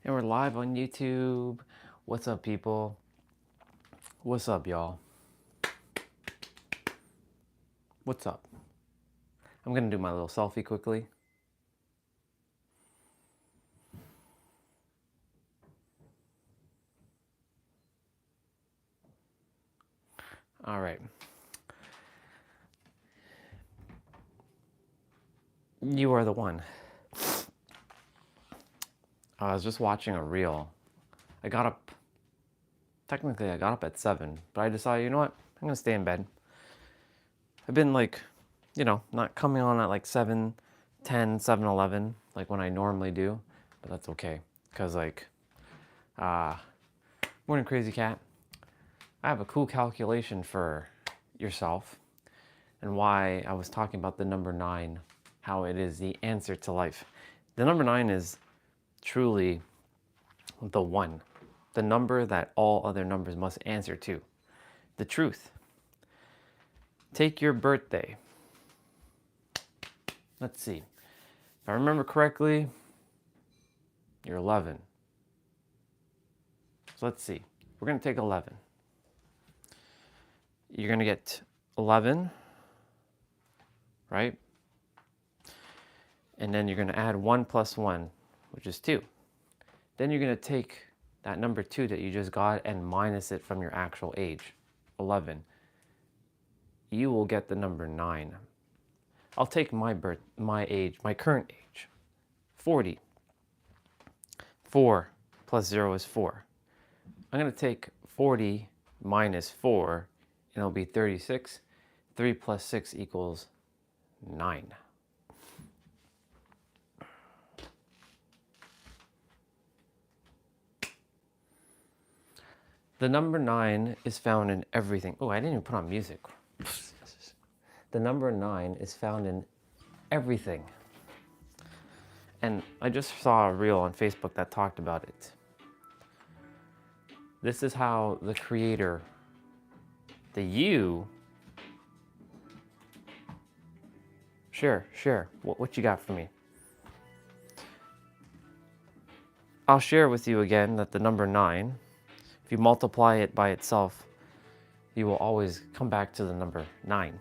And we're live on YouTube. What's up, people? What's up, y'all? What's up? I'm gonna do my little selfie quickly. All right. You are the one. I was just watching a reel. Technically I got up at 7, but I decided, you know what? I'm gonna stay in bed. I've been not coming on at like 7, 10, 7, 11, like when I normally do, but that's okay. Cause morning crazy cat, I have a cool calculation for yourself and why I was talking about the number 9, how it is the answer to life. The number 9 is truly the one, the number that all other numbers must answer to, the truth. Take your birthday. Let's see. If I remember correctly, you're 11. So let's see. We're going to take 11. You're going to get 11, right? And then you're going to add 1 plus 1, which is 2. Then you're going to take that number 2 that you just got and minus it from your actual age, 11. You will get the number 9. I'll take my current age, 40. 4 plus 0 is 4. I'm going to take 40 minus 4, and it'll be 36. 3 plus 6 equals 9. The number 9 is found in everything. Oh, I didn't even put on music. The number 9 is found in everything. And I just saw a reel on Facebook that talked about it. This is how the creator, the you, share. What you got for me? I'll share with you again that the number 9, if you multiply it by itself, you will always come back to the number 9.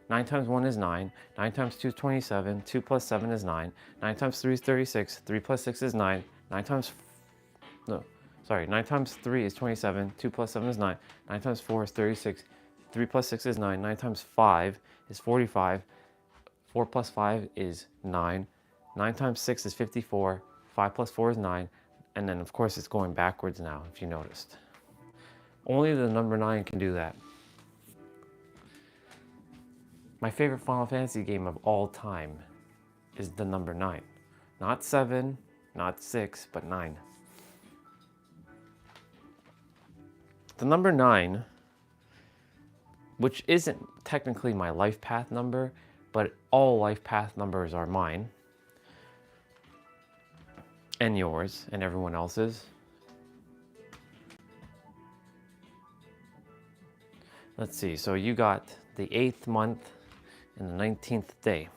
9 times 1 is 9. 9 times 2 is 27. 2 plus 7 is 9. 9 times 3 is 36. 3 plus 6 is 9. 9 times 3 is 27. 2 plus 7 is 9. 9 times 4 is 36. 3 plus 6 is 9. 9 times 5 is 45. 4 plus 5 is 9. 9 times 6 is 54. 5 plus 4 is 9. And then, of course, it's going backwards now, if you noticed. Only the number 9 can do that. My favorite Final Fantasy game of all time is the number 9. Not 7, not 6, but 9. The number 9, which isn't technically my life path number, but all life path numbers are mine, and yours, and everyone else's. Let's see, so you got the 8th month and the 19th day.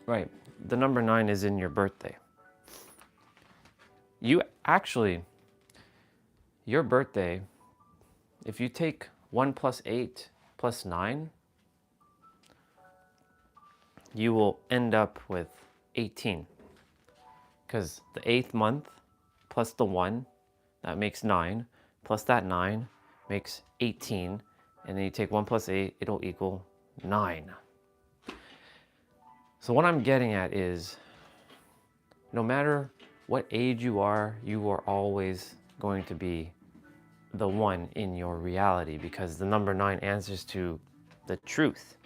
Right, the number 9 is in your birthday. Your birthday, if you take 1 plus 8 plus 9, you will end up with 18. Because the 8th month plus the 1, that makes 9, plus that 9 makes 18, and then you take 1 plus 8, it'll equal 9. So what I'm getting at is, no matter what age you are always going to be the one in your reality, because the number 9 answers to the truth.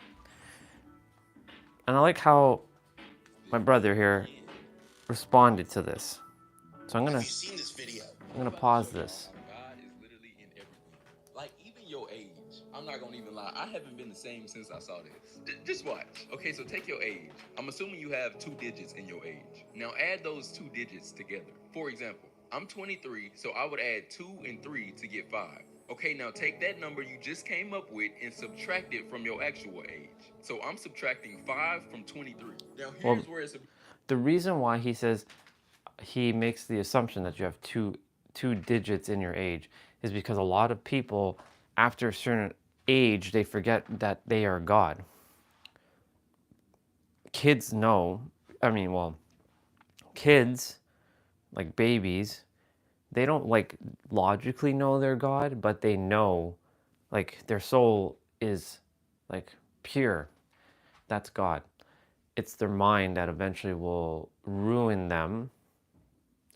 And I like how my brother here responded to this. So I'm gonna pause this. God is literally in everything. Like even your age. I'm not gonna even lie. I haven't been the same since I saw this. Just watch. Okay, so take your age. I'm assuming you have 2 digits in your age. Now add those 2 digits together. For example, I'm 23, so I would add 2 and 3 to get 5. Okay, now take that number you just came up with and subtract it from your actual age. So I'm subtracting 5 from 23. Now Well, here's where it's a the reason why he says he makes the assumption that you have two digits in your age is because a lot of people, after a certain age, they forget that they are God. Kids know, I mean, well, kids, like babies, they don't like logically know they're God, but they know, like, their soul is like pure. That's God. It's their mind that eventually will ruin them,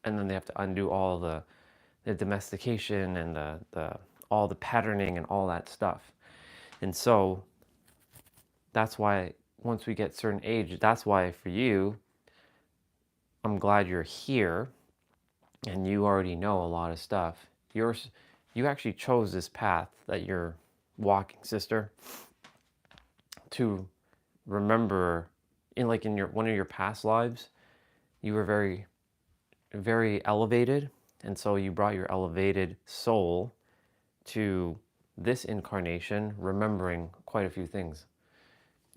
and then they have to undo all the domestication and the all the patterning and all that stuff. And so that's why once we get certain age, that's why for you, I'm glad you're here and you already know a lot of stuff. You actually chose this path that you're walking, sister, to remember in your one of your past lives, you were very, very elevated, and so you brought your elevated soul to this incarnation, remembering quite a few things.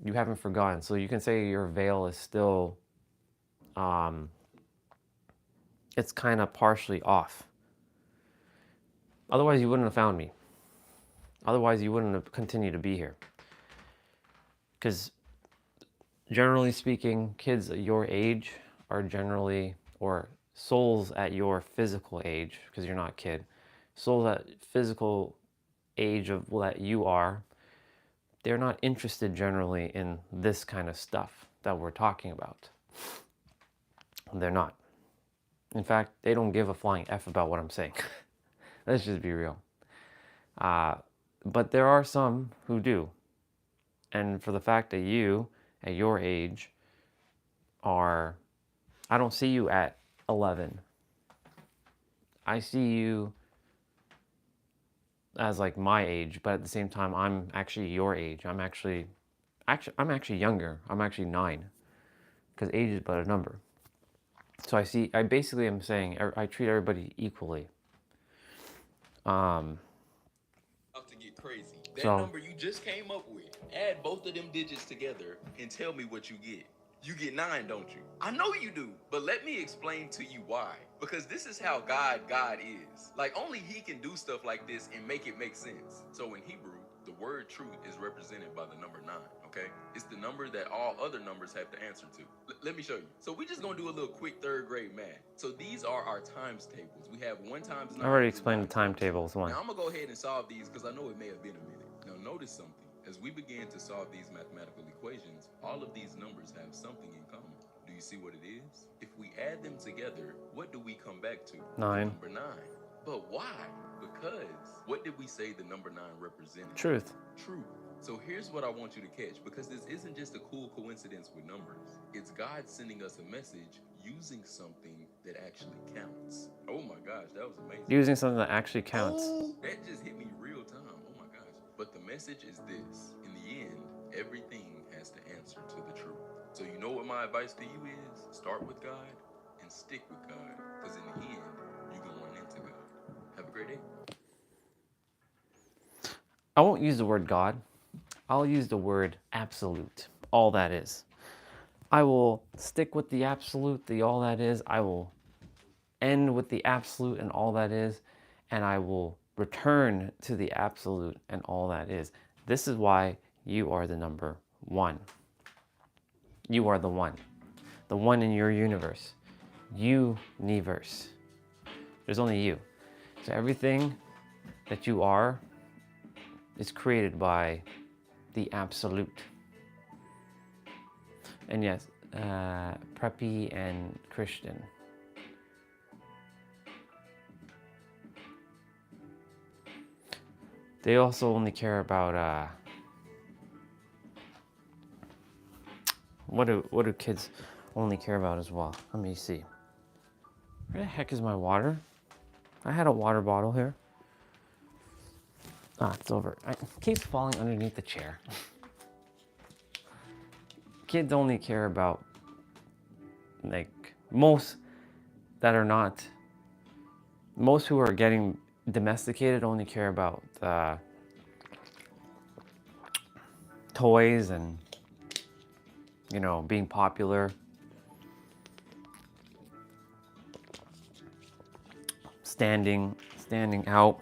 You haven't forgotten, so you can say your veil is still, um, it's kind of partially off. Otherwise, you wouldn't have found me. Otherwise, you wouldn't have continued to be here. Because generally speaking, kids at your age are generally, or souls at your physical age, because you're not a kid, souls at physical age of that you are, they're not interested generally in this kind of stuff that we're talking about. They're not. In fact, they don't give a flying F about what I'm saying. Let's just be real. But there are some who do. And for the fact that you, at your age, are, I don't see you at 11. I see you as like my age, but at the same time, I'm actually your age. I'm actually younger. I'm actually 9, because age is but a number. So I basically am saying I treat everybody equally. about to get crazy. That So number you just came up with, add both of them digits together and tell me what you get. You get 9, don't you? I know you do, but let me explain to you why. Because this is how God is. Like only he can do stuff like this and make it make sense. So in Hebrew, the word truth is represented by the number 9, okay? It's the number that all other numbers have to answer to. Let me show you. So we just gonna do a little quick 3rd grade math. So these are our times tables. We have 1 times 9 I already is explained the 9 times 2. timetables one. Now I'm gonna go ahead and solve these because I know it may have been a minute. Now notice something. As we begin to solve these mathematical equations, all of these numbers have something in common. Do you see what it is? If we add them together, what do we come back to? 9. The number 9. But why? Because what did we say the number 9 represented? Truth. Truth. So here's what I want you to catch, because this isn't just a cool coincidence with numbers. It's God sending us a message using something that actually counts. Oh my gosh, that was amazing. Using something that actually counts. Oh, that just hit me real time. Oh my gosh. But the message is this. In the end, everything has to answer to the truth. So you know what my advice to you is? Start with God and stick with God. Because in the end, you're going to run into God. Have a great day. I won't use the word God. I'll use the word absolute. All that is. I will stick with the absolute, the all that is. I will end with the absolute and all that is. And I will return to the absolute and all that is. This is why you are the number 1. You are the one in your universe. Universe. There's only you. So everything that you are is created by the absolute. And yes, preppy and Christian. They also only care about what do kids only care about as well? Let me see. Where the heck is my water? I had a water bottle here. Ah, it's over. It keeps falling underneath the chair. Kids only care about, like, most who are getting domesticated only care about toys and, you know, being popular, standing out,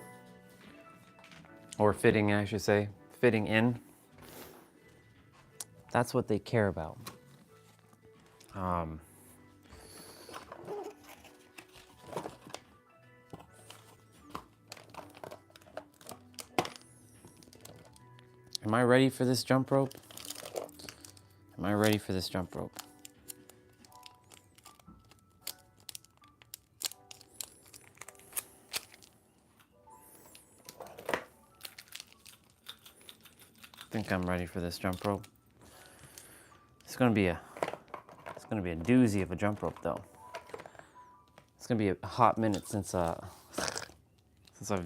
or fitting, I should say, fitting in. That's what they care about. Am I ready for this jump rope? Am I ready for this jump rope? I think I'm ready for this jump rope. It's gonna be a doozy of a jump rope though. It's gonna be a hot minute since I've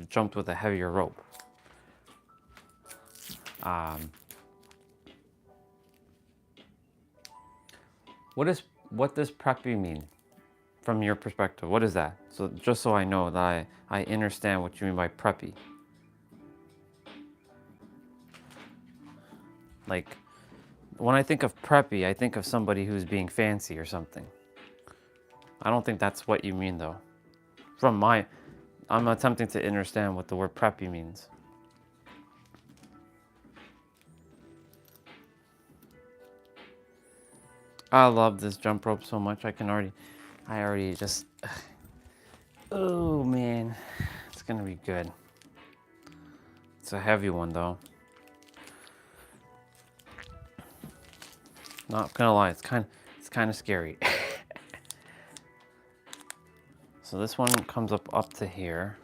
jumped with a heavier rope. What does preppy mean from your perspective? What is that? So just so I know that I understand what you mean by preppy. Like, when I think of preppy, I think of somebody who's being fancy or something. I don't think that's what you mean though. I'm attempting to understand what the word preppy means. I love this jump rope so much. I already just, oh man, it's gonna be good. It's a heavy one though. Not gonna lie, it's kind of scary. So this one comes up to here.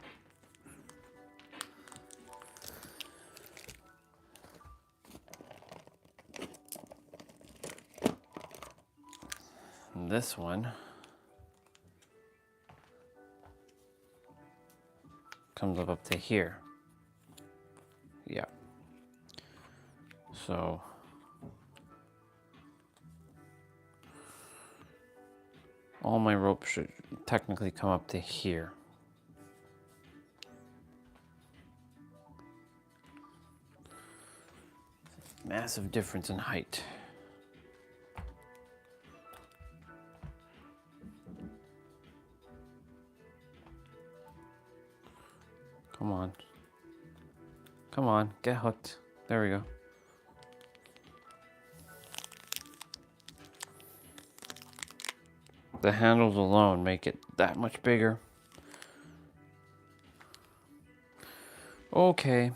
And this one comes up to here. Yeah. So all my ropes should technically come up to here. Massive difference in height. Come on. Come on, get hooked. There we go. The handles alone make it that much bigger. Okay.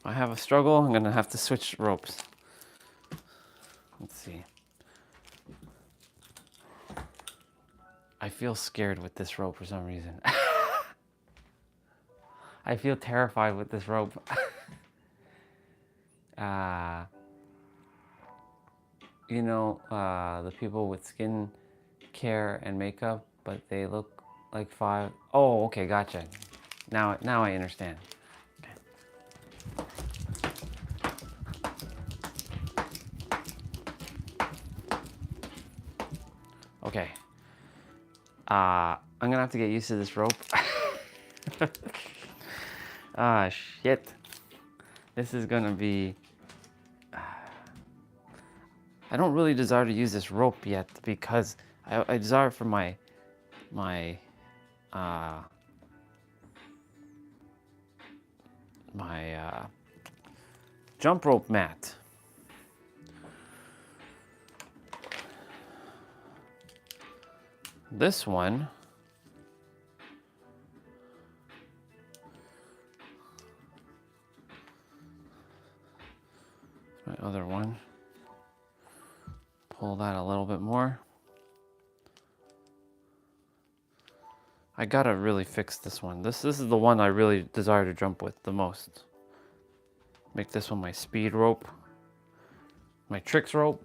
I have a struggle. I'm gonna have to switch ropes. Let's see. I feel scared with this rope for some reason. I feel terrified with this rope. You know, the people with skin care and makeup, but they look like 5. Oh, okay, gotcha. Now I understand. Okay. I'm gonna have to get used to this rope. Ah, shit. This is gonna be... I don't really desire to use this rope yet because I desire it for my jump rope mat. This one my other one. Pull that a little bit more. I gotta really fix this one. This is the one I really desire to jump with the most. Make this one my speed rope, my tricks rope.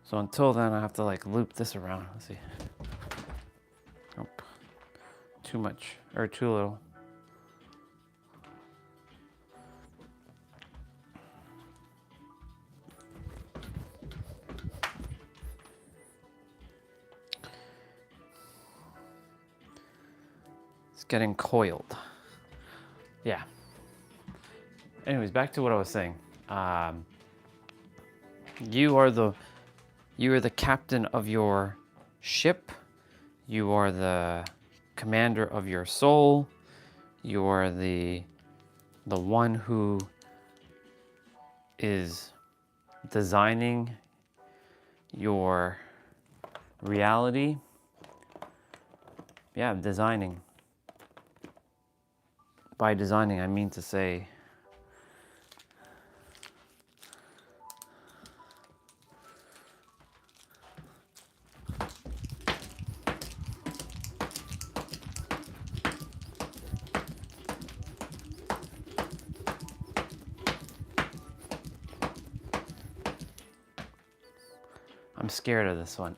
So until then, I have to like loop this around. Let's see. Nope. Too much or too little. getting coiled. Yeah. Anyways, back to what I was saying. You are the captain of your ship. You are the commander of your soul. You are the one who is designing your reality. Yeah, designing. By designing, I mean to say I'm scared of this one.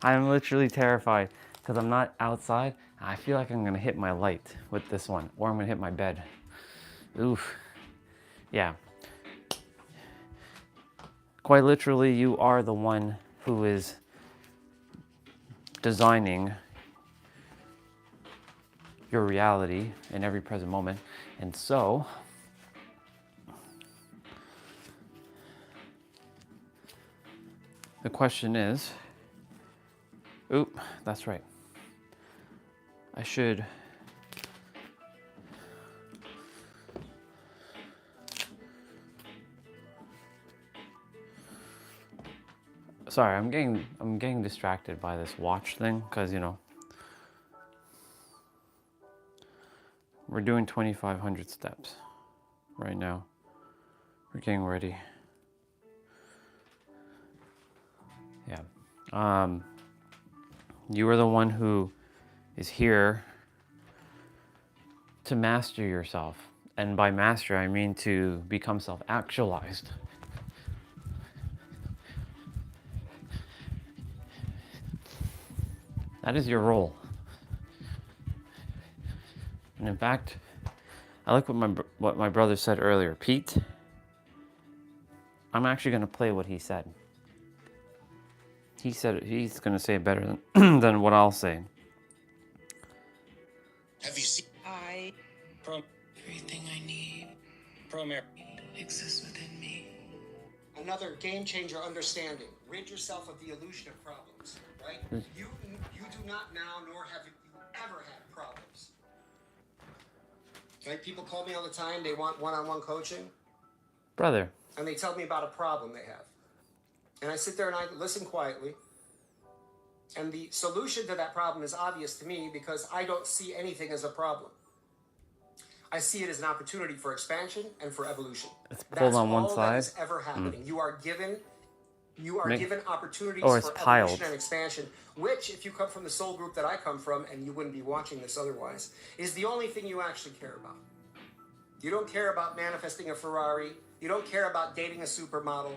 I'm literally terrified because I'm not outside. I feel like I'm gonna hit my light with this one, or I'm gonna hit my bed. Oof. Yeah. Quite literally, you are the one who is designing your reality in every present moment. And so, the question is, oop, that's right. I should sorry, I'm getting distracted by this watch thing because, you know, we're doing 2,500 steps right now. We're getting ready. Yeah. You are the one who is here to master yourself. And by master, I mean to become self-actualized. That is your role. And in fact, I like what my brother said earlier. Pete, I'm actually going to play what he said. He said it, he's going to say it better than what I'll say. Have you seen? Everything I need exists within me. Another game changer understanding. Rid yourself of the illusion of problems, right? You do not now, nor have you ever had problems. Right? People call me all the time. They want one-on-one coaching. Brother. And they tell me about a problem they have. And I sit there and I listen quietly. And the solution to that problem is obvious to me because I don't see anything as a problem. I see it as an opportunity for expansion and for evolution. It's pulled on one side. That is ever happening. You are given opportunities or it's for piled. evolution and expansion, which, if you come from the soul group that I come from, and you wouldn't be watching this otherwise, is the only thing you actually care about. You don't care about manifesting a Ferrari. You don't care about dating a supermodel.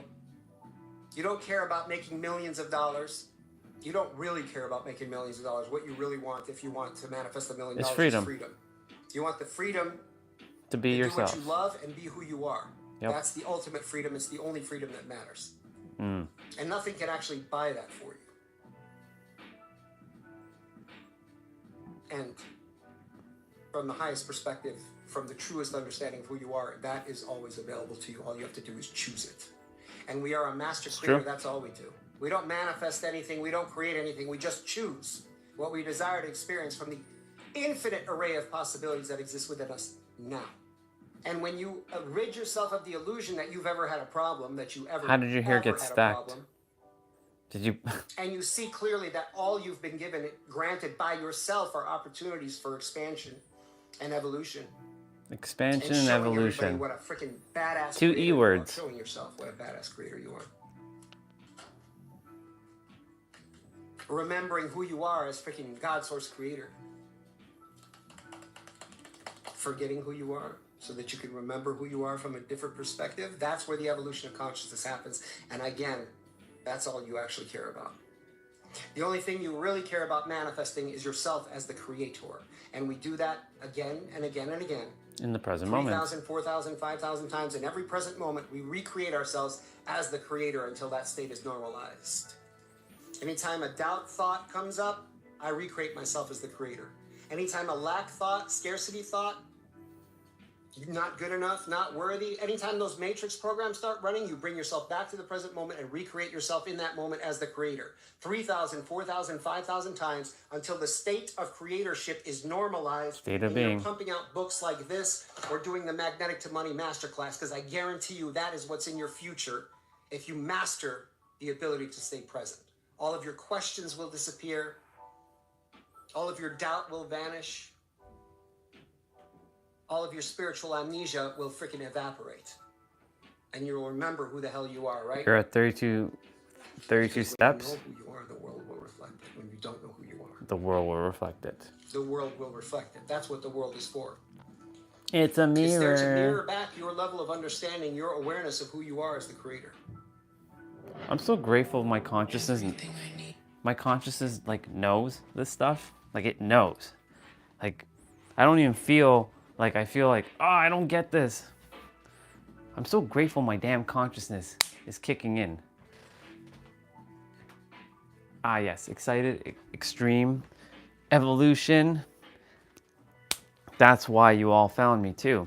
You don't care about making millions of dollars. You don't really care about making millions of dollars. What you really want, if you want to manifest $1 million, is freedom. You want the freedom to be yourself. Do what you love and be who you are. Yep. That's the ultimate freedom. It's the only freedom that matters. And nothing can actually buy that for you. And from the highest perspective, from the truest understanding of who you are, that is always available to you. All you have to do is choose it. And we are a master creator. That's all we do. We don't manifest anything. We don't create anything. We just choose what we desire to experience from the infinite array of possibilities that exist within us now. And when you rid yourself of the illusion that you've ever had a problem, that you ever How did your hair ever get had a stacked? problem, Did you? and you see clearly that all you've been given, granted by yourself, are opportunities for expansion and evolution. Expansion and evolution. What a freaking badass 2 creator E you are. words. Showing yourself what a badass creator you are. Remembering who you are as freaking God source creator. Forgetting who you are so that you can remember who you are from a different perspective. That's where the evolution of consciousness happens. And again, that's all you actually care about. The only thing you really care about manifesting is yourself as the creator. And we do that again and again and again. In the present moment. 3,000, 4,000, 5,000 times. In every present moment, we recreate ourselves as the creator until that state is normalized. Anytime a doubt thought comes up, I recreate myself as the creator. Anytime a lack thought, scarcity thought, not good enough, not worthy, anytime those matrix programs start running, you bring yourself back to the present moment and recreate yourself in that moment as the creator. 3,000, 4,000, 5,000 times until the state of creatorship is normalized. State of and being. You're pumping out books like this or doing the Magnetic to Money Masterclass, because I guarantee you that is what's in your future if you master the ability to stay present. All of your questions will disappear. All of your doubt will vanish. All of your spiritual amnesia will freaking evaporate. And you'll remember who the hell you are, right? You're at 32 steps. When you know who you are, the world will reflect it. When you don't know who you are, The world will reflect it. the world will reflect it. That's what the world is for. It's a It's there to mirror. mirror back your level of understanding, your awareness of who you are as the creator. I'm so grateful my consciousness, Everything I need. my consciousness like knows this stuff. Like it knows. Like I don't even feel like I feel like, oh, I don't get this. I'm so grateful my damn consciousness is kicking in. Ah, yes, excited, extreme, evolution. That's why you all found me too.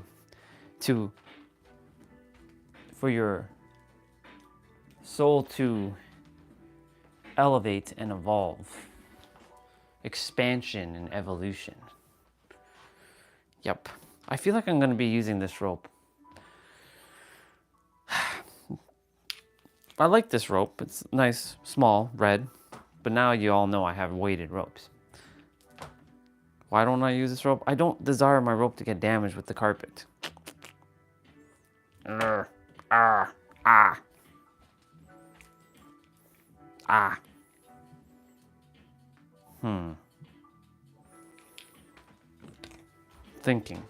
For your soul to elevate and evolve. Expansion and evolution. Yep. I feel like I'm going to be using this rope. I like this rope. It's nice, small, red. But now you all know I have weighted ropes. Why don't I use this rope? I don't desire my rope to get damaged with the carpet. Thinking.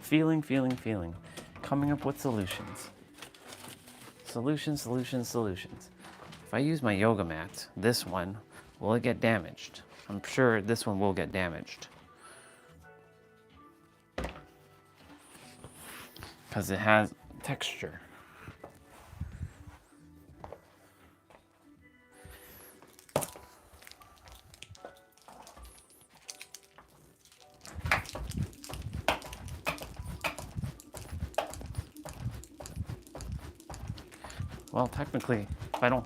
Feeling. Coming up with solutions. Solutions. If I use my yoga mat, this one, will it get damaged? I'm sure this one will get damaged. Because it has texture. Well, technically, if I don't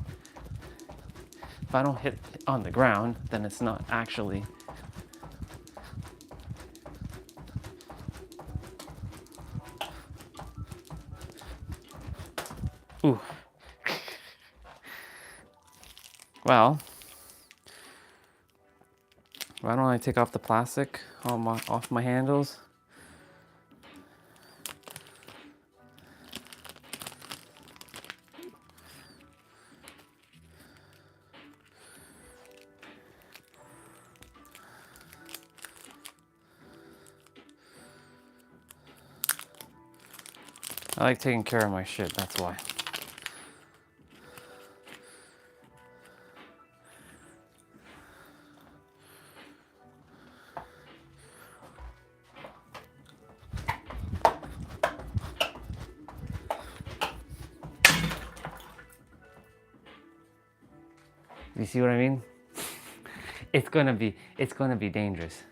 hit on the ground, then it's not actually. Ooh. Well, why don't I take off the plastic off my handles? I like taking care of my shit, that's why. You see what I mean? It's gonna be dangerous.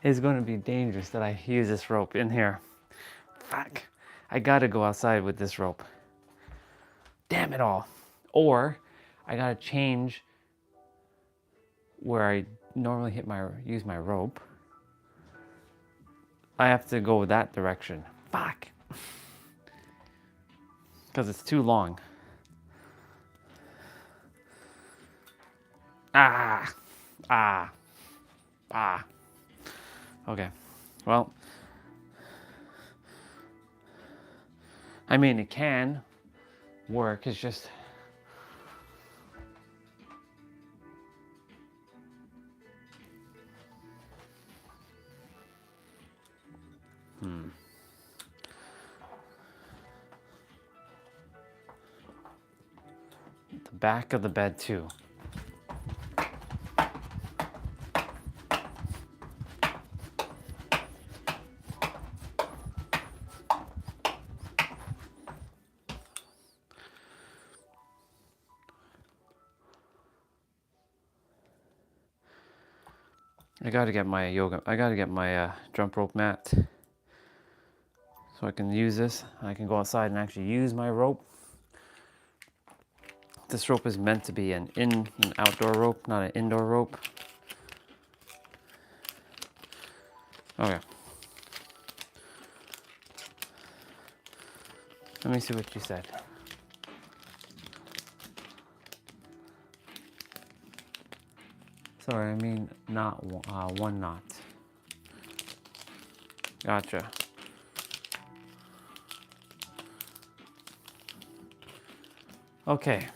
It's gonna be dangerous that I use this rope in here. Fuck. I gotta go outside with this rope. Damn it all. Or I gotta change where I normally use my rope. I have to go that direction. Fuck. Because it's too long. Okay. Well, I mean, it can work. It's just the back of the bed too. I gotta get my jump rope mat so I can use this. I can go outside and actually use my rope. This rope is meant to be an outdoor rope, not an indoor rope. Okay. Let me see what you said. Sorry, I mean not one knot. Gotcha. Okay.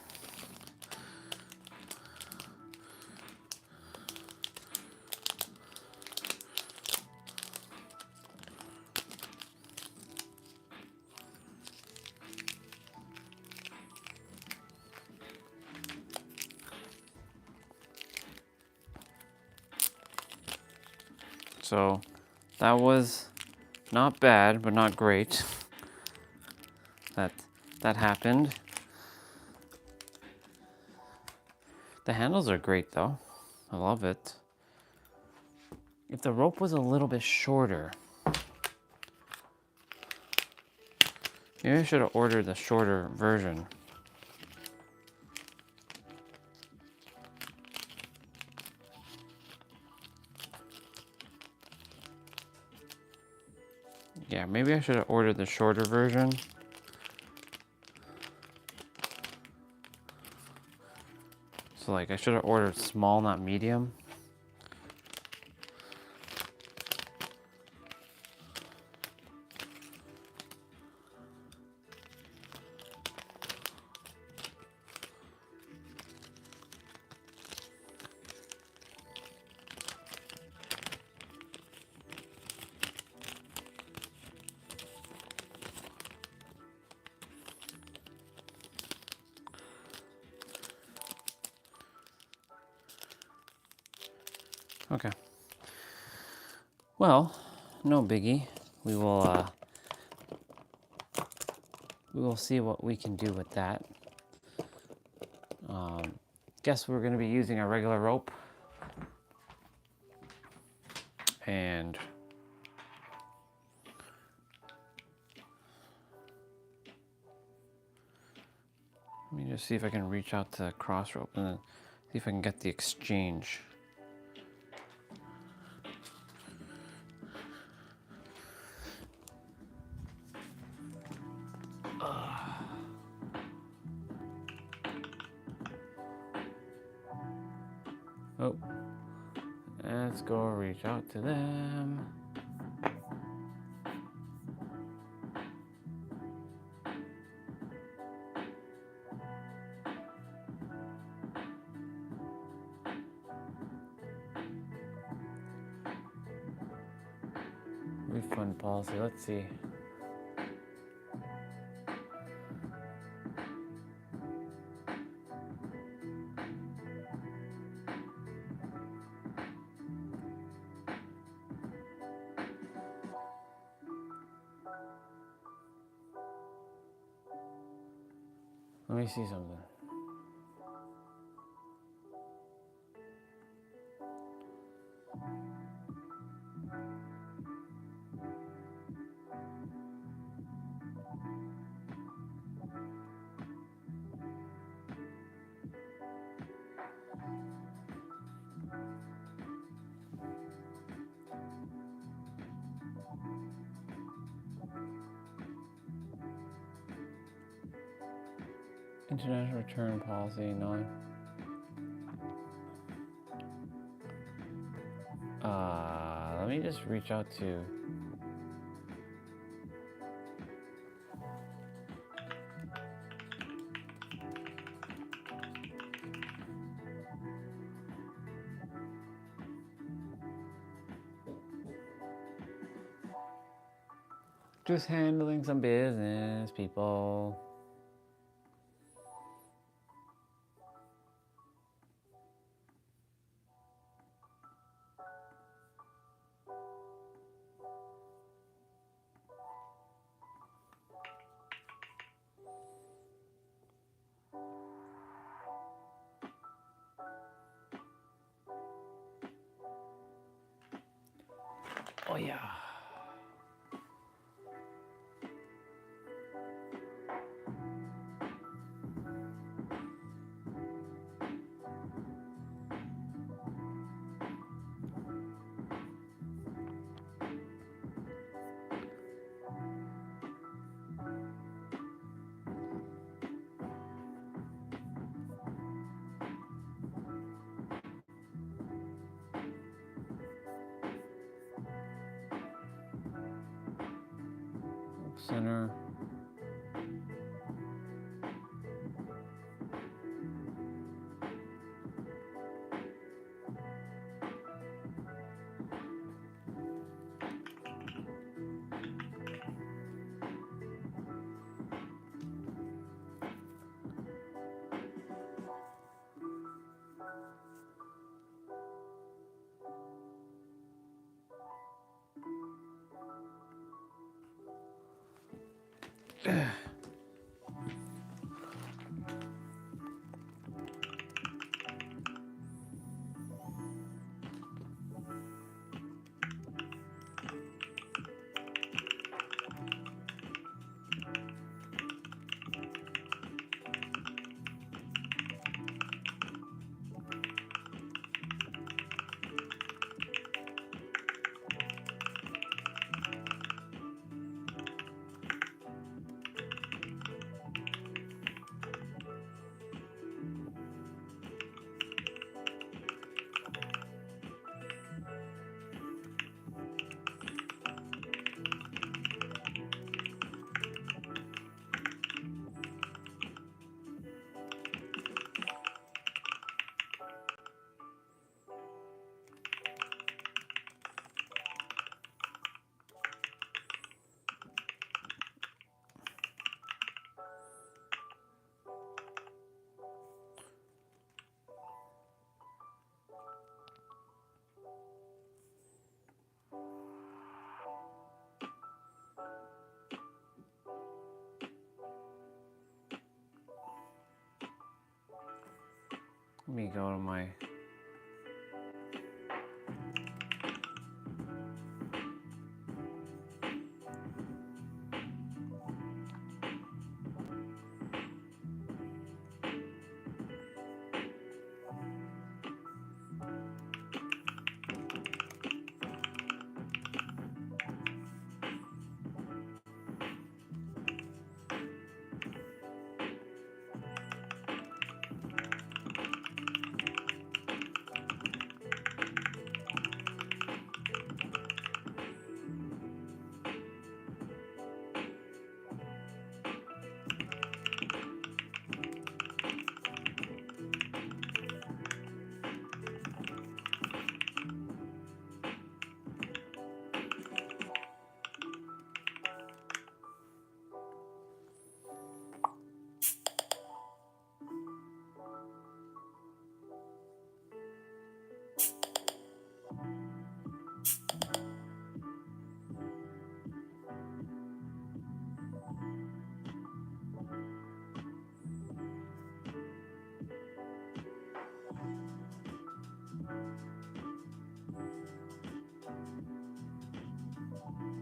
So that was not bad, but not great. That happened. The handles are great though. I love it. If the rope was a little bit shorter, maybe I should have ordered the shorter version. Yeah, maybe I should have ordered the shorter version. So like I should have ordered small, not medium. Okay. Well, no biggie. We will see what we can do with that. Guess we're going to be using a regular rope. And let me just see if I can reach out to the cross rope and then see if I can get the exchange. Oh, let's go reach out to them. Refund policy, let's see. Let me see something. International return policy, no. Let me just reach out to. Just handling some business, people. Yeah. Center. Let me go to my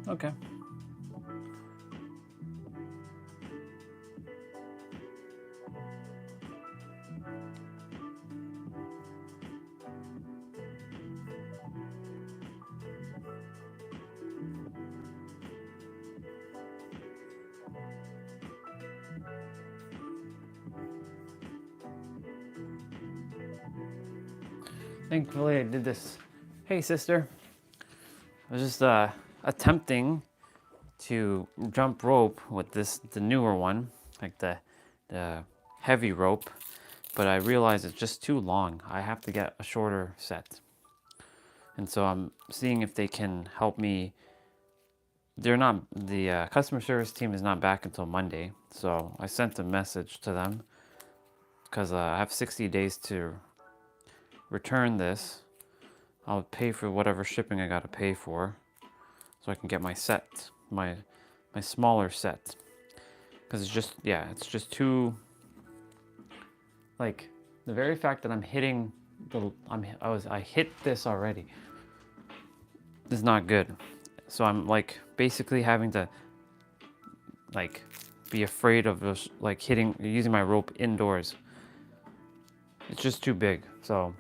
okay. Thankfully I did this. Hey sister. I was just attempting to jump rope with the newer one, like the heavy rope, but I realized it's just too long. I have to get a shorter set. And so I'm seeing if they can help me. The customer service team is not back until Monday, so I sent a message to them because I have 60 days to return this. I'll pay for whatever shipping I gotta pay for, so I can get my set, my smaller set, because it's just too, like, the very fact that I'm hitting I hit this already is not good. So I'm like basically having to like be afraid of just like using my rope indoors. It's just too big. So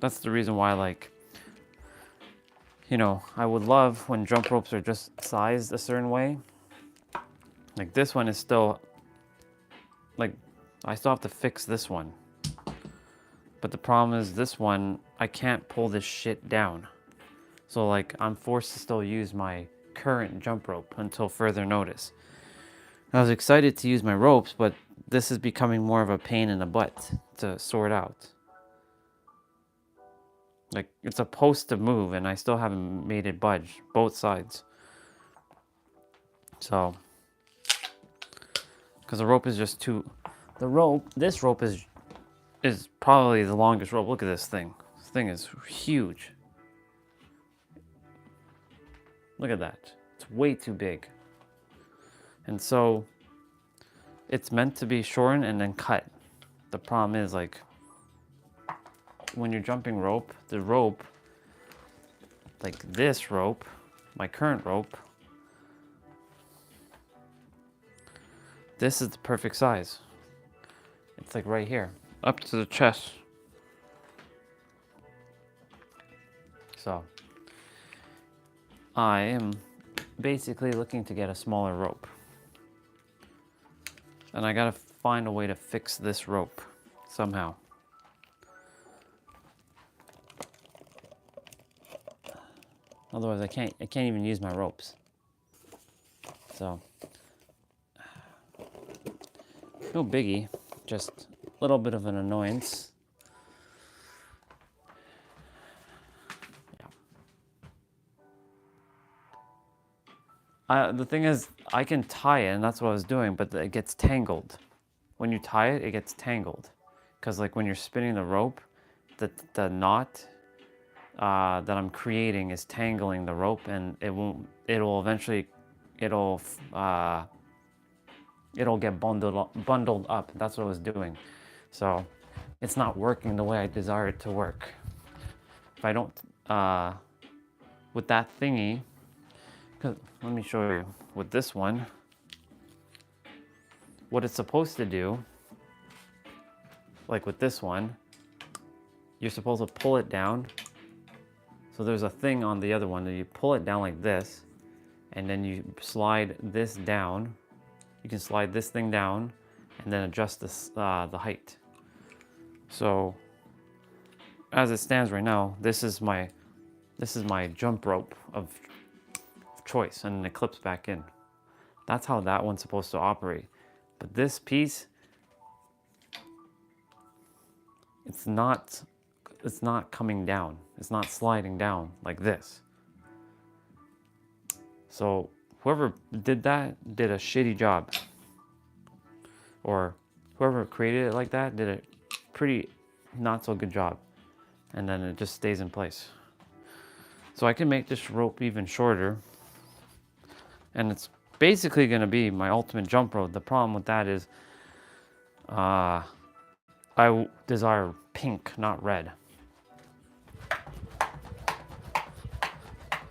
that's the reason why, like, you know, I would love when jump ropes are just sized a certain way. Like this one is still, like, I still have to fix this one. But the problem is this one, I can't pull this shit down. So like I'm forced to still use my current jump rope until further notice. I was excited to use my ropes, but this is becoming more of a pain in the butt to sort out. Like, it's supposed to move and I still haven't made it budge, both sides. So, because the rope is just too, this rope is probably the longest rope. Look at this thing. This thing is huge. Look at that. It's way too big. And so, it's meant to be shortened and then cut. The problem is, like, when you're jumping rope, the rope, like this rope, my current rope, this is the perfect size. It's like right here, up to the chest. So, I am basically looking to get a smaller rope. And I gotta find a way to fix this rope somehow. Otherwise I can't even use my ropes. So, no biggie, just a little bit of an annoyance. The thing is, I can tie it, and that's what I was doing, but it gets tangled. When you tie it, it gets tangled. Because like when you're spinning the rope, the knot that I'm creating is tangling the rope, and it'll eventually get bundled up. That's what I was doing. So it's not working the way I desire it to work. If I don't, with that thingy, let me show you with this one, what it's supposed to do, like with this one, you're supposed to pull it down. So there's a thing on the other one that you pull it down like this, and then you slide this down. You can slide this thing down and then adjust this, the height. So as it stands right now, this is my jump rope of choice, and it clips back in. That's how that one's supposed to operate. But this piece, it's not coming down. It's not sliding down like this. So whoever did that did a shitty job. Or whoever created it like that did a pretty not so good job. And then it just stays in place. So I can make this rope even shorter. And it's basically going to be my ultimate jump rope. The problem with that is I desire pink, not red.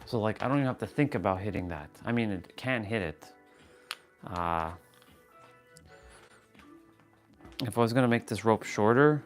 So like I don't even have to think about hitting that. I mean, it can hit it. If I was going to make this rope shorter,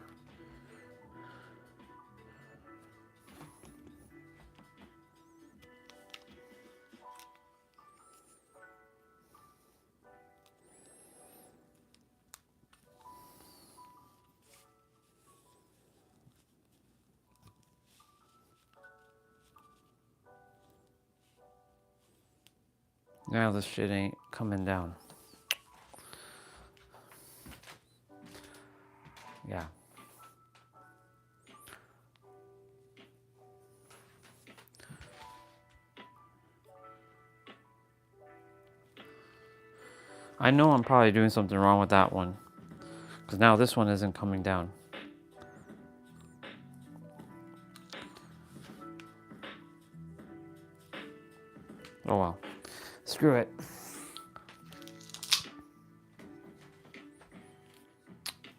now this shit ain't coming down. Yeah. I know I'm probably doing something wrong with that one, because now this one isn't coming down. Oh well. Screw it.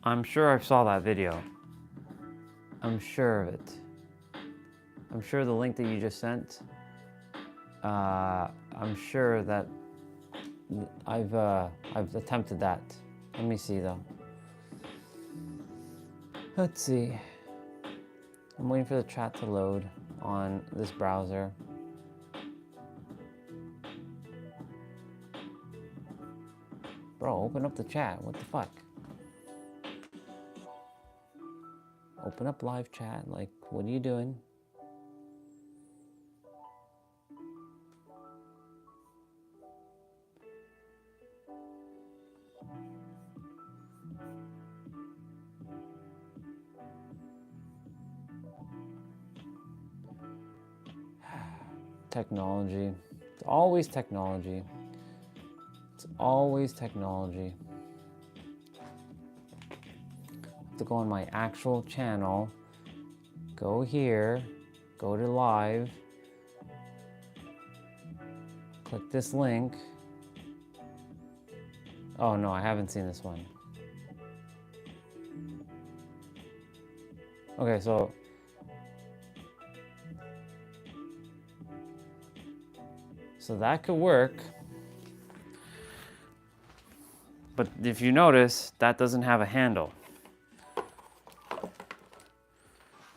I'm sure I saw that video. I'm sure of it. I'm sure the link that you just sent I'm sure that I've attempted that. Let me see though. Let's see. I'm waiting for the chat to load on this browser. Bro, open up the chat. What the fuck? Open up live chat. Like, what are you doing? Technology. It's always technology. It's always technology. I have to go on my actual channel. Go here. Go to live. Click this link. Oh no, I haven't seen this one. Okay, so that could work. But if you notice, that doesn't have a handle.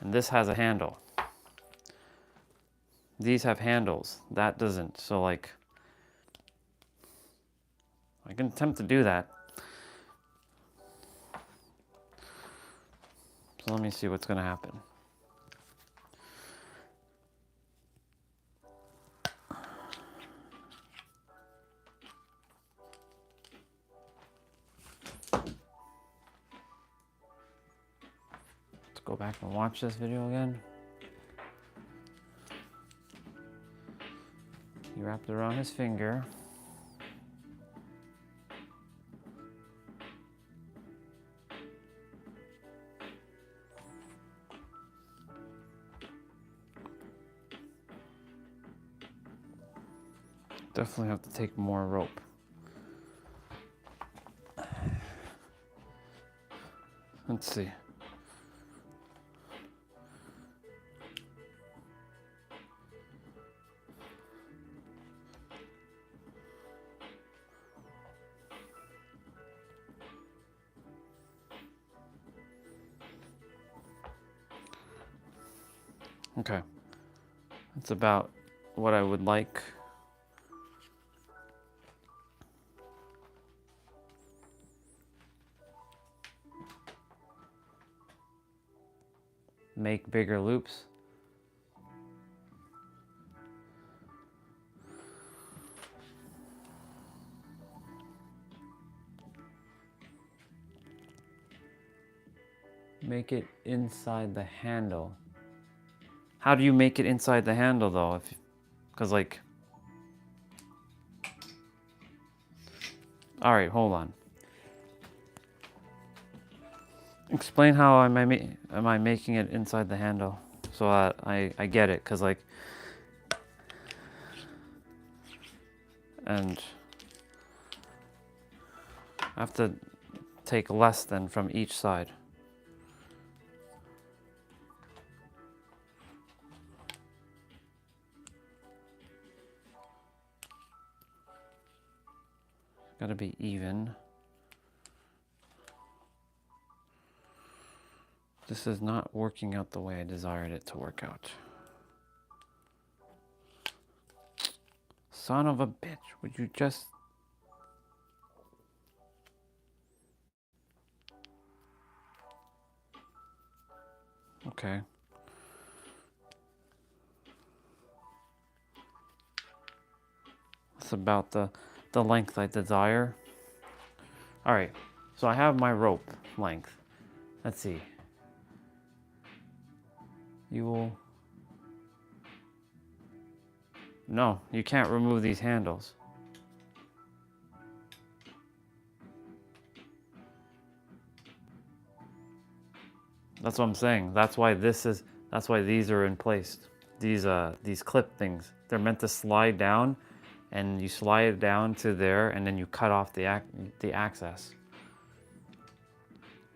And this has a handle. These have handles. That doesn't. So like, I can attempt to do that. So let me see what's going to happen. Let's go back and watch this video again. He wrapped it around his finger. Definitely have to take more rope. Let's see. Okay. That's about what I would like. Make bigger loops. Make it inside the handle. How do you make it inside the handle though? Because like, all right, hold on. Explain how am I making it inside the handle so that I get it, because like, and I have to take less than from each side. Gotta be even. This is not working out the way I desired it to work out. Son of a bitch, would you just... Okay. That's about the length I desire. All right, so I have my rope length. Let's see. You will... No, you can't remove these handles. That's what I'm saying. That's why these are in place. These clip things. They're meant to slide down, and you slide it down to there, and then you cut off the access.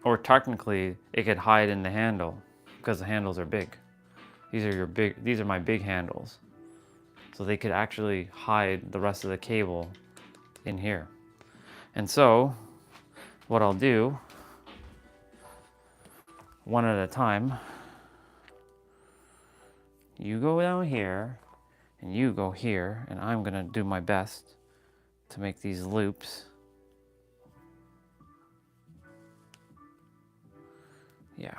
Or technically, it could hide in the handle because the handles are big. These are my big handles. so they could actually hide the rest of the cable in here. And so what I'll do, one at a time, you go down here and you go here, and I'm gonna do my best to make these loops. Yeah.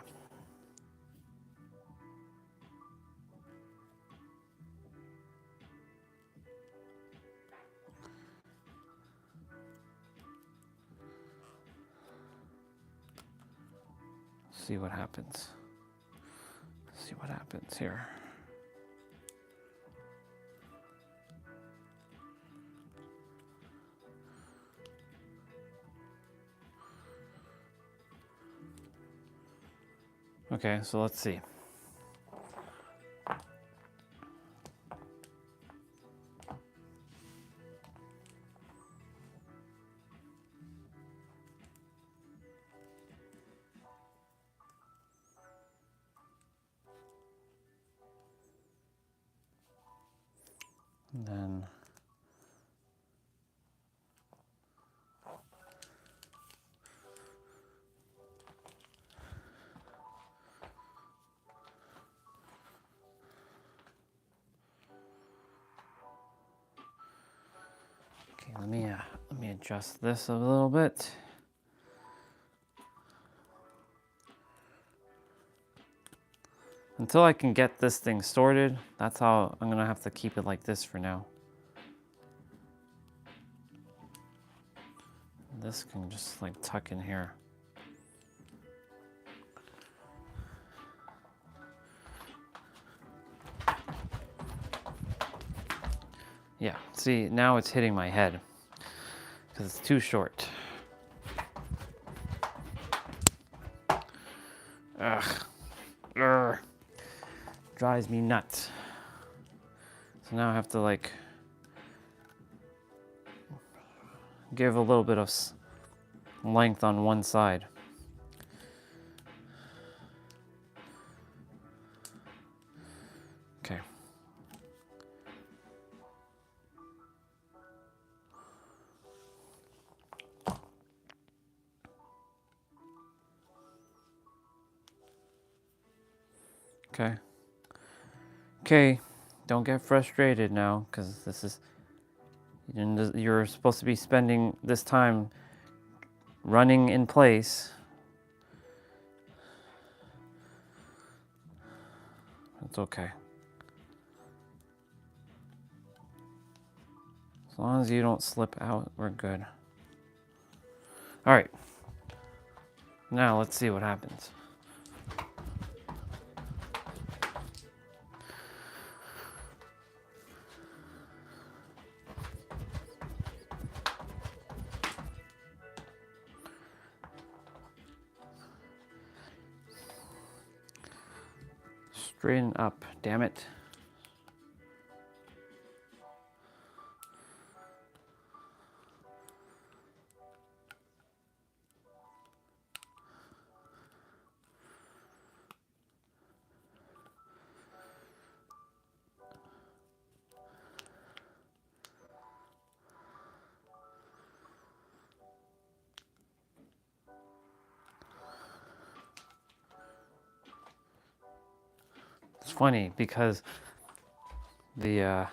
See what happens. See what happens here. Okay, so let's see. And then okay, let me adjust this a little bit. Until I can get this thing sorted, that's how I'm gonna have to keep it like this for now. This can just like tuck in here. Yeah, see, now it's hitting my head because it's too short. Ugh. Urgh. Drives me nuts. So now I have to like give a little bit of length on one side. Okay. Okay. Okay, don't get frustrated now, because this is, you're supposed to be spending this time running in place. It's okay. As long as you don't slip out, we're good. All right. Now let's see what happens. Straighten up, damn it. It's funny because the I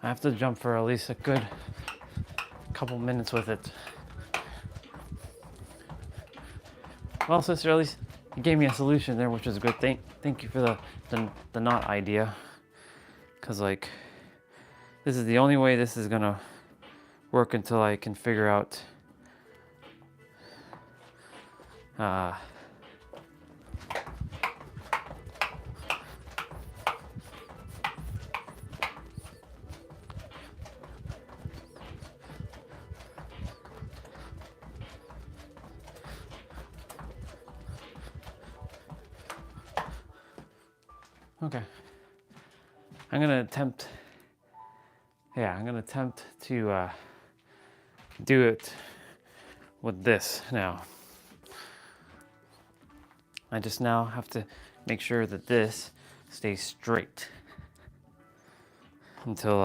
have to jump for at least a good couple minutes with it. Well, sister, at least you gave me a solution there, which is a good thing. Thank you for the knot idea. Because, like, this is the only way this is going to work until I can figure out okay. I'm going to attempt Yeah, I'm gonna attempt to do it with this now. I just now have to make sure that this stays straight until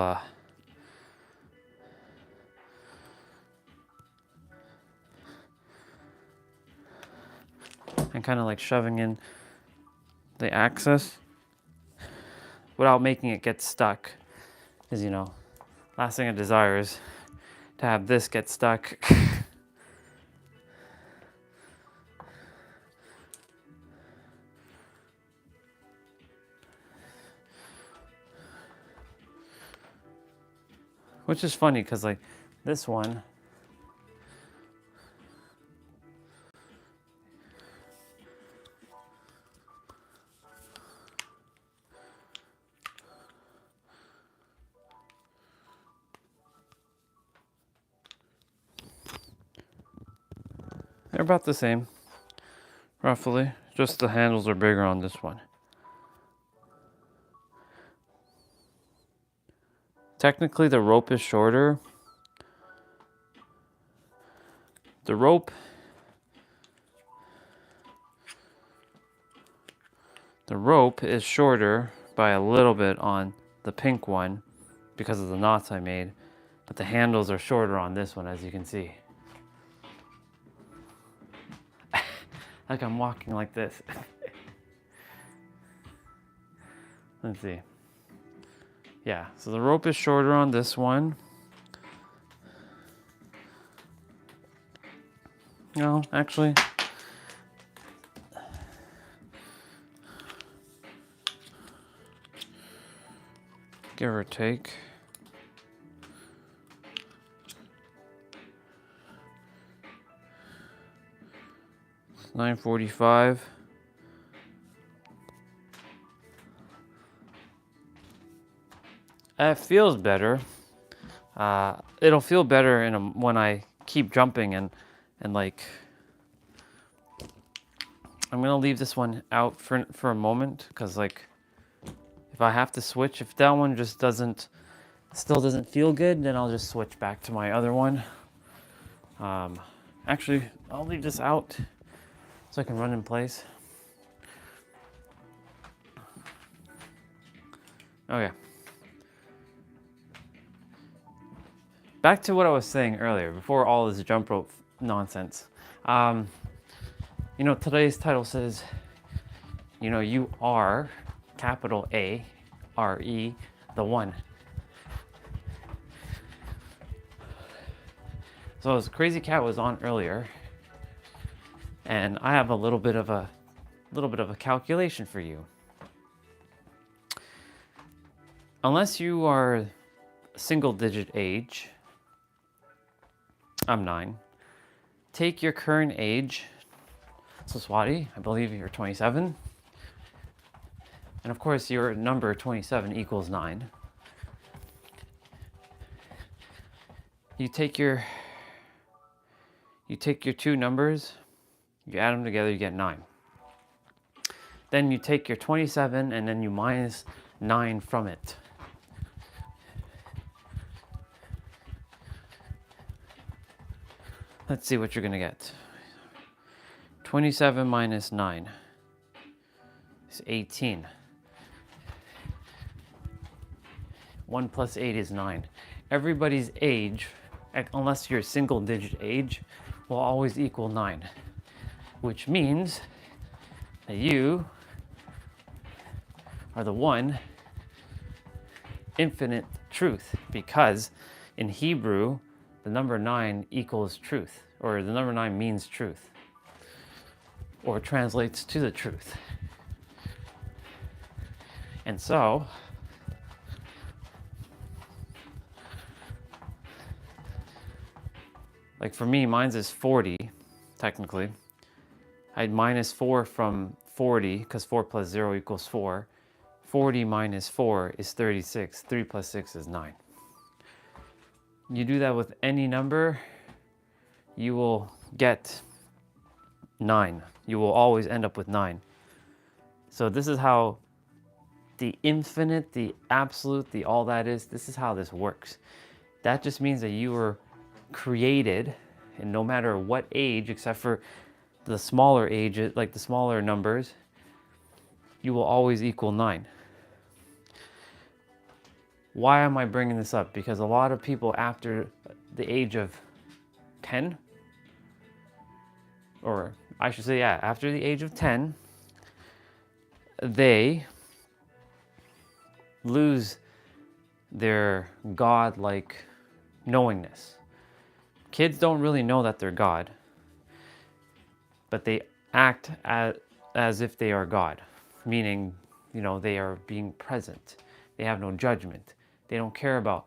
I'm kind of like shoving in the axis without making it get stuck. Because, you know, last thing I desire is to have this get stuck. Which is funny because like this one, they're about the same, roughly. Just the handles are bigger on this one. Technically, the rope is shorter. The rope is shorter by a little bit on the pink one because of the knots I made, but the handles are shorter on this one, as you can see. Like I'm walking like this. Let's see. Yeah, so the rope is shorter on this one. No, actually. Give or take. It's 9:45. It feels better. It'll feel better when I keep jumping and like. I'm gonna leave this one out for a moment because like, if I have to switch, if that one just still doesn't feel good, then I'll just switch back to my other one. Actually, I'll leave this out so I can run in place. Okay. Back to what I was saying earlier, before all this jump rope nonsense. You know, today's title says, you know, you are, capital A-R-E, the one. So this Crazy Cat was on earlier, and I have a little bit of a calculation for you. Unless you are single digit age, I'm 9. Take your current age. So Swati, I believe you're 27. And of course your number 27 equals 9. You take your two numbers, you add them together, you get 9. Then you take your 27 and then you minus 9 from it. Let's see what you're gonna get. 27 minus 9 is 18. 1 plus 8 is 9. Everybody's age, unless you're single digit age, will always equal 9. Which means that you are the one infinite truth, because in Hebrew, the number 9 equals truth, or the number 9 means truth, or translates to the truth. And so, like for me, mine's is 40, technically. I'd minus 4 from 40, because 4 plus 0 equals 4. 40 minus 4 is 36. 3 plus 6 is 9. You do that with any number, you will get 9. You will always end up with 9. So this is how the infinite, the absolute, the all that is, this is how this works. That just means that you were created, and no matter what age, except for the smaller ages, like the smaller numbers, you will always equal 9. Why am I bringing this up? Because a lot of people after the age of 10, or I should say, yeah, after the age of 10, they lose their God-like knowingness. Kids don't really know that they're God, but they act as if they are God, meaning, you know, they are being present. They have no judgment. They don't care about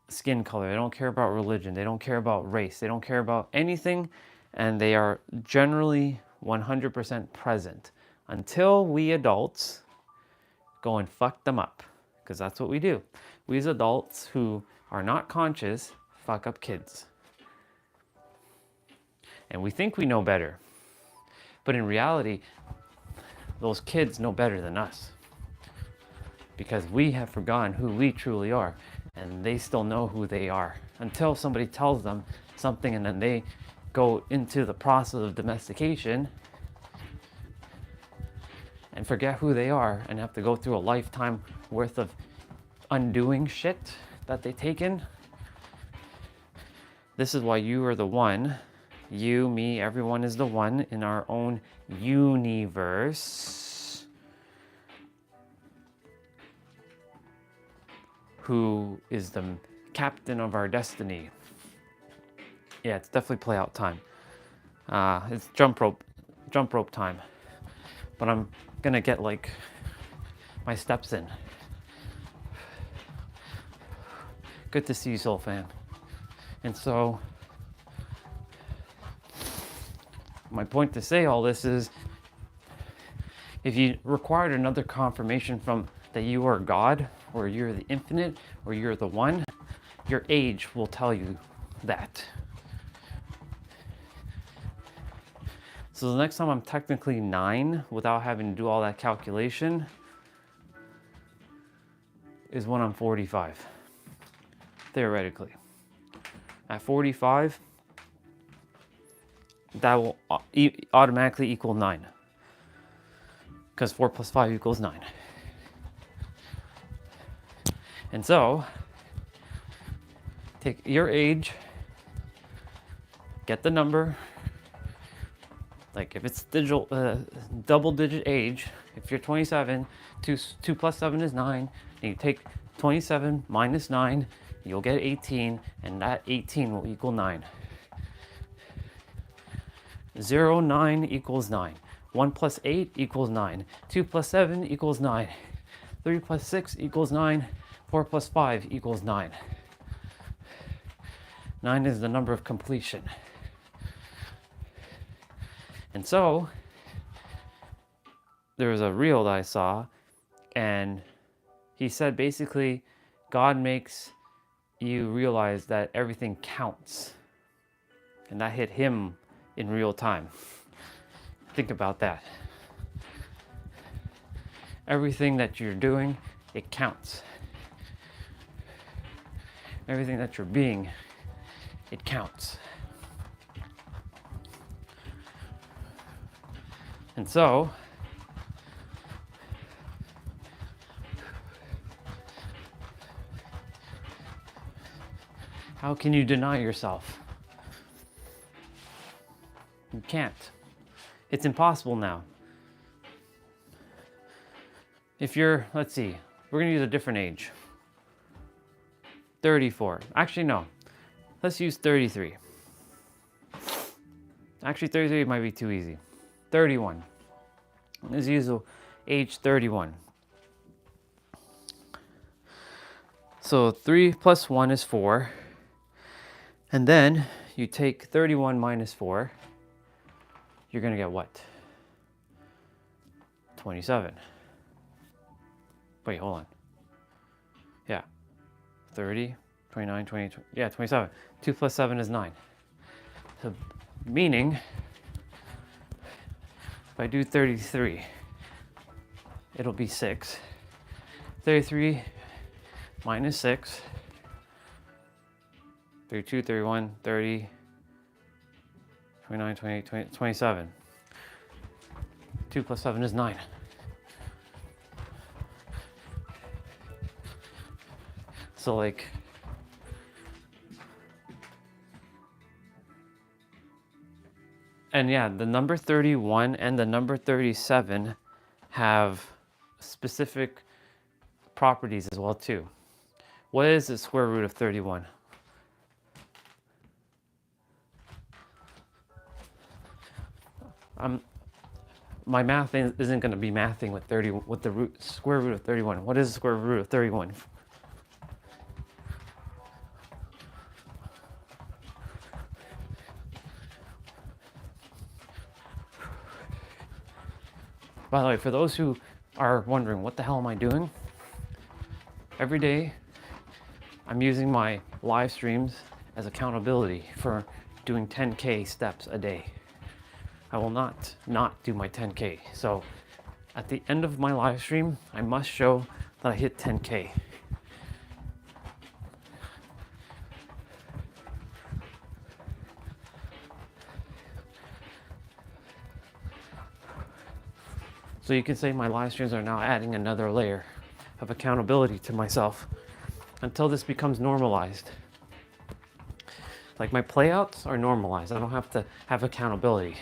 skin color. They don't care about religion. They don't care about race. They don't care about anything, and they are generally 100% present until we adults go and fuck them up, because that's what we do. We as adults who are not conscious fuck up kids. And we think we know better. But in reality, those kids know better than us, because we have forgotten who we truly are, and they still know who they are until somebody tells them something, and then they go into the process of domestication and forget who they are and have to go through a lifetime worth of undoing shit that they taken. This is why you are the one. You, me, everyone is the one in our own universe who is the captain of our destiny. Yeah, it's definitely play out time. It's jump rope time. But I'm gonna get like my steps in. Good to see you, Soul Fan. And so, my point to say all this is, if you required another confirmation from that you are God, or you're the infinite, or you're the one, your age will tell you that. So the next time I'm technically 9 without having to do all that calculation is when I'm 45, theoretically. At 45, that will automatically equal 9, because 4 plus 5 equals 9. And so, take your age, get the number. Like if it's double digit age, if you're 27, 2 plus 7 is 9, and you take 27 minus 9, you'll get 18, and that 18 will equal 9. 0, 9 equals 9. 1 plus 8 equals 9. 2 plus 7 equals 9. 3 plus 6 equals 9. 4 plus 5 equals 9. 9 is the number of completion. And so, there was a reel that I saw, and he said basically, God makes you realize that everything counts. And that hit him in real time. Think about that. Everything that you're doing, it counts. Everything that you're being, it counts. And so, how can you deny yourself? You can't. It's impossible now. If you're, let's see, we're gonna use a different age. 34. Actually, no. Let's use 33. Actually, 33 might be too easy. 31. Let's use age 31. So 3 plus 1 is 4. And then you take 31 minus 4. You're going to get what? 27. Wait, hold on. Yeah. 30, 29, 20, yeah, 27. 2 plus 7 is 9. So, meaning, if I do 33, it'll be 6. 33 minus 6, 32, 31, 30, 29, 28, 20, 27. 2 plus 7 is 9. So like, and yeah, the number 31 and the number 37 have specific properties as well too. What is the square root of 31? My math isn't going to be mathing with the square root of 31. What is the square root of 31? By the way, for those who are wondering, what the hell am I doing? Every day, I'm using my live streams as accountability for doing 10K steps a day. I will not do my 10K. So at the end of my live stream, I must show that I hit 10K. So you can say my live streams are now adding another layer of accountability to myself until this becomes normalized. Like my playouts are normalized. I don't have to have accountability.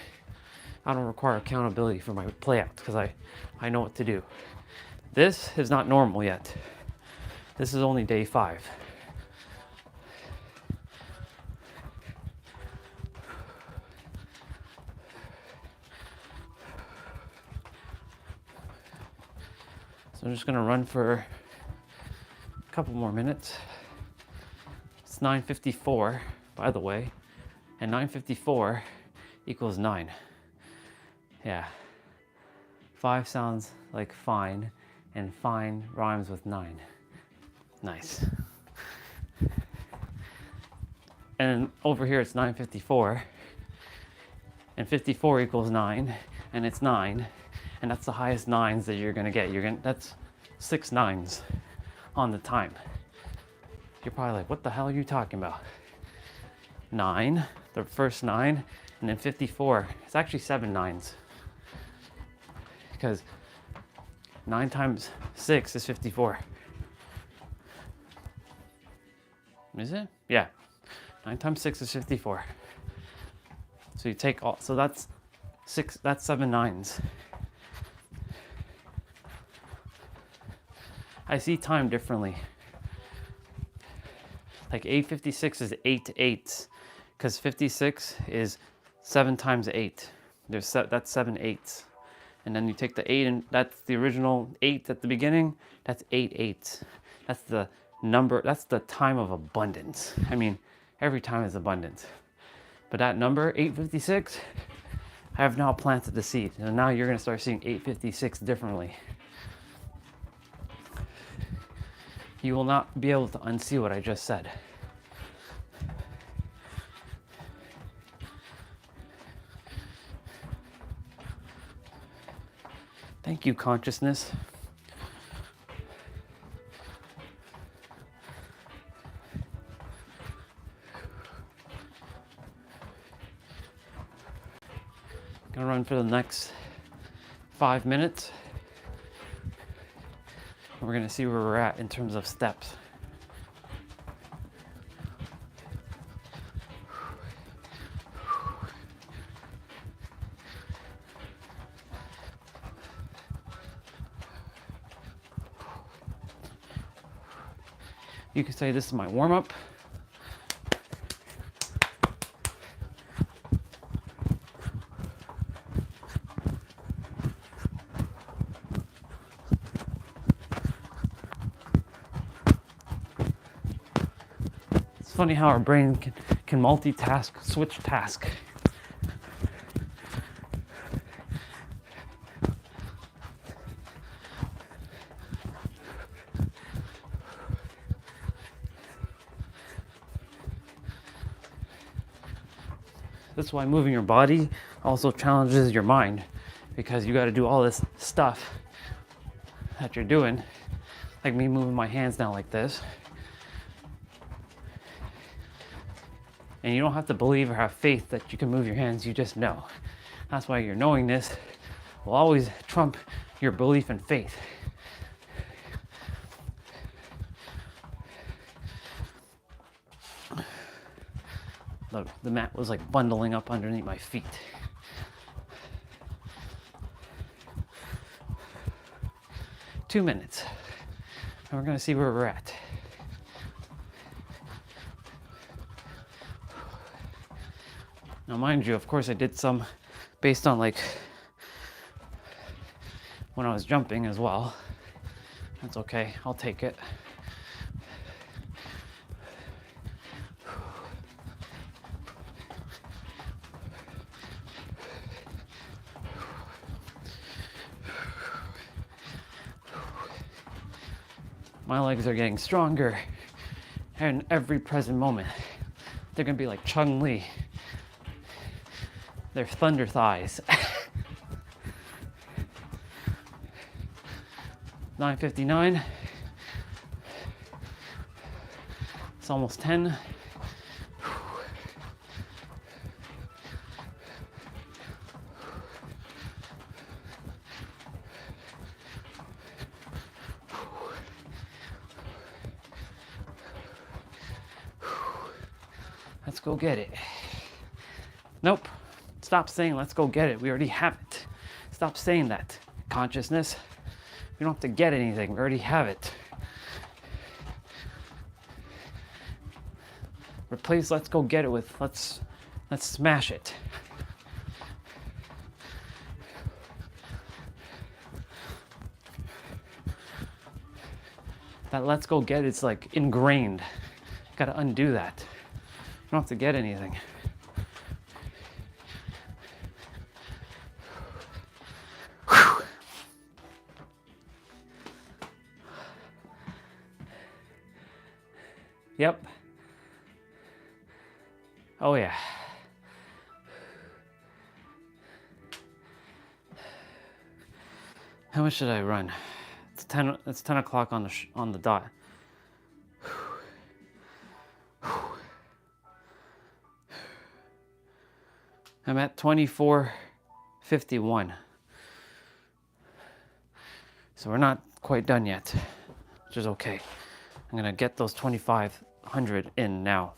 I don't require accountability for my playouts because I know what to do. This is not normal yet. This is only day 5. So I'm just gonna run for a couple more minutes. It's 9:54, by the way, and 9:54 equals 9. Yeah, 5 sounds like fine, and fine rhymes with 9. Nice. And over here it's 9:54, and 54 equals 9, and it's 9, and that's the highest 9s that you're gonna get. That's 6 9s on the time. You're probably like, what the hell are you talking about? 9, the first 9, and then 54. It's actually 7 9s. Because 9 times 6 is 54. Is it? Yeah. 9 times 6 is 54. So you take all, so that's 7 9s. I see time differently. Like 8:56 is 8 8s, because 56 is 7 times 8. That's 7 8s. And then you take the 8, and that's the original 8 at the beginning. That's 8 8s. That's the number, that's the time of abundance. I mean, every time is abundance. But that number, 8:56, I have now planted the seed. And now you're going to start seeing 8:56 differently. You will not be able to unsee what I just said. Thank you, consciousness. Gonna run for the next 5 minutes. We're gonna see where we're at in terms of steps. You can say this is my warm-up. It's funny how our brain can multitask, switch task. That's why moving your body also challenges your mind, because you got to do all this stuff that you're doing like me moving my hands down like this. And you don't have to believe or have faith that you can move your hands, you just know. That's why your knowingness will always trump your belief and faith. The mat was like bundling up underneath my feet. Two minutes. And we're gonna see where we're at. Now mind you, of course I did some based on like when I was jumping as well. That's okay, I'll take it. My legs are getting stronger in every present moment. They're gonna be like Chung-Li. They're thunder thighs. 9:59. It's almost 10. Let's go get it. Nope. Stop saying let's go get it. We already have it. Stop saying that. Consciousness. We don't have to get anything. We already have it. Replace let's go get it with let's smash it. That let's go get it's like ingrained. Gotta undo that. You don't have to get anything. Whew. Yep. Oh yeah. How much should I run? It's 10. It's 10 o'clock on the dot. I'm at 24:51. So we're not quite done yet, which is okay. I'm gonna get those 2,500 in now.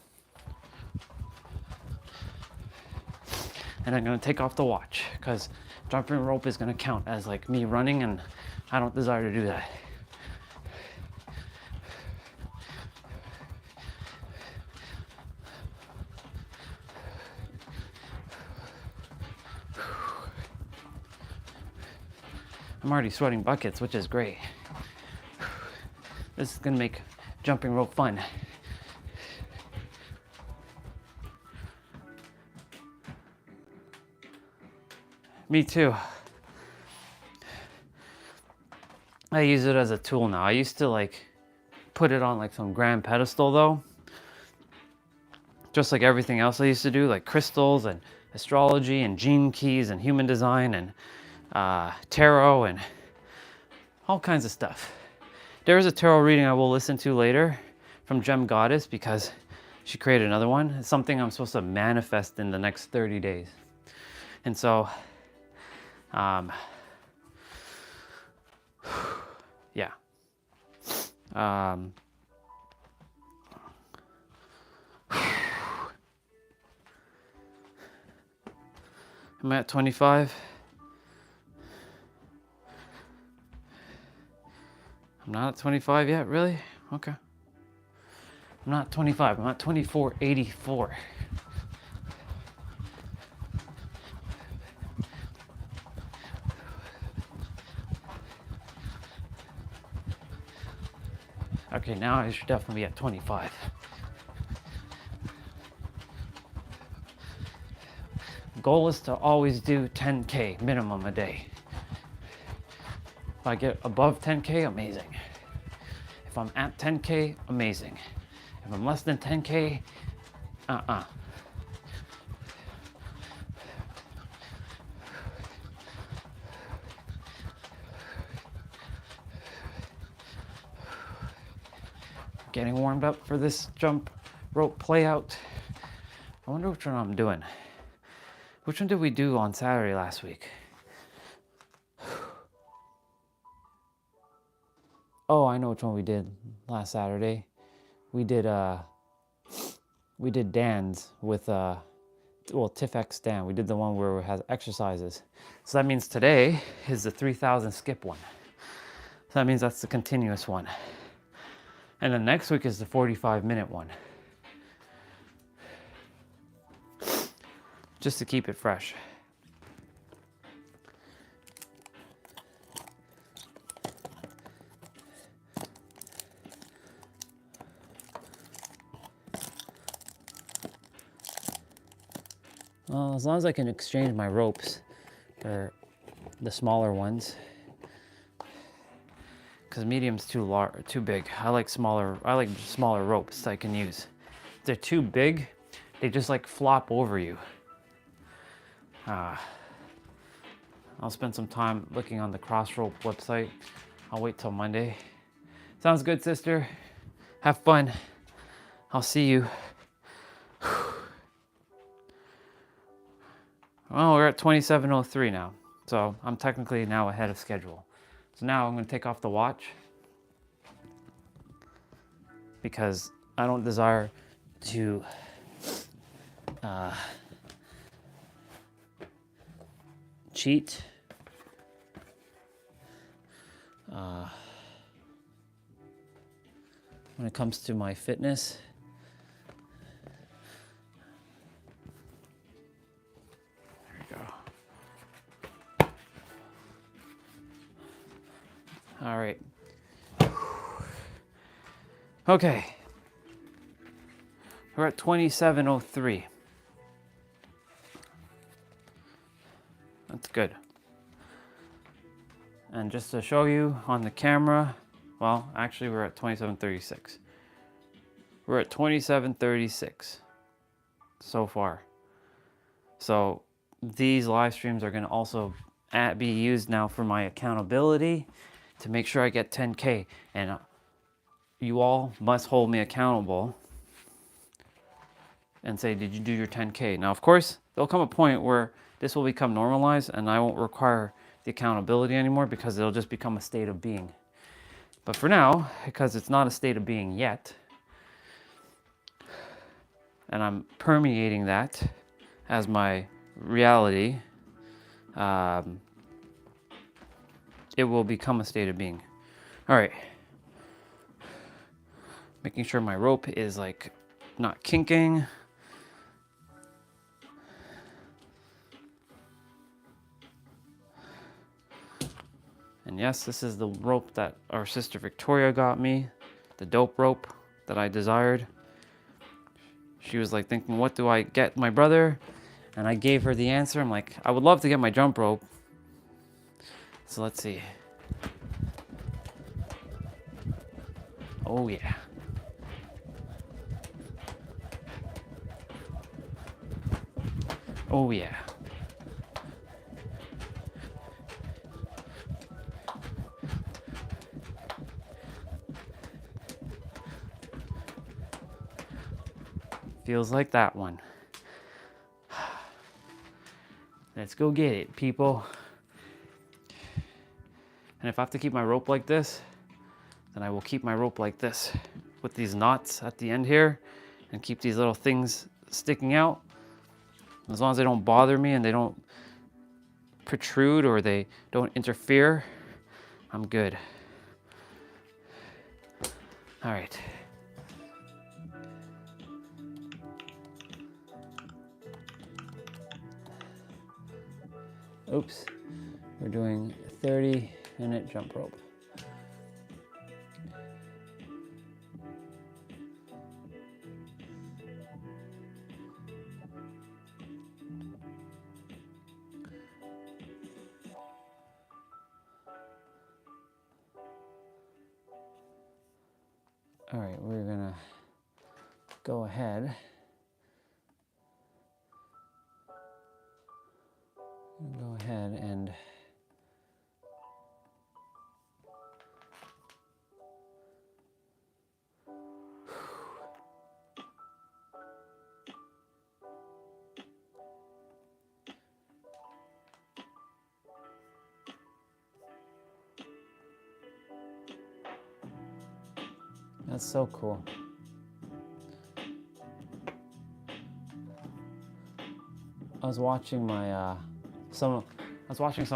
And I'm gonna take off the watch because jumping rope is gonna count as like me running, and I don't desire to do that. I'm already sweating buckets, which is great. This is gonna make jumping rope fun. Me too. I use it as a tool now. I used to like put it on like some grand pedestal though. Just like everything else I used to do, like crystals and astrology and gene keys and human design and tarot and all kinds of stuff. There is a tarot reading I will listen to later from Gem Goddess because she created another one. It's something I'm supposed to manifest in the next 30 days. And so, yeah. I'm at 25. I'm not at 25 yet, really? Okay. I'm not 25, I'm at 24.84. Okay, now I should definitely be at 25. Goal is to always do 10K minimum a day. If I get above 10K, amazing. If I'm at 10K, amazing. If I'm less than 10K, getting warmed up for this jump rope play out. I wonder which one I'm doing. Which one did we do on Saturday last week? Oh, I know which one we did last Saturday. We did Dan's with Tifx Dan. We did the one where it has exercises. So that means today is the 3,000 skip one. So that means that's the continuous one. And then next week is the 45-minute one. Just to keep it fresh. Well, as long as I can exchange my ropes for the smaller ones, because medium's too big. I like smaller ropes I can use. If they're too big, they just like flop over you. I'll spend some time looking on the Crossrope website. I'll wait till Monday. Sounds good, sister. Have fun. I'll see you. Well, we're at 27:03 now, so I'm technically now ahead of schedule. So now I'm going to take off the watch because I don't desire to cheat when it comes to my fitness. All right. Okay. We're at 27:03. That's good. And just to show you on the camera, well, actually we're at 27:36. We're at 27:36 so far. So these live streams are going to also be used now for my accountability to make sure I get 10K. And you all must hold me accountable and say, did you do your 10K? Now, of course, there'll come a point where this will become normalized and I won't require the accountability anymore because it'll just become a state of being. But for now, because it's not a state of being yet, and I'm permeating that as my reality, it will become a state of being. All right. Making sure my rope is like not kinking. And yes, this is the rope that our sister Victoria got me, the dope rope that I desired. She was like thinking, what do I get my brother? And I gave her the answer. I'm like, I would love to get my jump rope. So let's see. Oh yeah. Oh yeah. Feels like that one. Let's go get it, people. And if I have to keep my rope like this, then I will keep my rope like this with these knots at the end here and keep these little things sticking out. As long as they don't bother me and they don't protrude or they don't interfere, I'm good. All right. Oops, we're doing a 30-minute jump rope. All right, we're gonna go ahead. Go ahead and That's so cool. I was watching some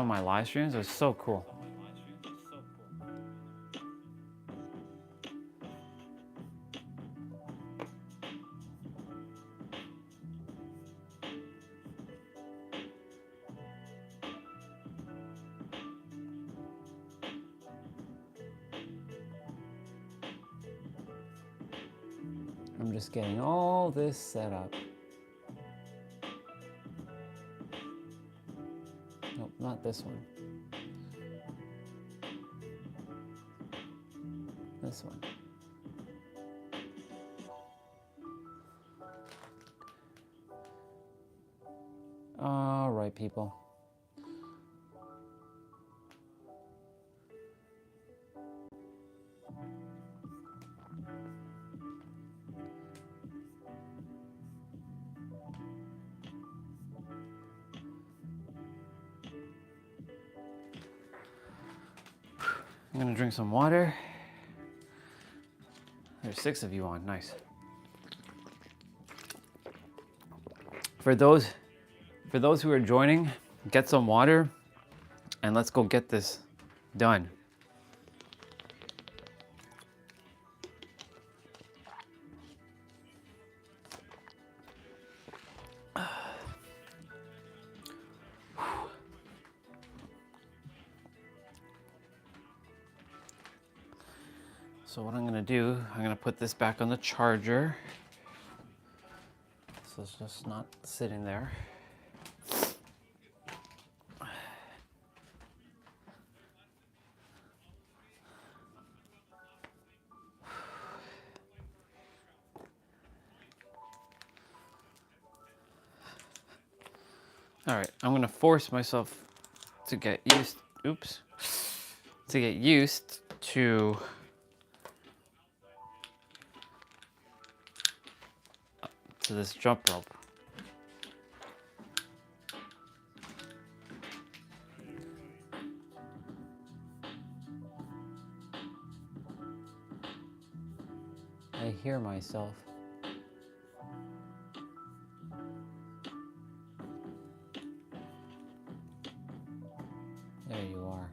of my live streams. It was so cool. I'm just getting all this set up. Nope, not this one. This one. All right, people. I'm gonna drink some water. There's 6 of you on, nice. For those who are joining, get some water and let's go get this done. So what I'm gonna do, I'm gonna put this back on the charger. So it's just not sitting there. All right, I'm gonna force myself to get used, to get used to this jump rope. I hear myself. There you are.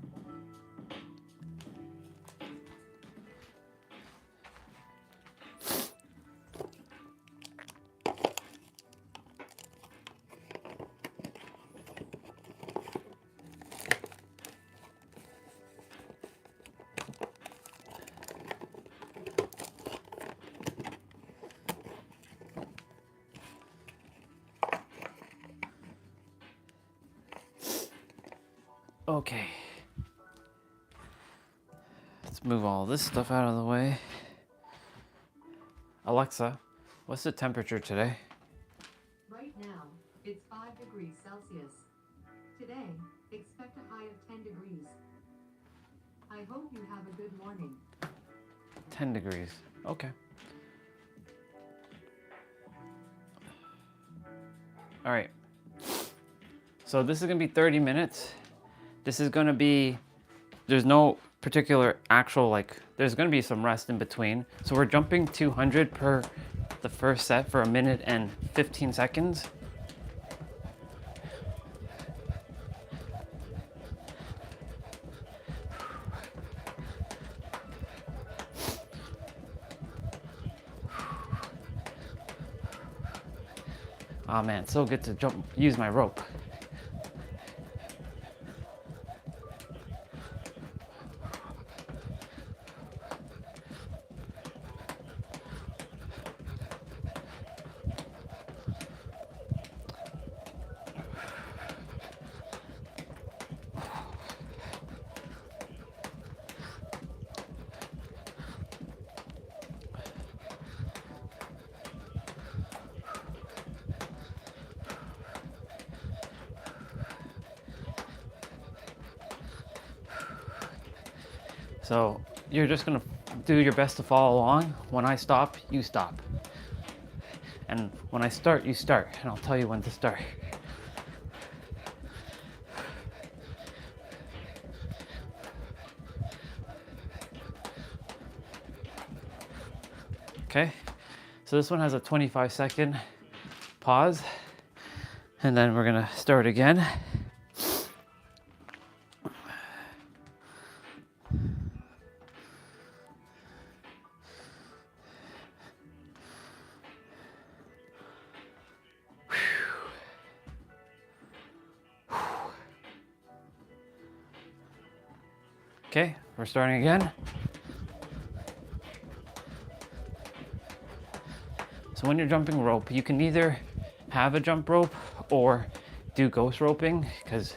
Okay. Let's move all this stuff out of the way. Alexa, what's the temperature today? Right now, it's 5 degrees Celsius. Today, expect a high of 10 degrees. I hope you have a good morning. 10 degrees. Okay. All right. So this is going to be 30 minutes. This is going to be, there's no particular actual, there's going to be some rest in between. So we're jumping 200 per the first set for 1 minute and 15 seconds. Oh man, so good to use my rope. So you're just gonna do your best to follow along. When I stop, you stop. And when I start, you start. And I'll tell you when to start. Okay, so this one has a 25-second pause, and then we're gonna start again. Okay, we're starting again. So when you're jumping rope, you can either have a jump rope or do ghost roping, because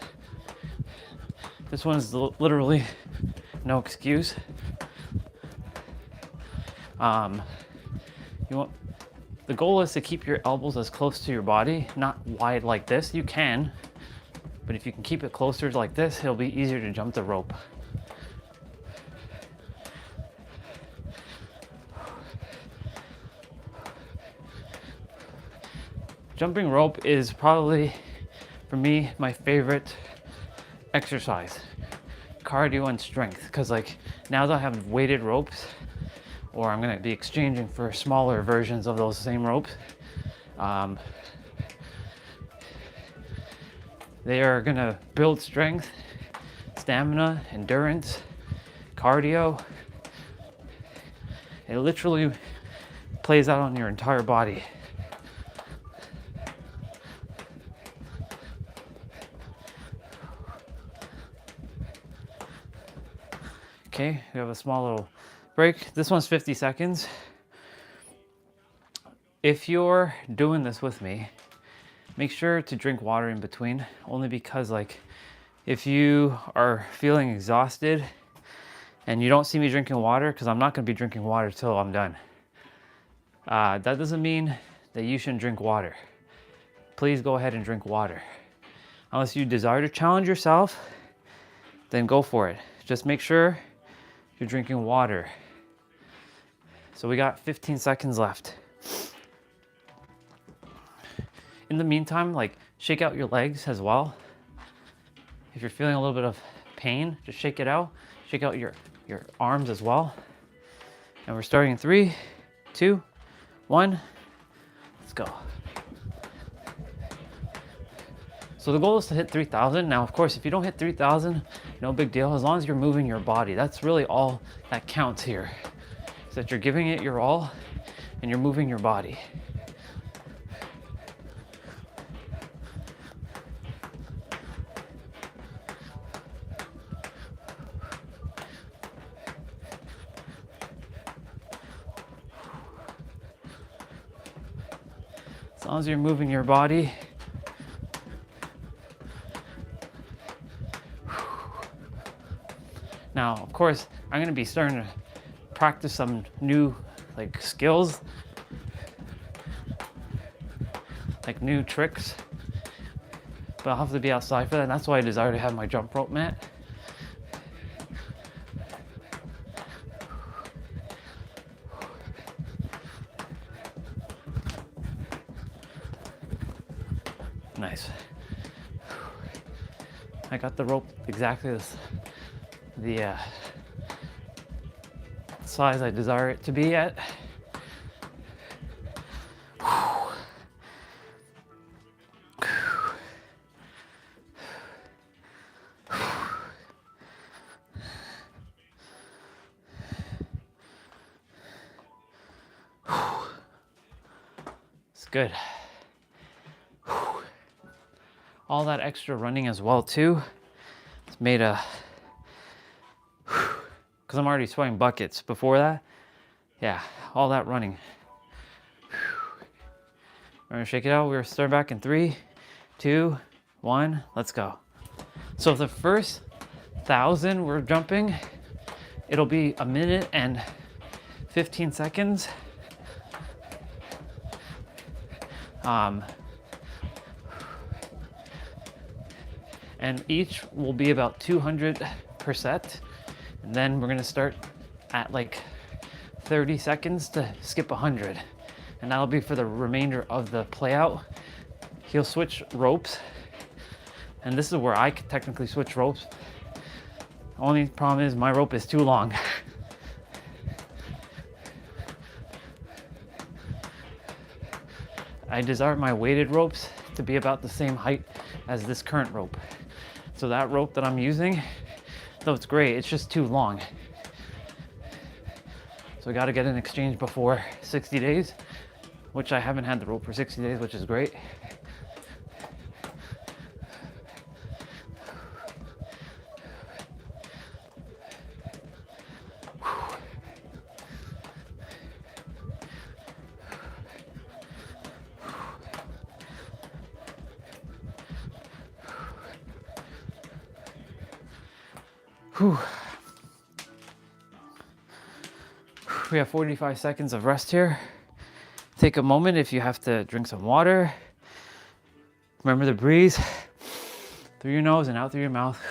this one's literally no excuse. The goal is to keep your elbows as close to your body, not wide like this. You can, but if you can keep it closer like this, it'll be easier to jump the rope. Jumping rope is probably, for me, my favorite exercise, cardio and strength, because like now that I have weighted ropes, or I'm going to be exchanging for smaller versions of those same ropes, they are going to build strength, stamina, endurance, cardio. It literally plays out on your entire body. Okay, we have a small little break. This one's 50 seconds. If you're doing this with me, make sure to drink water in between, only because like if you are feeling exhausted and you don't see me drinking water, because I'm not going to be drinking water till I'm done, that doesn't mean that you shouldn't drink water. Please go ahead and drink water. Unless you desire to challenge yourself, then go for it. Just make sure you're drinking water. So we got 15 seconds left. In the meantime, like shake out your legs as well. If you're feeling a little bit of pain, just shake it out. Shake out your arms as well. And we're starting in 3, 2, 1. Let's go. So the goal is to hit 3,000. Now, of course, if you don't hit 3,000, no big deal, as long as you're moving your body. That's really all that counts here, is that you're giving it your all and you're moving your body. As long as you're moving your body, now, of course, I'm going to be starting to practice some new like skills, like new tricks, but I'll have to be outside for that. And that's why I desire to have my jump rope mat. Nice. I got the rope exactly the size I desire it to be at. It's good. All that extra running as well too. It's made a, because I'm already sweating buckets before that. Yeah, all that running. We're gonna shake it out. We're starting back in 3, 2, 1, let's go. So the first 1,000 we're jumping, it'll be 1 minute and 15 seconds. And each will be about 200 per set. And then we're gonna start at like 30 seconds to skip 100. And that'll be for the remainder of the play out. He'll switch ropes. And this is where I could technically switch ropes. Only problem is my rope is too long. I desire my weighted ropes to be about the same height as this current rope. So that rope that I'm using, though it's great, it's just too long. So I got to get an exchange before 60 days, which I haven't had the rope for 60 days, which is great. Whew. We have 45 seconds of rest here. Take a moment if you have to drink some water. Remember to breathe through your nose and out through your mouth.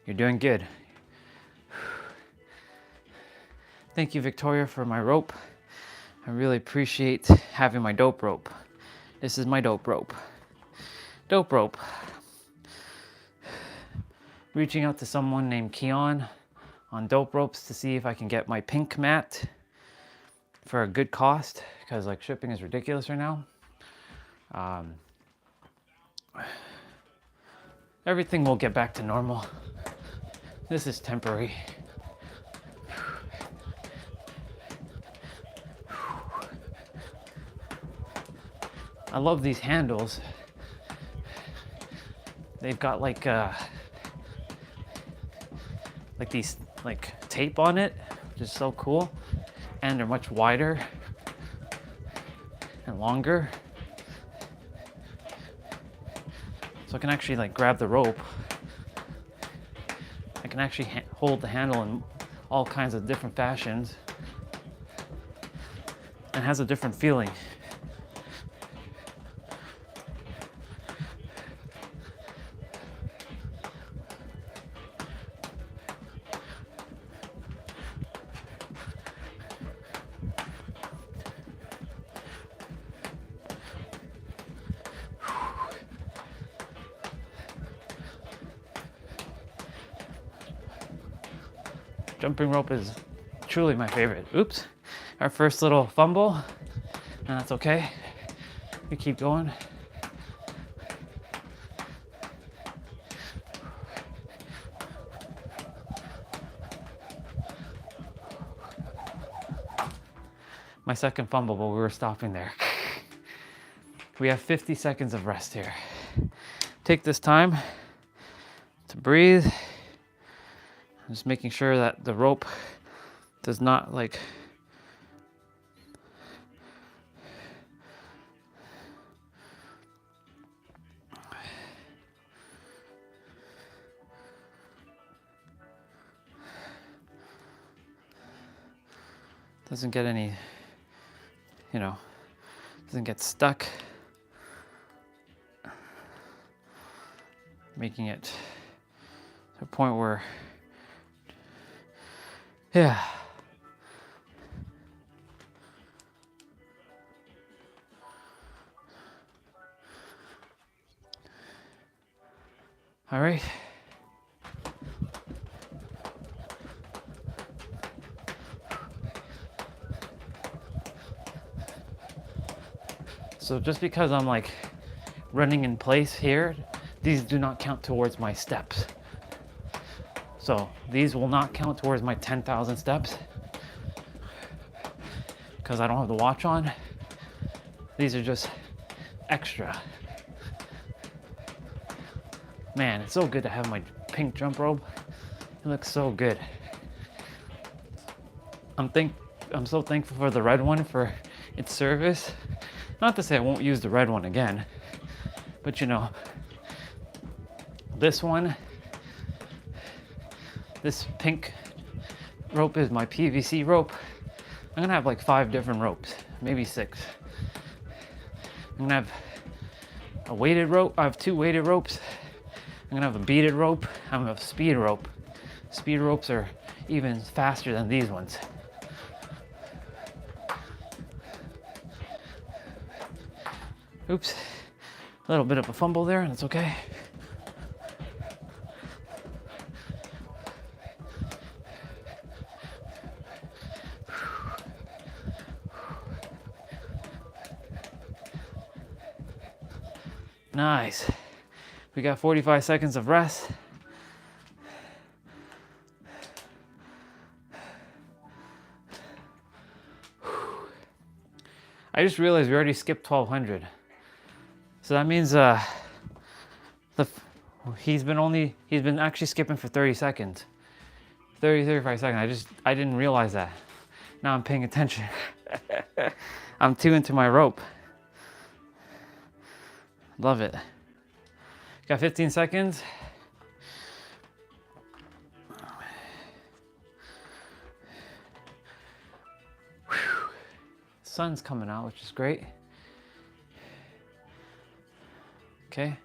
You're doing good. Thank you, Victoria, for my rope. I really appreciate having my dope rope. This is my dope rope. Dope rope. Reaching out to someone named Keon on dope ropes to see if I can get my pink mat for a good cost, because like shipping is ridiculous right now. Everything will get back to normal. This is temporary. I love these handles. They've got like these like tape on it, which is so cool, and they're much wider and longer, so I can actually like grab the rope. I can actually hold the handle in all kinds of different fashions, and has a different feeling. Jumping rope is truly my favorite. Oops, our first little fumble, and that's okay. We keep going. My second fumble, but we were stopping there. We have 50 seconds of rest here. Take this time to breathe. Just making sure that the rope does not like doesn't get any, doesn't get stuck, making it to a point where yeah. All right. So just because I'm like running in place here, these do not count towards my steps. So these will not count towards my 10,000 steps because I don't have the watch on. These are just extra. Man, it's so good to have my pink jump rope. It looks so good. I'm so thankful for the red one for its service. Not to say I won't use the red one again, but this one, this pink rope is my PVC rope. I'm gonna have like 5 different ropes, maybe 6. I'm gonna have a weighted rope. I have 2 weighted ropes. I'm gonna have a beaded rope. I'm gonna have a speed rope. Speed ropes are even faster than these ones. Oops, a little bit of a fumble there, and it's okay. Nice. We got 45 seconds of rest. I just realized we already skipped 1200. So that means he's been actually skipping for 30 seconds. 35 seconds. I didn't realize that. Now I'm paying attention. I'm too into my rope. Love it. Got 15 seconds. Whew. Sun's coming out, which is great. Okay.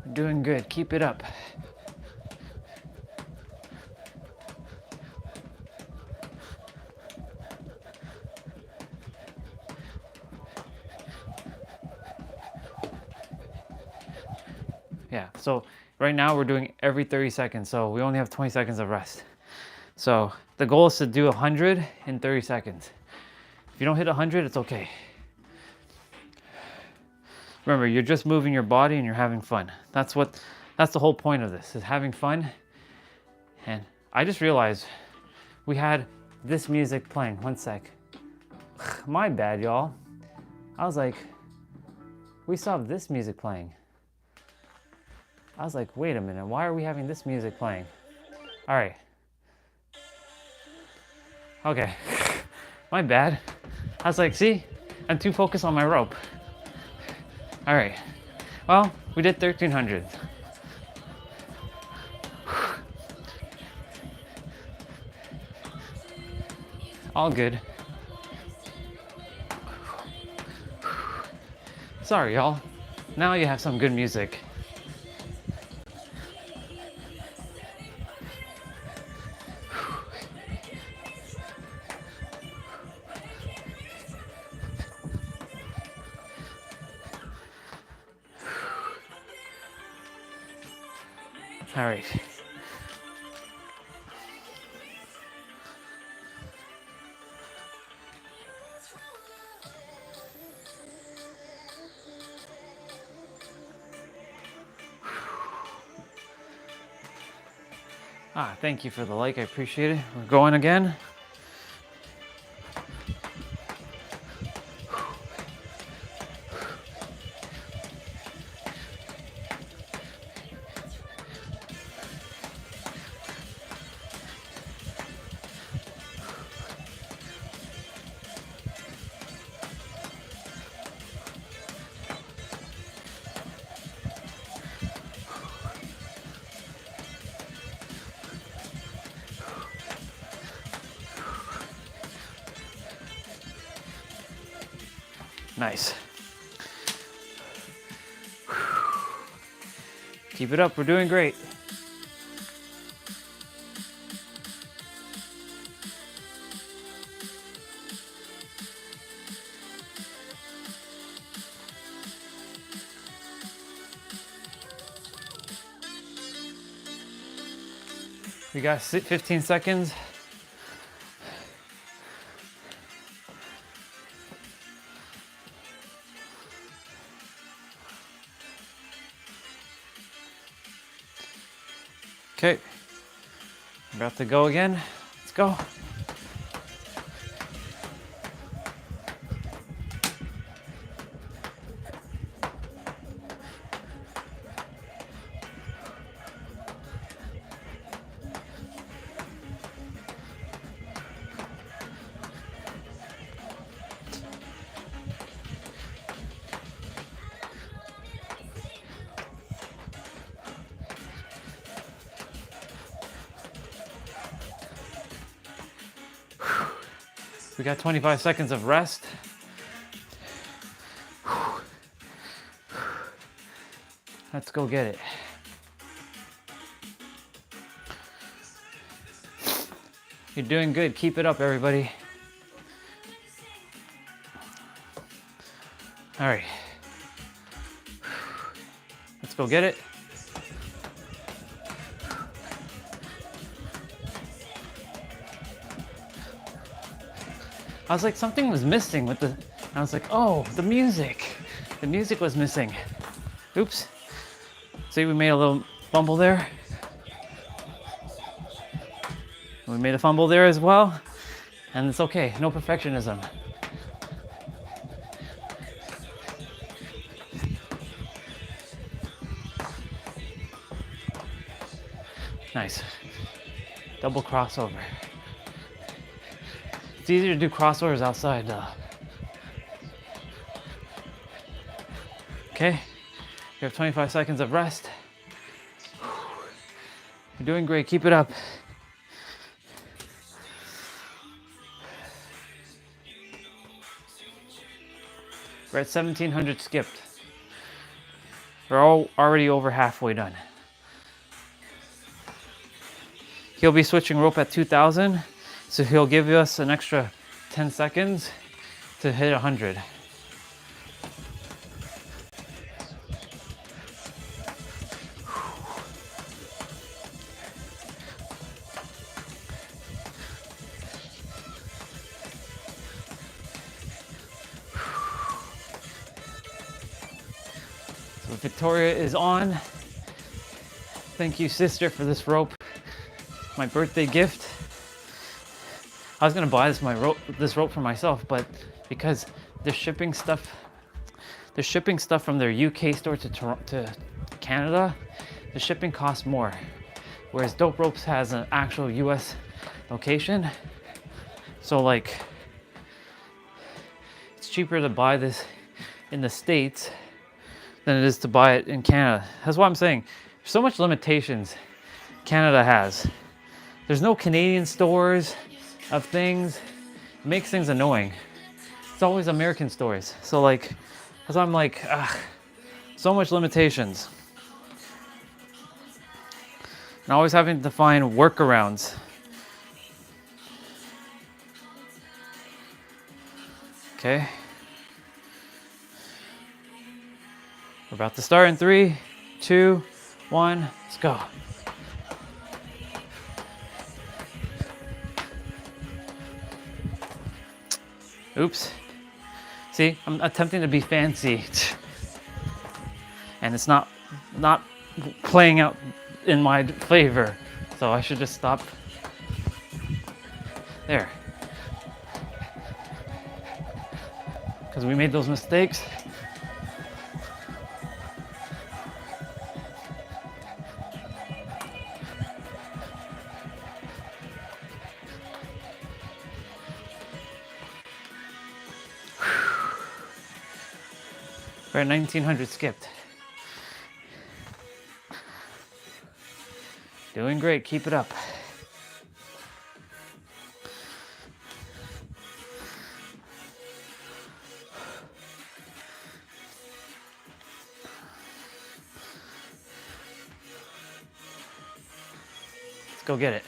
We're doing good. Keep it up. Yeah, so right now we're doing every 30 seconds, so we only have 20 seconds of rest. So the goal is to do 100 in 30 seconds. If you don't hit 100, it's okay. Remember, you're just moving your body and you're having fun. That's the whole point of this, is having fun. And I just realized we had this music playing. One sec. My bad, y'all. I was like, we still have this music playing. I was like, wait a minute, why are we having this music playing? All right. Okay, my bad. I was like, see, I'm too focused on my rope. All right, well, we did 1300. All good. Sorry, y'all. Now you have some good music. All right. Thank you for the like, I appreciate it. We're going again. Nice. Keep it up, we're doing great. We got 15 seconds. Okay, about to go again. Let's go. We got 25 seconds of rest. Let's go get it. You're doing good. Keep it up, everybody. All right. Let's go get it. I was like, something was missing with the, I was like, oh, the music. The music was missing. Oops. See, we made a little fumble there. We made a fumble there as well. And it's okay, no perfectionism. Nice. Double crossover. It's easier to do crossovers outside though. Okay, you have 25 seconds of rest. You're doing great, keep it up. We're at 1,700 skipped. We're already over halfway done. He'll be switching rope at 2,000, so he'll give us an extra 10 seconds to hit 100. So Victoria is on. Thank you, sister, for this rope. My birthday gift. I was gonna buy this rope for myself, but because they're shipping stuff from their UK store to Canada, the shipping costs more. Whereas Dope Ropes has an actual US location. So like, it's cheaper to buy this in the States than it is to buy it in Canada. That's why I'm saying, there's so much limitations Canada has. There's no Canadian stores of things. It makes things annoying. It's always American stores. So like, that's why I'm like, so much limitations. And always having to find workarounds. Okay. We're about to start in 3, 2, 1, let's go. Oops. See, I'm attempting to be fancy. And it's not playing out in my favor. So I should just stop. There. Because we made those mistakes. We're at 1,900 skipped. Doing great, keep it up. Let's go get it.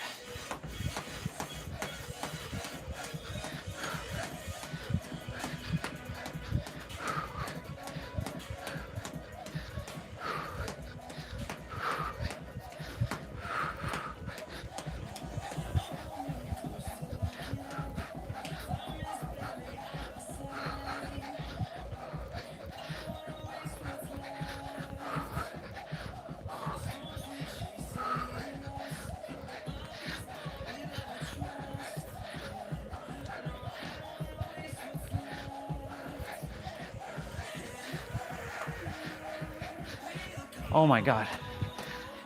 Oh my God,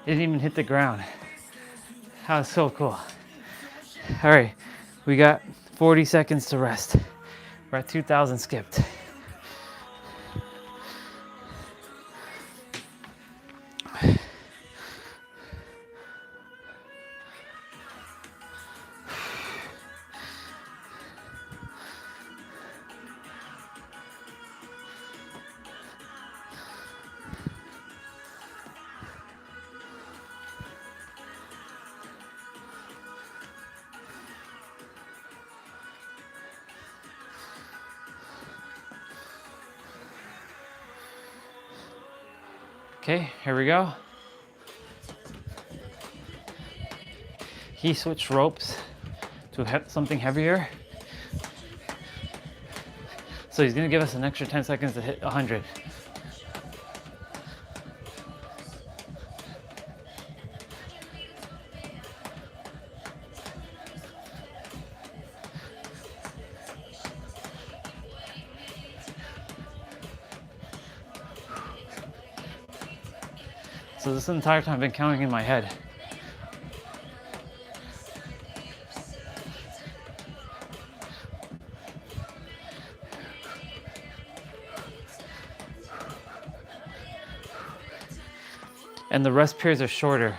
it didn't even hit the ground. That was so cool. All right, we got 40 seconds to rest. We're at 2,000 skipped. Okay, here we go. He switched ropes to something heavier. So he's gonna give us an extra 10 seconds to hit 100. So this entire time I've been counting in my head. And the rest periods are shorter.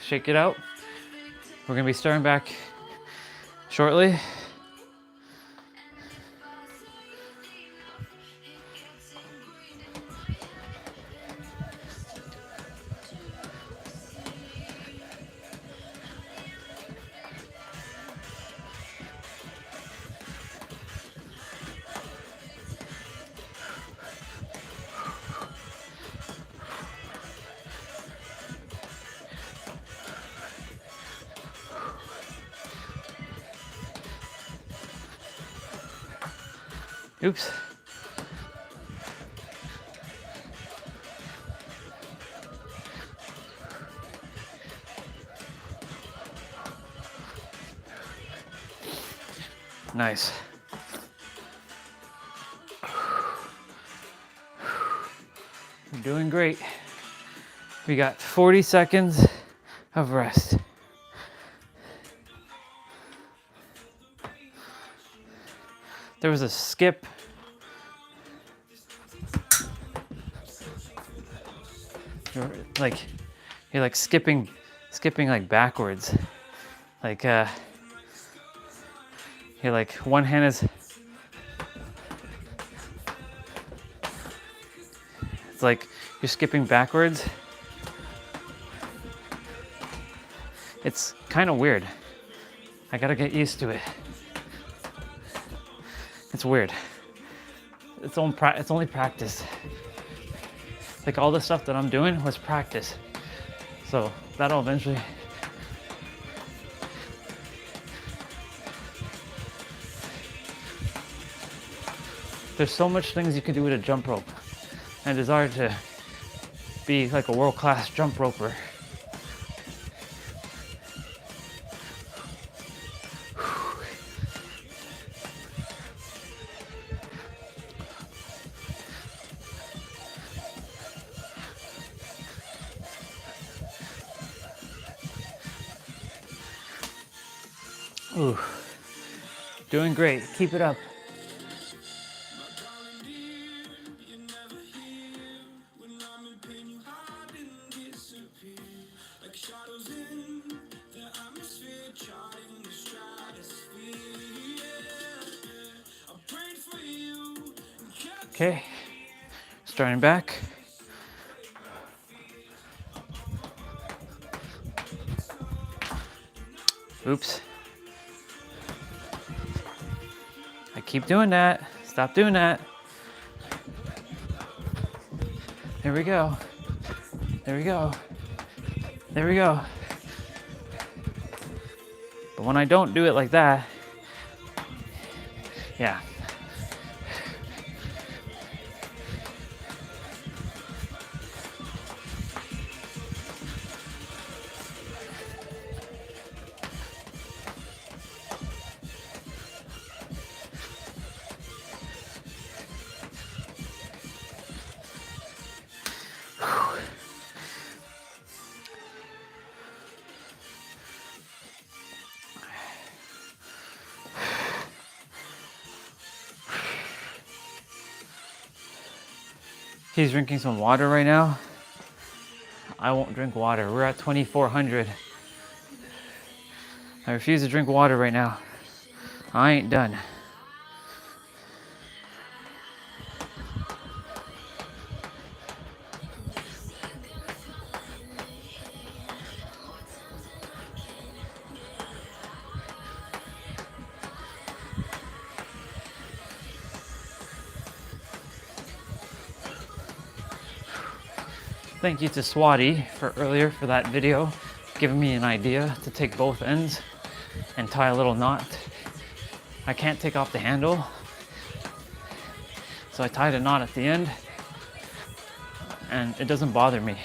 Shake it out. We're gonna be starting back shortly. Oops. Nice. You're doing great. We got 40 seconds of rest. There was a skip. You're like skipping like backwards. Like you're like one hand is, it's like you're skipping backwards. It's kind of weird. I gotta get used to it. It's weird. It's only practice. Like all the stuff that I'm doing was practice. So that'll eventually. There's so much things you can do with a jump rope. I desire to be like a world-class jump roper. Ooh, doing great. Keep it up. Okay, starting back. Oops. I keep doing that. Stop doing that. There we go. There we go. There we go. But when I don't do it like that, yeah. He's drinking some water right now. I won't drink water. We're at 2400. I refuse to drink water right now. I ain't done. Thank you to Swati for earlier for that video, giving me an idea to take both ends and tie a little knot. I can't take off the handle, so I tied a knot at the end, and it doesn't bother me,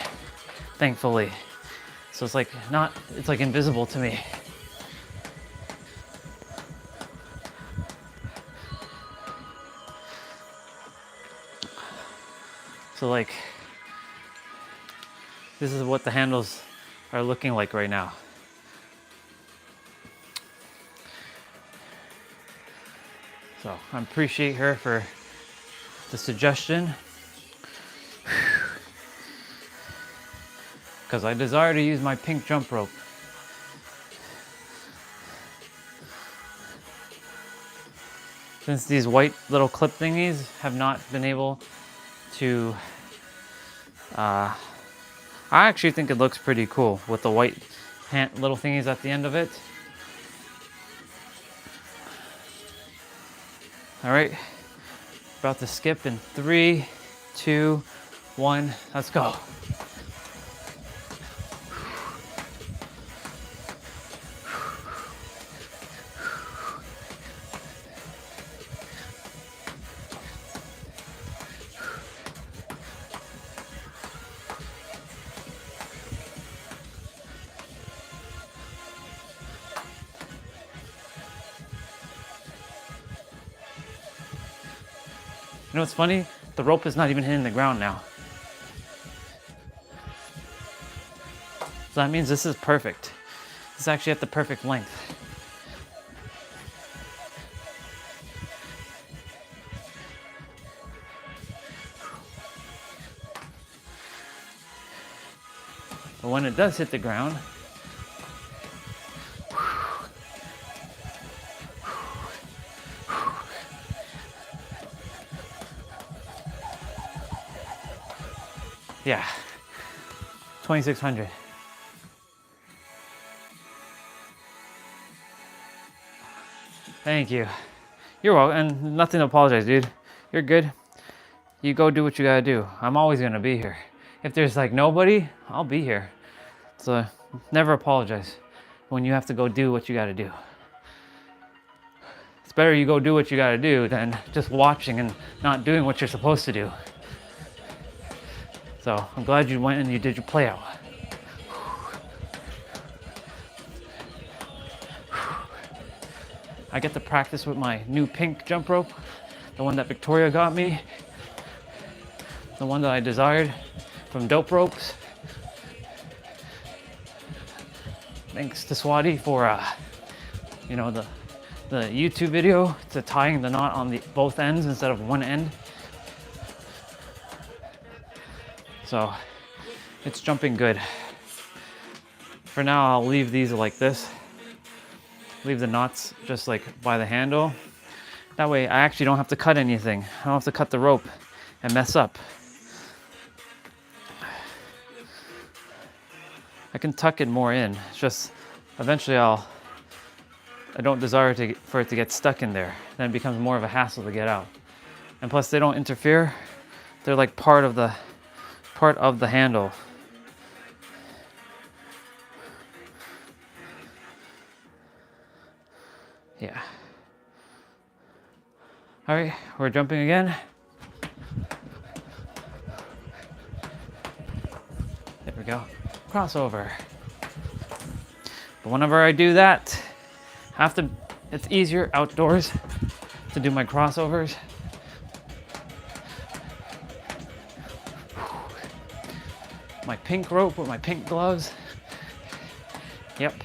thankfully. So it's like it's like invisible to me. So like, this is what the handles are looking like right now. So I appreciate her for the suggestion, because I desire to use my pink jump rope. Since these white little clip thingies have not been able to, I actually think it looks pretty cool with the white little thingies at the end of it. All right, about to skip in 3, 2, 1, let's go. You know what's funny? The rope is not even hitting the ground now. So that means this is perfect. This is actually at the perfect length. But when it does hit the ground, yeah, 2,600. Thank you. You're welcome, and nothing to apologize, dude. You're good. You go do what you gotta do. I'm always gonna be here. If there's like nobody, I'll be here. So never apologize when you have to go do what you gotta do. It's better you go do what you gotta do than just watching and not doing what you're supposed to do. So I'm glad you went and you did your play out. I get to practice with my new pink jump rope, the one that Victoria got me, the one that I desired from Dope Ropes. Thanks to Swati for, you know, the YouTube video to tying the knot on both ends instead of one end. So it's jumping good. For now, I'll leave these like this. Leave the knots just like by the handle. That way I actually don't have to cut anything. I don't have to cut the rope and mess up. I can tuck it more in. It's just eventually I don't desire for it to get stuck in there. Then it becomes more of a hassle to get out. And plus they don't interfere. They're like part of the handle. Yeah. All right, we're jumping again. There we go. Crossover. But whenever I do that, it's easier outdoors to do my crossovers. My pink rope with my pink gloves. Yep.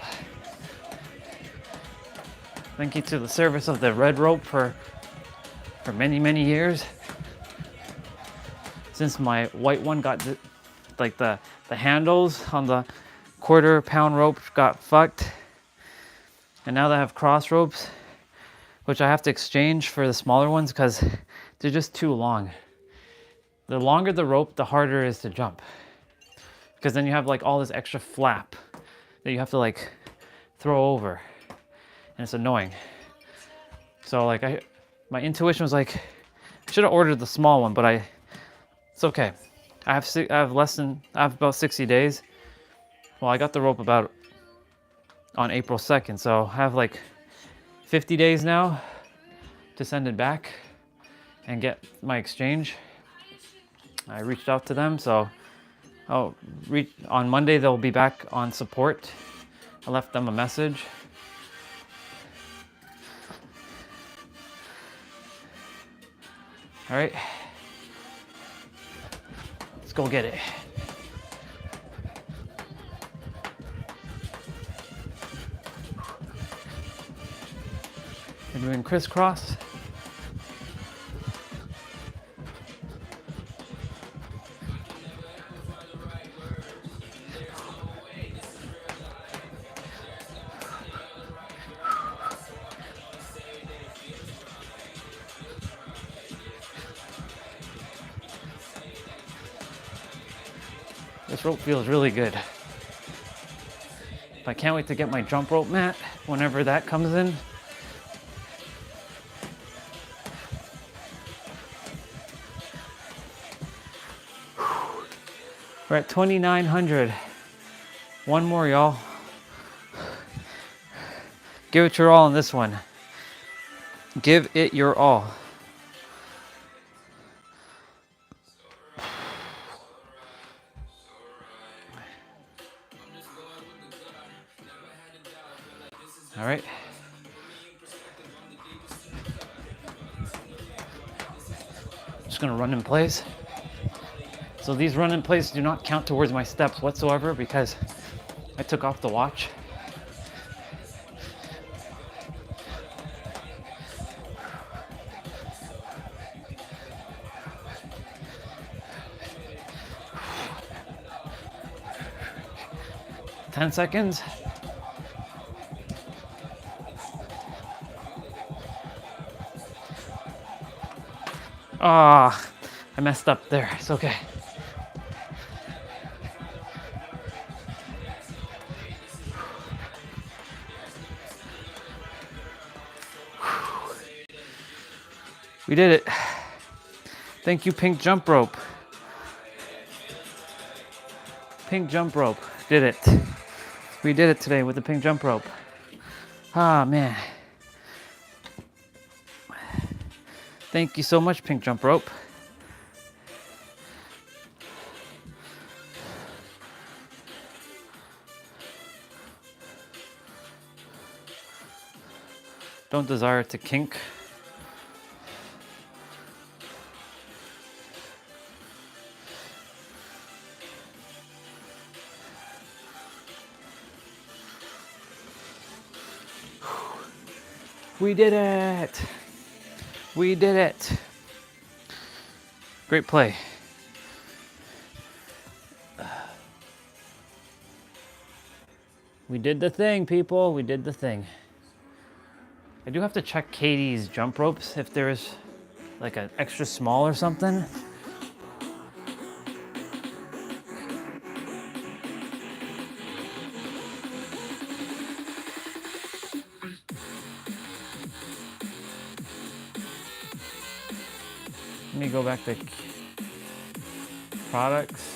Thank you to the service of the red rope for many, many years. Since my white one got the handles on the quarter-pound rope got fucked. And now that I have cross ropes, which I have to exchange for the smaller ones because they're just too long. The longer the rope, the harder it is to jump. Because then you have like all this extra flap that you have to like throw over. And it's annoying. So like my intuition was like, I should have ordered the small one, but it's okay. I have about 60 days. Well, I got the rope about on April 2nd, so I have like 50 days now to send it back and get my exchange. I reached out to them, so on Monday they'll be back on support. I left them a message. All right, let's go get it. We're doing crisscross. This rope feels really good. I can't wait to get my jump rope mat whenever that comes in. We're at 2,900. One more, y'all. Give it your all on this one. Give it your all. All right. Just gonna run in place. So these run in place do not count towards my steps whatsoever because I took off the watch. Ten seconds. Ah, I messed up there. It's okay. We did it. Thank you, Pink Jump Rope. Pink Jump Rope. Did it. We did it today with the Pink Jump Rope. Ah, man. Thank you so much, Pink Jump Rope. Don't desire to kink. We did it. We did it. Great play. We did the thing, people. We did the thing. I do have to check Katie's jump ropes if there's like an extra small or something. Let me go back to products.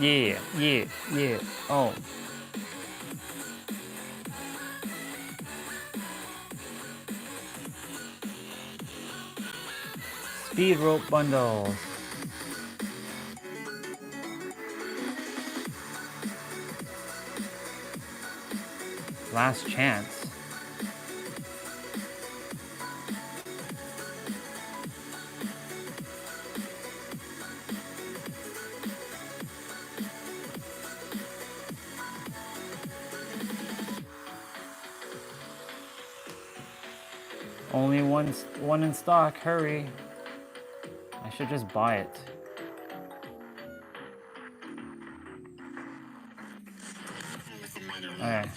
Yeah, yeah, yeah. Oh. Speed rope bundles. Last chance. Only one in stock. Hurry. I should just buy it. Okay.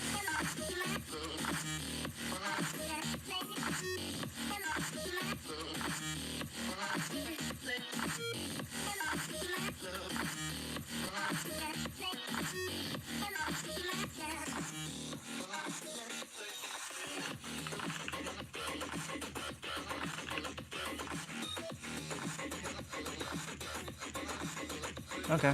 Okay.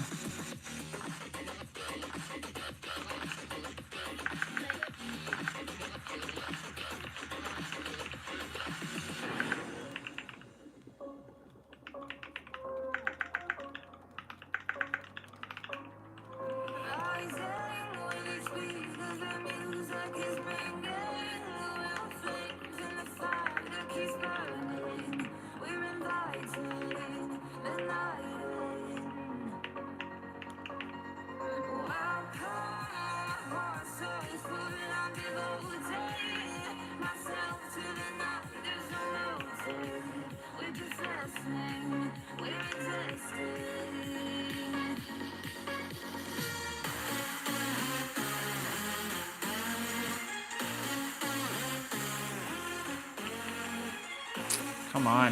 Come on.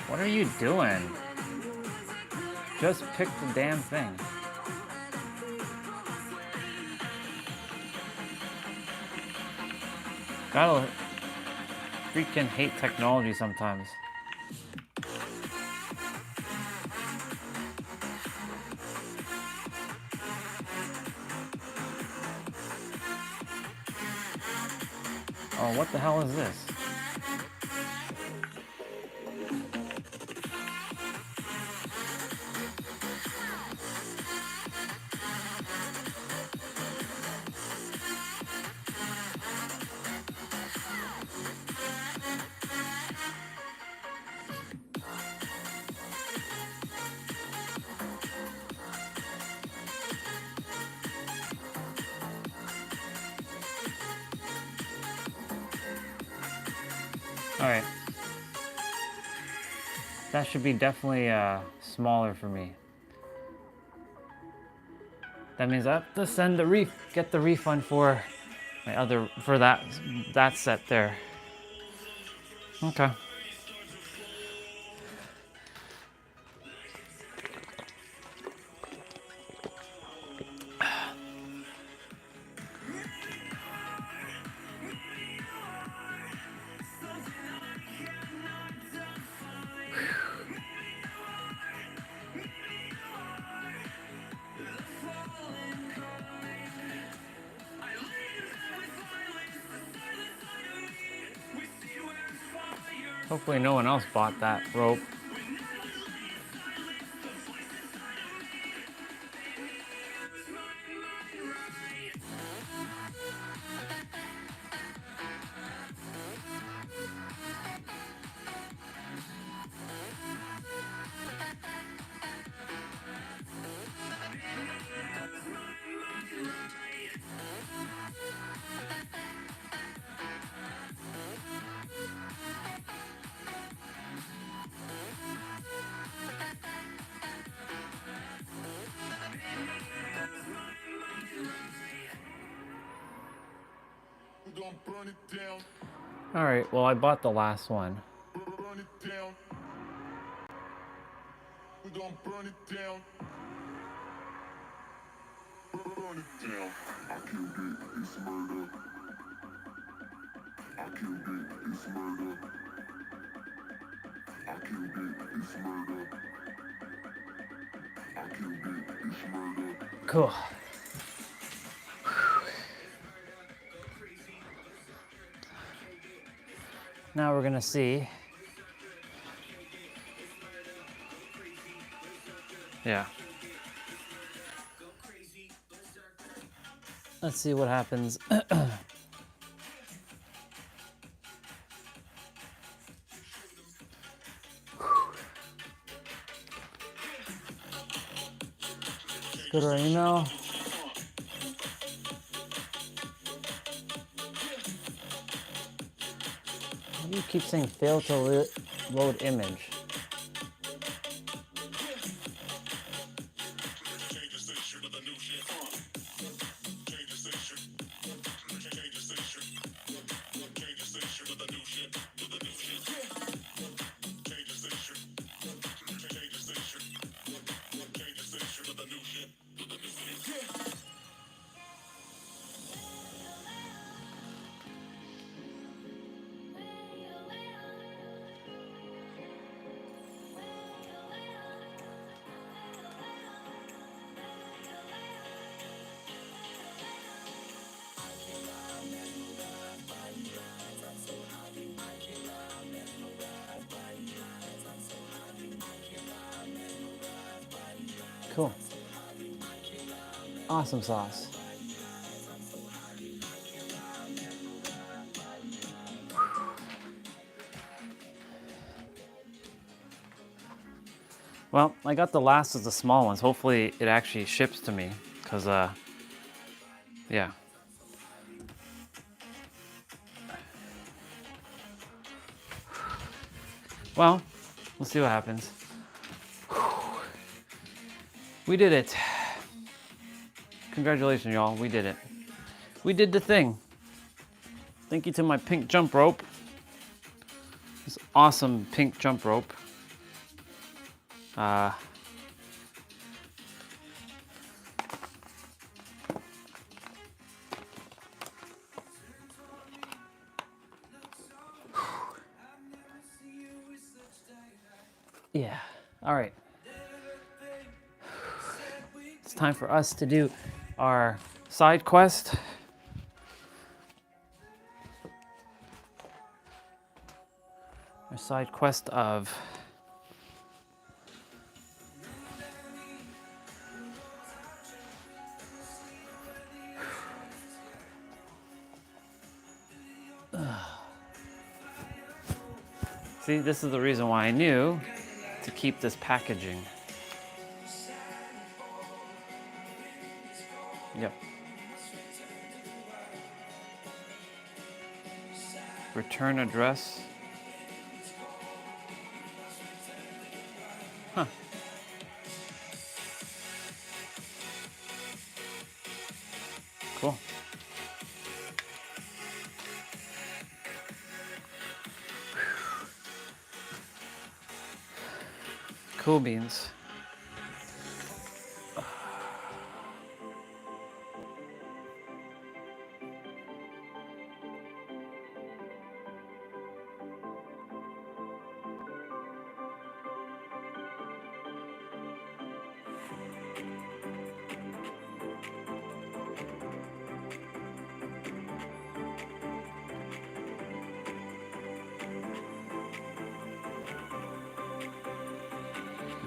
What are you doing? Just pick the damn thing. Gotta freaking hate technology sometimes. Oh, what the hell is this? All right. That should be definitely smaller for me. That means I have to send the get the refund for my that set there. Okay. Hopefully no one else bought that rope. All right, well, I bought the last one. Burn it down. We gon' burn it down. Burn it down. I killed it, it's murder. I killed it, it's murder. I killed it, it's murder. I killed it, it's murder. Cool. Now we're gonna see. Yeah. Let's see what happens. Go to our email. Why do you keep saying fail to load image? Cool. Awesome sauce. Well, I got the last of the small ones. Hopefully it actually ships to me, because, yeah. Well, we'll see what happens. We did it. Congratulations, y'all. We did it. We did the thing. Thank you to my pink jump rope. This awesome pink jump rope. Yeah. All right. It's time for us to do our side quest. Our side quest of see, this is the reason why I knew to keep this packaging. Yep. Return address. Huh. Cool. Cool beans.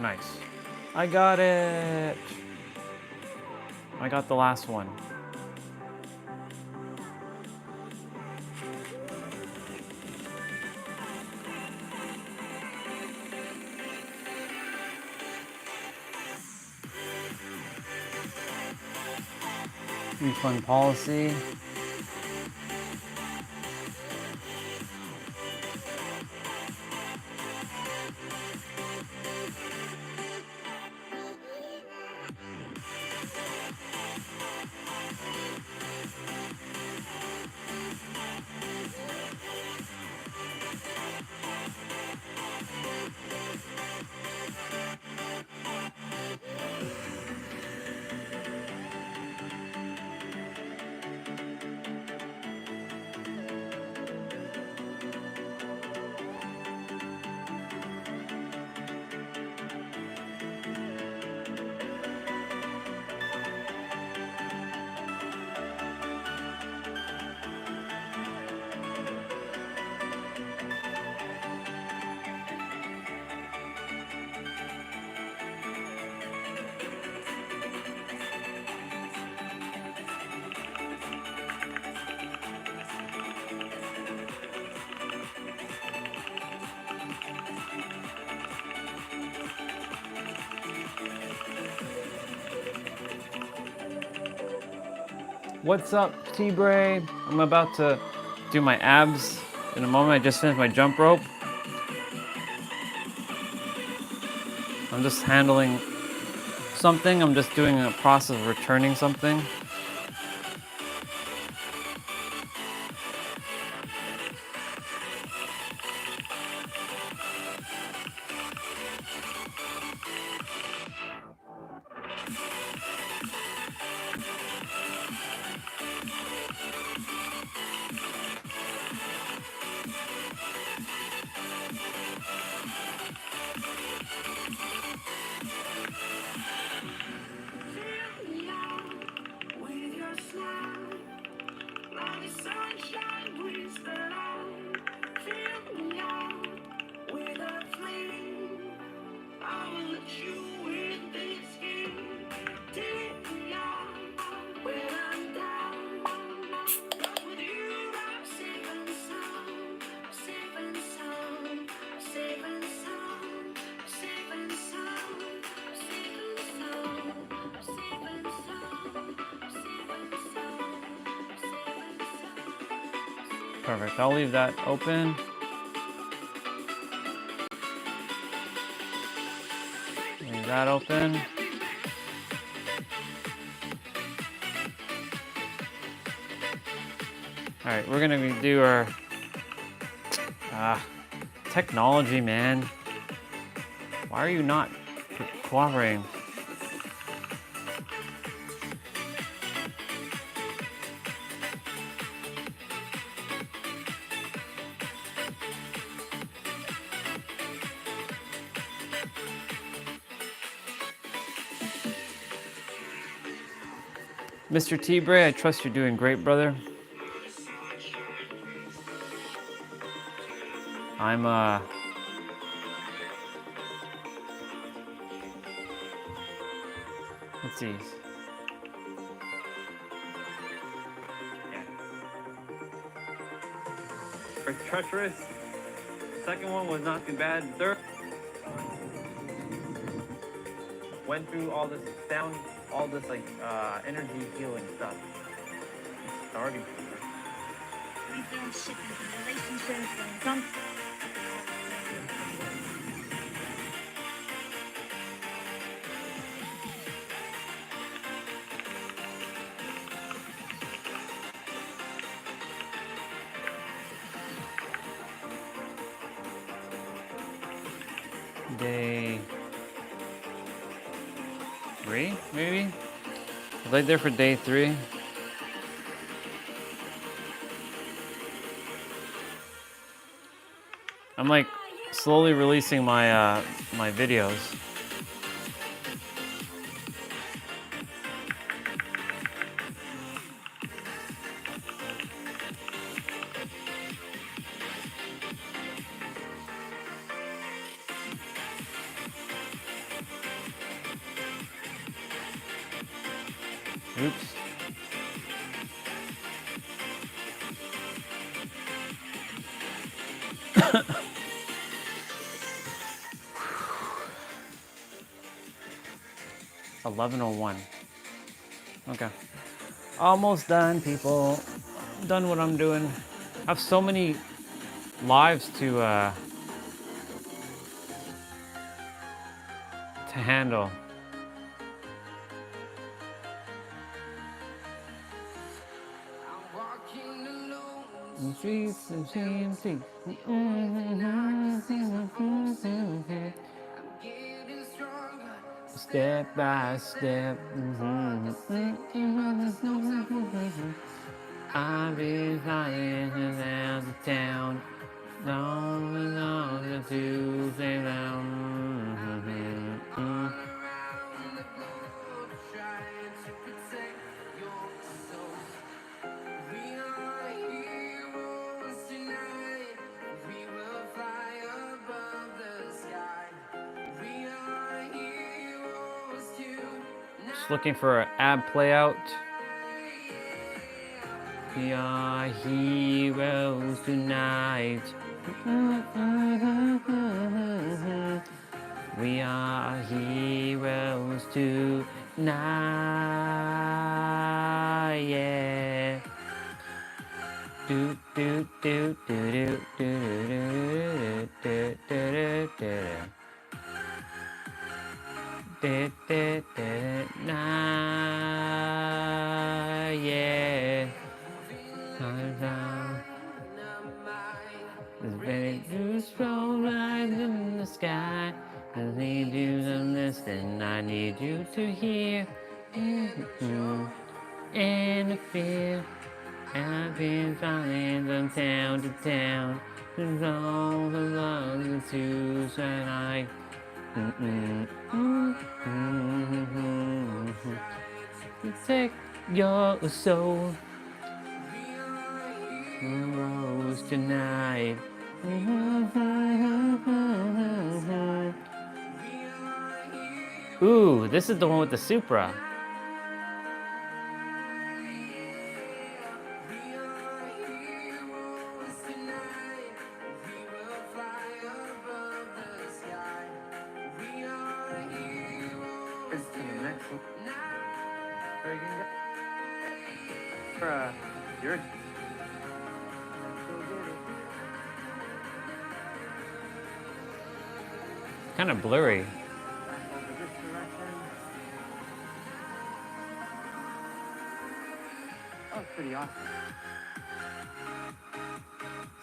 Nice. I got it. I got the last one. Refund policy. What's up, T-Bray? I'm about to do my abs in a moment. I just finished my jump rope. I'm just handling something. I'm just doing a process of returning something. Perfect. I'll leave that open. Leave that open. All right, we're gonna do our technology, man. Why are you not cooperating? Mr. T-Bray, I trust you're doing great, brother. I'm let's see. Yeah. First treacherous. Second one was not too bad. Third went through all this sound, all this like energy healing stuff. Starting. Day 3, maybe? Was I there for day 3? I'm like slowly releasing my my videos. Oops. $11:01. Okay. Almost done, people. Done what I'm doing. I have so many lives to handle. Step by step. I've been flying around the town. Long to say just looking for an ab play out. We are heroes tonight. We are heroes tonight. Yeah. Do do do do do do do do do do. Yeah. There's very blue strong lines in the sky. I need you to listen. I need you to hear. And to feel. I've been flying from town to town. There's all the love the twos and I. Take your soul. Rose tonight. Ooh, this is the one with the Supra. Yours. kind of blurry. Back over this direction. That was pretty awesome.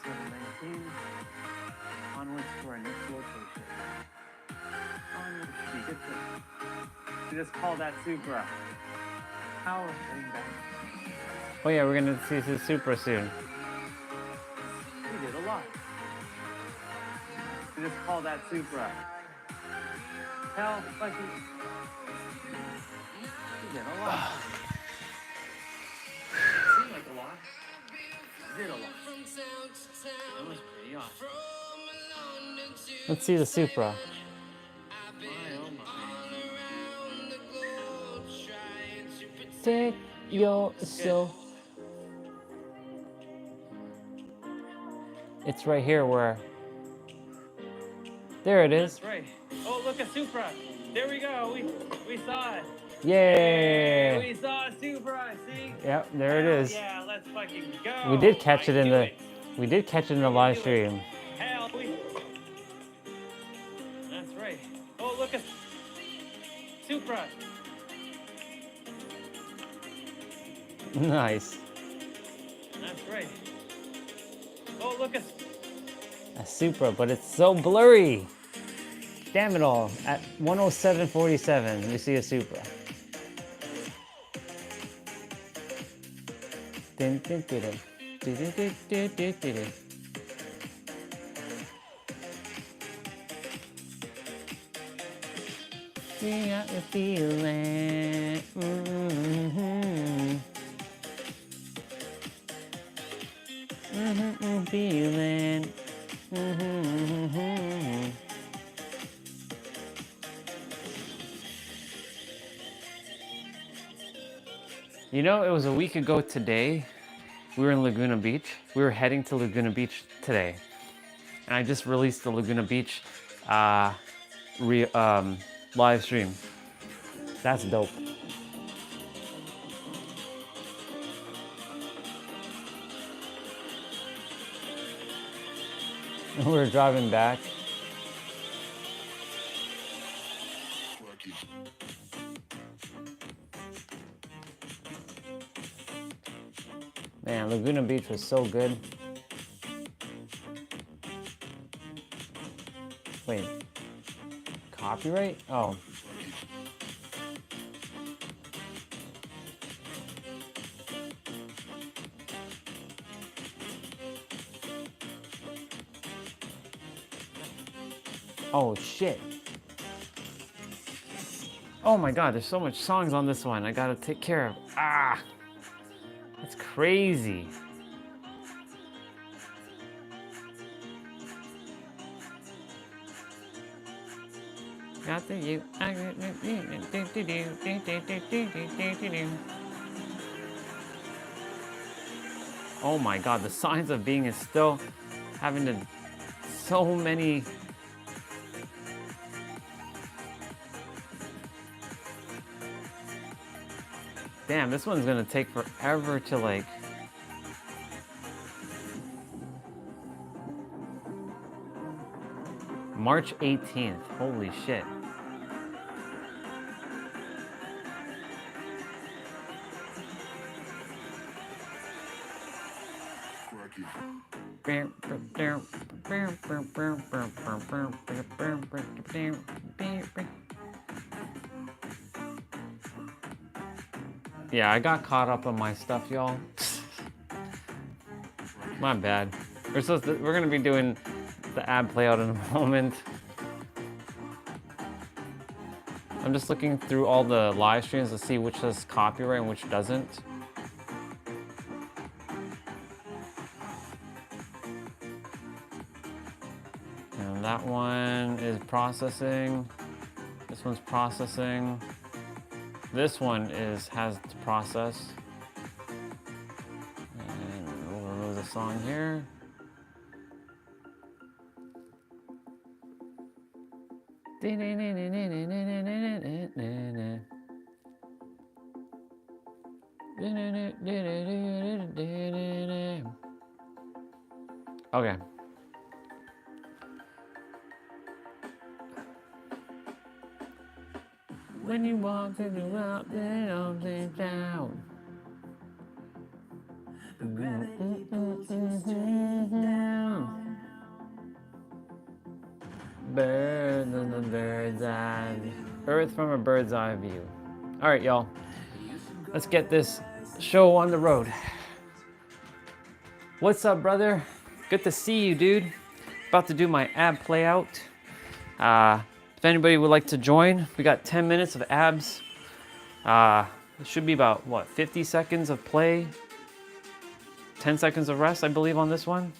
719. Onwards to our next location. Onwards should be good thing. We just call that Supra. Now we're heading back. Oh yeah, we're gonna see the Supra soon. We did a lot. We just call that Supra. Hell, fucking. We did a lot. Seemed like a lot. We did a lot. That was pretty awesome. Let's see the Supra. My oh my. Take your soul. It's right here where. There it is. That's right. Oh, look, a Supra. There we go. We saw it. Yay! We saw a Supra. See? Yep, there it Hell is. yeah, let's fucking go. We did catch it in I the. knew it. We did catch it in the live stream. Hell, That's right. Oh, look, a Supra. Nice. That's right. Oh, look, a A Supra, but it's so blurry. Damn it all. At 107.47, we see a Supra. Dun, dun, dun, dun. Dun, dun, dun, dun, dun, dun, dun. We got the feeling. Feeling. You know, it was a week ago today. We were in Laguna Beach. We were heading to Laguna Beach today. And I just released the Laguna Beach live stream. That's dope. We were driving back. Man, Laguna Beach was so good. Wait, copyright? Oh. Oh shit. Oh my god, there's so much songs on this one I gotta take care of. Ah! That's crazy. Got the you. Oh my god, the Signs of Being is still having to so many. Damn, this one's gonna take forever to like. March 18th. Holy shit. Yeah, I got caught up on my stuff, y'all. My bad. We're gonna be doing the ad play out in a moment. I'm just looking through all the live streams to see which has copyright and which doesn't. And that one is processing. This one's processing. This one has to process. And we'll remove the song here. Okay. when you walk to the up and up down. Birds and the bird's eye. Earth from a bird's eye view. All right, y'all. Let's get this show on the road. What's up, brother? Good to see you, dude. About to do my ab play out. If anybody would like to join, we got 10 minutes of abs. It should be about, what, 50 seconds of play, 10 seconds of rest, I believe, on this one.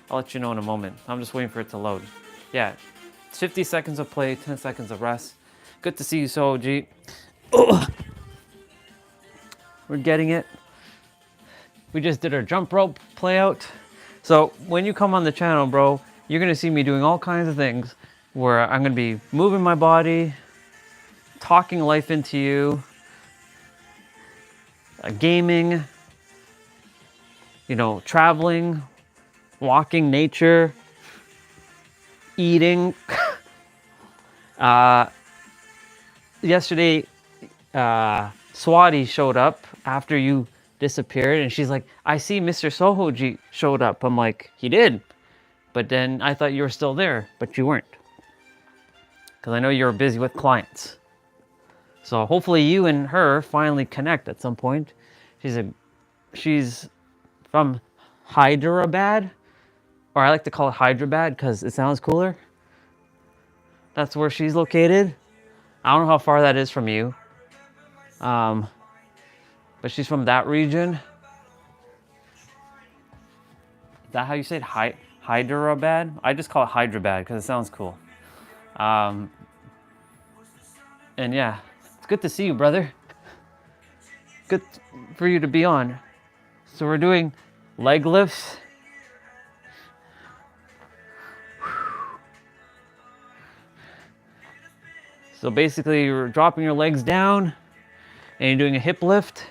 I'll let you know in a moment. I'm just waiting for it to load. Yeah, it's 50 seconds of play, 10 seconds of rest. Good to see you, So OG. Ugh. We're getting it. We just did our jump rope play out. So when you come on the channel, bro, you're gonna see me doing all kinds of things where I'm gonna be moving my body, talking life into you, gaming, you know, traveling, walking, nature, eating. Yesterday, Swati showed up after you disappeared, and she's like, I see Mr. Sohoji showed up. I'm like, he did. But then I thought you were still there, but you weren't. Because I know you were busy with clients. So hopefully you and her finally connect at some point. She's from Hyderabad, or I like to call it Hyderabad because it sounds cooler. That's where she's located. I don't know how far that is from you. But she's from that region. Is that how you say it? Hyderabad? I just call it Hyderabad because it sounds cool. And yeah, it's good to see you, brother. Good for you to be on. So we're doing leg lifts. So basically you're dropping your legs down and you're doing a hip lift.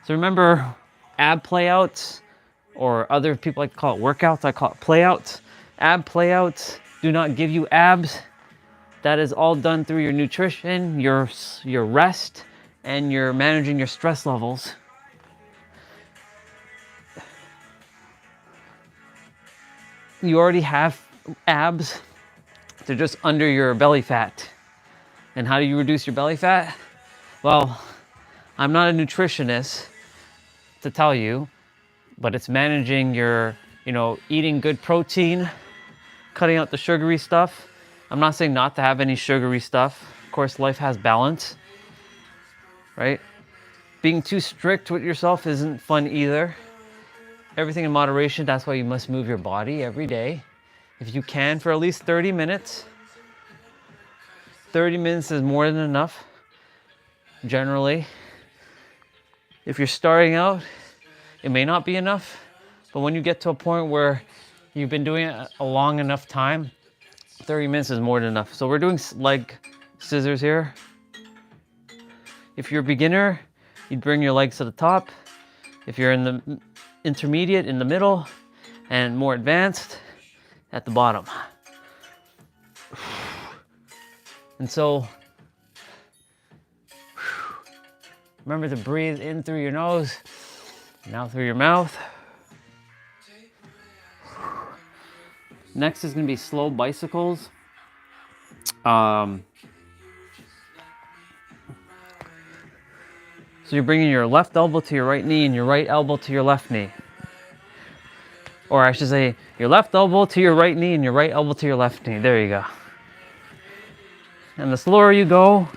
So remember ab playouts, or other people like to call it workouts, I call it playouts. Ab playouts do not give you abs. That is all done through your nutrition, your rest, and you're managing your stress levels. You already have abs. They're just under your belly fat. And how do you reduce your belly fat? Well, I'm not a nutritionist to tell you, but it's managing your, eating good protein, cutting out the sugary stuff. I'm not saying not to have any sugary stuff. Of course, life has balance, right? Being too strict with yourself isn't fun either. Everything in moderation. That's why you must move your body every day. If you can, for at least 30 minutes. 30 minutes is more than enough, generally. If you're starting out, it may not be enough, but when you get to a point where you've been doing it a long enough time, 30 minutes is more than enough. So we're doing leg scissors here. If you're a beginner, you'd bring your legs to the top. If you're in the intermediate, in the middle, and more advanced, at the bottom. And so, remember to breathe in through your nose, and out through your mouth. Next is going to be slow bicycles. So you're bringing your left elbow to your right knee and your right elbow to your left knee. Or I should say, your left elbow to your right knee and your right elbow to your left knee. There you go. And the slower you go,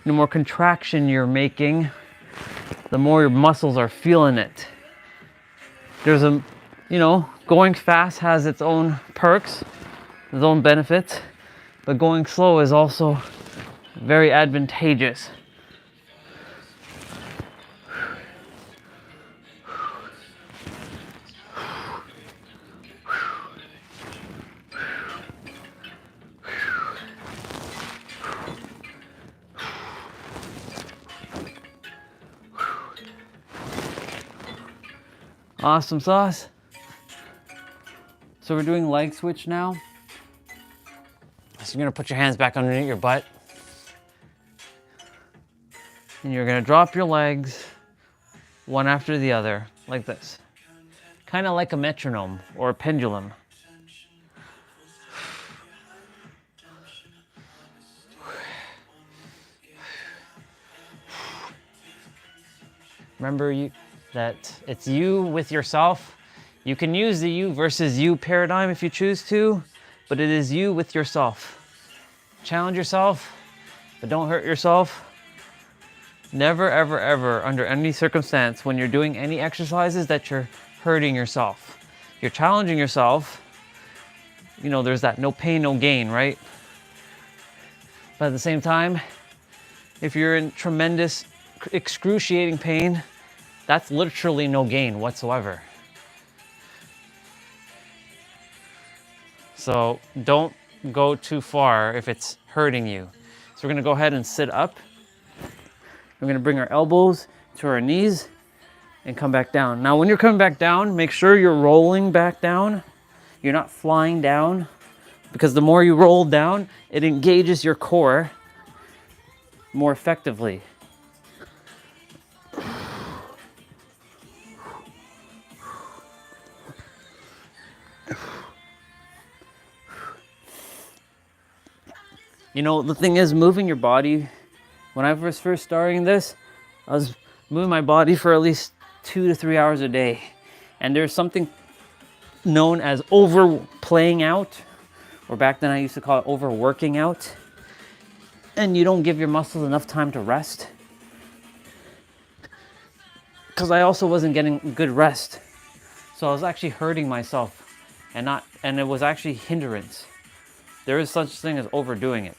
the more contraction you're making, the more your muscles are feeling it. There's going fast has its own perks, its own benefits, but going slow is also very advantageous. Awesome sauce. So we're doing leg switch now. So you're gonna put your hands back underneath your butt. And you're gonna drop your legs one after the other, like this. Kind of like a metronome or a pendulum. Remember that it's you with yourself. You can use the you versus you paradigm if you choose to, but it is you with yourself. Challenge yourself, but don't hurt yourself. Never, ever, ever, under any circumstance, when you're doing any exercises, that you're hurting yourself. You're challenging yourself. You know, there's that no pain, no gain, right? But at the same time, if you're in tremendous, excruciating pain, that's literally no gain whatsoever. So don't go too far if it's hurting you. So we're gonna go ahead and sit up. We're gonna bring our elbows to our knees and come back down. Now when you're coming back down, make sure you're rolling back down. You're not flying down, because the more you roll down, it engages your core more effectively. You know, the thing is, moving your body, when I was first starting this, I was moving my body for at least 2 to 3 hours a day. And there's something known as overplaying out, or back then I used to call it overworking out. And you don't give your muscles enough time to rest. Because I also wasn't getting good rest. So I was actually hurting myself, and it was actually hindrance. There is such thing as overdoing it.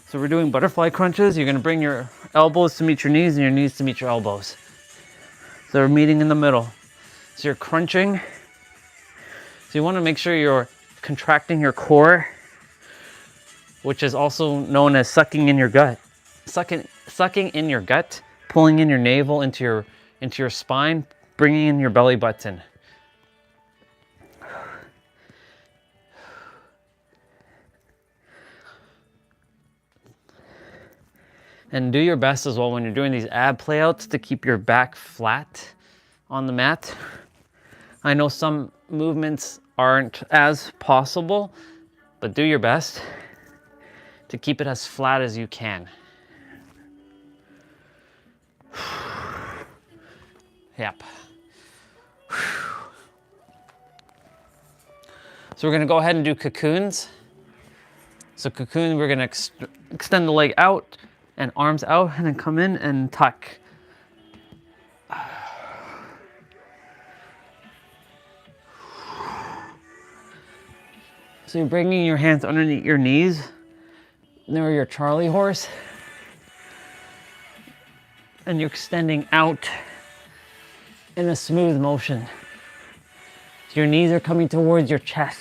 So we're doing butterfly crunches. You're gonna bring your elbows to meet your knees and your knees to meet your elbows. So they're meeting in the middle. So you're crunching. So you wanna make sure you're contracting your core, which is also known as sucking in your gut. Sucking in your gut, pulling in your navel into your spine, bringing in your belly button. And do your best as well when you're doing these ab playouts to keep your back flat on the mat. I know some movements aren't as possible, but do your best to keep it as flat as you can. Yep. So we're gonna go ahead and do cocoons. So cocoon, we're gonna extend the leg out and arms out, and then come in and tuck. So you're bringing your hands underneath your knees, near your Charlie horse, and you're extending out in a smooth motion. So your knees are coming towards your chest.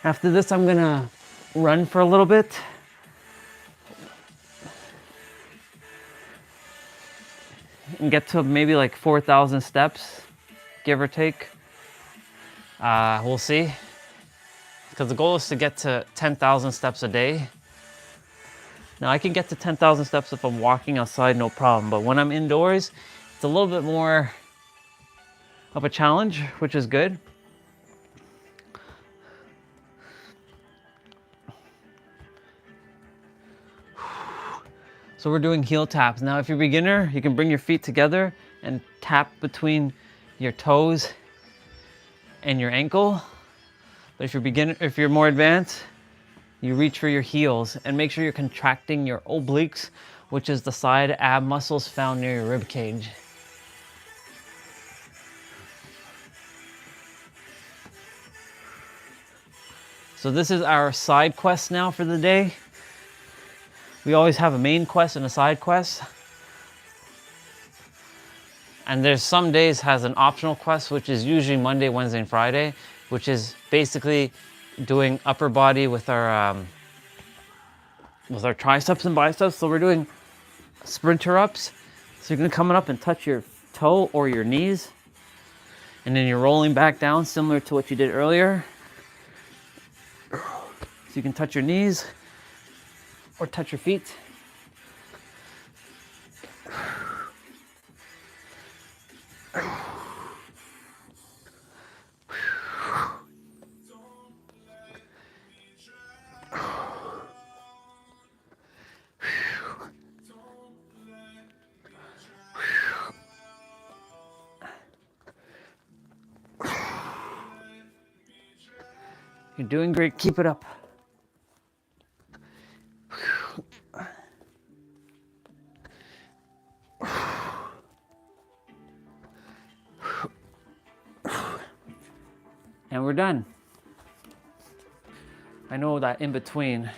After this, I'm gonna run for a little bit. And get to maybe like 4,000 steps, give or take. We'll see. Because the goal is to get to 10,000 steps a day. Now I can get to 10,000 steps if I'm walking outside, no problem. But when I'm indoors, it's a little bit more of a challenge, which is good. So we're doing heel taps. Now if you're a beginner, you can bring your feet together and tap between your toes and your ankle. But if you're more advanced, you reach for your heels and make sure you're contracting your obliques, which is the side ab muscles found near your rib cage. So this is our side quest now for the day. We always have a main quest and a side quest. And there's some days has an optional quest, which is usually Monday, Wednesday, and Friday, which is basically doing upper body with our with our triceps and biceps. So we're doing sprinter ups. So you're gonna come up and touch your toe or your knees, and then you're rolling back down, similar to what you did earlier. So you can touch your knees or touch your feet. You're doing great. Keep it up. And we're done. I know that in between,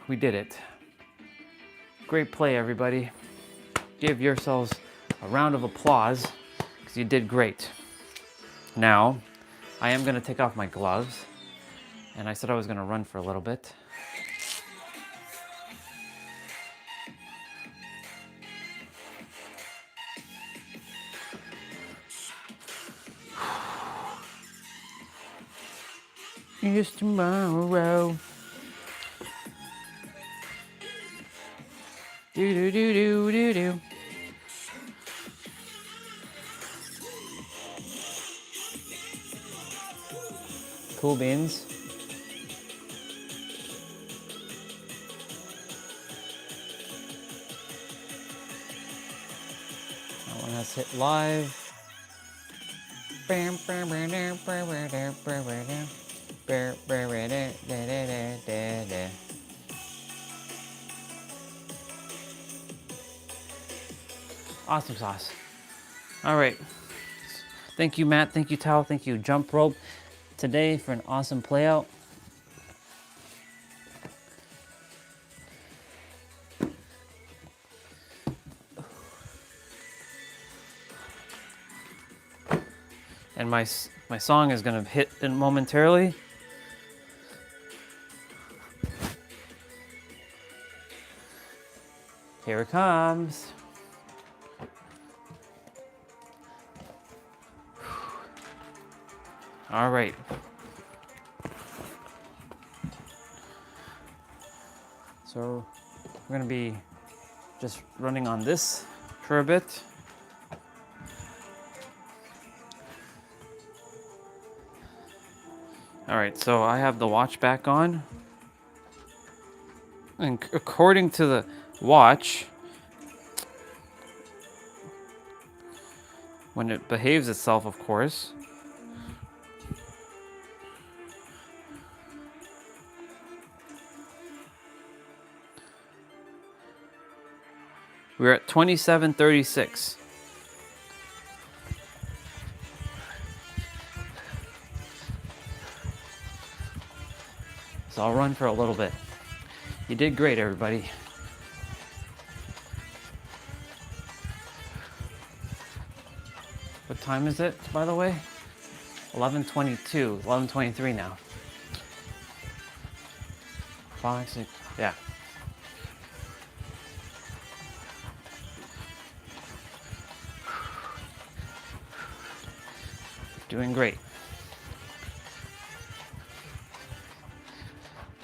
we did it. Great play, everybody. Give yourselves a round of applause because you did great. Now, I am gonna take off my gloves, and I said I was gonna run for a little bit. It's tomorrow. Do do do do do do. Cool beans. That one has hit live. Awesome sauce. All right. Thank you, Matt. Thank you, Tao. Thank you, Jump Rope, today for an awesome play out. And my song is gonna hit in momentarily. Here it comes. All right. So we're gonna be just running on this for a bit. All right, so I have the watch back on. And according to the watch, when it behaves itself, of course, we're at 27:36. So I'll run for a little bit. You did great, everybody. What time is it, by the way? 11:22, 11:23 now. 5, 6, yeah. Doing great.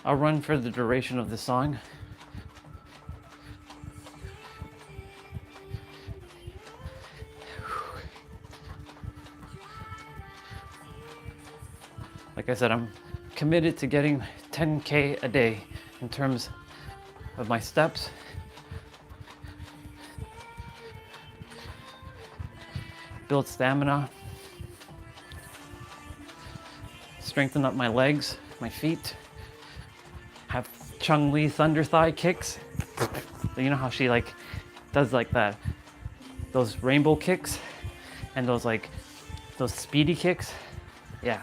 I'll run for the duration of the song. Like I said, I'm committed to getting 10K a day in terms of my steps. Build stamina. Strengthen up my legs, my feet. Have Chung-Li thunder thigh kicks. You know how she like does like that, those rainbow kicks and those speedy kicks? Yeah.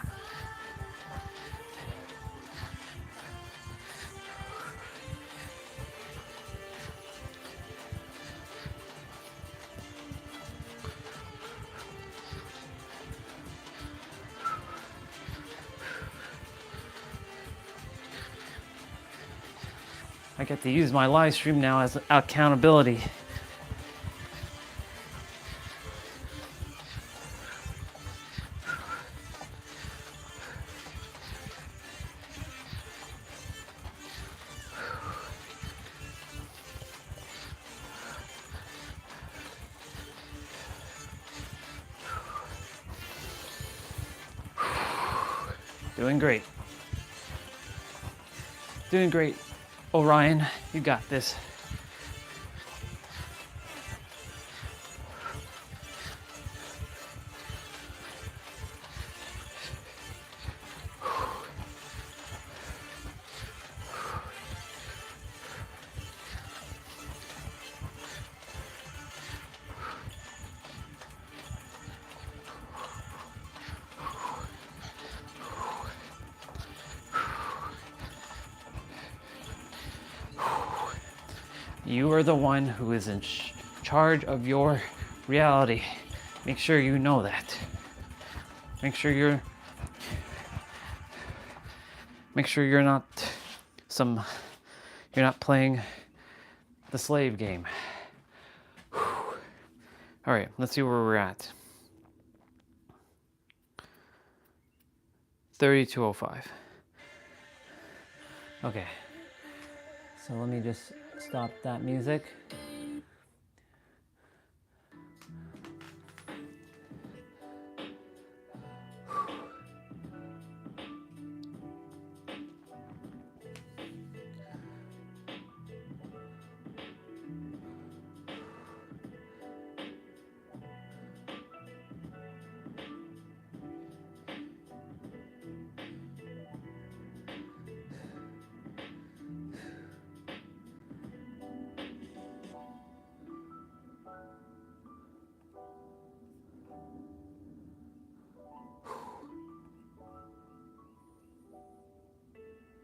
I get to use my live stream now as accountability. Doing great. Doing great. Orion, you got this. You are the one who is in charge of your reality. Make sure you know that. Make sure you're not you're not playing the slave game. All right, let's see where we're at. 32:05. Okay. So let me just stop that music.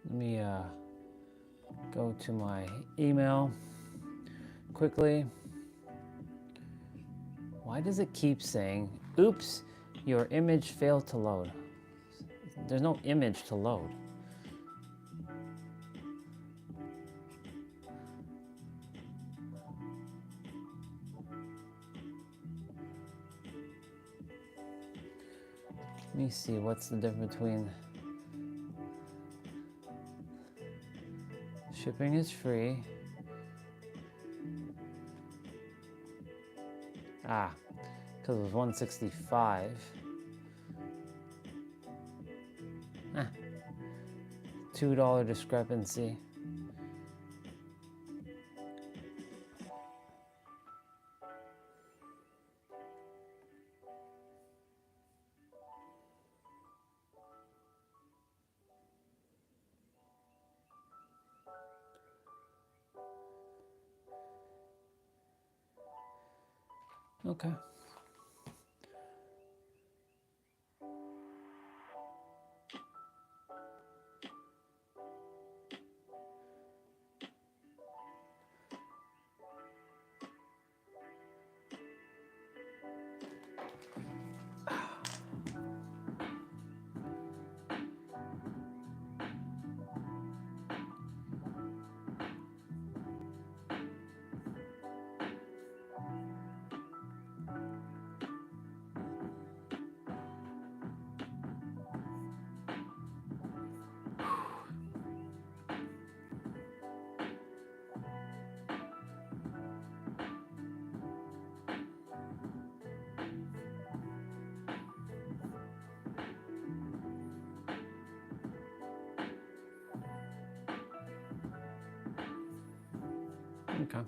Let me go to my email quickly. Why does it keep saying, oops, your image failed to load? There's no image to load. Let me see, what's the difference between shipping is free. Because it was 165. $2 discrepancy. Okay. Okay.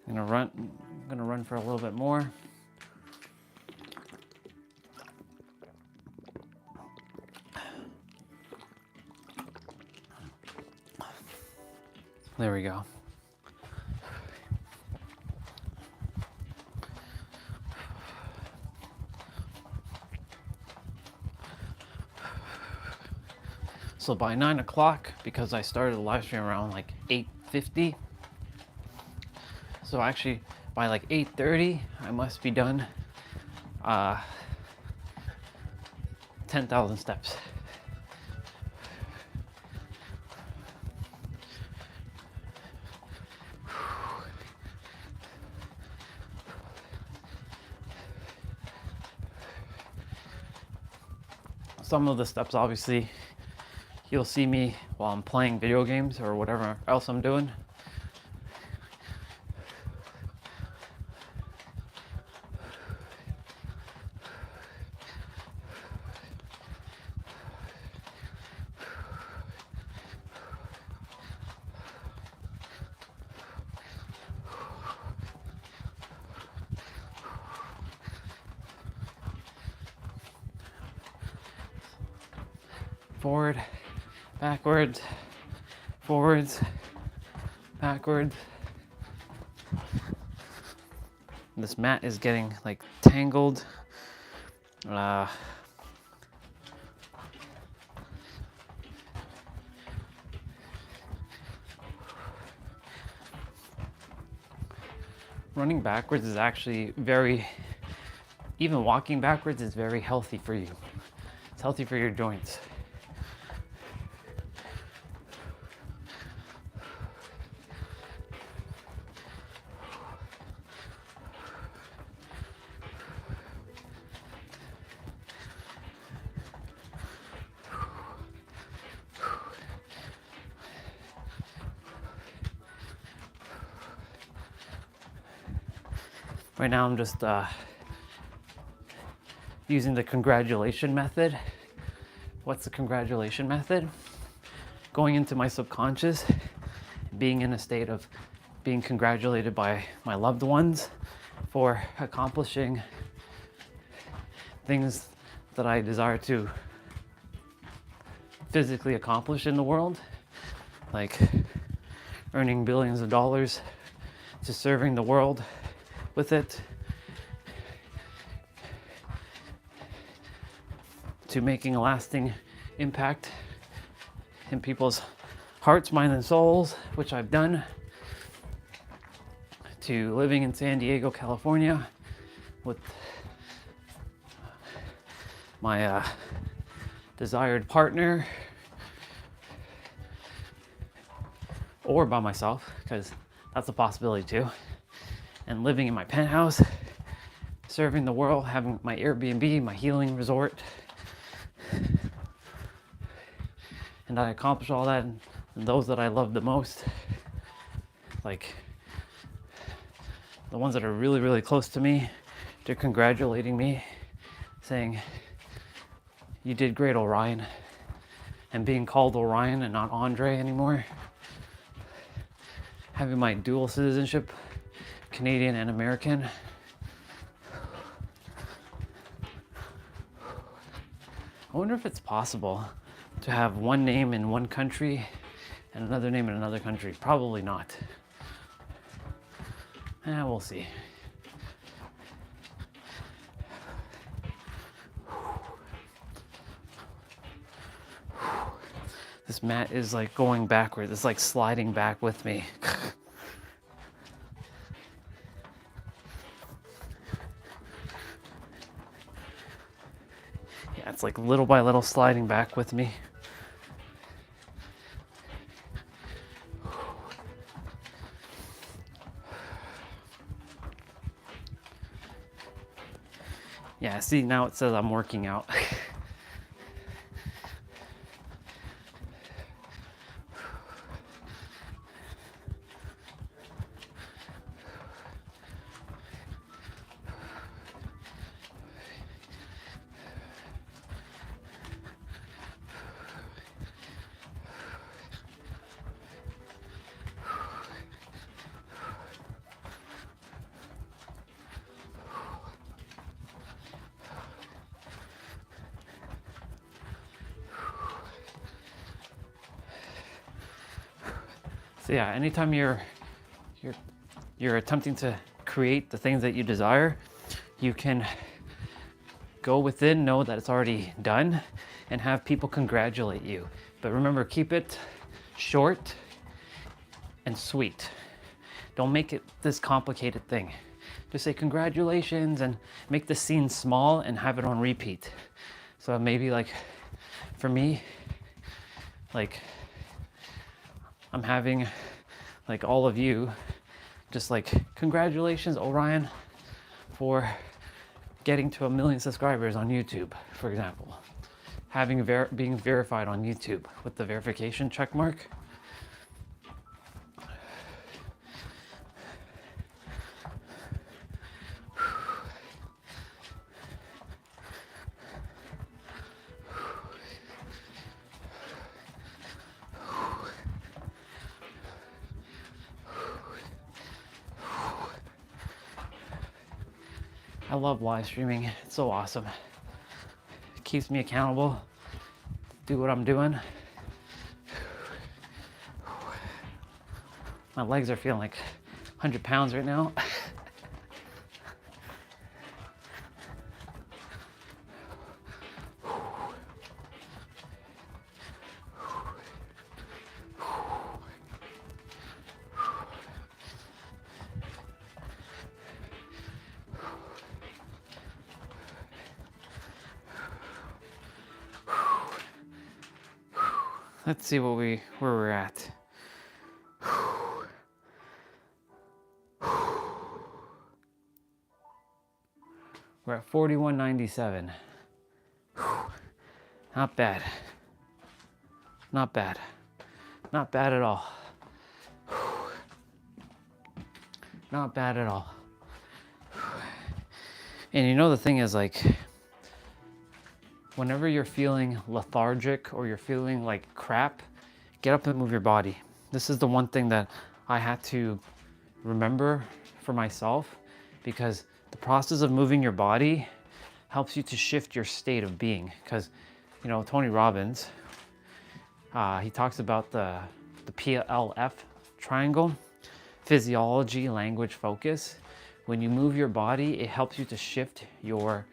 I'm gonna run for a little bit more. There we go. So by 9 o'clock, because I started the live stream around like 8:50, so actually by like 8:30, I must be done 10,000 steps. Some of the steps, obviously, you'll see me while I'm playing video games or whatever else I'm doing. Forward, backwards, forwards, backwards. This mat is getting like tangled. Running backwards is actually even walking backwards is very healthy for you. It's healthy for your joints. Right now I'm just using the congratulation method. What's the congratulation method? Going into my subconscious, being in a state of being congratulated by my loved ones for accomplishing things that I desire to physically accomplish in the world, like earning billions of dollars, to serving the world with it, to making a lasting impact in people's hearts, minds, and souls, which I've done, to living in San Diego, California with my desired partner, or by myself, because that's a possibility too, and living in my penthouse, serving the world, having my Airbnb, my healing resort. And I accomplish all that, and those that I love the most, like the ones that are really, really close to me, they're congratulating me, saying, "You did great, Orion," and being called Orion and not Andre anymore. Having my dual citizenship, Canadian and American. I wonder if it's possible to have one name in one country and another name in another country. Probably not. We'll see. This mat is like going backwards. It's like sliding back with me. Yeah, it's like little by little sliding back with me. Yeah, see, now it says I'm working out. So yeah, anytime you're attempting to create the things that you desire, you can go within, know that it's already done, and have people congratulate you. But remember, keep it short and sweet. Don't make it this complicated thing. Just say congratulations and make the scene small and have it on repeat. So maybe like for me, like I'm having like all of you just like congratulations Orion for getting to 1 million subscribers on YouTube, for example. Being verified on YouTube with the verification check mark. I love live streaming. It's so awesome. It keeps me accountable. Do what I'm doing. My legs are feeling like 100 pounds right now. Let's see where we're at. We're at 41.97. Not bad. Not bad. Not bad at all. Not bad at all. And you know the thing is, like, whenever you're feeling lethargic or you're feeling like crap, get up and move your body. This is the one thing that I had to remember for myself, because the process of moving your body helps you to shift your state of being. Because, you know, Tony Robbins, he talks about the PLF triangle, physiology, language, focus. When you move your body, it helps you to shift your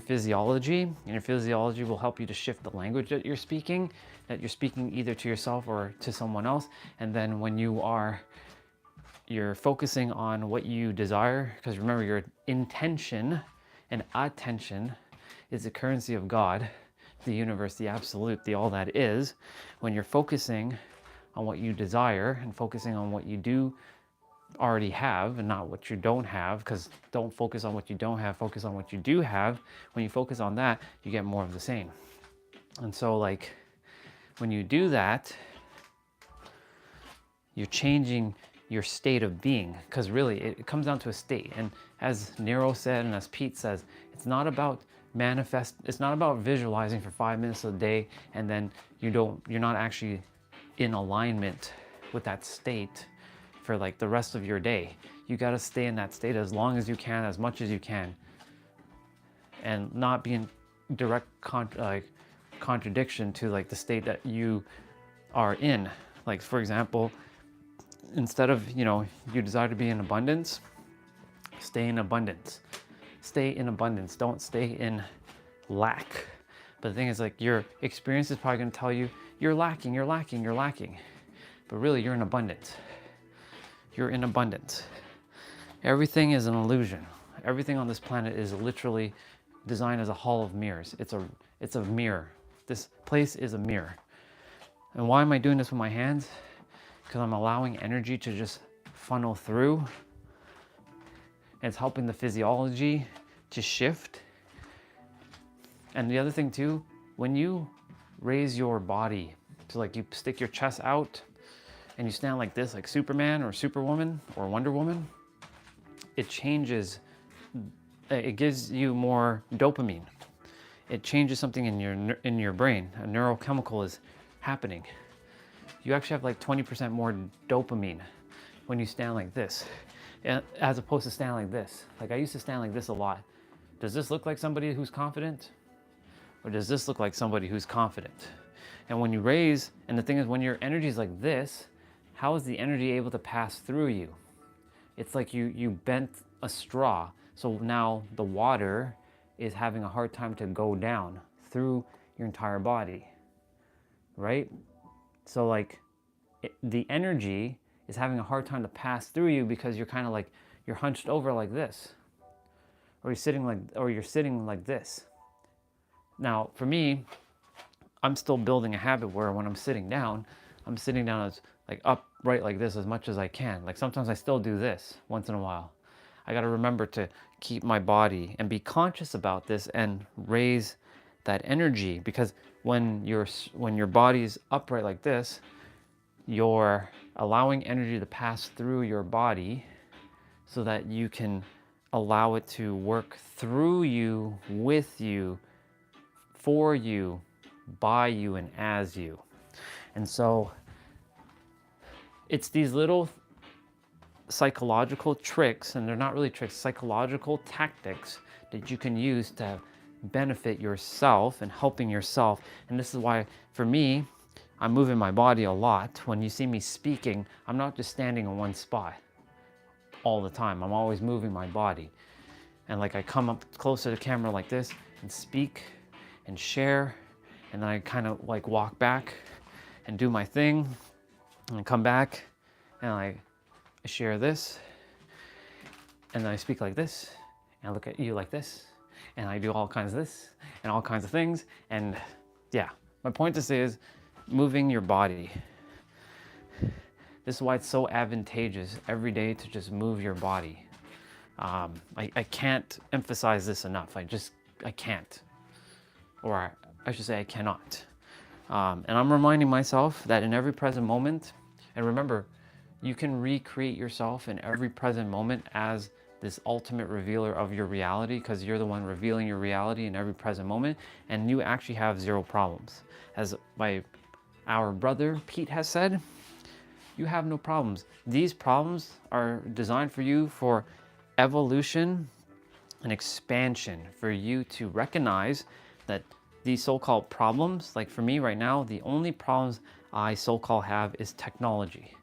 physiology, and your physiology will help you to shift the language that you're speaking either to yourself or to someone else. And then when you're focusing on what you desire, because remember, your intention and attention is the currency of God, the universe, the absolute, the all that is. When you're focusing on what you desire and focusing on what you do already have and not what you don't have, because don't focus on what you don't have, focus on what you do have. When you focus on that, you get more of the same. And so, like, when you do that, you're changing your state of being, because really it comes down to a state. And as Nero said, and as Pete says, it's not about visualizing for 5 minutes a day and then you're not actually in alignment with that state for like the rest of your day. You got to stay in that state as long as you can, as much as you can, and not be in direct contradiction to like the state that you are in. Like, for example, instead of, you desire to be in abundance, stay in abundance. Stay in abundance. Don't stay in lack. But the thing is, like, your experience is probably going to tell you you're lacking. But really, you're in abundance. You're in abundance. Everything is an illusion. Everything on this planet is literally designed as a hall of mirrors. It's a mirror. This place is a mirror. And why am I doing this with my hands? Because I'm allowing energy to just funnel through. And it's helping the physiology to shift. And the other thing too, when you raise your body, so like you stick your chest out and you stand like this, like Superman or Superwoman or Wonder Woman, it changes, it gives you more dopamine. It changes something in your brain. A neurochemical is happening. You actually have like 20% more dopamine when you stand like this, as opposed to standing like this. Like, I used to stand like this a lot. Does this look like somebody who's confident? Or does this look like somebody who's confident? And when you raise, and the thing is, when your energy is like this, how is the energy able to pass through you? It's like you bent a straw. So now the water is having a hard time to go down through your entire body, right? So like the energy is having a hard time to pass through you because you're kind of like, you're hunched over like this, or you're sitting like this. Now, for me, I'm still building a habit where when I'm sitting down as like upright like this as much as I can. Like sometimes I still do this once in a while. I got to remember to keep my body and be conscious about this and raise that energy, because when your body's upright like this, you're allowing energy to pass through your body so that you can allow it to work through you, with you, for you, by you, and as you. And so it's these little psychological tricks, and they're not really tricks, psychological tactics that you can use to benefit yourself and helping yourself. And this is why, for me, I'm moving my body a lot. When you see me speaking, I'm not just standing in one spot all the time. I'm always moving my body. And like I come up close to the camera like this and speak and share, and then I kind of like walk back and do my thing and come back and I share this, and then I speak like this and I look at you like this, and I do all kinds of this and all kinds of things. And yeah, my point to say is moving your body. This is why it's so advantageous every day to just move your body. I can't emphasize this enough. I can't, or I should say I cannot. And I'm reminding myself that in every present moment, and remember, you can recreate yourself in every present moment as this ultimate revealer of your reality, because you're the one revealing your reality in every present moment, and you actually have zero problems. As our brother Pete has said, you have no problems. These problems are designed for you for evolution and expansion, for you to recognize that these so-called problems, like for me right now, the only problems I so-called have is technology.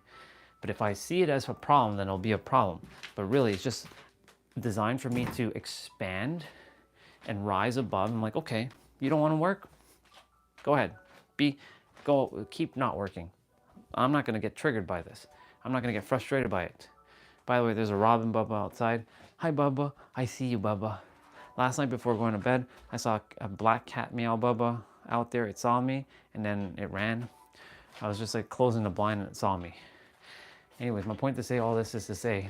But if I see it as a problem, then it'll be a problem. But really, it's just designed for me to expand and rise above. I'm like, okay, you don't want to work? Go ahead. Keep not working. I'm not going to get triggered by this. I'm not going to get frustrated by it. By the way, there's a robin Bubba outside. Hi, Bubba. I see you, Bubba. Last night before going to bed, I saw a black cat meow Bubba out there. It saw me, and then it ran. I was just like closing the blind, and it saw me. Anyways, my point to say all this is to say,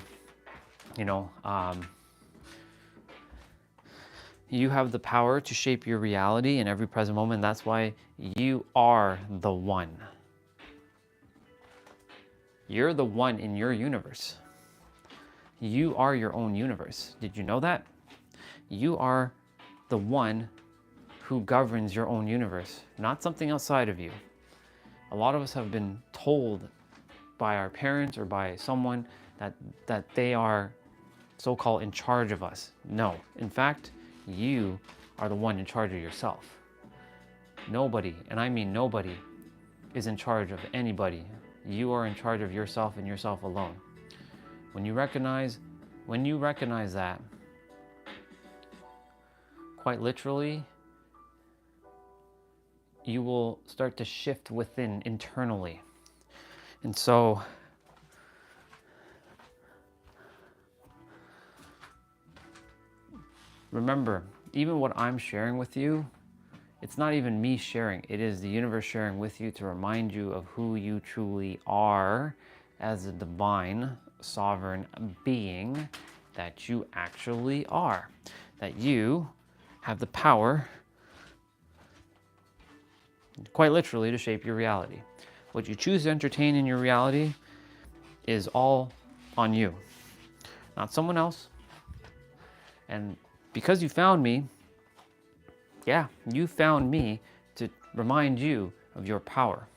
you have the power to shape your reality in every present moment. That's why you are the one. You're the one in your universe. You are your own universe. Did you know that? You are the one who governs your own universe, not something outside of you. A lot of us have been told by our parents or by someone that they are so-called in charge of us. No, in fact, you are the one in charge of yourself. Nobody, and I mean nobody, is in charge of anybody. You are in charge of yourself and yourself alone. When you recognize that, quite literally, you will start to shift within internally. And so, remember, even what I'm sharing with you, it's not even me sharing. It is the universe sharing with you to remind you of who you truly are as a divine, sovereign being that you actually are. That you have the power, quite literally, to shape your reality. What you choose to entertain in your reality is all on you, not someone else. And because you found me, yeah, you found me to remind you of your power.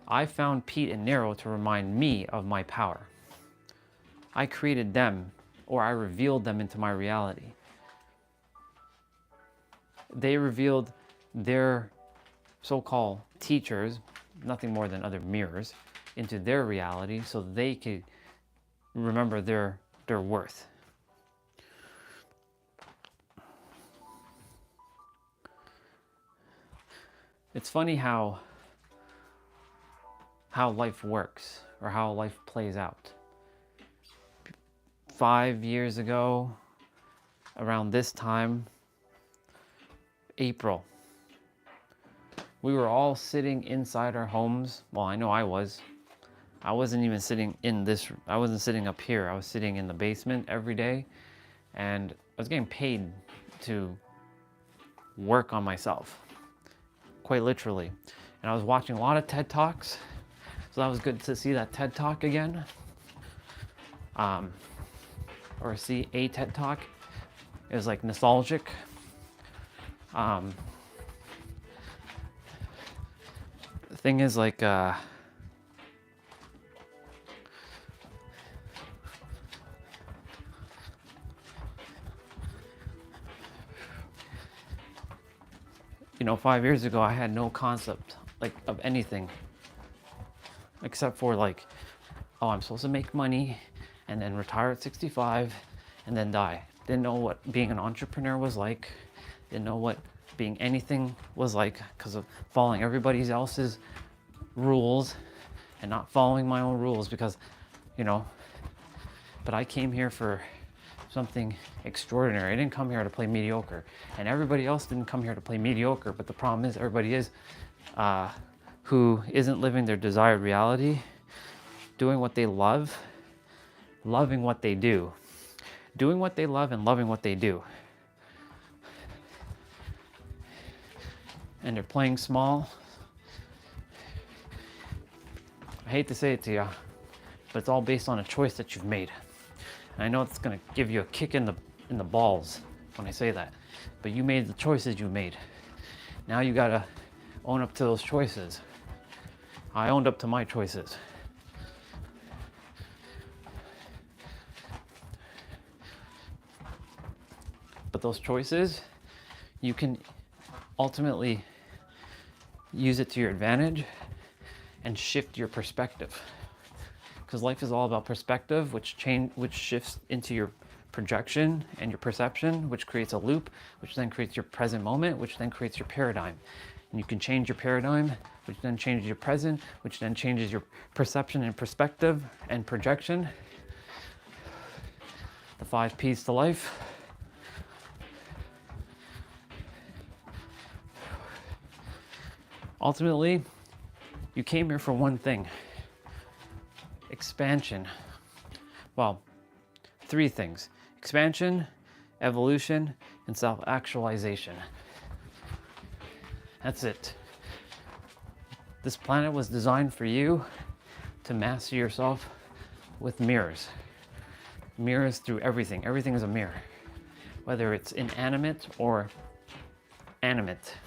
I found Pete and Nero to remind me of my power. I created them, or I revealed them into my reality. They revealed their so-called teachers, nothing more than other mirrors, into their reality so they could remember their worth. It's funny how life works, or how life plays out. 5 years ago, around this time, April, we were all sitting inside our homes. Well, I know I was. I wasn't even sitting I wasn't sitting up here. I was sitting in the basement every day, and I was getting paid to work on myself, quite literally. And I was watching a lot of TED Talks, so that was good to see that TED Talk again, or see a TED Talk. It was like nostalgic. The thing is, like, you know, 5 years ago, I had no concept, like, of anything, except for, like, oh, I'm supposed to make money and then retire at 65 and then die. Didn't know what being an entrepreneur was like. Didn't know what being anything was like, because of following everybody else's rules and not following my own rules, because, you know, but I came here for something extraordinary. I didn't come here to play mediocre, and everybody else didn't come here to play mediocre. But the problem is, everybody is who isn't living their desired reality, doing what they love, loving what they do, doing what they love and loving what they do. And they're playing small. I hate to say it to you, but it's all based on a choice that you've made. And I know it's gonna give you a kick in the balls when I say that, but you made the choices you made. Now you gotta own up to those choices. I owned up to my choices. But those choices, you can ultimately use it to your advantage and shift your perspective. Because life is all about perspective, which shifts into your projection and your perception, which creates a loop, which then creates your present moment, which then creates your paradigm. And you can change your paradigm, which then changes your present, which then changes your perception and perspective and projection. The 5 P's to life. Ultimately, you came here for one thing: expansion. Well, 3 things: expansion, evolution, and self-actualization. That's it. This planet was designed for you to master yourself with mirrors. Mirrors through everything. Everything is a mirror, whether it's inanimate or animate.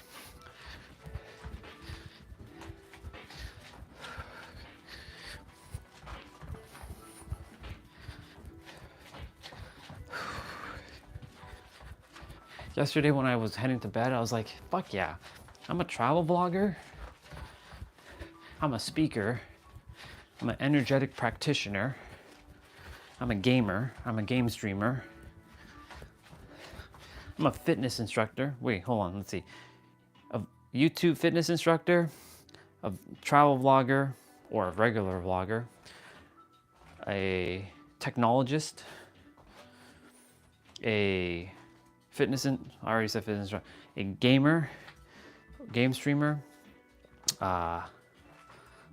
Yesterday when I was heading to bed, I was like, fuck yeah, I'm a travel vlogger, I'm a speaker, I'm an energetic practitioner, I'm a gamer, I'm a game streamer, I'm a fitness instructor. Wait, hold on, let's see. A YouTube fitness instructor, a travel vlogger, or a regular vlogger, a technologist, a I already said fitness instructor, a gamer, game streamer, a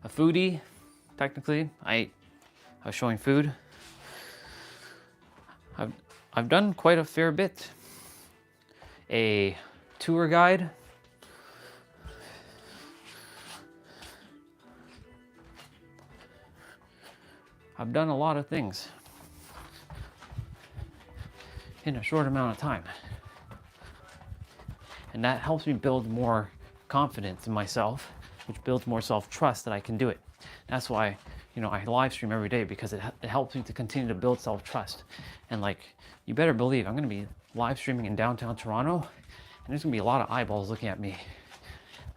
foodie, technically. I was showing food. I've done quite a fair bit. A tour guide. I've done a lot of things in a short amount of time. And that helps me build more confidence in myself, which builds more self-trust that I can do it. That's why, you know, I live stream every day, because it helps me to continue to build self-trust. And like, you better believe I'm gonna be live streaming in downtown Toronto, and there's gonna be a lot of eyeballs looking at me.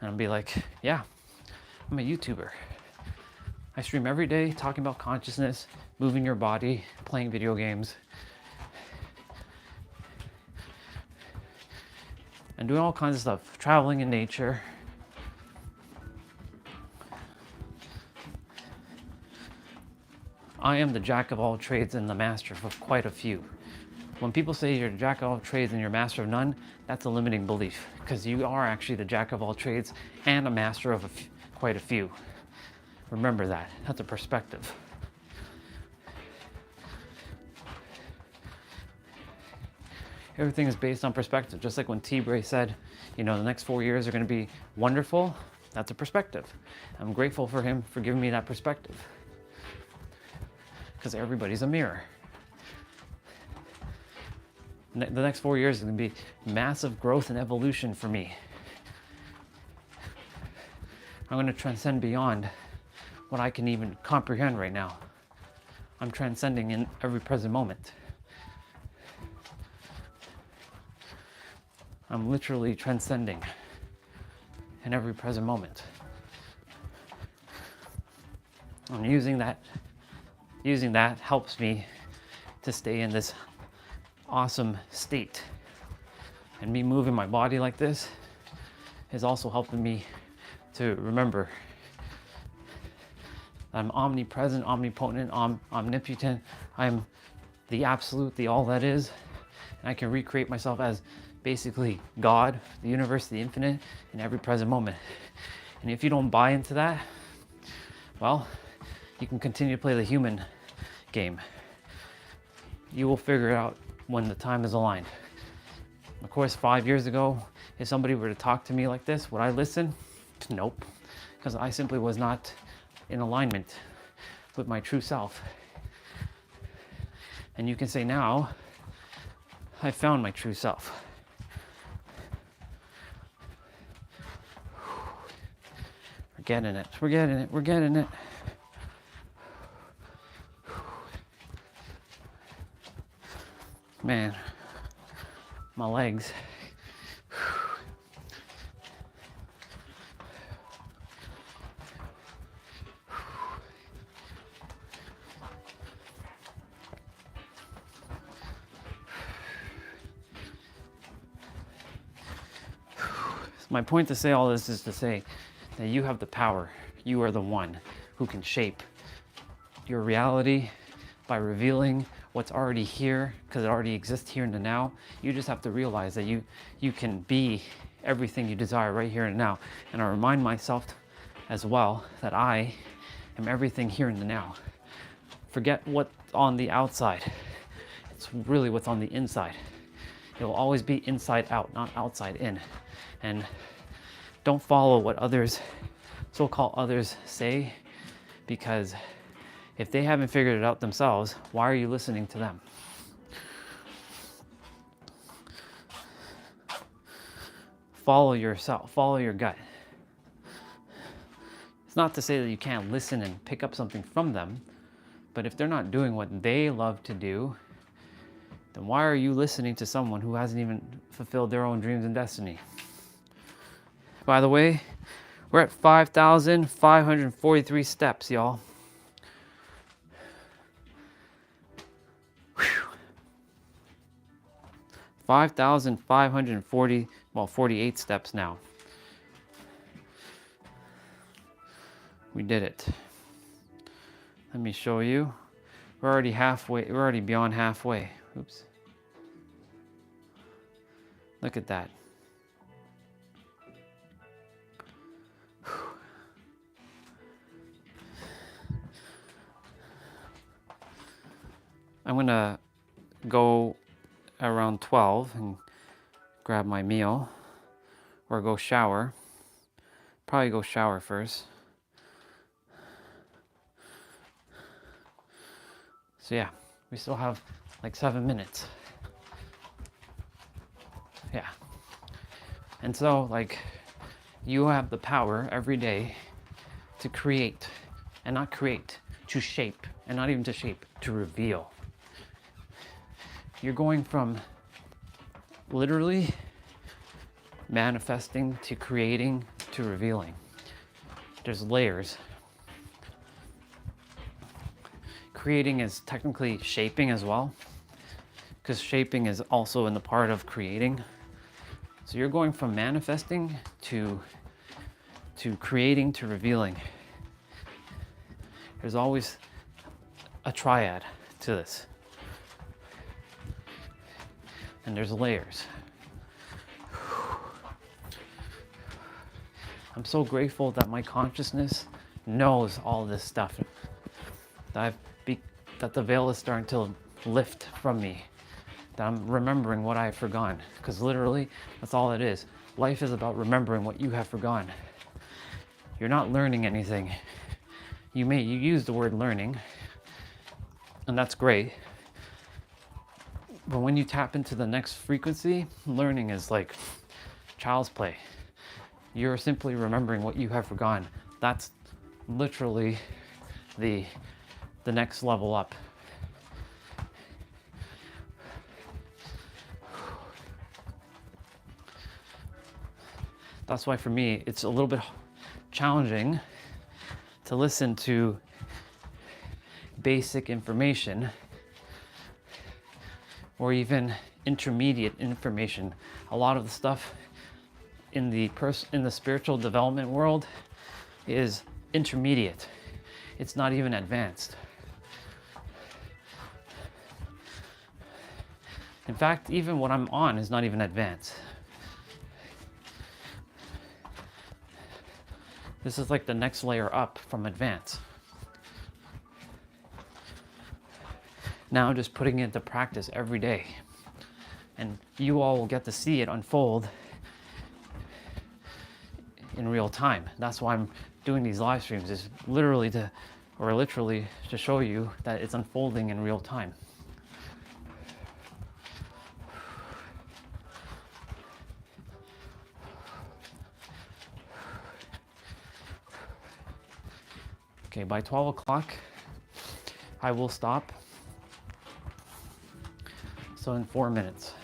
And I'll be like, yeah, I'm a YouTuber. I stream every day talking about consciousness, moving your body, playing video games, and doing all kinds of stuff, traveling in nature. I am the jack of all trades and the master of quite a few. When people say you're a jack of all trades and you're a master of none, that's a limiting belief, because you are actually the jack of all trades and a master of quite a few. Remember that. That's a perspective. Everything is based on perspective. Just like when T-Bray said, you know, the next 4 years are going to be wonderful. That's a perspective. I'm grateful for him for giving me that perspective. Because everybody's a mirror. The next 4 years is going to be massive growth and evolution for me. I'm going to transcend beyond what I can even comprehend right now. I'm transcending in every present moment. I'm literally transcending in every present moment. And using that helps me to stay in this awesome state. And me moving my body like this is also helping me to remember I'm omnipresent, omnipotent, omnipotent. I'm the absolute, the all that is. And I can recreate myself as basically God, the universe, the infinite, in every present moment. And if you don't buy into that, well, you can continue to play the human game. You will figure it out when the time is aligned. Of course, 5 years ago, if somebody were to talk to me like this, would I listen? Nope, because I simply was not in alignment with my true self. And you can say now, I found my true self. We're getting it, we're getting it, we're getting it. Man, my legs. My point to say all this is to say that you have the power. You are the one who can shape your reality by revealing what's already here, because it already exists here in the now. You just have to realize that you can be everything you desire right here and now. And I remind myself as well that I am everything here in the now. Forget what's on the outside. It's really what's on the inside. It will always be inside out, not outside in. And don't follow what others, so-called others, say, because if they haven't figured it out themselves, why are you listening to them? Follow yourself, follow your gut. It's not to say that you can't listen and pick up something from them, but if they're not doing what they love to do, then why are you listening to someone who hasn't even fulfilled their own dreams and destiny? By the way, we're at 5,543 steps, y'all. 5,540, well, 48 steps now. We did it. Let me show you. We're already halfway, we're already beyond halfway. Oops. Look at that. I'm gonna go around 12 and grab my meal or go shower. Probably go shower first. So yeah, we still have like 7 minutes. Yeah. And so like you have the power every day to create, and not create, to shape, and not even to shape, to reveal. You're going from literally manifesting to creating to revealing. There's layers. Creating is technically shaping as well, because shaping is also in the part of creating. So you're going from manifesting to creating to revealing. There's always a triad to this. And there's layers. I'm so grateful that my consciousness knows all this stuff. That that the veil is starting to lift from me. That I'm remembering what I have forgone. Because literally, that's all it is. Life is about remembering what you have forgone. You're not learning anything. You use the word learning, and that's great. But when you tap into the next frequency, learning is like child's play. You're simply remembering what you have forgone. That's literally the next level up. That's why for me, it's a little bit challenging to listen to basic information or even intermediate information. A lot of the stuff in the spiritual development world is intermediate. It's not even advanced. In fact, even what I'm on is not even advanced. This is like the next layer up from advance. Now I'm just putting it into practice every day. And you all will get to see it unfold in real time. That's why I'm doing these live streams, is literally to show you that it's unfolding in real time. Okay, by 12 o'clock, I will stop. So in 4 minutes.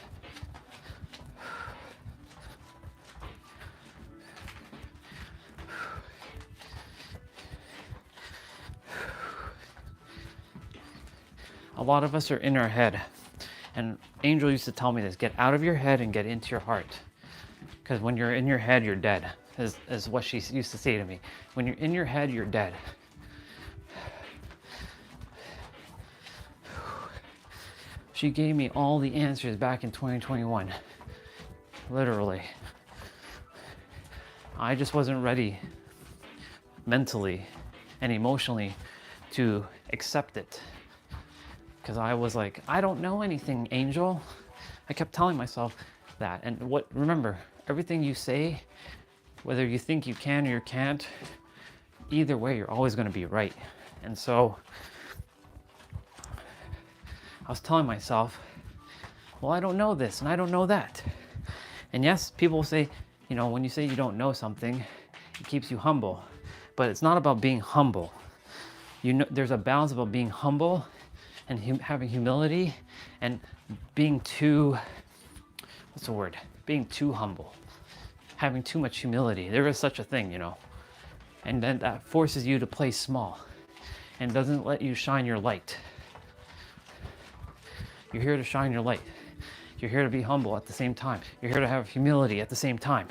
A lot of us are in our head. And Angel used to tell me this, get out of your head and get into your heart. Because when you're in your head, you're dead, is what she used to say to me. When you're in your head, you're dead. She gave me all the answers back in 2021, literally. I just wasn't ready mentally and emotionally to accept it. Because I was like, I don't know anything, Angel. I kept telling myself that. And remember, everything you say, whether you think you can or you can't, either way, you're always going to be right. And so I was telling myself, well, I don't know this and I don't know that. And yes, people say, when you say you don't know something, it keeps you humble. But it's not about being humble. There's a balance about being humble and having humility and being too, being too humble. Having too much humility. There is such a thing, And then that forces you to play small and doesn't let you shine your light. You're here to shine your light. You're here to be humble at the same time. You're here to have humility at the same time.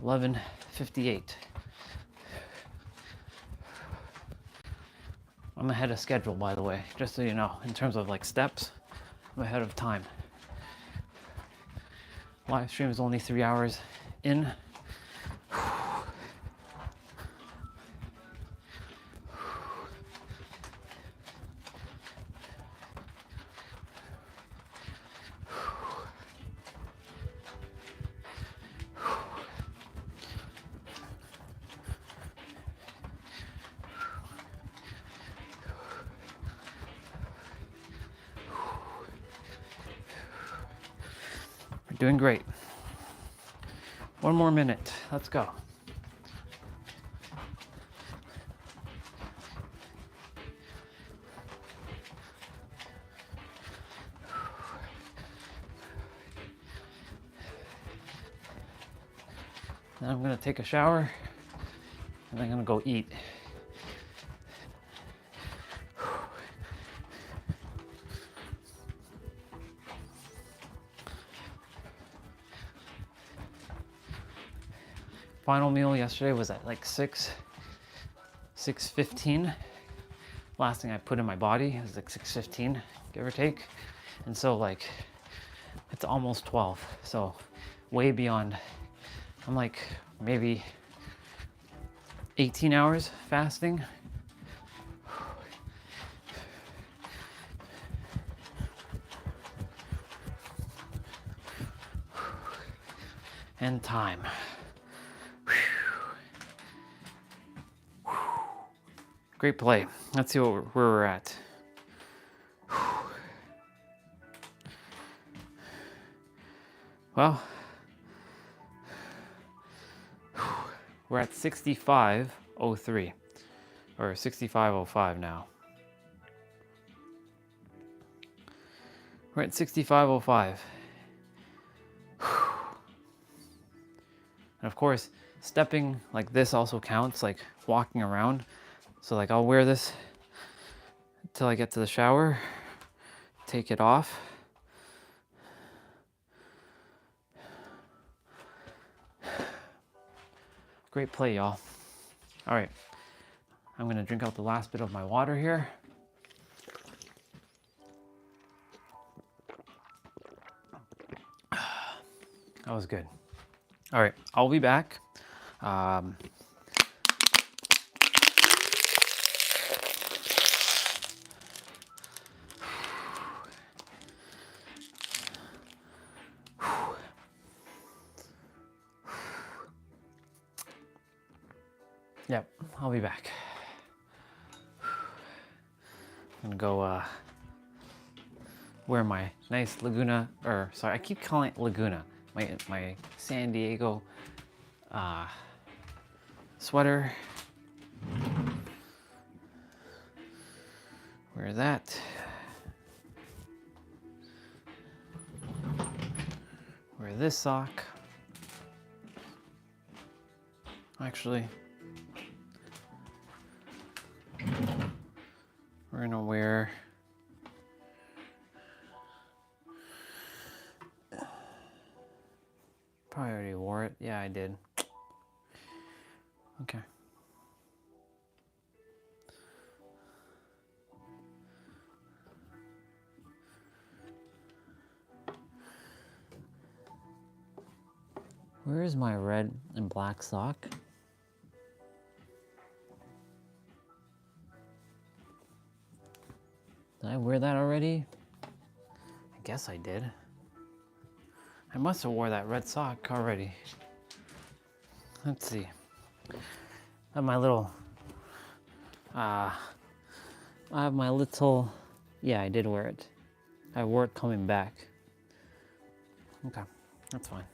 $11:58. I'm ahead of schedule, by the way, just so you know, in terms of like steps, I'm ahead of time. Live stream is only 3 hours in. Doing great. 1 more minute. Let's go. Then I'm going to take a shower and I'm going to go eat. final meal yesterday was at like 6:15. Last thing I put in my body was like 6:15, give or take. And so like, it's almost 12. So way beyond. I'm like maybe 18 hours fasting. And time. Great play. Let's see where we're at. Well, we're at 65:03 or 65:05 now. We're at 65:05. And of course, stepping like this also counts, like walking around. So like I'll wear this until I get to the shower, take it off. Great play, y'all. All right, I'm gonna drink out the last bit of my water here. That was good. All right, I'll be back. Yep, I'll be back. I'm gonna go wear my nice Laguna, or sorry, I keep calling it Laguna. My San Diego sweater. Wear that. Wear this sock. Actually, we're gonna wear probably already wore it. Yeah, I did. Okay. Where is my red and black sock? Did I wear that already? I guess I did. I must have wore that red sock already. Let's see. I have my little, yeah, I did wear it. I wore it coming back. Okay, that's fine.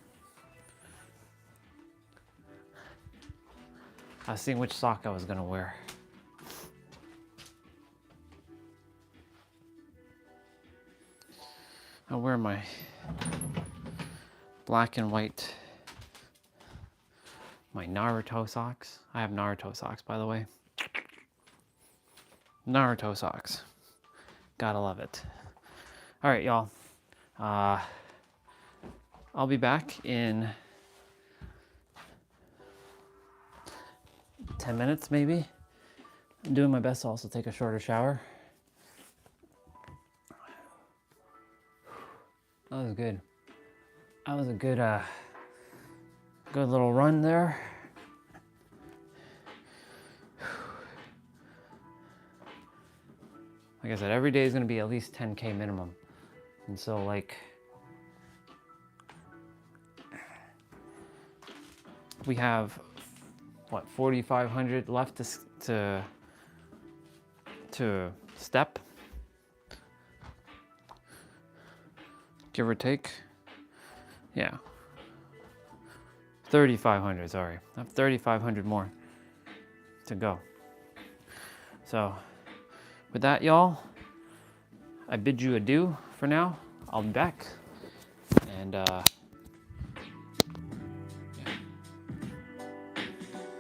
I was seeing which sock I was gonna wear. I'll wear my black and white, my Naruto socks. I have Naruto socks, by the way. Naruto socks. Gotta love it. All right, y'all. I'll be back in 10 minutes, maybe. I'm doing my best to also take a shorter shower. That was good. That was a good, good little run there. Like I said, every day is going to be at least 10K minimum. And so like, we have, what, 4,500 left to step, give or take. Yeah, 3,500, sorry. I have 3,500 more to go. So with that, y'all, I bid you adieu for now. I'll be back. And yeah.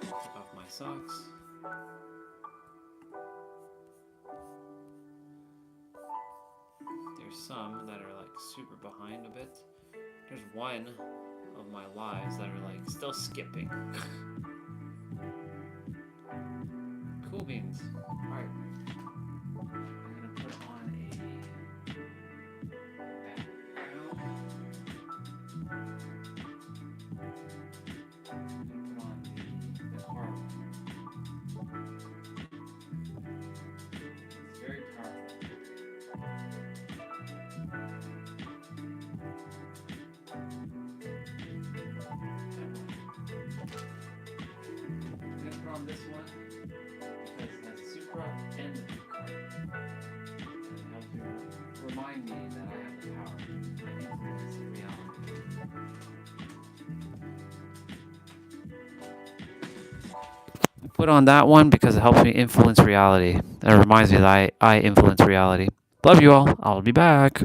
Take off my socks. There's some that are like super behind a bit. There's one of my lives that are like still skipping. Cool beans. Alright. I'm gonna put on a background. I'm gonna put on the car. It's very powerful. I'm gonna put on this one because it has Supra and the big card. It helps you remind me that I have the power. I influence reality. I put on that one because it helps me influence reality. That reminds me that I influence reality. Love you all. I'll be back.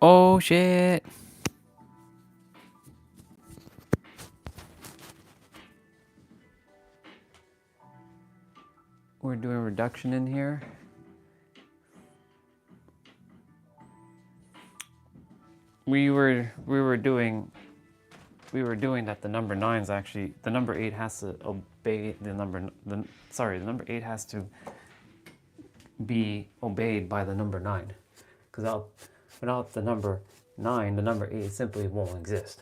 Oh shit. We're doing reduction in here. We were doing that the number 9's actually, the number 8 has to obey the number, the number 8 has to be obeyed by the number 9. Because without the number 9, the number 8 simply won't exist.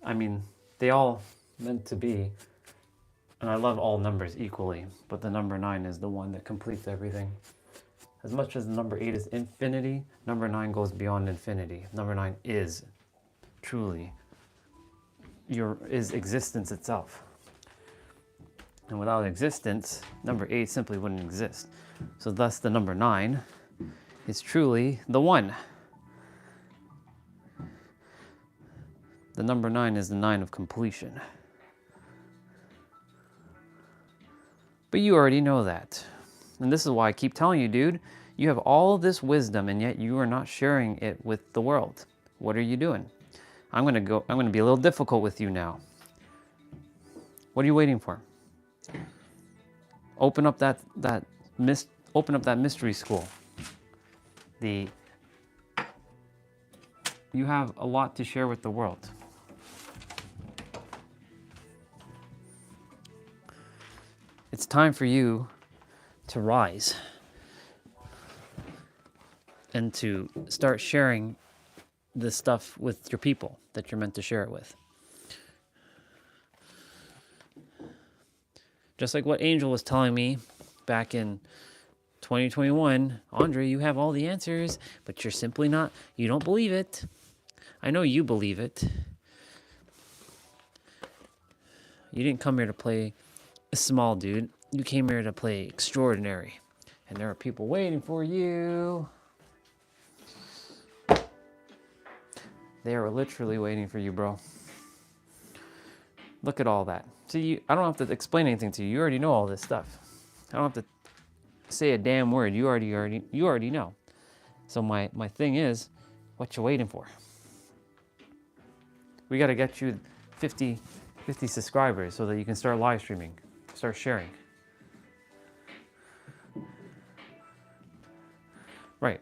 I mean, they all meant to be, and I love all numbers equally, but the number 9 is the one that completes everything. As much as the number 8 is infinity, number 9 goes beyond infinity. Number 9 is truly is existence itself. And without existence, number 8 simply wouldn't exist. So thus the number 9 is truly the 1. The number 9 is the 9 of completion. But you already know that. And this is why I keep telling you, dude, you have all this wisdom and yet you are not sharing it with the world. What are you doing? I'm going to be a little difficult with you now. What are you waiting for? Open up that mystery school. You have a lot to share with the world. It's time for you to rise and to start sharing this stuff with your people that you're meant to share it with. Just like what Angel was telling me back in 2021, Andre, you have all the answers, but you're simply not, you don't believe it. I know you believe it. You didn't come here to play a small dude. You came here to play extraordinary. And there are people waiting for you. They are literally waiting for you, bro. Look at all that. See, I don't have to explain anything to you. You already know all this stuff. I don't have to say a damn word. You already know. So my thing is, what you waiting for? We got to get you 50 subscribers so that you can start live streaming, start sharing. Right.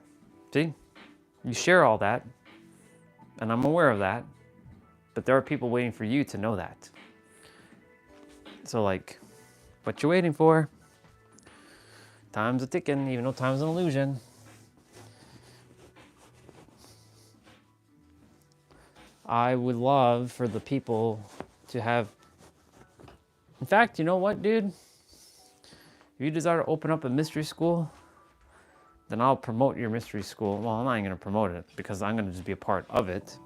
See? You share all that, and I'm aware of that, but there are people waiting for you to know that. So, like, what you waiting for? Time's a ticking, even though time's an illusion. I would love for the people to have... In fact, you know what, dude? If you desire to open up a mystery school, then I'll promote your mystery school. Well, I'm not even going to promote it because I'm going to just be a part of it.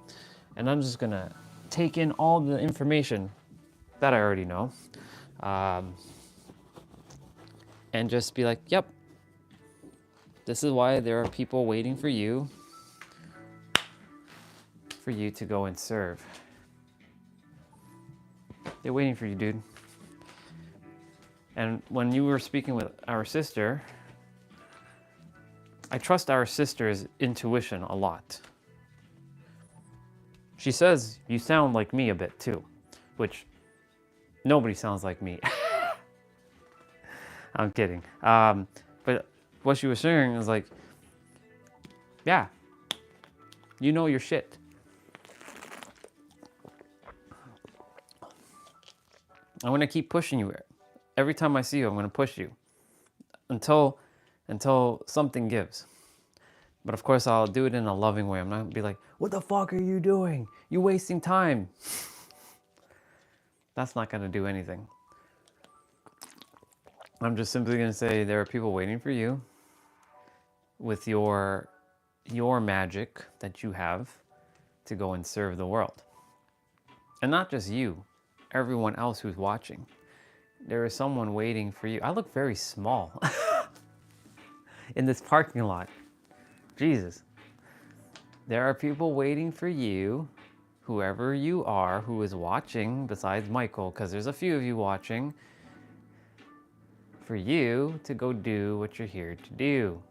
And I'm just going to take in all the information that I already know. And just be like, yep, this is why there are people waiting for you to go and serve. They're waiting for you, dude. And when you were speaking with our sister, I trust our sister's intuition a lot. She says you sound like me a bit too, which nobody sounds like me. I'm kidding. But what she was sharing is like, yeah, you know your shit. I'm going to keep pushing you. Every time I see you, I'm going to push you until something gives. But of course, I'll do it in a loving way. I'm not going to be like, what the fuck are you doing? You're wasting time. That's not going to do anything. I'm just simply going to say there are people waiting for you with your magic that you have to go and serve the world. And not just you, everyone else who's watching. There is someone waiting for you. I look very small in this parking lot. Jesus. There are people waiting for you, whoever you are who is watching, besides Michael, because there's a few of you watching. for you to go do what you're here to do.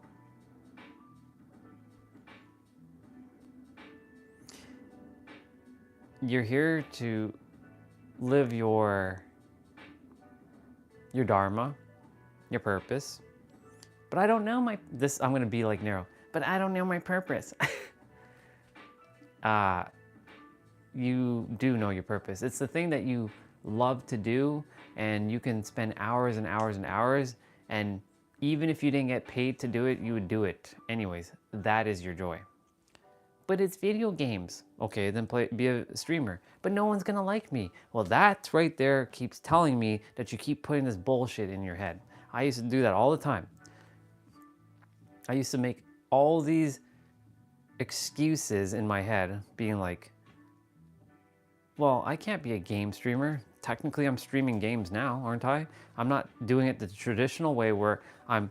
You're here to live your dharma, your purpose. But I don't know I'm gonna be like Nero, but I don't know my purpose. You do know your purpose. It's the thing that you love to do, and you can spend hours and hours and hours, and even if you didn't get paid to do it, you would do it anyways. That is your joy. But it's video games. Okay, then be a streamer. But no one's gonna like me. Well, that right there keeps telling me that you keep putting this bullshit in your head. I used to do that all the time. I used to make all these excuses in my head, being like, well, I can't be a game streamer. Technically, I'm streaming games now, aren't I? I'm not doing it the traditional way where I'm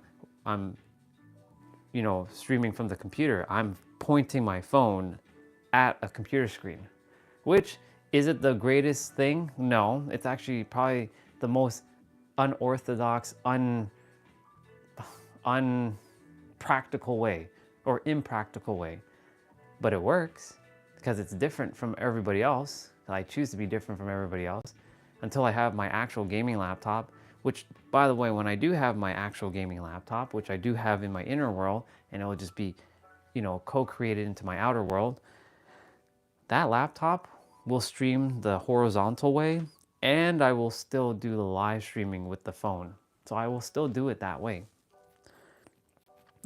streaming from the computer. I'm pointing my phone at a computer screen. Which, is it the greatest thing? No, it's actually probably the most unorthodox, unpractical way, or impractical way. But it works, because it's different from everybody else. I choose to be different from everybody else until I have my actual gaming laptop, which, by the way, when I do have my actual gaming laptop, which I do have in my inner world, and it will just be, co-created into my outer world, that laptop will stream the horizontal way, and I will still do the live streaming with the phone. So I will still do it that way.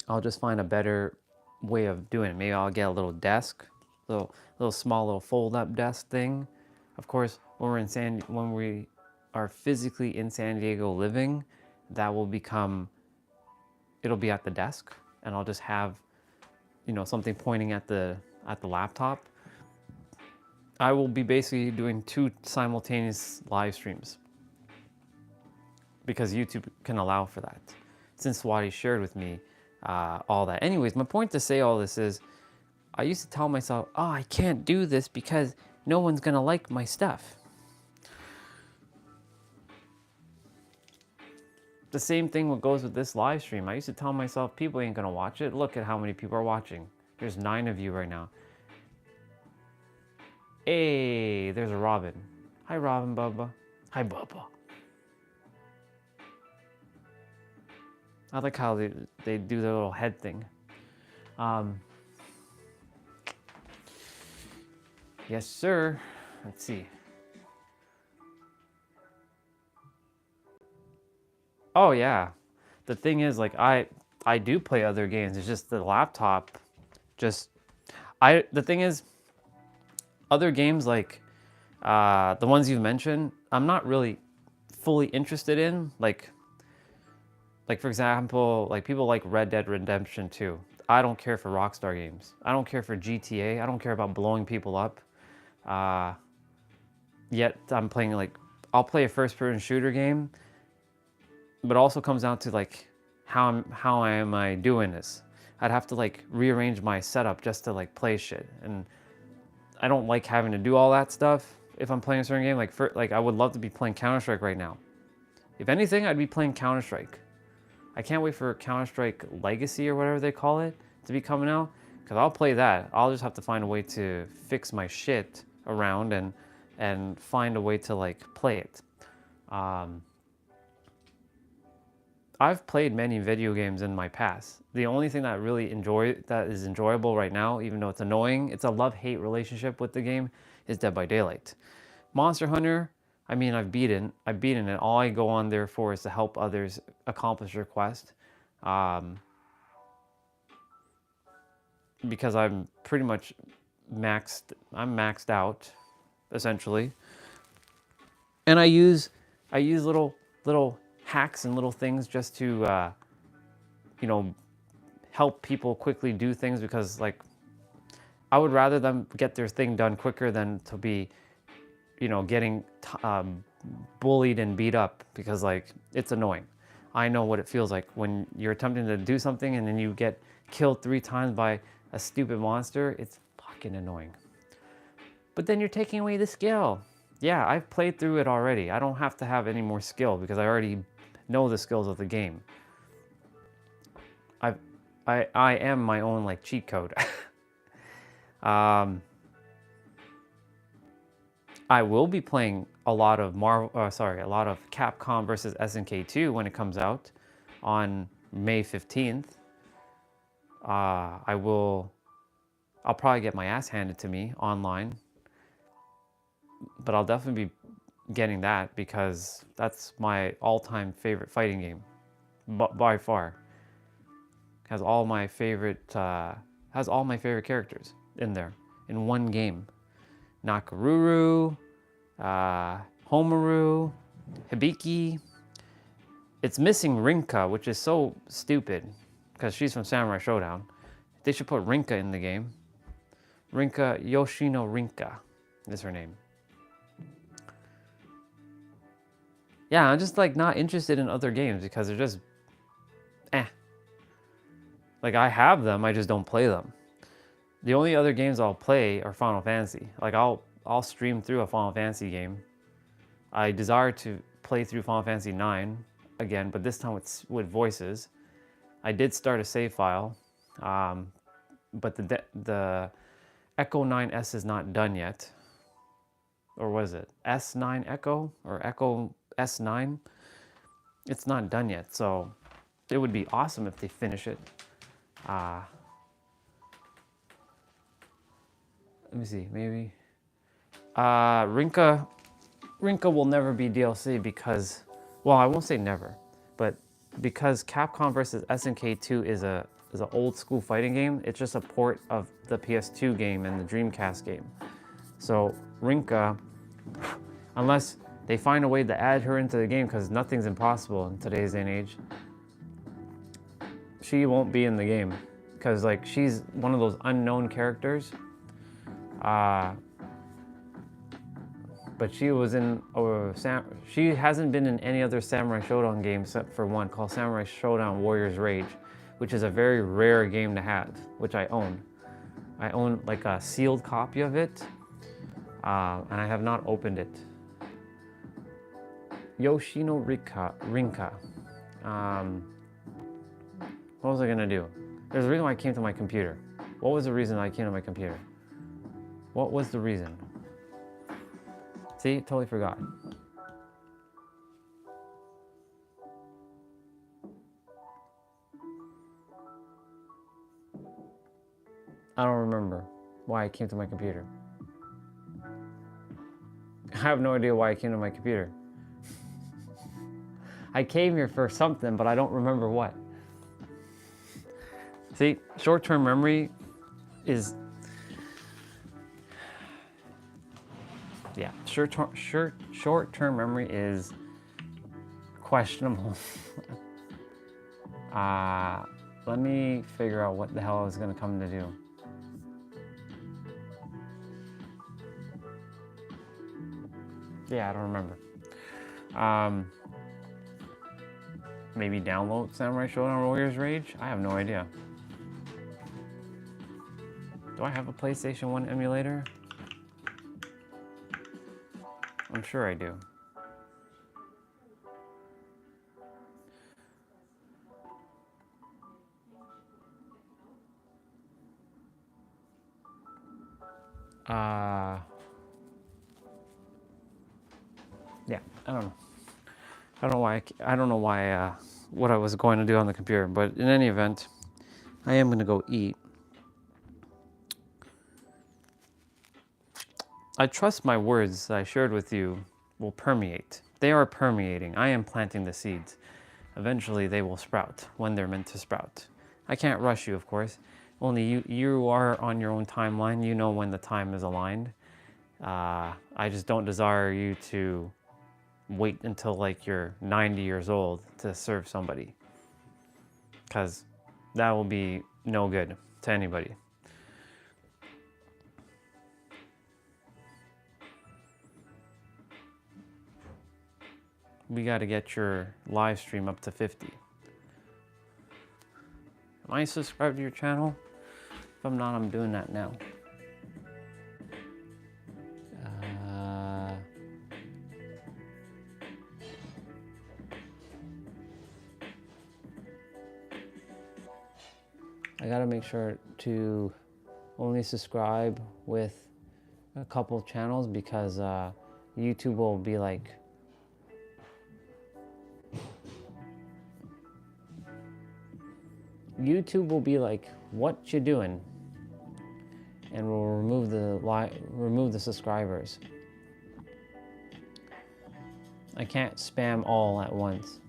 I'll just find a better way of doing it. Maybe I'll get a little desk, small little fold-up desk thing. Of course, when we are physically in San Diego living, that will it'll be at the desk, and I'll just have, something pointing at the laptop. I will be basically doing 2 simultaneous live streams because YouTube can allow for that. Since Swati shared with me all that. Anyways, my point to say all this is, I used to tell myself, oh, I can't do this because no one's gonna like my stuff. The same thing what goes with this live stream. I used to tell myself, people ain't gonna watch it. Look at how many people are watching. There's 9 of you right now. Hey, there's a Robin. Hi, Robin Bubba. Hi, Bubba. I like how they do their little head thing. Yes, sir. Let's see. Oh, yeah. The thing is, like, I do play other games. It's just the laptop. The thing is, other games like the ones you've mentioned, I'm not really fully interested in. Like for example, like people like Red Dead Redemption 2. I don't care for Rockstar games. I don't care for GTA. I don't care about blowing people up. Yet I'm playing I'll play a first-person shooter game, but it also comes down to like how am I doing this? I'd have to like rearrange my setup just to like play shit, and I don't like having to do all that stuff if I'm playing a certain game. Like I would love to be playing Counter-Strike right now. If anything, I'd be playing Counter-Strike. I can't wait for Counter-Strike Legacy or whatever they call it to be coming out, because I'll play that. I'll just have to find a way to fix my shit around and find a way to like play it. I've played many video games in my past. The only thing that is enjoyable right now, even though it's annoying, it's a love-hate relationship with the game, is Dead by Daylight. Monster Hunter, I mean, I've beaten it. All I go on there for is to help others accomplish their quest. Because I'm pretty much maxed out, essentially. And I use little hacks and little things just to, help people quickly do things, because like, I would rather them get their thing done quicker than to be, getting bullied and beat up, because like, it's annoying. I know what it feels like when you're attempting to do something and then you get killed 3 times by a stupid monster. It's fucking annoying. But then you're taking away the skill. Yeah, I've played through it already. I don't have to have any more skill because I already know the skills of the game. I am my own like cheat code. I will be playing a lot of a lot of Capcom versus SNK 2 when it comes out on May 15th. I'll probably get my ass handed to me online, but I'll definitely be getting that because that's my all-time favorite fighting game, by far. Has all my favorite characters in there in one game. Nakaruru, Homaru, Hibiki. It's missing Rinka, which is so stupid because she's from Samurai Showdown. They should put Rinka in the game. Rinka, Yoshino Rinka is her name. Yeah, I'm just like not interested in other games because they're just Like I have them, I just don't play them. The only other games I'll play are Final Fantasy. Like I'll stream through a Final Fantasy game. I desire to play through Final Fantasy 9 again, but this time with voices. I did start a save file, but the Echo 9S is not done yet. Or was it S9 Echo or Echo S9? It's not done yet, so it would be awesome if they finish it. Let me see, maybe. Rinka will never be DLC because, well, I won't say never, but because Capcom vs. SNK 2 is an old school fighting game, it's just a port of the PS2 game and the Dreamcast game. So Rinka, unless they find a way to add her into the game, because nothing's impossible in today's day and age, she won't be in the game because like she's one of those unknown characters. But she was in she hasn't been in any other Samurai Showdown game except for one called Samurai Showdown Warrior's Rage, which is a very rare game to have, which I own. I own like a sealed copy of it, and I have not opened it. Yoshino Rinka. What was I gonna do? There's a reason why I came to my computer. What was the reason I came to my computer? What was the reason? See, totally forgot. I don't remember why I came to my computer. I have no idea why I came to my computer. I came here for something, but I don't remember what. See, short-term memory is... Yeah, short-term memory is questionable. Let me figure out what the hell I was gonna come to do. Yeah, I don't remember. Maybe download Samurai Showdown Warrior's Rage? I have no idea. Do I have a PlayStation 1 emulator? I'm sure I do. Yeah, I don't know. I don't know why what I was going to do on the computer, but in any event, I am going to go eat. I trust my words that I shared with you will permeate. They are permeating. I am planting the seeds. Eventually they will sprout when they're meant to sprout. I can't rush you, of course. Only you are on your own timeline. You know when the time is aligned. I just don't desire you to wait until like you're 90 years old to serve somebody, because that will be no good to anybody. We got to get your live stream up to 50. Am I subscribed to your channel? If I'm not, I'm doing that now. I gotta make sure to only subscribe with a couple channels because YouTube will be like, what you doing? And will remove the subscribers. I can't spam all at once.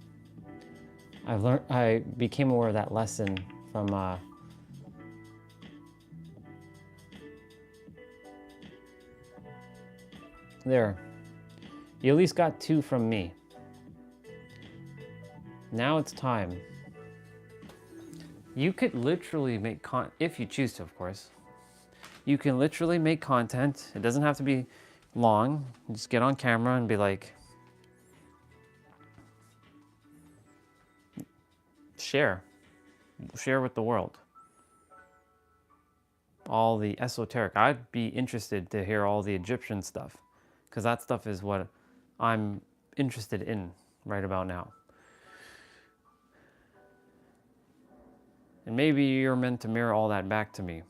I became aware of that lesson from there. You at least got 2 from me. Now it's time. You could literally make if you choose to, of course. You can literally make content. It doesn't have to be long. Just get on camera and be like, share with the world. All the esoteric. I'd be interested to hear all the Egyptian stuff, because that stuff is what I'm interested in right about now. And maybe you're meant to mirror all that back to me.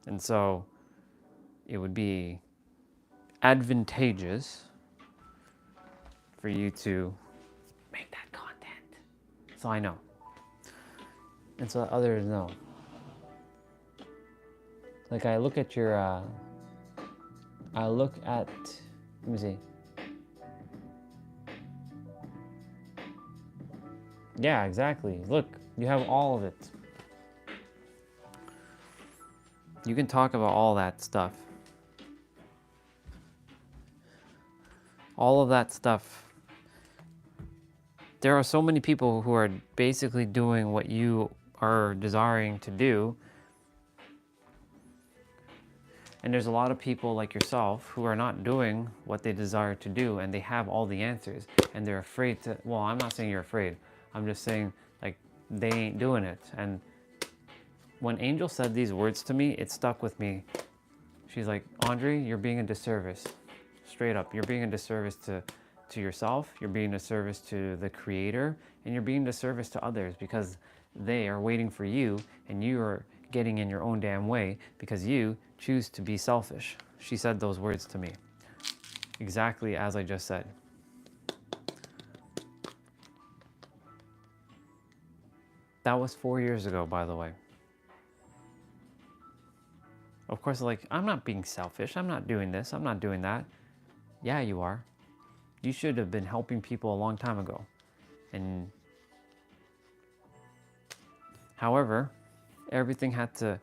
And so it would be advantageous for you to make that content. So I know. And so others know. Like I look at your, let me see. Yeah, exactly. Look, you have all of it. You can talk about all that stuff. All of that stuff. There are so many people who are basically doing what you are desiring to do. And there's a lot of people like yourself who are not doing what they desire to do, and they have all the answers, and they're afraid to, well, I'm not saying you're afraid. I'm just saying, like, they ain't doing it. And when Angel said these words to me, it stuck with me. She's like, Andre, you're being a disservice. Straight up, you're being a disservice to yourself, you're being a disservice to the Creator, and you're being a disservice to others, because they are waiting for you, and you are getting in your own damn way because you choose to be selfish. She said those words to me. Exactly as I just said. That was 4 years ago, by the way. Of course, like, I'm not being selfish. I'm not doing this. I'm not doing that. Yeah, you are. You should have been helping people a long time ago. And however, everything had to,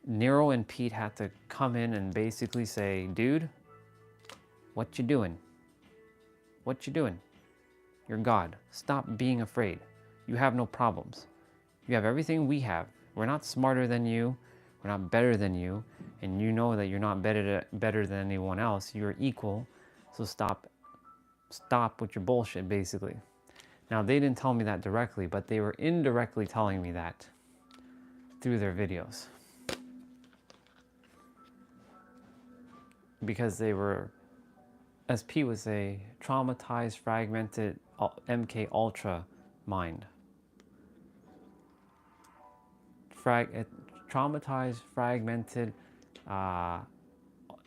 Nero and Pete had to come in and basically say, dude, what you doing? What you doing? You're God. Stop being afraid. You have no problems. You have everything we have. We're not smarter than you. We're not better than you. And you know that you're not better than anyone else. You're equal. So stop with your bullshit, basically. Now, they didn't tell me that directly, but they were indirectly telling me that through their videos. Because they were, as P would say, traumatized, fragmented MK Ultra mind. Traumatized, fragmented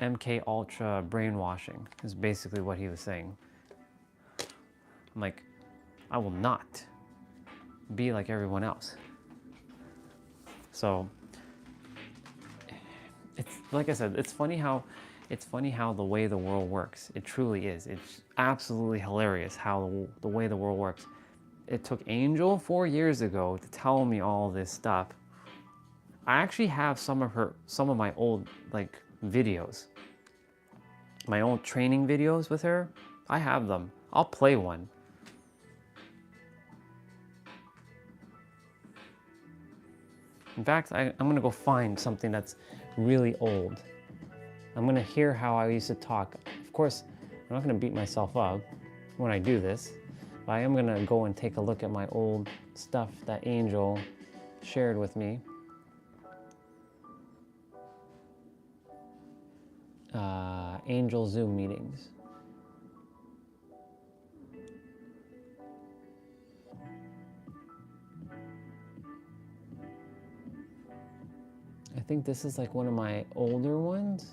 MK Ultra brainwashing is basically what he was saying. I'm like, I will not be like everyone else. So it's like I said, it's funny how the way the world works. It truly is. It's absolutely hilarious how the way the world works. It took Angel 4 years ago to tell me all this stuff. I actually have some of my old like videos. My old training videos with her. I have them. I'll play one. In fact, I'm gonna go find something that's really old. I'm gonna hear how I used to talk. Of course, I'm not gonna beat myself up when I do this, but I am gonna go and take a look at my old stuff that Angel shared with me. Angel Zoom meetings. think this is like one of my older ones.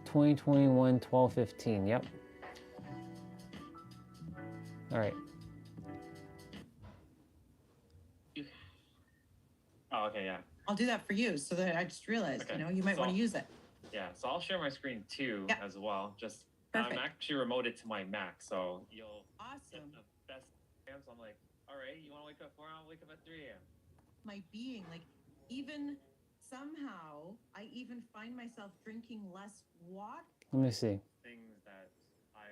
2021, 12/15. Yep. All right. Oh, okay, yeah. I'll do that for you so that I just realized, Okay, you know, you might so- want to use it. Yeah, so I'll share my screen too Yeah. as well. Just Perfect. I'm actually remoted to my Mac, so you'll get Awesome. the best. So I'm like, all right, you want to wake up 4 hours? Wake up at 3 a.m. My being, like, even somehow, I even find myself drinking less water. Let me see. Things that I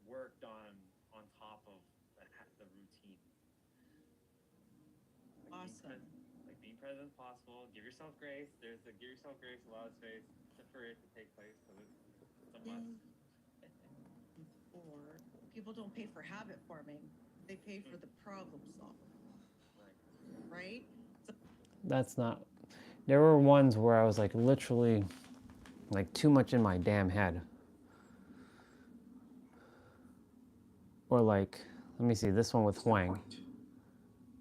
worked on top of the routine. Awesome. Being present as possible. Give yourself grace. There's the give yourself grace, allow space for it to take place because it's a must. Or people don't pay for habit forming; they pay for the problem solving. Right? So That's not. There were ones where I was like literally like too much in my damn head. Or like, let me see, this one with Huang.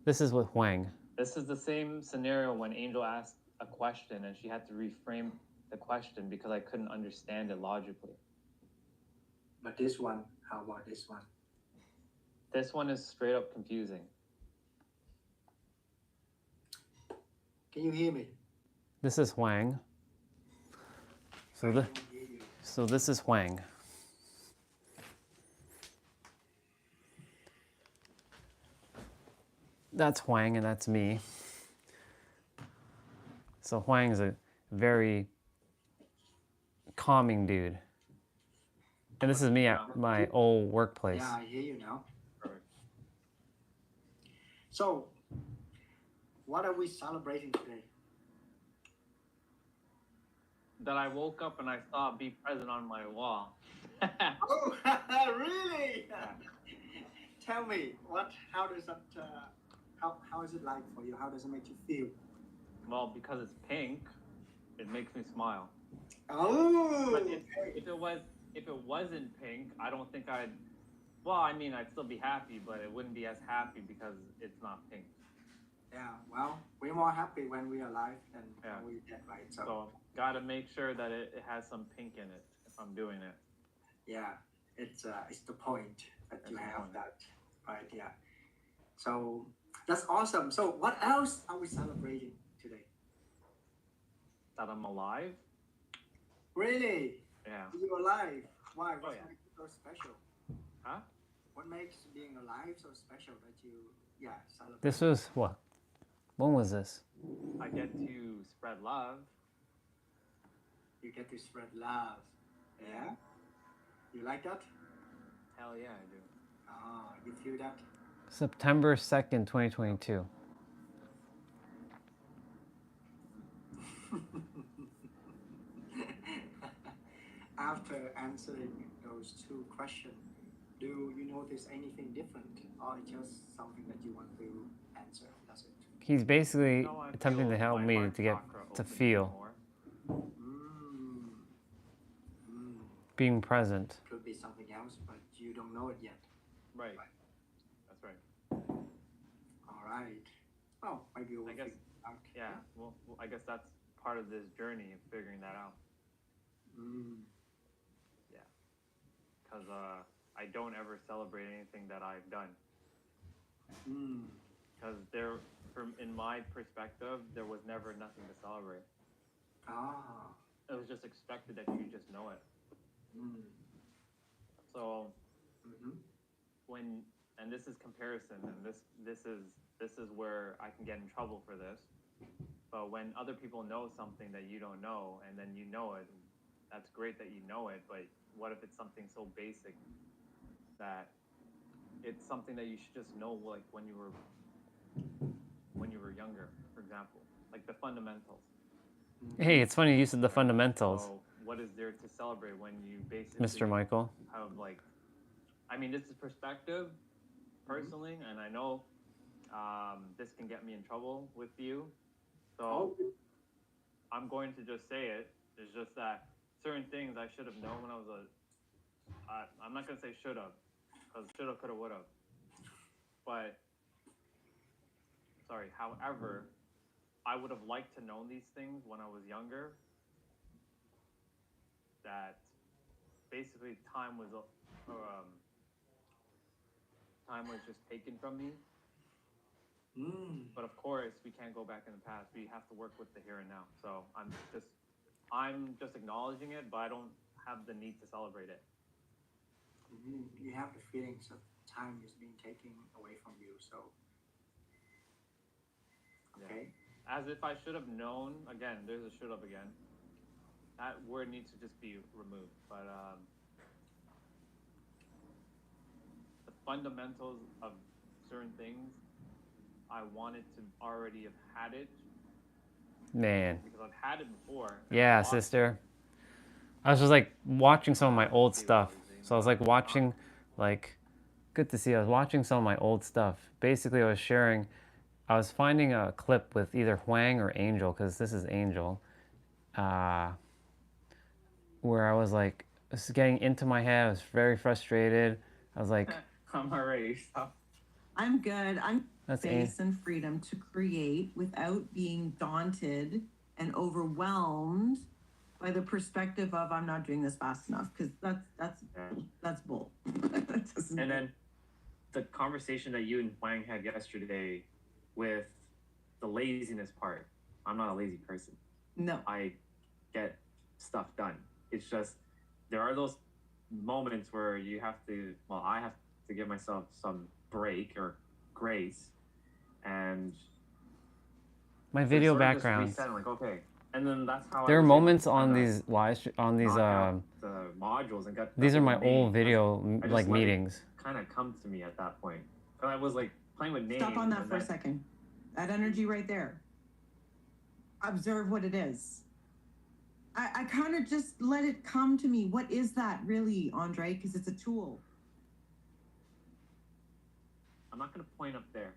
This is with Huang. This is the same scenario when Angel asked a question and she had to reframe the question because I couldn't understand it logically. But this one, how about this one? This one is straight up confusing. Can you hear me? This is Huang. So this is Huang. That's Huang and that's me. So Huang is a very calming dude. And this is me at my old workplace. Yeah, I hear you now. Perfect. So, what are we celebrating today? That I woke up and I saw Be Present on my wall. Oh, really? Tell me, how does that, how is it like for you? How does it make you feel? Well, because it's pink, it makes me smile. Oh! But if it wasn't pink, I don't think I'd. Well, I mean, I'd still be happy, but it wouldn't be as happy because it's not pink. Yeah, well, we're more happy when we're alive than Yeah. when we're dead, right? So gotta make sure that it has some pink in it if I'm doing it. Yeah, it's the point that It's you the have point. that, right? Yeah. So that's awesome. So what else are we celebrating today? That I'm alive. Really? Yeah. You're alive. Why? What yeah. makes it so special? Huh? What makes being alive so special that you, celebrate? This was what? When was this? I get to spread love. You get to spread love. Yeah? You like that? Hell yeah, I do. Ah, you feel that? September 2nd, 2022. After answering those two questions, do you notice anything different, or just something that you want to answer? That's it. He's basically No, I attempting feel to help my me heart to get chakra to opening feel more. being present. Could be something else, but you don't know it yet. Right. That's right. All right. Oh, maybe we'll I guess. figure it out. Yeah. Well, I guess that's part of this journey of figuring that out. Yeah. Because I don't ever celebrate anything that I've done. Because in my perspective, there was never nothing to celebrate. Ah. It was just expected that you just know it. So and this is comparison, and this is where I can get in trouble for this. But when other people know something that you don't know, and then you know it, that's great that you know it. But what if it's something so basic that it's something that you should just know, like when you were younger, for example, like the fundamentals. Hey, it's funny you said the fundamentals, So what is there to celebrate when you basically Mr. Michael. have like, I mean, this is perspective personally, and I know this can get me in trouble with you. So I'm going to just say it. It's just that certain things I should have known when I was I'm not going to say should have, because should have, could have, would have. But, sorry, however, I would have liked to know these things when I was younger. That basically time was just taken from me. But of course, we can't go back in the past. We have to work with the here and now. So I'm just acknowledging it, but I don't have the need to celebrate it. You have the feelings of time is being taken away from you. So okay. Yeah. As if I should have known. Again, there's a should have again. That word needs to just be removed. But the fundamentals of certain things, I wanted to already have had it. Man. Because I've had it before. Yeah, sister. I was just like watching some of my old stuff. So I was like watching, like, good to see. I was watching some of my old stuff. Basically, I was finding a clip with either Huang or Angel, because this is Angel, where I was like, this is getting into my head. I was very frustrated. I was like, I'm already. I'm good. I'm That's space and freedom to create without being daunted and overwhelmed by the perspective of I'm not doing this fast enough, because that's bull. And then the conversation that you and Wang had yesterday with the laziness part. I'm not a lazy person. No. I get stuff done. It's just there are those moments where you have to. Well, I have to give myself some break or grace, and my video sort of just backgrounds. reset, like, okay. And then that's how There I are was moments able to on kinda these knock out the modules and get these are my old name. video I just like let it meetings. kind of come to me at that point. And I was like playing with names. Stop on that for a second. That energy right there. Observe what it is. I kind of just let it come to me. What is that really, Andre? Because it's a tool. I'm not going to point up there.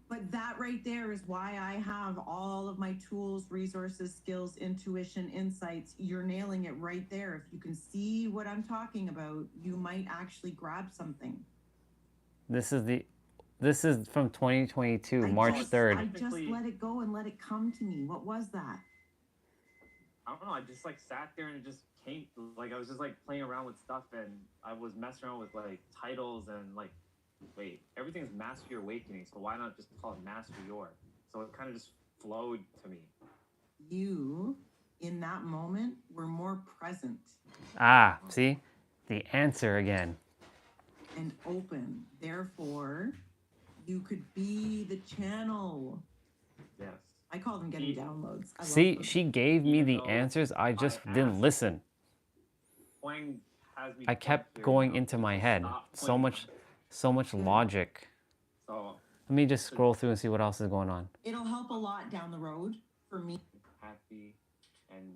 But that right there is why I have all of my tools, resources, skills, intuition, insights. You're nailing it right there. If you can see what I'm talking about, you might actually grab something. This is from 2022, March 3rd. I just let it go and let it come to me. What was that? I don't know. I just like sat there and it just came. Like I was just like playing around with stuff, and I was messing around with like titles and like, wait, everything's Master Your Awakening, so why not just call it Master Your? So it kind of just flowed to me. You, in that moment, were more present. Ah, see? The answer again. And open. Therefore, you could be the channel. Yes. I call them getting downloads. I See, love them. she gave me the answers. I just didn't listen. Huang has me I kept going into my head. So much logic. So let me just scroll through and see what else is going on. It'll help a lot down the road for me. Happy and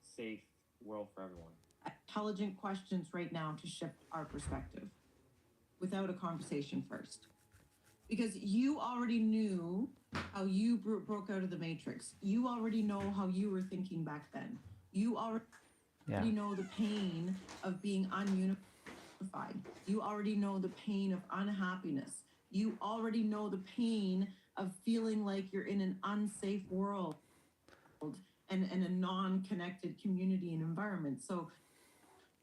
safe world for everyone. Intelligent questions right now to shift our perspective without a conversation first. Because you already knew how you broke out of the matrix. You already know how you were thinking back then. You already know the pain of being ununified. You already know the pain of unhappiness. You already know the pain of feeling like you're in an unsafe world and a non-connected community and environment. So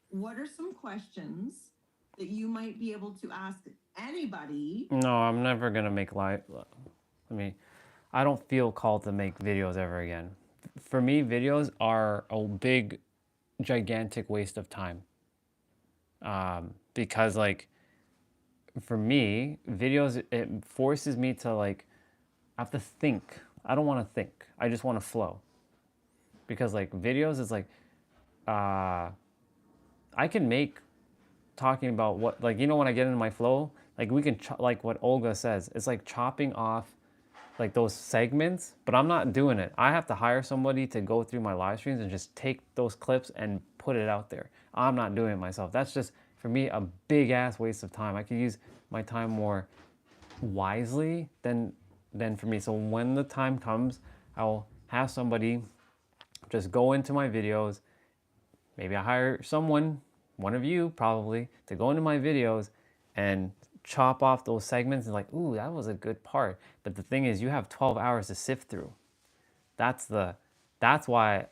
what are some questions that you might be able to ask anybody? No, I'm never going to make I don't feel called to make videos ever again. For me, videos are a big, gigantic waste of time. Because like, for me, videos, it forces me to like, I have to think. I don't want to think. I just want to flow. Because like videos is like, I can make talking about what, like, you know, when I get into my flow, like we can, like what Olga says, it's like chopping off like those segments, but I'm not doing it. I have to hire somebody to go through my live streams and just take those clips and put it out there. I'm not doing it myself. That's just, for me, a big ass waste of time. I could use my time more wisely than for me. So when the time comes, I'll have somebody just go into my videos. Maybe I hire someone, one of you probably, to go into my videos and chop off those segments and like, ooh, that was a good part. But the thing is, you have 12 hours to sift through. That's why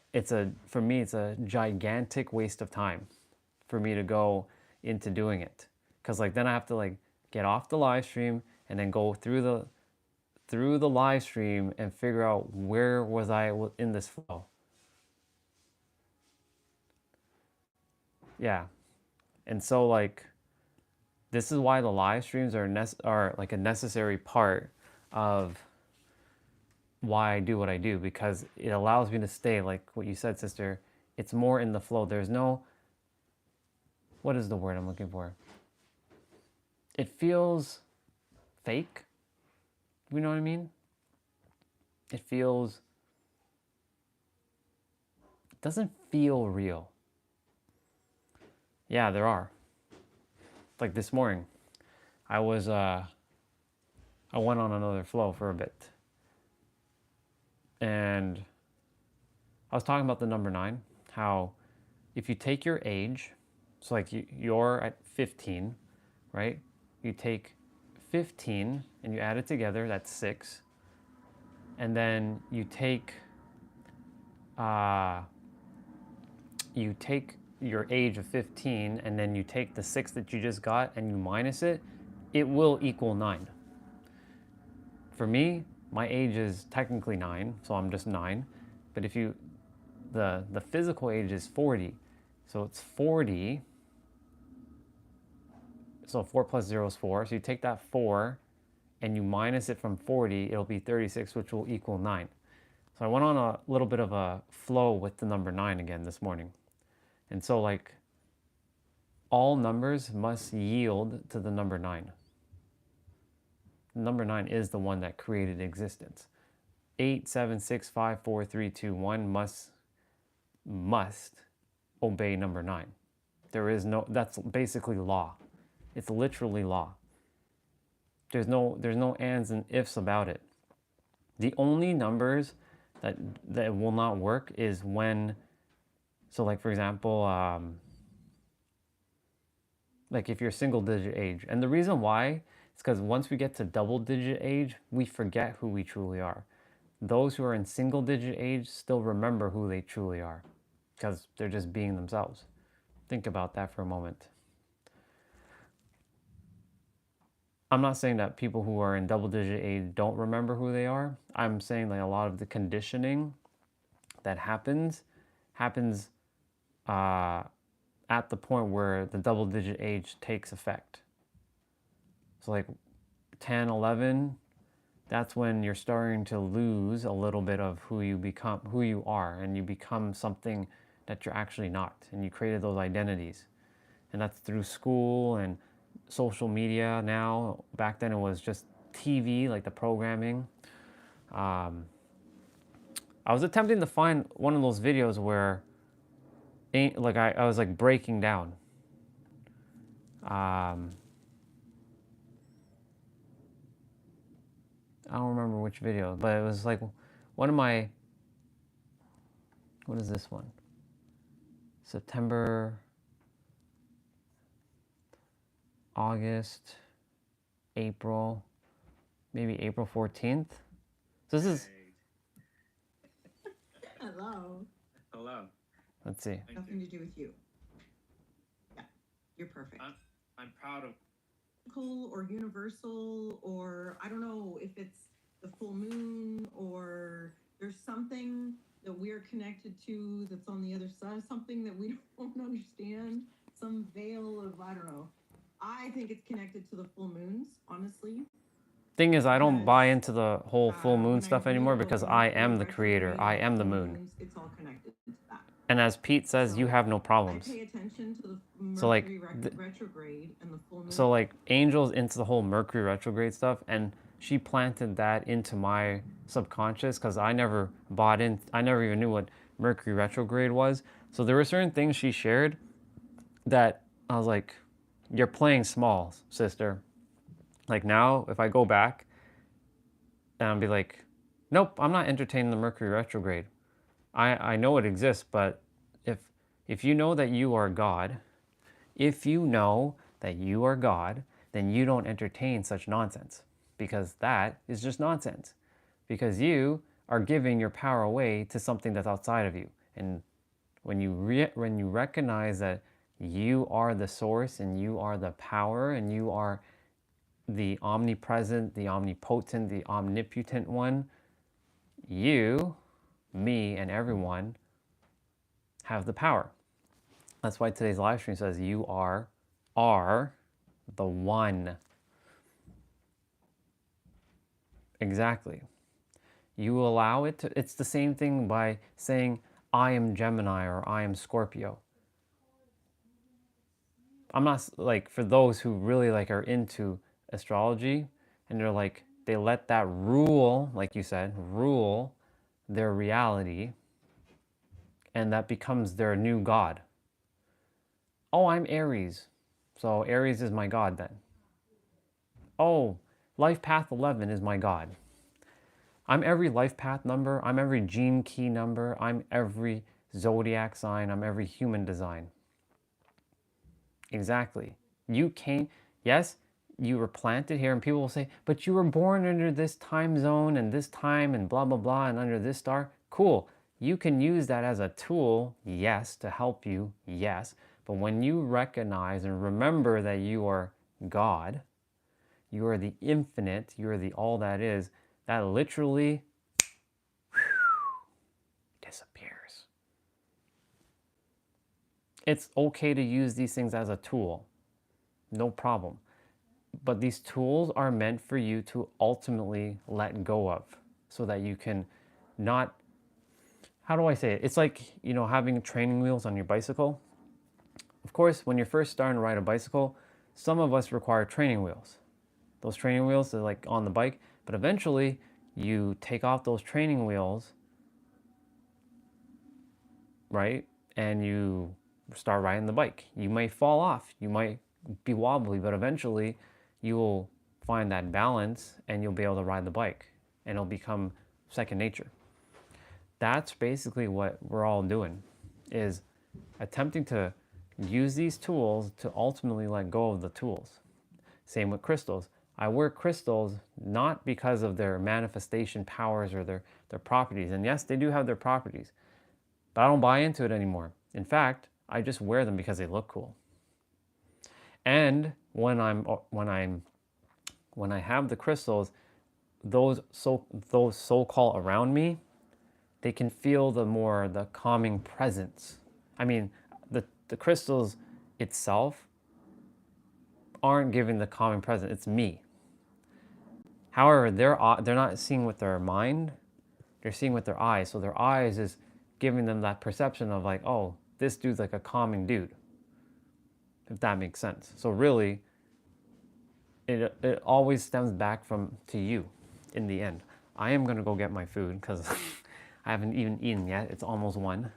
for me, it's a gigantic waste of time for me to go into doing it. Because like then I have to like get off the live stream and then go through the live stream and figure out where was I in this flow. Yeah. And so like this is why the live streams are like a necessary part of why I do what I do, because it allows me to stay, like what you said, sister, it's more in the flow. There's no, what is the word I'm looking for? It feels fake. You know what I mean? It doesn't feel real. Yeah, there are. Like this morning, I went on another flow for a bit. And I was talking about the number 9, how if you take your age, so like you're at 15, right? You take 15 and you add it together, that's 6. And then you take your age of 15 and then you take the 6 that you just got and you minus it, it will equal 9. For me, my age is technically 9, so I'm just 9. But if the physical age is 40, so it's 40. So 4 plus 0 is 4. So you take that 4 and you minus it from 40, it'll be 36, which will equal 9. So I went on a little bit of a flow with the number 9 again this morning. And so like all numbers must yield to the number 9. Number 9 is the one that created existence. 8, 7, 6, 5, 4, 3, 2, 1 must obey number 9. That's basically law. It's literally law. There's no ands and ifs about it. The only numbers that will not work is when, so like for example, like if you're single digit age. And the reason why is because once we get to double digit age, we forget who we truly are. Those who are in single digit age still remember who they truly are because they're just being themselves. Think about that for a moment. I'm not saying that people who are in double digit age don't remember who they are. I'm saying like a lot of the conditioning that happens at the point where the double digit age takes effect. So like 10, 11, that's when you're starting to lose a little bit of who you are, and you become something that you're actually not, and you created those identities. And that's through school and social media now. Back then it was just TV, like the programming. I was attempting to find one of those videos where like I was like breaking down. I don't remember which video, but it was like one of my, what is this one? September, August, April, maybe April 14th. So this is... Hello. Hello. Let's see. Nothing to do with you. Yeah, you're perfect. I'm proud of... Or universal, or I don't know if it's the full moon, or there's something that we're connected to that's on the other side, something that we don't understand, some veil of, I don't know. I think it's connected to the full moons, honestly. Thing is, I don't buy into the whole full moon stuff anymore because I am the creator. I am the moon. It's all connected to that. And as Pete says, you have no problems. I pay attention to the Mercury So like, retrograde and the full moon. So like Angel's into the whole Mercury retrograde stuff, and she planted that into my subconscious because I never bought in. I never even knew what Mercury retrograde was. So there were certain things she shared that I was like, you're playing small, sister. Like now, if I go back and I'll be like, nope, I'm not entertaining the Mercury retrograde. I know it exists, but if you know that you are God, if you know that you are God, then you don't entertain such nonsense, because that is just nonsense. Because you are giving your power away to something that's outside of you. And when you recognize that you are the source and you are the power and you are the omnipresent, the omnipotent, the omnipotent one, you, me, and everyone have the power. That's why today's live stream says you are the one. Exactly. You allow it to, it's the same thing by saying, I am Gemini or I am Scorpio. I'm not, like, for those who really like are into astrology and they're like, they let that rule, like you said, rule their reality, and that becomes their new god. Oh, I'm Aries, so Aries is my god then. Oh, life path 11 is my god. I'm every life path number, I'm every gene key number, I'm every zodiac sign, I'm every human design. Exactly. You came, yes, you were planted here, and people will say, but you were born under this time zone and this time and blah, blah, blah, and under this star. Cool. You can use that as a tool, yes, to help you, yes. But when you recognize and remember that you are God, you are the infinite, you are the all that is, that literally disappears. It's okay to use these things as a tool. No problem. But these tools are meant for you to ultimately let go of, so that you can not, how do I say it? It's like, you know, having training wheels on your bicycle. Of course, when you're first starting to ride a bicycle, some of us require training wheels. Those training wheels are like on the bike, but eventually you take off those training wheels, right? And you start riding the bike. You might fall off, you might be wobbly, but eventually you will find that balance and you'll be able to ride the bike and it'll become second nature. That's basically what we're all doing, is attempting to use these tools to ultimately let go of the tools. Same with crystals. I wear crystals not because of their manifestation powers or their properties. And yes, they do have their properties, but I don't buy into it anymore. In fact, I just wear them because they look cool. And when I have the crystals, those so-called around me, they can feel the calming presence. I mean, the crystals itself aren't giving the calming presence. It's me. However, they're not seeing with their mind, they're seeing with their eyes. So their eyes is giving them that perception of like, oh, this dude's like a calming dude, if that makes sense. So really, it always stems back to you in the end. I am gonna go get my food because I haven't even eaten yet. It's almost 1.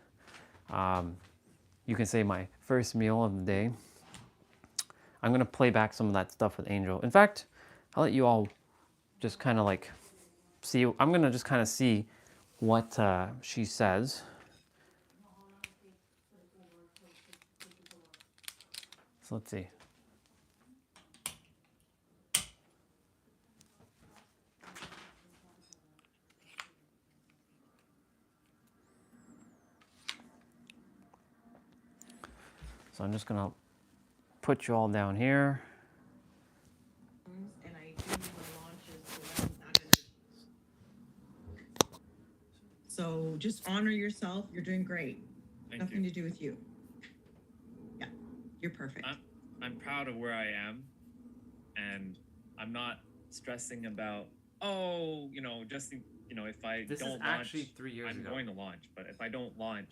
You can say my first meal of the day. I'm gonna play back some of that stuff with Angel. In fact, I'll let you all just kind of like see. I'm gonna just kind of see what she says. So let's see. So I'm just gonna put you all down here. And I do my launches so just honor yourself. You're doing great. Nothing to do with you. Yeah, you're perfect. I'm proud of where I am, and I'm not stressing about, oh, you know, just, you know, if I This don't is launch, actually 3 years I'm ago. going to launch, but if I don't launch,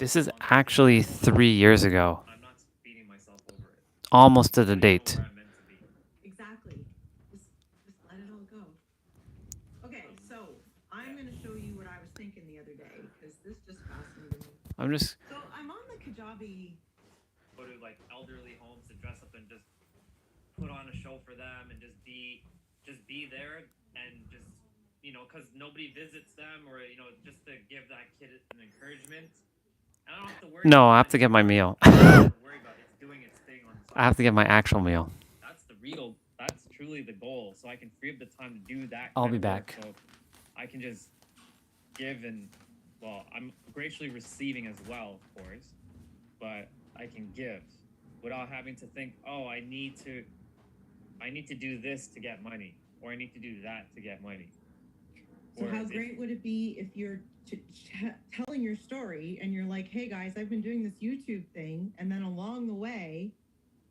This is actually 3 years ago. I'm not beating myself over it. Almost to the I know date. where I'm meant to be. Exactly. Just let it all go. Okay, so I'm going to show you what I was thinking the other day, because this just fascinated me. So I'm on the Kajabi. Go to like elderly homes to dress up and just put on a show for them and just be there and just, you know, because nobody visits them, or, you know, just to give that kid an encouragement. I don't have to worry. No, I have to get my meal. I don't have to worry about it. It's doing its thing on the side. I have to get my actual meal. That's the real That's truly the goal. So I can free up the time to do that. I'll kind be of work. back. So I can just give and, well, I'm graciously receiving as well, of course, but I can give without having to think, oh, I need to do this to get money, or I need to do that to get money. So how great would it be if you're telling your story and you're like, hey guys, I've been doing this YouTube thing, and then along the way,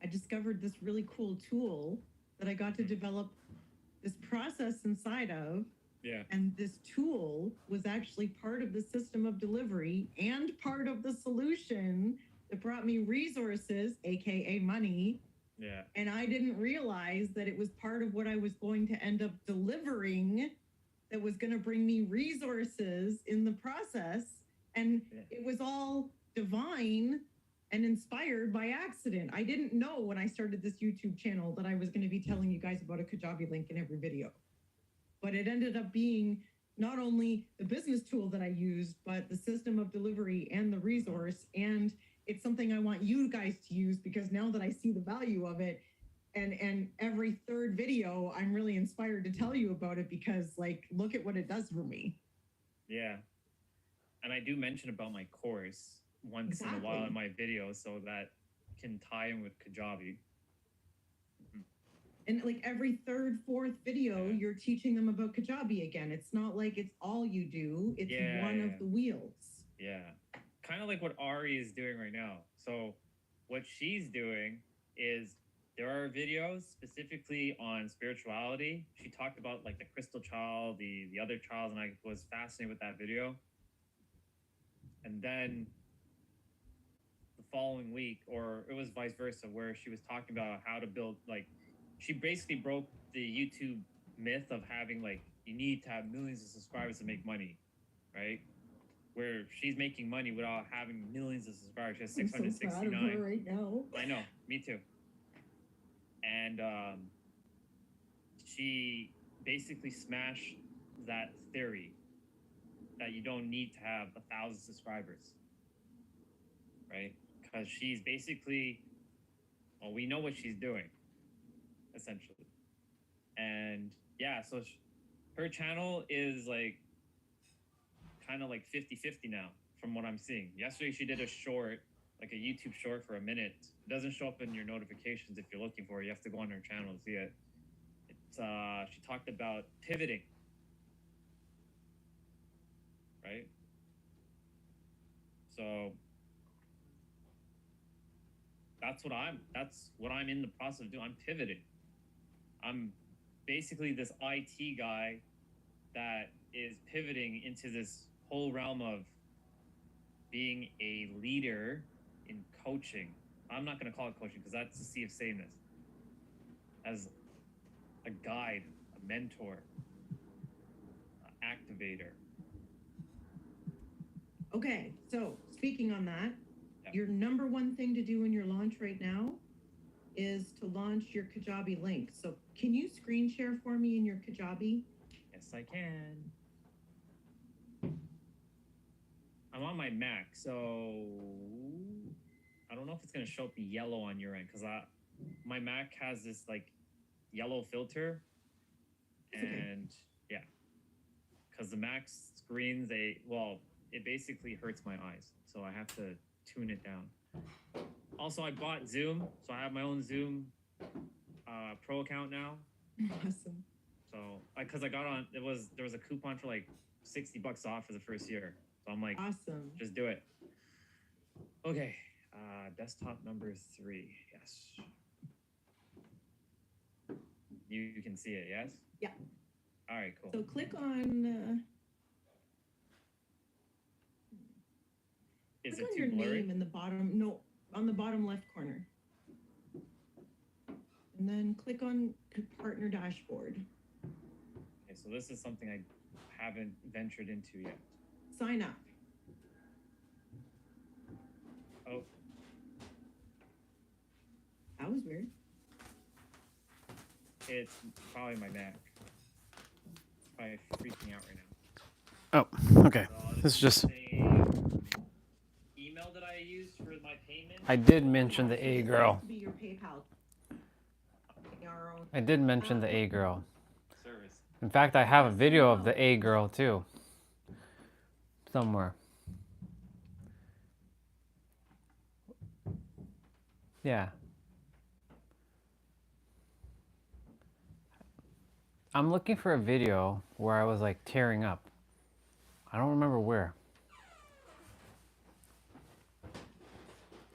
I discovered this really cool tool that I got to develop this process inside of. Yeah. And this tool was actually part of the system of delivery and part of the solution that brought me resources, aka money. Yeah. And I didn't realize that it was part of what I was going to end up delivering that was going to bring me resources in the process. And it was all divine and inspired by accident. I didn't know when I started this YouTube channel that I was going to be telling you guys about a Kajabi link in every video. But it ended up being not only the business tool that I used, but the system of delivery and the resource. And it's something I want you guys to use, because now that I see the value of it, and every third video, I'm really inspired to tell you about it, because like, look at what it does for me. Yeah. And I do mention about my course once in a while in my videos, so that can tie in with Kajabi. And like every third, fourth video, you're teaching them about Kajabi again. It's not like it's all you do. It's one of the wheels. Yeah. Kind of like what Ari is doing right now. So what she's doing is, there are videos specifically on spirituality. She talked about like the crystal child, the other child, and I was fascinated with that video. And then the following week, or it was vice versa, where she was talking about how to build, like, she basically broke the YouTube myth of having like, you need to have millions of subscribers to make money, right? Where she's making money without having millions of subscribers. She has 669. I'm so proud of her right now. I know, me too. And she basically smashed that theory that you don't need to have 1,000 subscribers, right? Because she's basically, well, we know what she's doing, essentially. And yeah, so her channel is like kind of like 50-50 now, from what I'm seeing. Yesterday she did a short, like a YouTube short for a minute. It doesn't show up in your notifications if you're looking for it. You have to go on her channel to see it. It's she talked about pivoting, right? So that's what I'm in the process of doing. I'm pivoting. I'm basically this IT guy that is pivoting into this whole realm of being a leader in coaching. I'm not going to call it coaching, because that's the sea of sameness. As a guide, a mentor, activator. Okay, so speaking on that, your number one thing to do in your launch right now is to launch your Kajabi link. So can you screen share for me in your Kajabi? Yes, I can. I'm on my Mac, so I don't know if it's going to show up yellow on your end, because my Mac has this like yellow filter, and yeah, because the Mac screens, it basically hurts my eyes, so I have to tune it down. Also, I bought Zoom, so I have my own Zoom Pro account now. Awesome. So, because I got on, there was a coupon for like $60 off for the first year. So I'm like, awesome. Just do it. Okay, desktop number 3. Yes. You can see it, yes? Yeah. All right, cool. So click on. Is click it on too your blurry? name in the bottom. No, on the bottom left corner. And then click on partner dashboard. Okay, so this is something I haven't ventured into yet. Sign up. Oh. That was weird. It's probably my Mac. It's probably freaking out right now. Oh, okay. This is just. Email that I used for my payment. I did mention the A girl. Be your PayPal. I did mention the A girl. Service. In fact, I have a video of the A girl too. Somewhere. Yeah. I'm looking for a video where I was like tearing up. I don't remember where.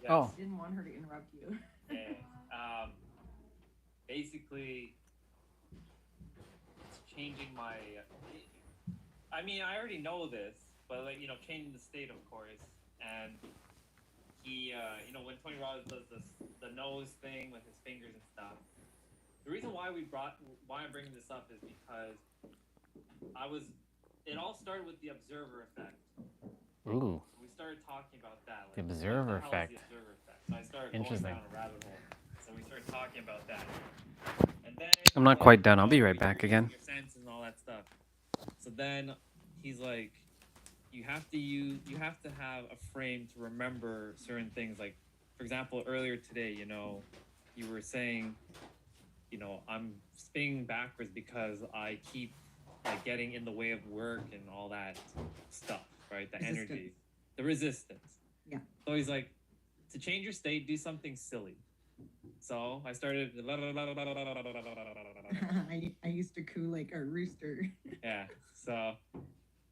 Yes. Oh. I didn't want her to interrupt you. Yeah. Basically, it's changing my. I mean, I already know this, but like changing the state, of course. And he, when Tony Robbins does the nose thing with his fingers and stuff. The reason why I'm bringing this up is because it all started with the observer effect. Ooh. We started talking about that. The Like, observer what the hell is effect. the observer effect? So I started going Interesting. down a rabbit hole. So we started talking about that. And then I'm not quite done. I'll be right back again. Your senses and all that stuff. So then he's like, you have to have a frame to remember certain things. Like, for example, earlier today, you were saying, I'm spinning backwards because I keep like getting in the way of work and all that stuff, right? The energy, the resistance. Yeah. So he's like, to change your state, do something silly. So I started. I used to coo like a rooster. Yeah. So,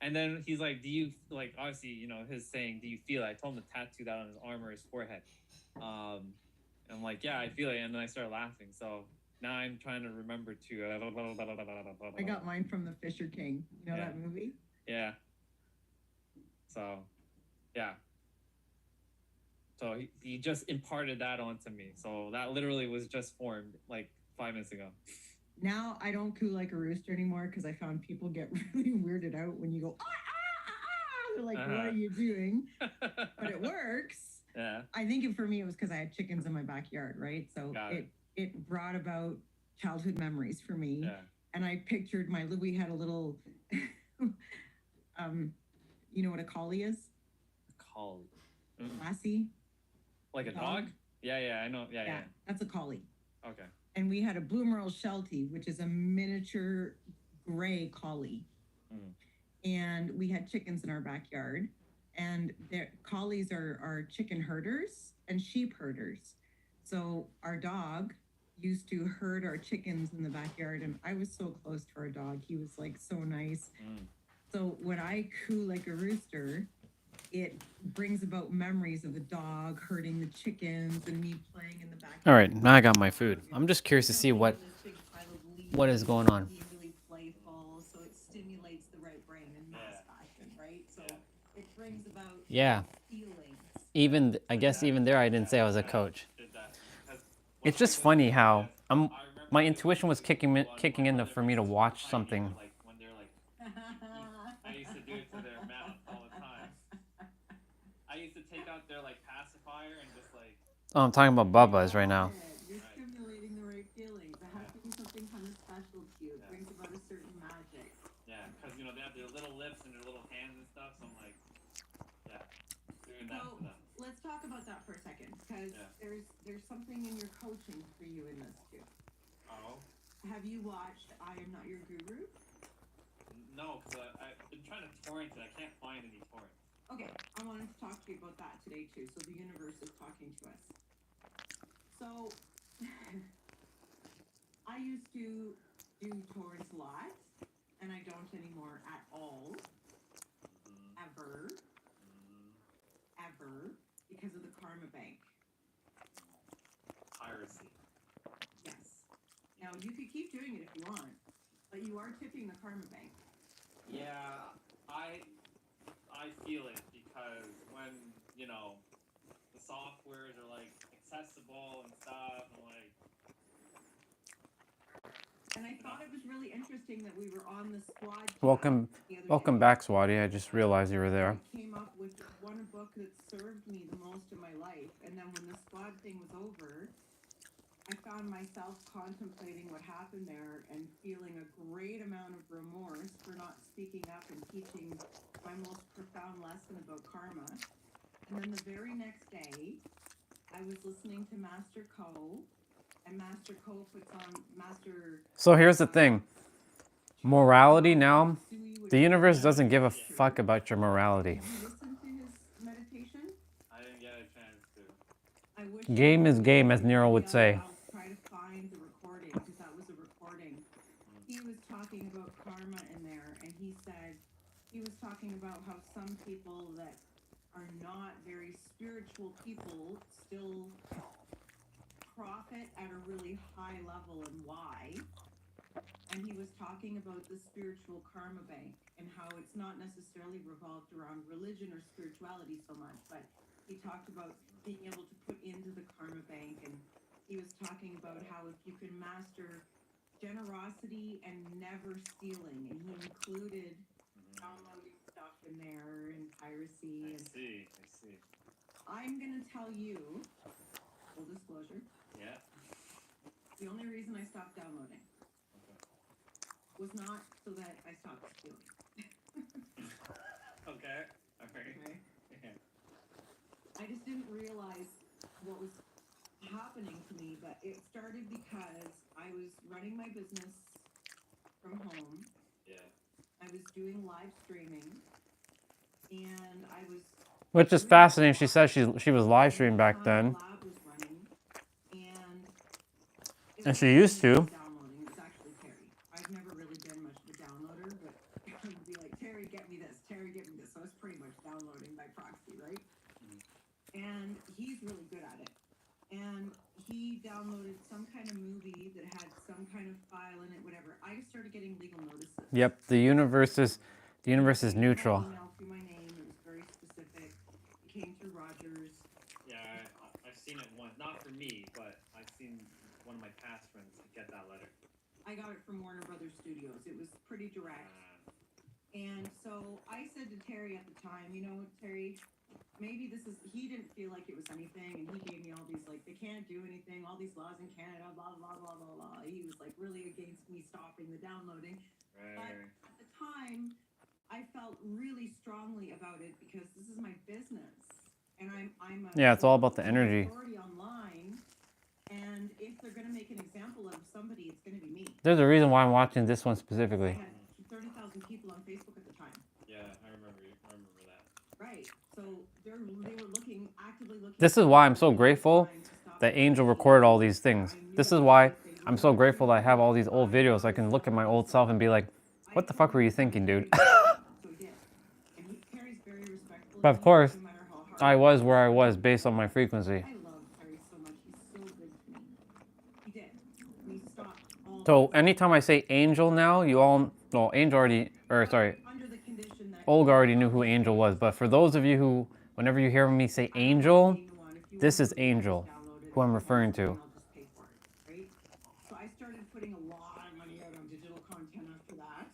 and then he's like, do you like, obviously, his saying, do you feel it? I told him to tattoo that on his arm or his forehead. I'm like, yeah, I feel it. And then I started laughing. So now I'm trying to remember to. I got mine from The Fisher King. You know that movie? Yeah. So, yeah. So he just imparted that onto me. So that literally was just formed like 5 minutes ago. Now I don't coo like a rooster anymore because I found people get really weirded out when you go, ah, ah, ah, ah. They're like, what are you doing? But it works. Yeah. I think for me it was because I had chickens in my backyard, right? So it brought about childhood memories for me. Yeah. And I pictured we had a little, you know what a collie is? A collie. Lassie. Like a dog? Yeah, I know. Yeah. That's a collie. Okay. And we had a Blue Merle Sheltie, which is a miniature gray collie. And we had chickens in our backyard. And collies are chicken herders and sheep herders. So our dog used to herd our chickens in the backyard. And I was so close to our dog. He was like so nice. So when I coo like a rooster, it brings about memories of the dog herding the chickens and me playing in the backyard. All right, now I got my food. I'm just curious to see what is going on. Being really playful, so it stimulates the right brain in mass fashion, right? So it brings about feelings. I guess even there, I didn't say I was a coach. It's just funny how my intuition was kicking in for me to watch something. I used to do it to their mouth all the time. I used to take out their like pacifier and just like. Oh, I'm talking about Bubba's right now. You're stimulating the right feelings. It has to be something kind of special to you. It brings about a certain magic. Yeah, because they have their little lips and their little hands and stuff. So I'm like, doing that for them. Let's talk about that for a second, because there's something in your coaching for you in this too. Oh. Have you watched I Am Not Your Guru? No, because I've been trying to torrent it. I can't find any torrents. Okay, I wanted to talk to you about that today too. So the universe is talking to us. So I used to do torrents a lot, and I don't anymore at all. Ever, because of the karma bank. Piracy. Yes. Now you could keep doing it if you want, but you are tipping the karma bank. Yeah, I feel it because when the softwares are like accessible and stuff, and I thought it was really interesting that we were on the squad. Welcome back, Swati. I just realized you were there. I came up with one book that served me the most in my life, and then when the squad thing was over, I found myself contemplating what happened there and feeling a great amount of remorse for not speaking up and teaching my most profound lesson about karma. And then the very next day, I was listening to Master Ko, And Master Co puts on Master. So here's the thing. Morality now, the universe doesn't give a fuck about your morality. Did you listen to his meditation? I didn't get a chance to. I wish Game is game, as Nero would say. I'll try to find the recording because that was a recording. He was talking about karma in there, and he said he was talking about how some people that are not very spiritual people still profit at a really high level, and why. And he was talking about the spiritual karma bank and how it's not necessarily revolved around religion or spirituality so much, but he talked about being able to put into the karma bank, and he was talking about how if you can master generosity and never stealing, and he included downloading stuff in there and piracy. I see. I'm gonna tell you, full disclosure. Yeah. The only reason I stopped downloading was not so that I stopped stealing. Okay. Alright. Okay. Yeah. I just didn't realize what was happening to me, but it started because I was running my business from home. Yeah. I was doing live streaming, and I was. Which is fascinating. She said she was live streaming back then. Lab was running, And she used to. Downloading. It's actually Terry. I've never really been much of a downloader, but I would be like, Terry, get me this. Terry, get me this. So I was pretty much downloading by proxy, right? And he's really good at it. And he downloaded some kind of movie that had some kind of file in it, whatever. I started getting legal notices. Yep, the universe is neutral. Email through my name. It was very specific. It came through Rogers. Yeah, I've seen it once. Not for me, but I've seen one of my past friends get that letter. I got it from Warner Brothers Studios. It was pretty direct. And so I said to Terry at the time, you know, Terry, maybe this is, he didn't feel like it was anything, and he gave me all these, like, they can't do anything, all these laws in Canada, blah, blah, blah, blah, blah. He was, like, really against me stopping the downloading. Right. But at the time, I felt really strongly about it because this is my business. And I'm Yeah, it's all about the energy. Authority online, and if they're going to make an example of somebody, it's going to be me. There's a reason why I'm watching this one specifically. I had 30,000 people on Facebook at the time. Yeah, I remember that. Right. So they were actively looking. This is why I'm so grateful that Angel recorded all these things. This is why I'm so grateful that I have all these old videos. I can look at my old self and be like, what the fuck were you thinking, dude? But of course, I was where I was based on my frequency. I love Terry so much. He's so good to me. He did. We stopped all. So anytime I say Angel now, you all, well, Angel already, or sorry, Under the condition that Olga already knew who Angel was. But for those of you who, whenever you hear me say Angel, this is Angel, who I'm referring to. I'll just pay for it, right? So I started putting a lot of money out on digital content after that.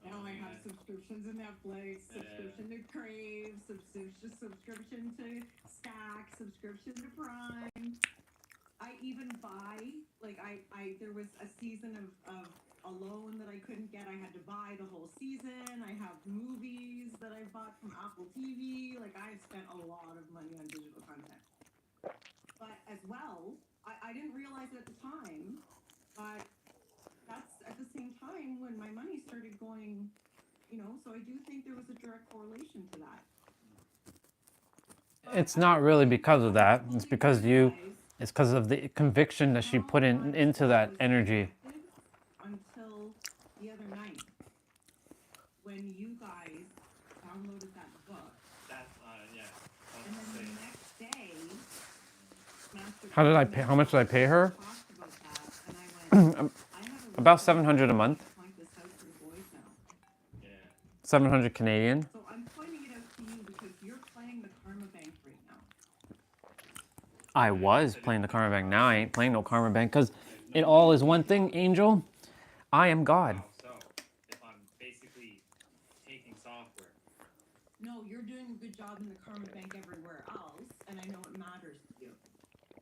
Now I have subscriptions to Netflix, subscription to Crave, subscription to Stack, subscription to Prime. I even buy, like there was a season of Alone that I couldn't get. I had to buy the whole season. I have movies that I bought from Apple TV. Like I've spent a lot of money on digital content. But as well, I didn't realize it at the time, but that's at the same time when my money started going, you know, so I do think there was a direct correlation to that. It's not really because of that. It's because it's because of the conviction that she put into that energy. Until the other night, when you guys downloaded that book. That's yeah. And then the next day, How did I pay? How much did I pay her? About 700 a month. 700 Canadian. So I'm pointing it out to you because you're playing the karma bank right now. I was playing the karma bank. Now I ain't playing no karma bank because it all is one thing, Angel. I am God. So if I'm basically taking software. No, you're doing a good job in the karma bank everywhere else, and I know it matters to you.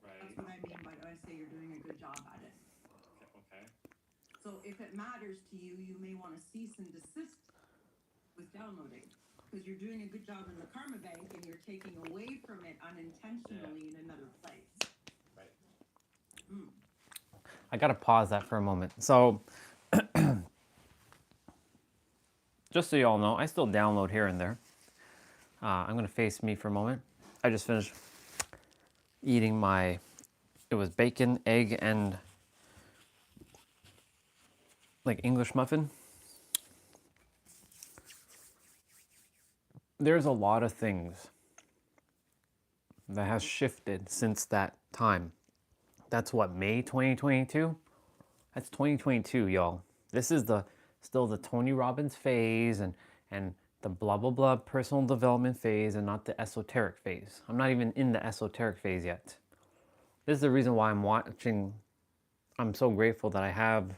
Right. That's what I mean by when I say you're doing a good job at it. Okay. So if it matters to you, you may want to cease and desist with downloading because you're doing a good job in the karma bank and you're taking away from it unintentionally in another place. Right. I gotta pause that for a moment. So, just so you all know, I still download here and there. I'm gonna face me for a moment. I just finished eating my, it was bacon, egg, and like English muffin. There's a lot of things that has shifted since that time. That's what, May 2022? That's 2022, y'all. This is still the Tony Robbins phase and the blah blah blah personal development phase and not the esoteric phase. I'm not even in the esoteric phase yet. This is the reason why I'm watching. I'm so grateful that I have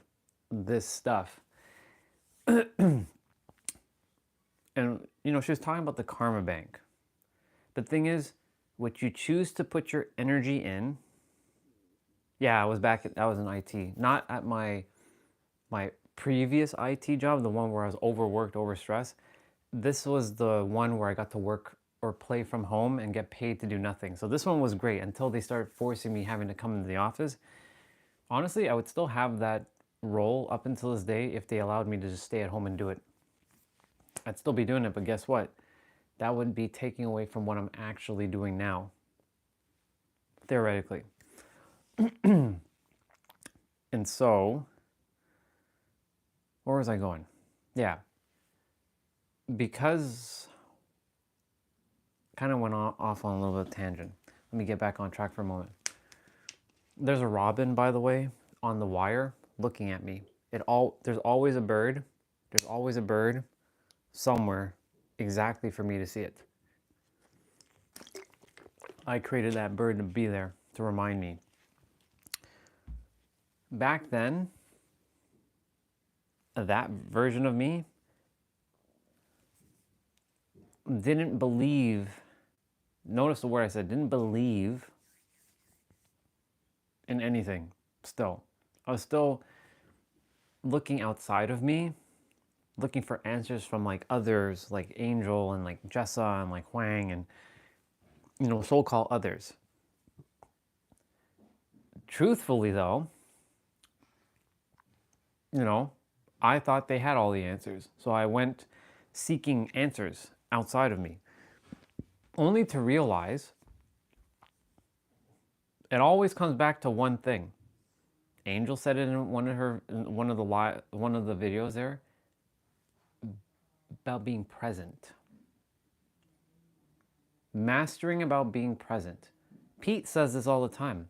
this stuff. And you know, she was talking about the karma bank. The thing is, what you choose to put your energy in. Yeah, I was in IT, not at my previous IT job, the one where I was overworked, overstressed. This was the one where I got to work or play from home and get paid to do nothing. So this one was great until they started forcing me having to come into the office. Honestly, I would still have that role up until this day if they allowed me to just stay at home and do it. I'd still be doing it, but guess what? That would be taking away from what I'm actually doing now, theoretically. And so, where was I going? Yeah. Because, kind of went off on a little bit of tangent. Let me get back on track for a moment. There's a robin, by the way, on the wire looking at me. There's always a bird. There's always a bird somewhere exactly for me to see it. I created that bird to be there to remind me. Back then, that version of me didn't believe, notice the word I said, didn't believe in anything still. I was still looking outside of me, looking for answers from like others, like Angel and like Jessa and like Huang and, you know, so-called others. Truthfully though, you know, I thought they had all the answers. So I went seeking answers outside of me, only to realize it always comes back to one thing. Angel said it in one of the videos there about being present. Mastering about being present. Pete says this all the time.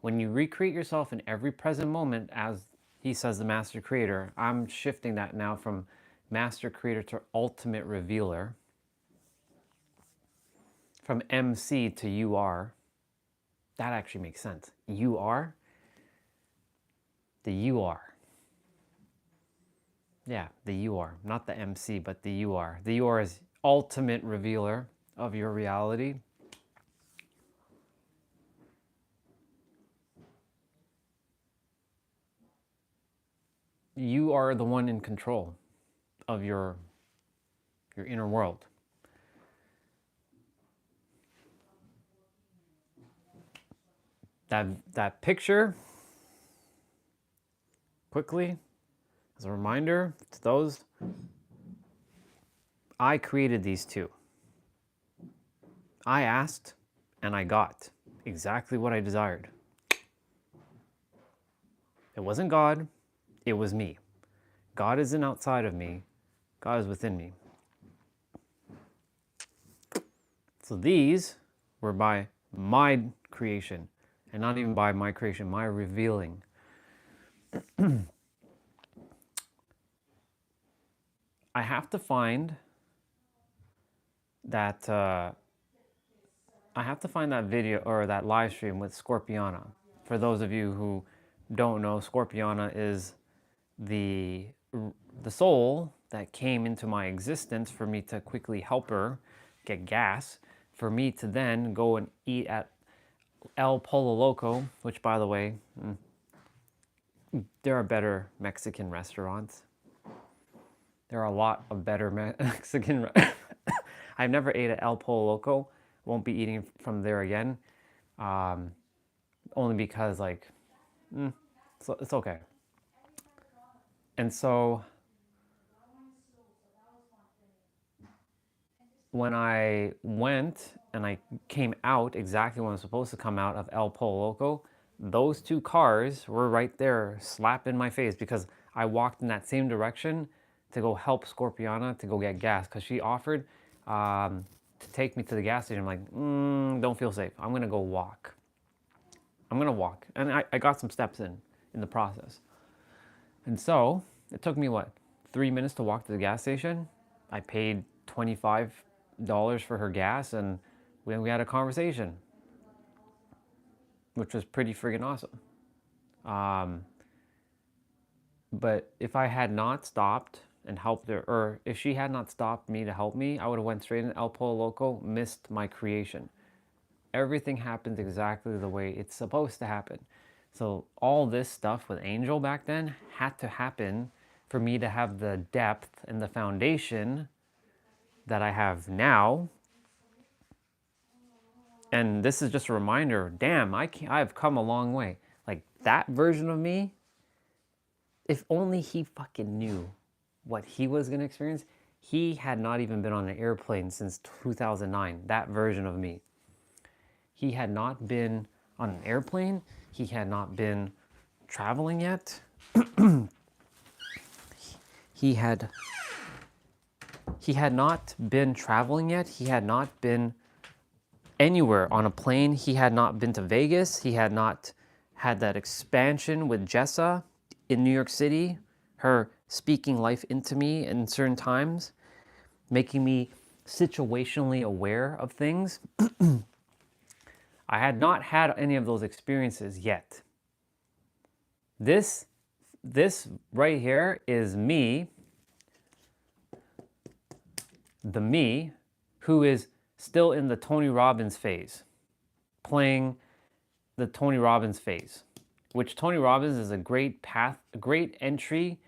When you recreate yourself in every present moment, as he says, the master creator, I'm shifting that now from master creator to ultimate revealer. From MC to you are. That actually makes sense. You are. The you are. Yeah, the you are. Not the MC, but the you are. The you are is ultimate revealer of your reality. You are the one in control of your inner world. That picture, quickly, as a reminder to those, I created these two. I asked and I got exactly what I desired. It wasn't God, it was me. God isn't outside of me, God is within me. So these were by my creation, and not even by my creation, my revealing. I have to find that video or that live stream with Scorpiana. For those of you who don't know, Scorpiana is the soul that came into my existence for me to quickly help her get gas, for me to then go and eat at El Pollo Loco, which, by the way, there are better Mexican restaurants. There are a lot of better Mexican. I've never ate at El Pollo Loco. Won't be eating from there again. Only because, like, So it's okay. And so when I went and I came out exactly when I was supposed to come out of El Polo Loco, those two cars were right there slapping my face because I walked in that same direction to go help Scorpiana to go get gas because she offered to take me to the gas station. I'm like, don't feel safe. I'm going to go walk. I'm going to walk. And I got some steps in the process. And so it took me, what, 3 minutes to walk to the gas station? I paid $25 for her gas, and we had a conversation, which was pretty friggin' awesome. But if I had not stopped and helped her, or if she had not stopped me to help me, I would have went straight in El Polo Loco, missed my creation. Everything happens exactly the way it's supposed to happen. So all this stuff with Angel back then had to happen for me to have the depth and the foundation that I have now. And this is just a reminder, damn, I've come a long way. Like that version of me, if only he fucking knew what he was going to experience. He had not even been on an airplane since 2009, that version of me. He had not been on an airplane. He had not been traveling yet. He had not been traveling yet. He had not been anywhere on a plane. He had not been to Vegas. He had not had that expansion with Jessa in New York City, her speaking life into me in certain times, making me situationally aware of things. I had not had any of those experiences yet. This right here is me, the me who is still in the Tony Robbins phase, playing the Tony Robbins phase, which Tony Robbins is a great path, a great entry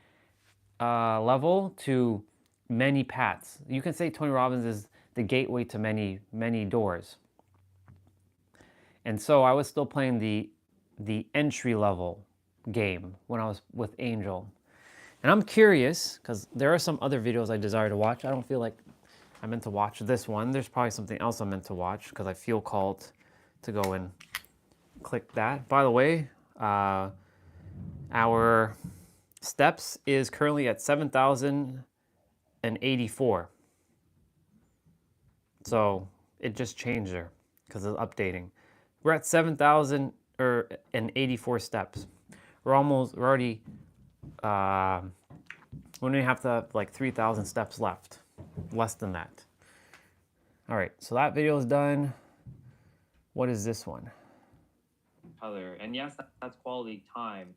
level to many paths. You can say Tony Robbins is the gateway to many, many doors. And so I was still playing the entry level game when I was with Angel. And I'm curious, because there are some other videos I desire to watch. I don't feel like I meant to watch this one. There's probably something else I'm meant to watch because I feel called to go and click that. By the way, our steps is currently at 7,084. So it just changed there because it's updating. We're at 7,084 steps. We're already, we only have to have like 3,000 steps left. Less than that. All right, so that video is done. What is this one? Other, and yes, that's quality time,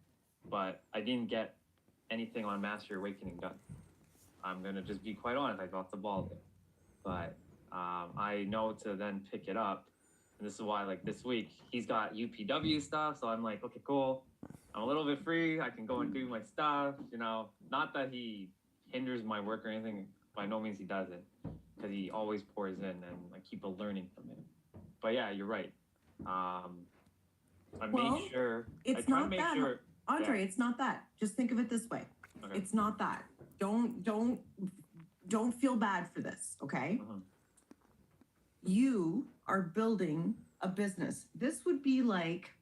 but I didn't get anything on Master Awakening done. I'm gonna just be quite honest, I dropped the ball there. But I know to then pick it up. And this is why, like this week, he's got UPW stuff, so I'm like, okay, cool. I'm a little bit free. I can go and do my stuff, you know. Not that he hinders my work or anything. By no means he doesn't, because he always pours in, and I keep learning from him. But yeah, you're right. I made sure. It's not that, Andre. Yeah. It's not that. Just think of it this way. Okay. It's not that. Don't feel bad for this. Okay. You are building a business. This would be like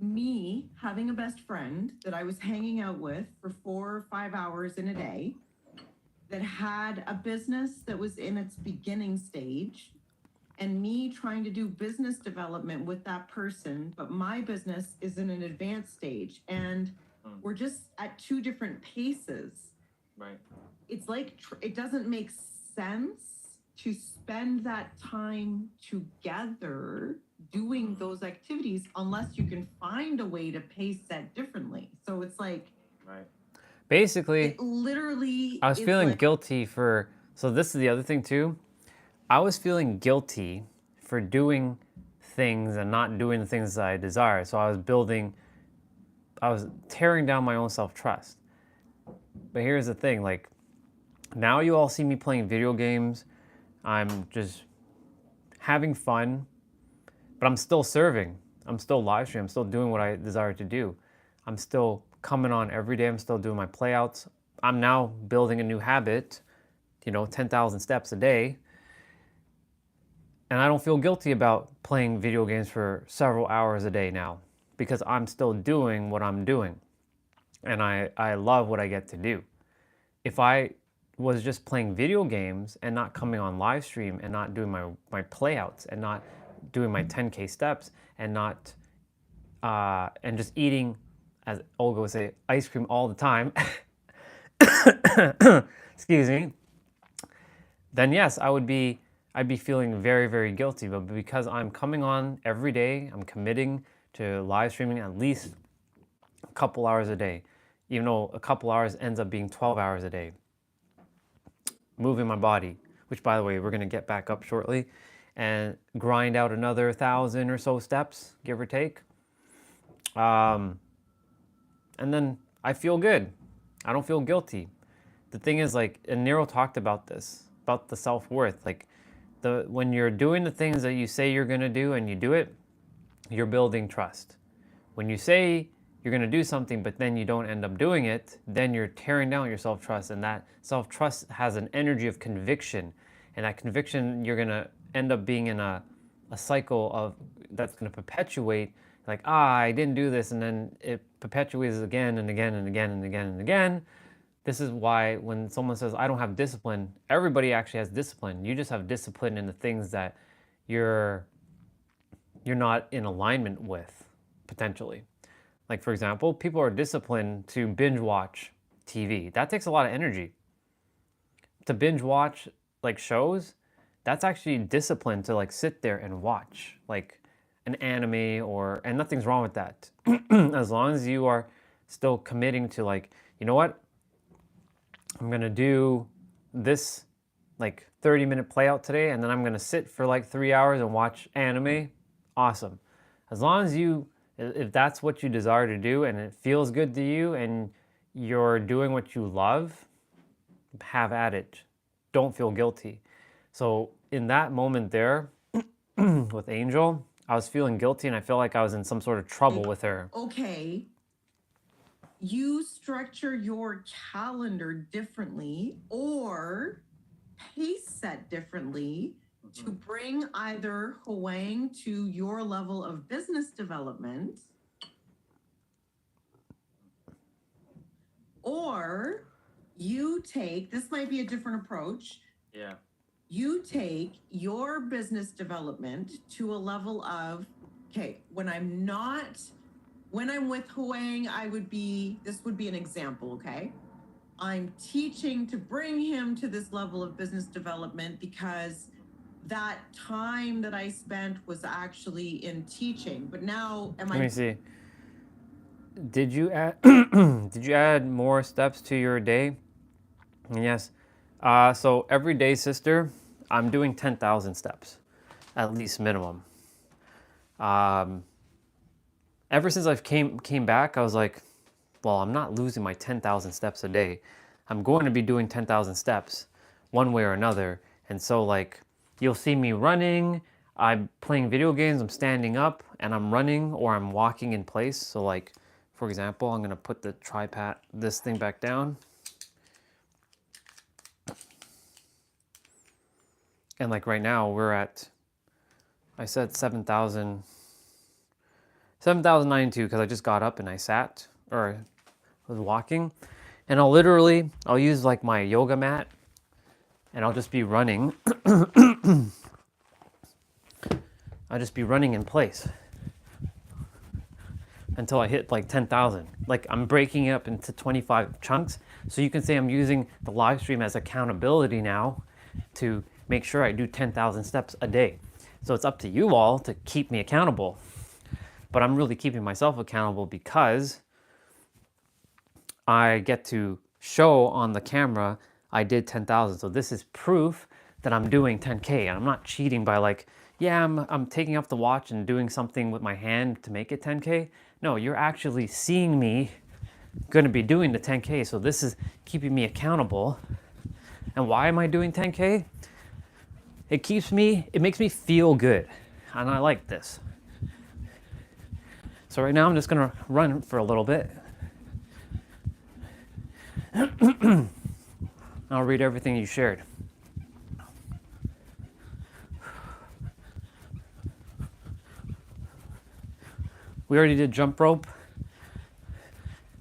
me having a best friend that I was hanging out with for 4 or 5 hours in a day, that had a business that was in its beginning stage, and me trying to do business development with that person, but my business is in an advanced stage, and we're just at 2 different paces. Right. It's like it doesn't make sense to spend that time together doing those activities unless you can find a way to pace that differently. So it's like, right. Basically, it literally, I was feeling guilty for, so this is the other thing too. I was feeling guilty for doing things and not doing the things that I desire. So I was tearing down my own self-trust. But here's the thing, like, now you all see me playing video games. I'm just having fun, but I'm still serving. I'm still live streaming. I'm still doing what I desire to do. I'm still coming on every day. I'm still doing my playouts. I'm now building a new habit, 10,000 steps a day. And I don't feel guilty about playing video games for several hours a day now because I'm still doing what I'm doing. And I love what I get to do. If I was just playing video games and not coming on live stream and not doing my playouts and not doing my 10K steps and not and just eating, as Olga would say, ice cream all the time, excuse me, then yes, I'd be feeling very, very guilty. But because I'm coming on every day, I'm committing to live streaming at least a couple hours a day, even though a couple hours ends up being 12 hours a day. Moving my body, which by the way, we're gonna get back up shortly, and grind out another 1,000 or so steps, give or take. And then I feel good. I don't feel guilty. The thing is, like, and Nero talked about this, about the self-worth. Like, when you're doing the things that you say you're gonna do and you do it, you're building trust. When you say you're gonna do something, but then you don't end up doing it, then you're tearing down your self-trust, and that self-trust has an energy of conviction. And that conviction, you're gonna end up being in a cycle of that's gonna perpetuate, like, I didn't do this, and then it perpetuates again and again and again and again and again. This is why when someone says, I don't have discipline, everybody actually has discipline. You just have discipline in the things that you're not in alignment with, potentially. Like, for example, people are disciplined to binge watch TV. That takes a lot of energy. To binge watch, like, shows, that's actually discipline to, like, sit there and watch, like, an anime and nothing's wrong with that. As long as you are still committing to, like, you know what? I'm gonna do this, like, 30-minute playout today, and then I'm gonna sit for, like, 3 hours and watch anime. Awesome. As long as if that's what you desire to do and it feels good to you and you're doing what you love, have at it. Don't feel guilty. So in that moment there with Angel, I was feeling guilty and I felt like I was in some sort of trouble with her. Okay, you structure your calendar differently or pace set differently to bring either Huang to your level of business development, or you take, this might be a different approach. Yeah. You take your business development to a level of, okay, when I'm with Huang, this would be an example, okay? I'm teaching to bring him to this level of business development because that time that I spent was actually in teaching. But now, Let me see. Did you add did you add more steps to your day? Yes. So every day, sister, I'm doing 10,000 steps, at least minimum. Ever since I've came back, I was like, well, I'm not losing my 10,000 steps a day. I'm going to be doing 10,000 steps one way or another. And so, like, you'll see me running, I'm playing video games, I'm standing up and I'm running or I'm walking in place. So, like, for example, I'm gonna put the tripod, this thing back down. And like right now we're at, I said 7,092 because I just got up and I sat or was walking. And I'll use like my yoga mat and I'll just be running. I'll just be running in place until I hit like 10,000. Like, I'm breaking it up into 25 chunks. So you can say I'm using the live stream as accountability now to make sure I do 10,000 steps a day. So it's up to you all to keep me accountable. But I'm really keeping myself accountable because I get to show on the camera I did 10,000. So this is proof that I'm doing 10K. And I'm not cheating by like, yeah, I'm taking off the watch and doing something with my hand to make it 10K. No, you're actually seeing me going to be doing the 10K. So this is keeping me accountable. And why am I doing 10K? It makes me feel good. And I like this. So right now I'm just going to run for a little bit. I'll read everything you shared. We already did jump rope.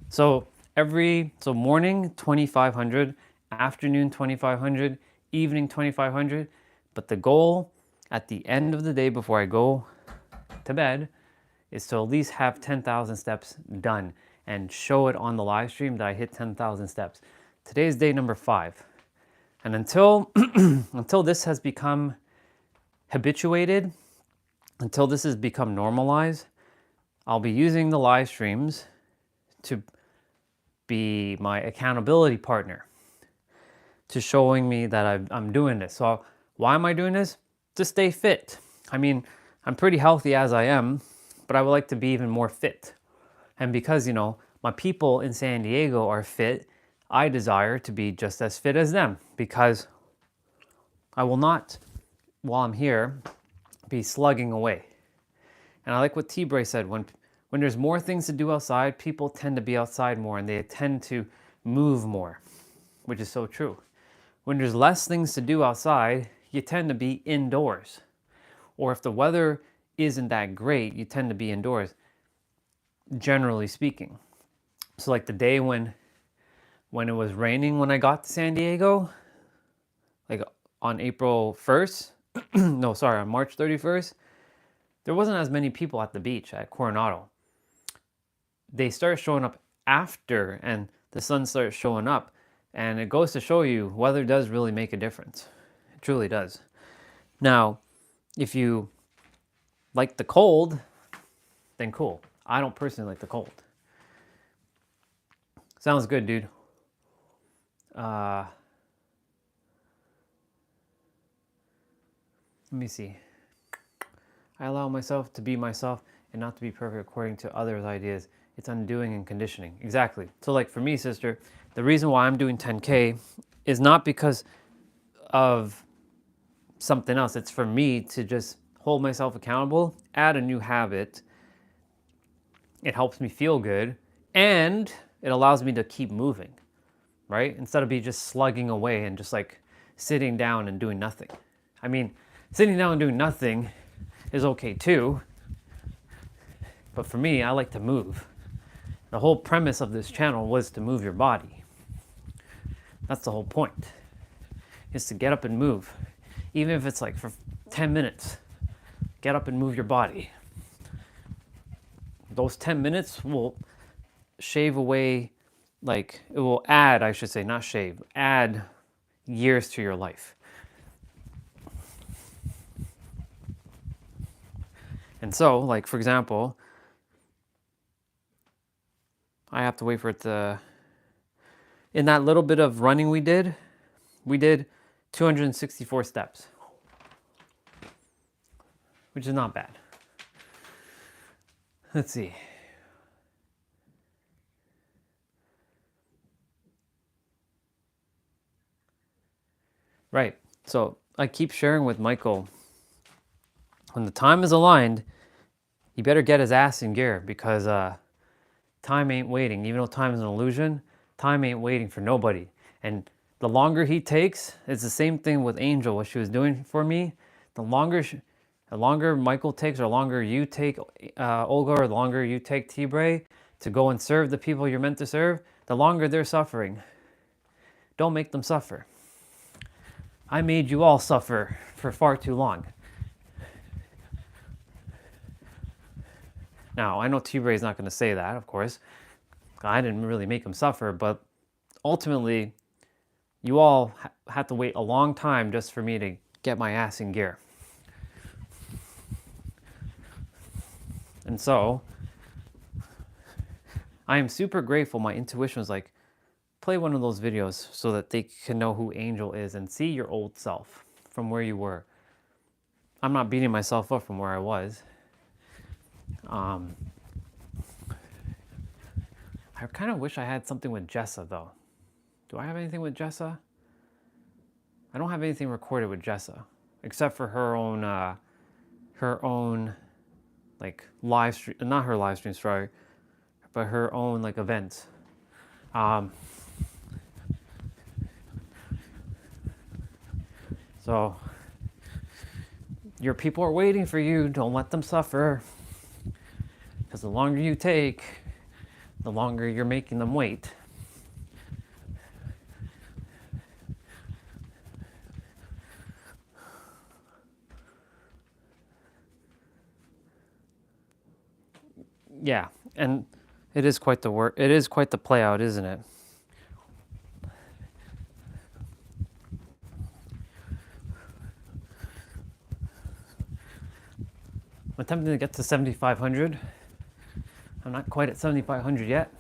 So morning 2500, afternoon 2500, evening 2500, but the goal at the end of the day before I go to bed is to at least have 10,000 steps done and show it on the live stream that I hit 10,000 steps. Today is day number 5. And until until this has become habituated, until this has become normalized, I'll be using the live streams to be my accountability partner, to showing me that I'm doing this. So why am I doing this? To stay fit. I mean, I'm pretty healthy as I am, but I would like to be even more fit. And because, you know, my people in San Diego are fit, I desire to be just as fit as them, because I will not, while I'm here, be slugging away. And I like what T-Bray said, when there's more things to do outside, people tend to be outside more and they tend to move more, which is so true. When there's less things to do outside, you tend to be indoors. Or if the weather isn't that great, you tend to be indoors, generally speaking. So like the day when it was raining when I got to San Diego, like on April 1st, no, sorry, on March 31st, there wasn't as many people at the beach at Coronado. They started showing up after, and the sun started showing up. And it goes to show you, weather does really make a difference. It truly does. Now, if you like the cold, then cool. I don't personally like the cold. Sounds good, dude. Let me see. I allow myself to be myself and not to be perfect according to others' ideas. It's undoing and conditioning. Exactly. So like for me, sister, the reason why I'm doing 10K is not because of something else. It's for me to just hold myself accountable, add a new habit. It helps me feel good, and it allows me to keep moving, right? Instead of be just slugging away and just like sitting down and doing nothing. I mean, sitting down and doing nothing is okay too, but for me, I like to move. The whole premise of this channel was to move your body. That's the whole point, is to get up and move. Even if it's like for 10 minutes, get up and move your body. Those 10 minutes will shave away, like it will add, I should say, not shave, add years to your life. And so, like for example, I have to wait for it to, in that little bit of running we did 264 steps, which is not bad. Let's see. Right, so I keep sharing with Michael, when the time is aligned, he better get his ass in gear, because time ain't waiting. Even though time is an illusion, time ain't waiting for nobody. And the longer he takes, it's the same thing with Angel, what she was doing for me. The longer Michael takes, or the longer you take Olga, or the longer you take T-Bray to go and serve the people you're meant to serve, the longer they're suffering. Don't make them suffer. I made you all suffer for far too long. Now, I know T-Bray's not going to say that, of course. I didn't really make him suffer, but ultimately, you all had to wait a long time just for me to get my ass in gear. And so, I am super grateful. My intuition was like, play one of those videos so that they can know who Angel is and see your old self from where you were. I'm not beating myself up from where I was. I kind of wish I had something with Jessa, though. Do I have anything with Jessa? I don't have anything recorded with Jessa, except for her own, like, live stream, not her live stream, sorry, but her own, like, events. So your people are waiting for you. Don't let them suffer. Because the longer you take, the longer you're making them wait. Yeah, and it is quite the work. It is quite the play out, isn't it? I'm attempting to get to 7,500. I'm not quite at 7,500 yet.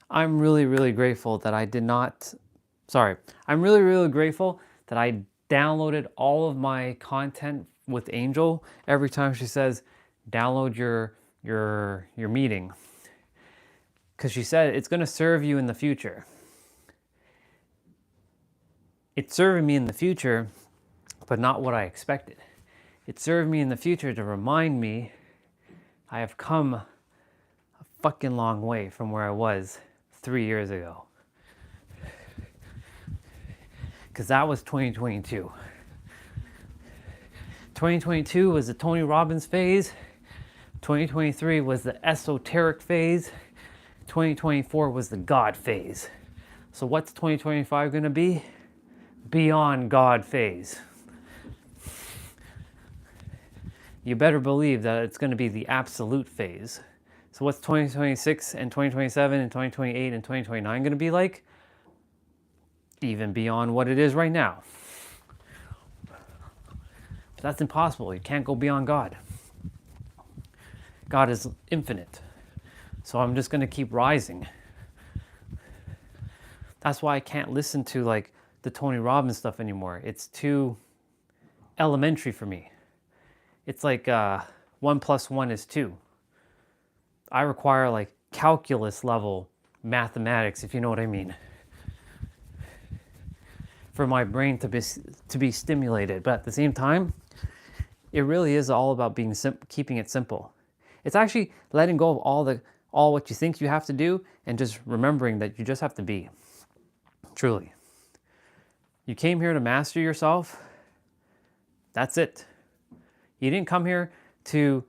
I'm really, really grateful that I did not, I'm really, really grateful that I downloaded all of my content with Angel every time she says, download your meeting. Because she said it's going to serve you in the future. It's serving me in the future, but not what I expected. It served me in the future to remind me I have come a fucking long way from where I was 3 years ago. Because that was 2022. 2022 was the Tony Robbins phase. 2023 was the esoteric phase. 2024 was the God phase. So what's 2025 going to be? Beyond God phase. You better believe that it's going to be the absolute phase. So what's 2026 and 2027 and 2028 and 2029 going to be like? Even beyond what it is right now. But that's impossible. You can't go beyond God. God is infinite. So I'm just going to keep rising. That's why I can't listen to like the Tony Robbins stuff anymore. It's too elementary for me. It's like 1 + 1 is 2. I require like calculus level mathematics, if you know what I mean, for my brain to be stimulated. But at the same time, it really is all about keeping it simple. It's actually letting go of all what you think you have to do and just remembering that you just have to be. Truly. You came here to master yourself. That's it. You didn't come here to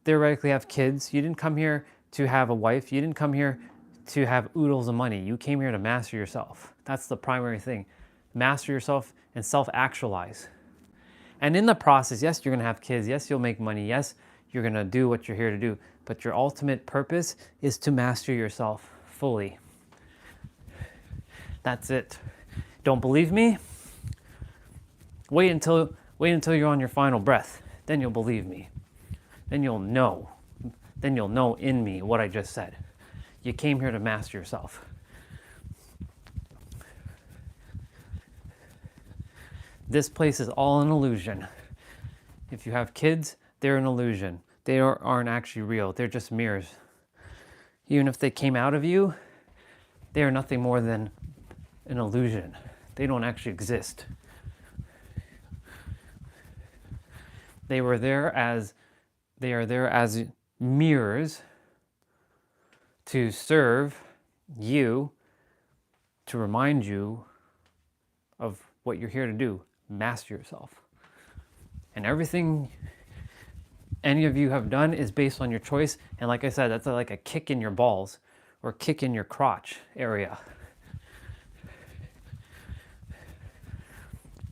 theoretically have kids. You didn't come here to have a wife. You didn't come here to have oodles of money. You came here to master yourself. That's the primary thing. Master yourself and self-actualize. And in the process, yes, you're going to have kids. Yes, you'll make money. Yes, you're going to do what you're here to do. But your ultimate purpose is to master yourself fully. That's it. Don't believe me? Wait until you're on your final breath. Then you'll believe me. Then you'll know. Then you'll know in me what I just said. You came here to master yourself. This place is all an illusion. If you have kids, they're an illusion. They aren't actually real. They're just mirrors. Even if they came out of you, they are nothing more than an illusion. They don't actually exist. They are there as mirrors to serve you, to remind you of what you're here to do. Master yourself. And everything any of you have done is based on your choice. And like I said, that's like a kick in your balls or kick in your crotch area.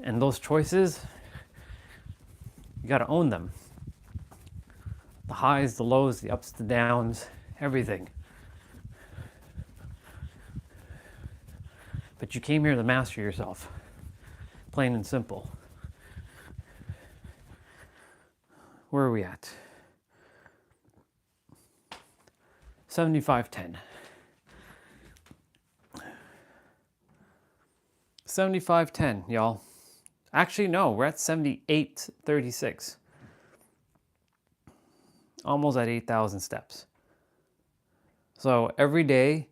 And those choices, you got to own them. The highs, the lows, the ups, the downs, everything. But you came here to master yourself. Plain and simple. Where are we at? 75.10. 75.10, y'all. Actually, no, we're at 78.36. Almost at 8,000 steps. So every day,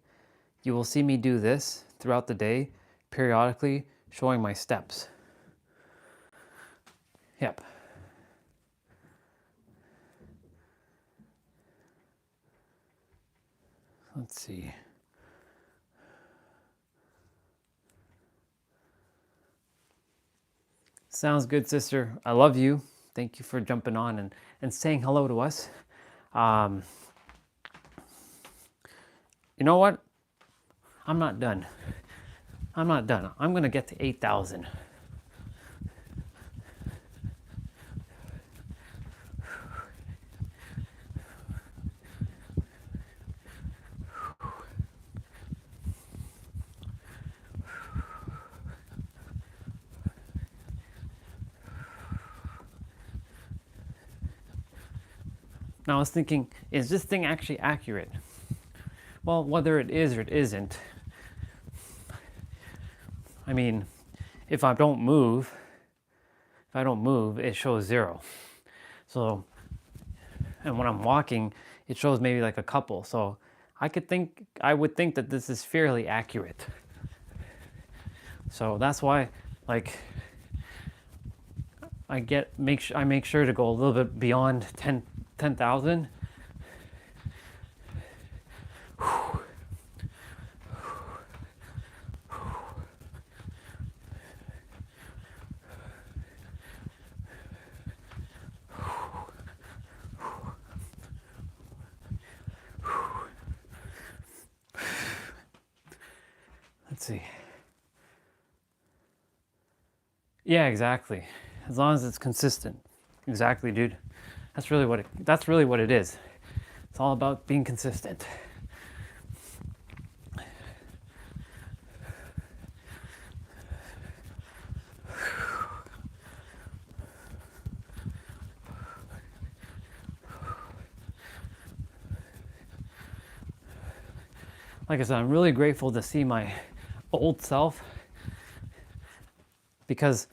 you will see me do this throughout the day, periodically showing my steps. Yep. Let's see. Sounds good, sister. I love you. Thank you for jumping on and saying hello to us. You know what? I'm not done. I'm not done. I'm going to get to 8,000. Now I was thinking, is this thing actually accurate? Well, whether it is or it isn't, I mean, if I don't move, it shows 0. So, and when I'm walking, it shows maybe like a couple. So I would think that this is fairly accurate. So that's why, like, I make sure to go a little bit beyond 10,000. Let's see. Yeah, exactly. As long as it's consistent. Exactly, dude. That's really what it is. It's all about being consistent. Like I said, I'm really grateful to see my old self, because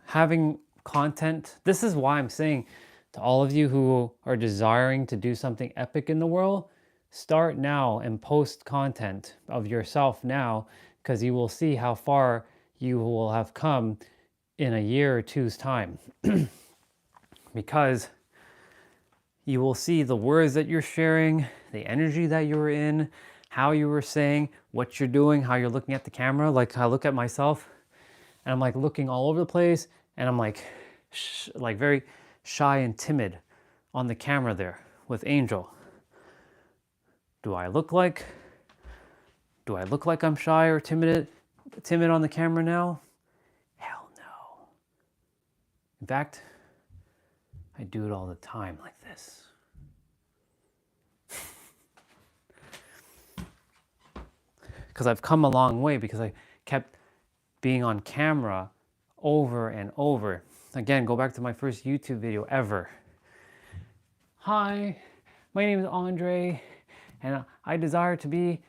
having content, this is why I'm saying to all of you who are desiring to do something epic in the world, start now and post content of yourself now, because you will see how far you will have come in a year or two's time. Because you will see the words that you're sharing, the energy that you're in, how you were saying, what you're doing, how you're looking at the camera. Like I look at myself and I'm like looking all over the place, and I'm like very shy and timid on the camera there with Angel. Do I look like I'm shy or timid on the camera now? Hell no. In fact, I do it all the time like this. Because I've come a long way, because I kept being on camera over and over. Again, go back to my first YouTube video ever. Hi, my name is Andre, and I desire to be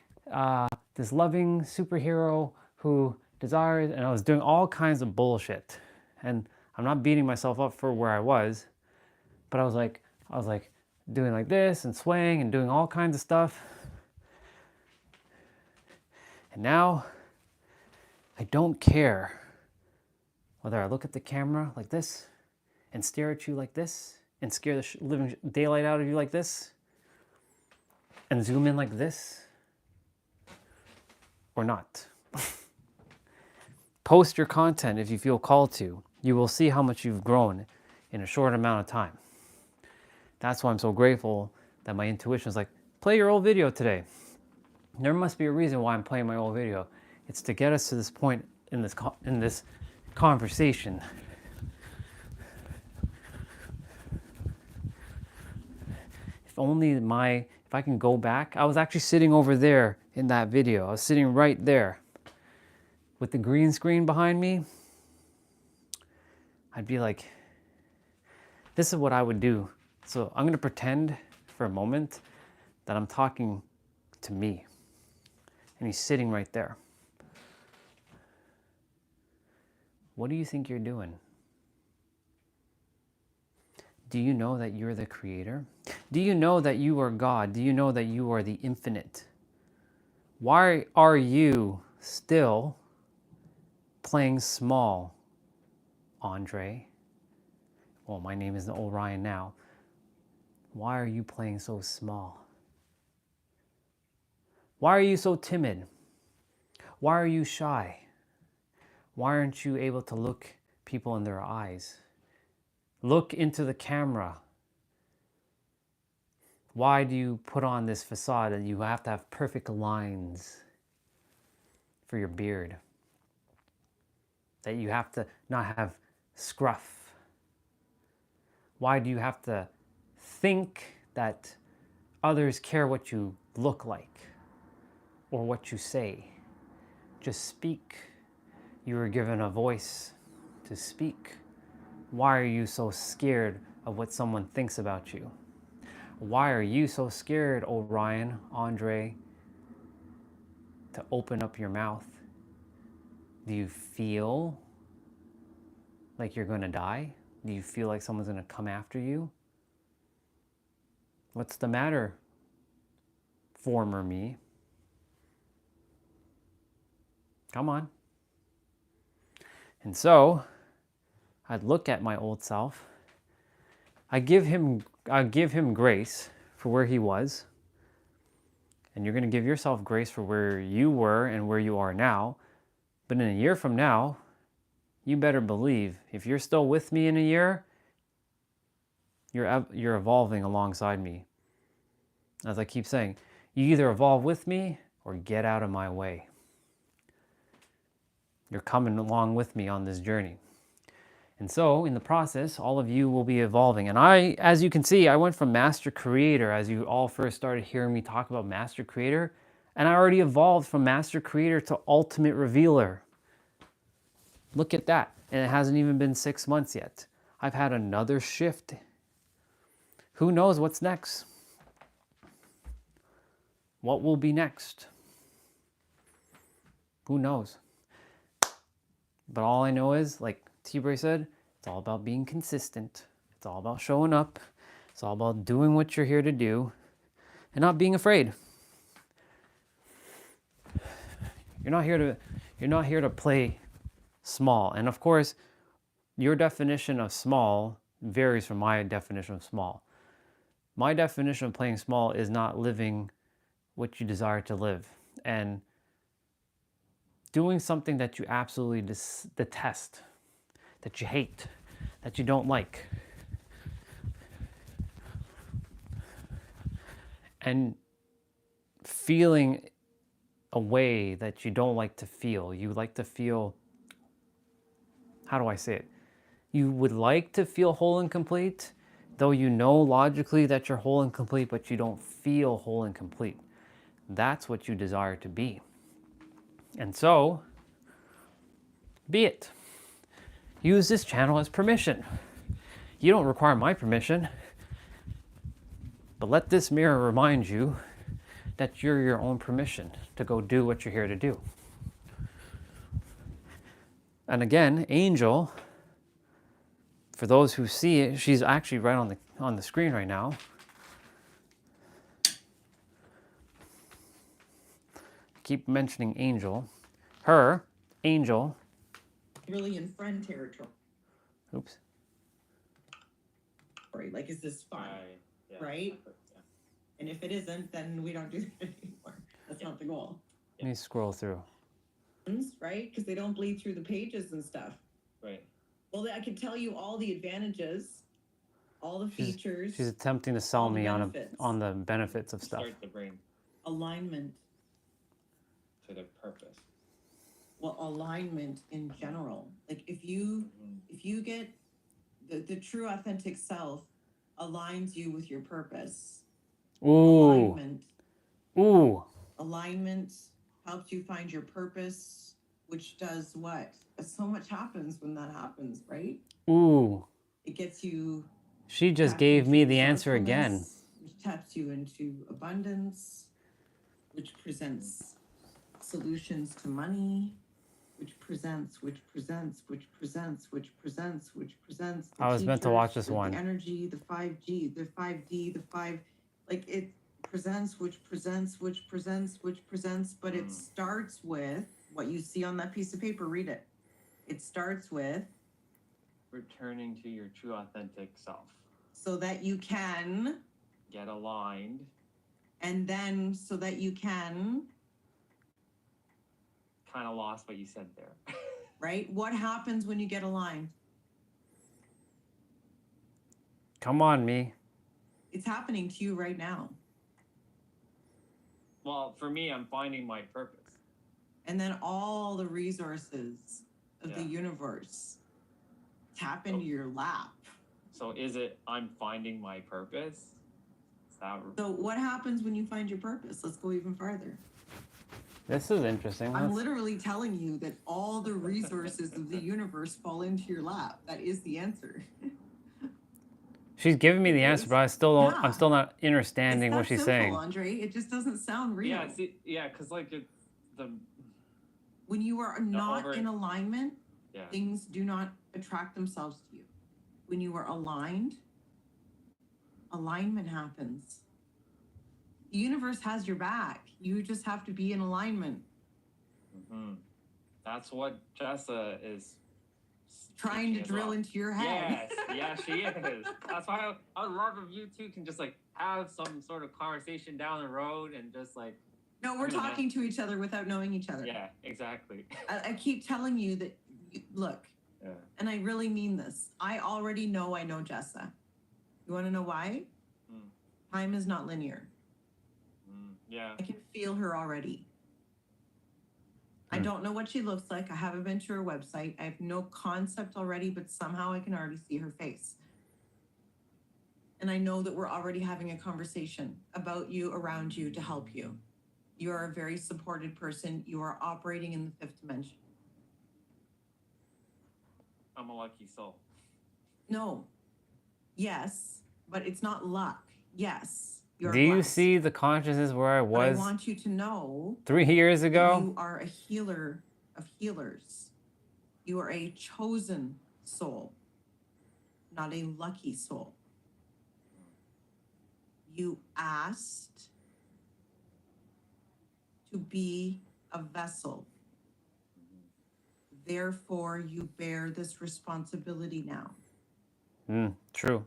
this loving superhero who desires, and I was doing all kinds of bullshit. And I'm not beating myself up for where I was, but I was like doing like this and swaying and doing all kinds of stuff. And now, I don't care whether I look at the camera like this and stare at you like this and scare the living daylight out of you like this and zoom in like this or not. Post your content if you feel called to. You will see how much you've grown in a short amount of time. That's why I'm so grateful that my intuition is like, play your old video today. There must be a reason why I'm playing my old video. It's to get us to this point in this conversation. If I can go back, I was actually sitting over there in that video. I was sitting right there with the green screen behind me. I'd be like, this is what I would do. So I'm gonna pretend for a moment that I'm talking to me. And he's sitting right there. What do you think you're doing? Do you know that you're the creator? Do you know that you are God? Do you know that you are the infinite? Why are you still playing small, Andre? well, my name is Orion now. Why are you playing so small? Why are you so timid? Why are you shy? Why aren't you able to look people in their eyes? Look into the camera. Why do you put on this facade that you have to have perfect lines for your beard? That you have to not have scruff? Why do you have to think that others care what you look like or what you say? Just speak. You were given a voice to speak. Why are you so scared of what someone thinks about you? Why are you so scared, Orion, Andre, to open up your mouth? Do you feel like you're going to die? Do you feel like someone's going to come after you? What's the matter, former me? Come on. And so, I'd look at my old self. I give him grace for where he was. And you're going to give yourself grace for where you were and where you are now. But in a year from now, you better believe, if you're still with me in a year, you're evolving alongside me. As I keep saying, you either evolve with me or get out of my way. You're coming along with me on this journey. And so, in the process, all of you will be evolving. And I, as you can see, I went from Master Creator, as you all first started hearing me talk about Master Creator, and I already evolved from Master Creator to Ultimate Revealer. Look at that. And it hasn't even been 6 months yet. I've had another shift. Who knows what's next? What will be next? Who knows? But all I know is, like T-Bray said, it's all about being consistent. It's all about showing up. It's all about doing what you're here to do and not being afraid. You're not here to play small. And of course, your definition of small varies from my definition of small. My definition of playing small is not living what you desire to live and doing something that you absolutely detest, that you hate, that you don't like. And feeling a way that you don't like to feel. You like to feel, how do I say it? You would like to feel whole and complete, though you know logically that you're whole and complete, but you don't feel whole and complete. That's what you desire to be. And so, be it. Use this channel as permission. You don't require my permission, but let this mirror remind you that you're your own permission to go do what you're here to do. And again, Angel, for those who see it, she's actually right on the screen right now. Keep mentioning Angel. Her, Angel. Really in friend territory. Oops. Like, is this fun? Right? Yeah. And if it isn't, then we don't do that anymore. That's not the goal. Let me scroll through. Right? Because they don't bleed through the pages and stuff. Right. Well, I can tell you all the advantages, all the features. She's attempting to sell me on the benefits of stuff. Start the brain alignment to the purpose. Well, alignment in general. Like if you get the true authentic self aligns you with your purpose. Ooh. Alignment helps you find your purpose, which does what? So much happens when that happens, right? Ooh. It gets you. She just gave me the answer again. Which taps you into abundance, which presents solutions to money, which presents. I was meant to watch this one. The energy, the 5G, the 5D, the 5, like it presents, but it starts with what you see on that piece of paper. Read it. It starts with returning to your true authentic self. So that you can Get aligned. and then so that you can, Kind of lost what you said there. right? What happens when you get aligned? Come on, me. It's happening to you right now. Well, for me, I'm finding my purpose. And then all the resources of the Yeah. universe tap into your lap. So is it I'm finding my purpose? Is that So what happens when you find your purpose? Let's go even farther. This is interesting. I'm Let's- literally telling you that all the resources of the universe fall into your lap. That is the answer. She's giving me the answer, but I still don't. Yeah. I'm still not understanding It's what that she's simple, saying. Andre. It just doesn't sound real. Yeah, see, yeah, because like it's the When you are not over- in alignment, yeah. things do not attract themselves to you. When you are aligned, alignment happens. The universe has your back. You just have to be in alignment. Mm-hmm. That's what Jessa is Trying to as drill well. into your head. Yes, yeah, she is. That's why I would love if you two can just like have some sort of conversation down the road and just like. No, we're talking to each other without knowing each other. Yeah, exactly. I keep telling you that, look, Yeah. and I really mean this. I already know I know Jessa. You want to know why? Mm. Time is not linear. Yeah. I can feel her already. I don't know what she looks like. I haven't been to her website. I have no concept already, but somehow I can already see her face. And I know that we're already having a conversation about you, around you, to help you. You are a very supported person. You are operating in the fifth dimension. I'm a lucky soul. No. Yes, but it's not luck. Yes. You're Do you blessed. see the consciousness where I But was I want you to know 3 years that ago? you are a healer of healers. You are a chosen soul, not a lucky soul. You asked to be a vessel. Therefore, you bear this responsibility now. True.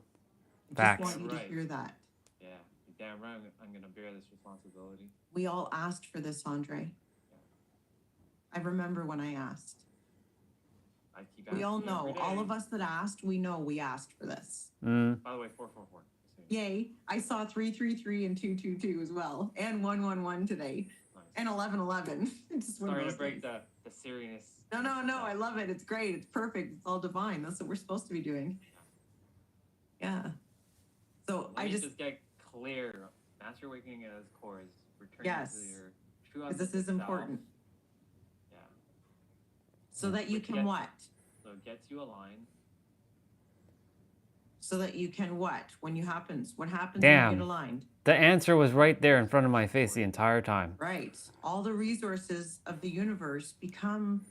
I Facts. just want you to Right. hear that. Yeah, you're damn right. I'm gonna bear this responsibility. We all asked for this, Andre. I remember when I asked. I keep We all asking every know. All day. of us that asked, we know we asked for this. By the way, 444. Yay. I saw 333 and 222 as well. And 111 today. Nice. And 1111. Just one of Sorry to those break days. the seriousness. No. I love it. It's great. It's perfect. It's all divine. That's what we're supposed to be doing. Yeah. So Let I me just get clear. Master Awakening at its core is returning Yes. to your true because this authentic is self. important. Yeah. So that you Which can gets- what? So it gets you aligned. So that you can what? When you happens? What happens when Damn. you get aligned? The answer was right there in front of my face the entire time. Right. All the resources of the universe become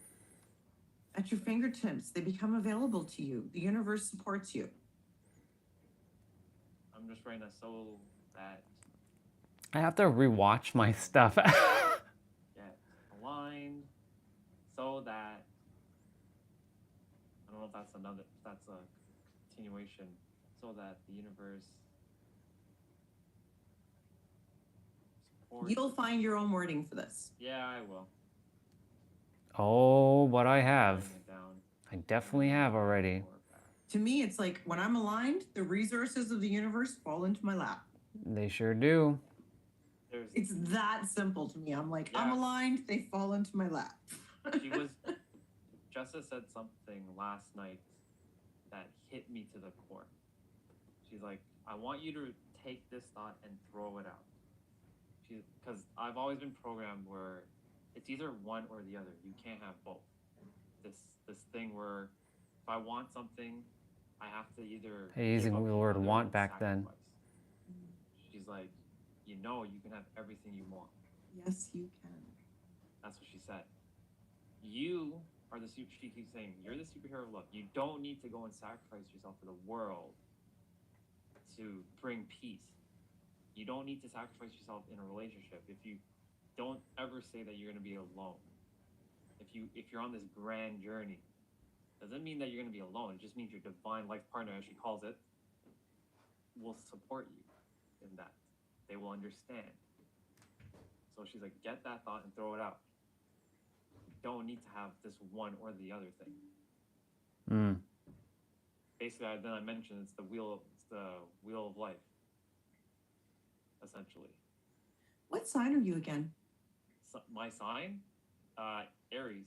at your fingertips. They become available to you. The universe supports you. I'm just trying to sow that I have to rewatch my stuff. get aligned so that I don't know if that's a continuation, so that the universe supports. You'll find your own wording for this. Yeah, I will. Oh, what I have. Writing it down. I definitely have already. To me, it's like when I'm aligned, the resources of the universe fall into my lap. They sure do. It's that simple to me. I'm like, I'm Yeah. aligned, they fall into my lap. Jessa said something last night that hit me to the core. She's like, I want you to take this thought and throw it out. Because I've always been programmed where it's either one or the other. You can't have both. This thing where if I want something, I have to either Hey, using give up the word other want and back then. sacrifice. She's like, you can have everything you want. Yes, you can. That's what she said. You are she keeps saying, you're the superhero of love. You don't need to go and sacrifice yourself for the world to bring peace. You don't need to sacrifice yourself in a relationship. If you don't ever say that you're going to be alone. If you're on this grand journey, Doesn't mean that you're going to be alone. It just means your divine life partner, as she calls it, will support you in that. They will understand. So she's like, get that thought and throw it out. You don't need to have this one or the other thing. Mm. Basically, then I mentioned it's the wheel of life, essentially. What sign are you again? So, my sign, Aries.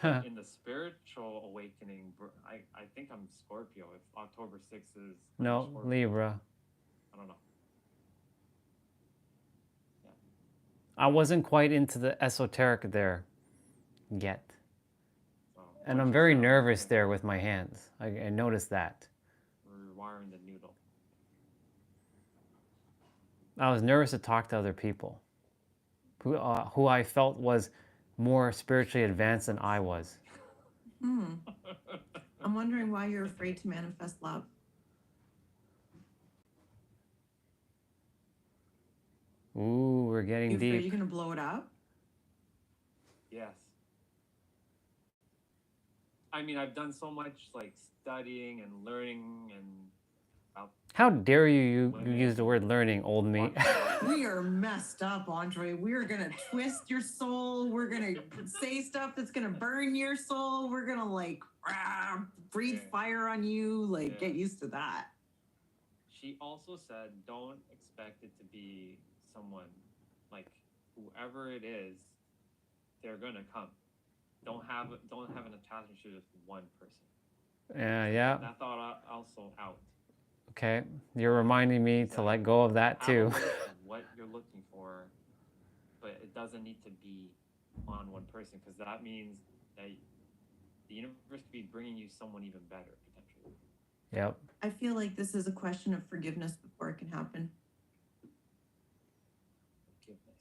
Huh. In the spiritual awakening, I think I'm Scorpio. If October 6th is No, Scorpio, Libra. I don't know. I wasn't quite into the esoteric there yet. So, And I'm very nervous there with my hands. I noticed that. We're rewiring the noodle. I was nervous to talk to other people who I felt was more spiritually advanced than I was. I'm wondering why you're afraid to manifest love. Ooh, we're getting You afraid deep. you're gonna blow it up? Yes. I mean, I've done so much like studying and learning and about. How dare you use the word learning, old me? We are messed up, Andre. We're gonna twist your soul. We're gonna say stuff that's gonna burn your soul. We're gonna like breathe fire on you. Like, get used to that. She also said, don't expect it to be someone like whoever it is. They're gonna come. Don't have an attachment to just one person. Yeah. That thought also out. Okay, you're reminding me to let go of that too. What you're looking for, but it doesn't need to be on one person, because that means that the universe could be bringing you someone even better potentially. Yep. I feel like this is a question of forgiveness before it can happen. Forgiveness.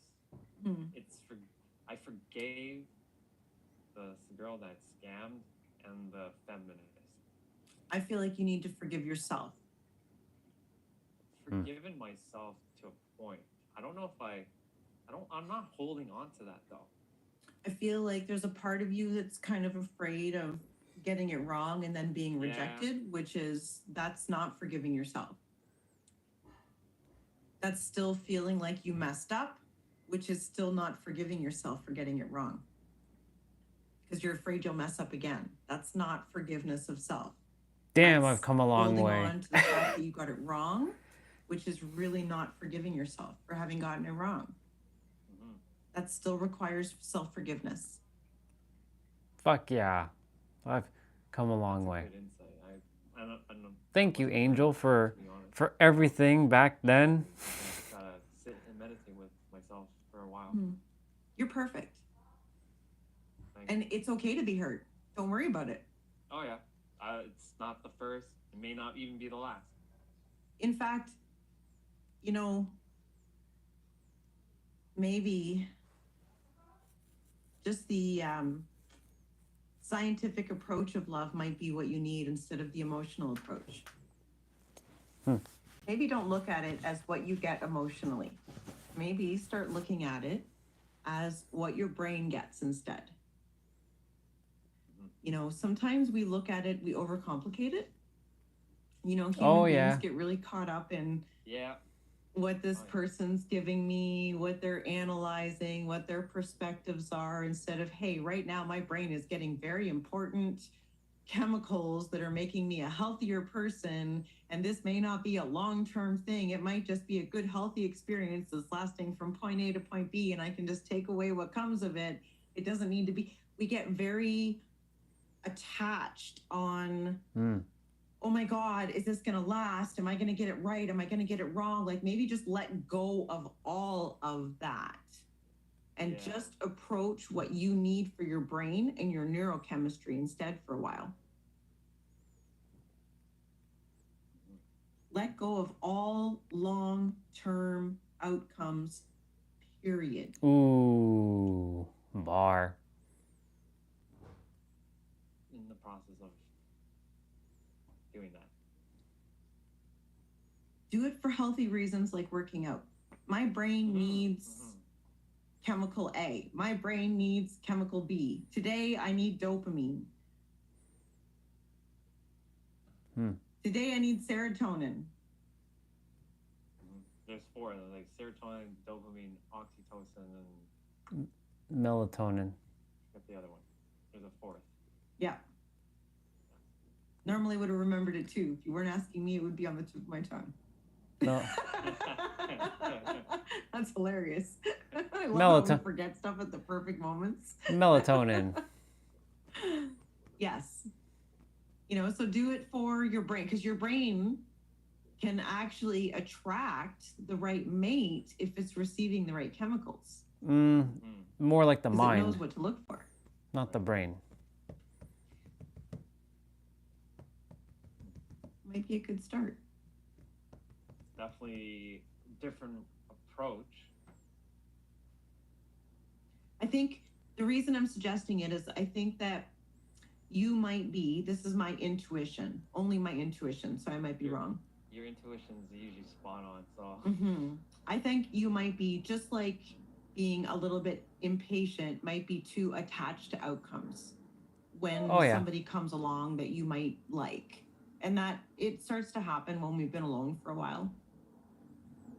I forgave the girl that scammed and the feminist. I feel like you need to forgive yourself. Forgiven myself to a point. I don't know if I'm not holding on to that though. I feel like there's a part of you that's kind of afraid of getting it wrong and then being rejected, that's not forgiving yourself. That's still feeling like you messed up, which is still not forgiving yourself for getting it wrong. Because you're afraid you'll mess up again. That's not forgiveness of self. Damn, That's I've come a long way. holding on to the fact that you got it wrong, which is really not forgiving yourself for having gotten it wrong. That still requires self-forgiveness. Fuck yeah. I've come a long way. Good insight. Thank you, Angel, for everything back then. Gotta sit and meditate with myself for a while. You're perfect. And it's okay to be hurt. Don't worry about it. Oh yeah. It's not the first. It may not even be the last. In fact, maybe just the scientific approach of love might be what you need instead of the emotional approach. Maybe don't look at it as what you get emotionally. Maybe start looking at it as what your brain gets instead. Sometimes we look at it, we overcomplicate it. Human beings get really caught up in what this person's giving me, what they're analyzing, what their perspectives are, instead of, hey, right now my brain is getting very important chemicals that are making me a healthier person, and this may not be a long-term thing. It might just be a good, healthy experience that's lasting from point A to point B, and I can just take away what comes of it. It doesn't need to be. We get very attached on oh my God, is this going to last? Am I going to get it right? Am I going to get it wrong? Like, maybe just let go of all of that and just approach what you need for your brain and your neurochemistry instead for a while. Let go of all long-term outcomes, period. Ooh, bar. In the process of doing that. Do it for healthy reasons like working out. My brain needs chemical A. My brain needs chemical B. Today, I need dopamine. Today, I need serotonin. There's 4 of them, like serotonin, dopamine, oxytocin, and Melatonin. what's the other one? There's a 4th. Yeah. Normally would have remembered it too. If you weren't asking me, it would be on the tip of my tongue. No. That's hilarious. I love how we forget stuff at the perfect moments. Melatonin. Yes. You know, so do it for your brain, because your brain can actually attract the right mate if it's receiving the right chemicals. More like the mind. It knows what to look for. Not the brain. Might be a good start. Definitely different approach. I think the reason I'm suggesting it is I think that you might be, this is my intuition, only my intuition, so I might be wrong. Your intuition's usually spot on, so. I think you might be, just like being a little bit impatient, might be too attached to outcomes when somebody comes along that you might like. And that it starts to happen when we've been alone for a while.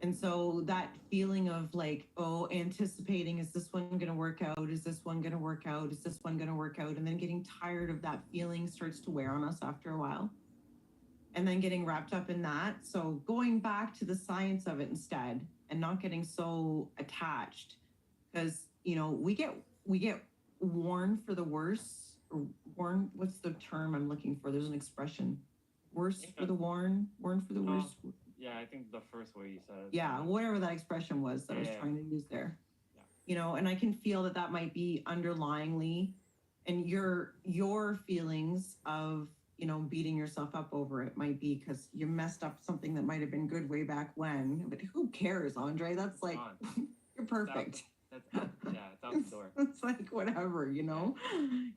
And so that feeling of like, oh, anticipating, is this one going to work out? Is this one going to work out? Is this one going to work out? And then getting tired of that feeling starts to wear on us after a while. And then getting wrapped up in that. So going back to the science of it instead and not getting so attached, because, you know, we get worn for the worse, or worn, what's the term I'm looking for? There's an expression. Worse for the worn for the worse. Yeah, I think the first way you said it. Yeah, whatever that expression was that I was trying to use there. Yeah. You know, and I can feel that that might be underlyingly, and your feelings of, you know, beating yourself up over it might be because you messed up something that might have been good way back when. But who cares, Andre? That's like, you're perfect. That's out, yeah, it's out the door. It's like, whatever, you know?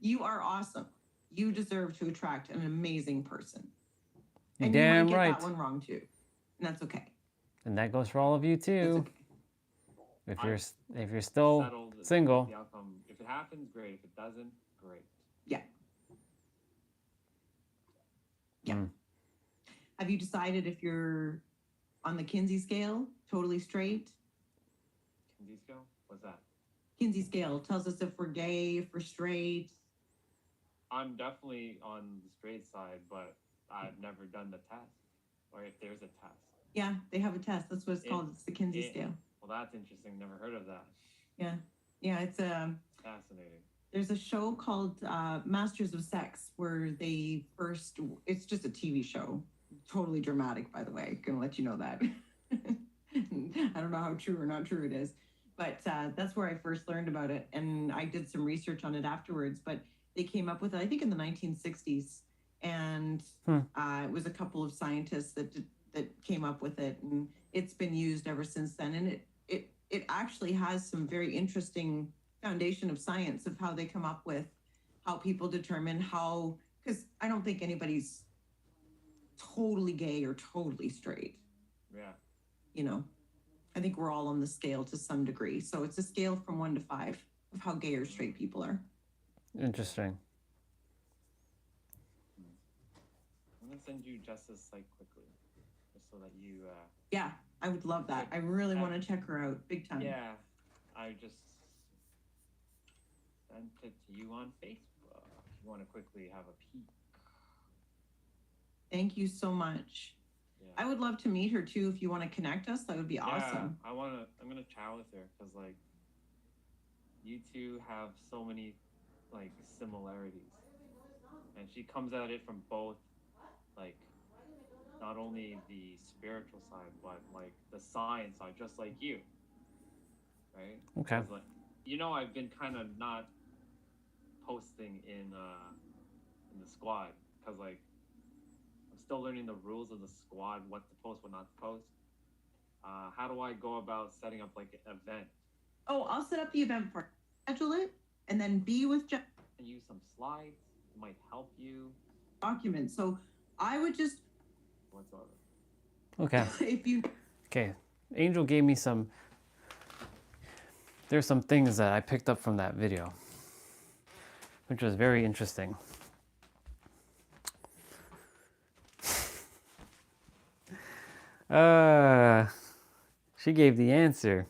You are awesome. You deserve to attract an amazing person. And Damn you might right. get that one wrong too. And that's okay. And that goes for all of you too. Okay. If you're still single. The outcome. If it happens, great. If it doesn't, great. Yeah. Yeah. Have you decided if you're on the Kinsey scale, totally straight? Kinsey scale? What's that? Kinsey scale tells us if we're gay, if we're straight. I'm definitely on the straight side, but I've never done the test, or if there's a test. Yeah, they have a test. That's what it's called. It's the Kinsey scale. Well, that's interesting. Never heard of that. Yeah. Yeah, it's fascinating. There's a show called Masters of Sex where they first, it's just a TV show. Totally dramatic, by the way. Gonna let you know that. I don't know how true or not true it is, but that's where I first learned about it. And I did some research on it afterwards, but they came up with it, I think in the 1960s. And it was a couple of scientists that came up with it, and it's been used ever since then. And it actually has some very interesting foundation of science of how they come up with how people determine how, because I don't think anybody's totally gay or totally straight. Yeah. You know, I think we're all on the scale to some degree. So it's a scale from 1 to 5 of how gay or straight people are. Interesting. I'm gonna send you Jess's site quickly, just so that you. Yeah, I would love that. I really want to check her out, big time. Yeah, I just sent it to you on Facebook. If you want to quickly have a peek. Thank you so much. Yeah. I would love to meet her too. If you want to connect us, that would be awesome. I'm gonna chat with her because like, you two have so many like similarities, and she comes at it from both. Like, not only the spiritual side, but like the science side, just like you, right? Okay. Like, you know, I've been kind of not posting in the squad because like I'm still learning the rules of the squad, what to post, what not to post. How do I go about setting up like an event? Oh, I'll set up the event for schedule it, and then be with Jeff. And use some slides. It might help you. Documents. So I would just. Whatsoever. Okay. If you. Okay. Angel gave me some there's some things that I picked up from that video, which was very interesting. She gave the answer.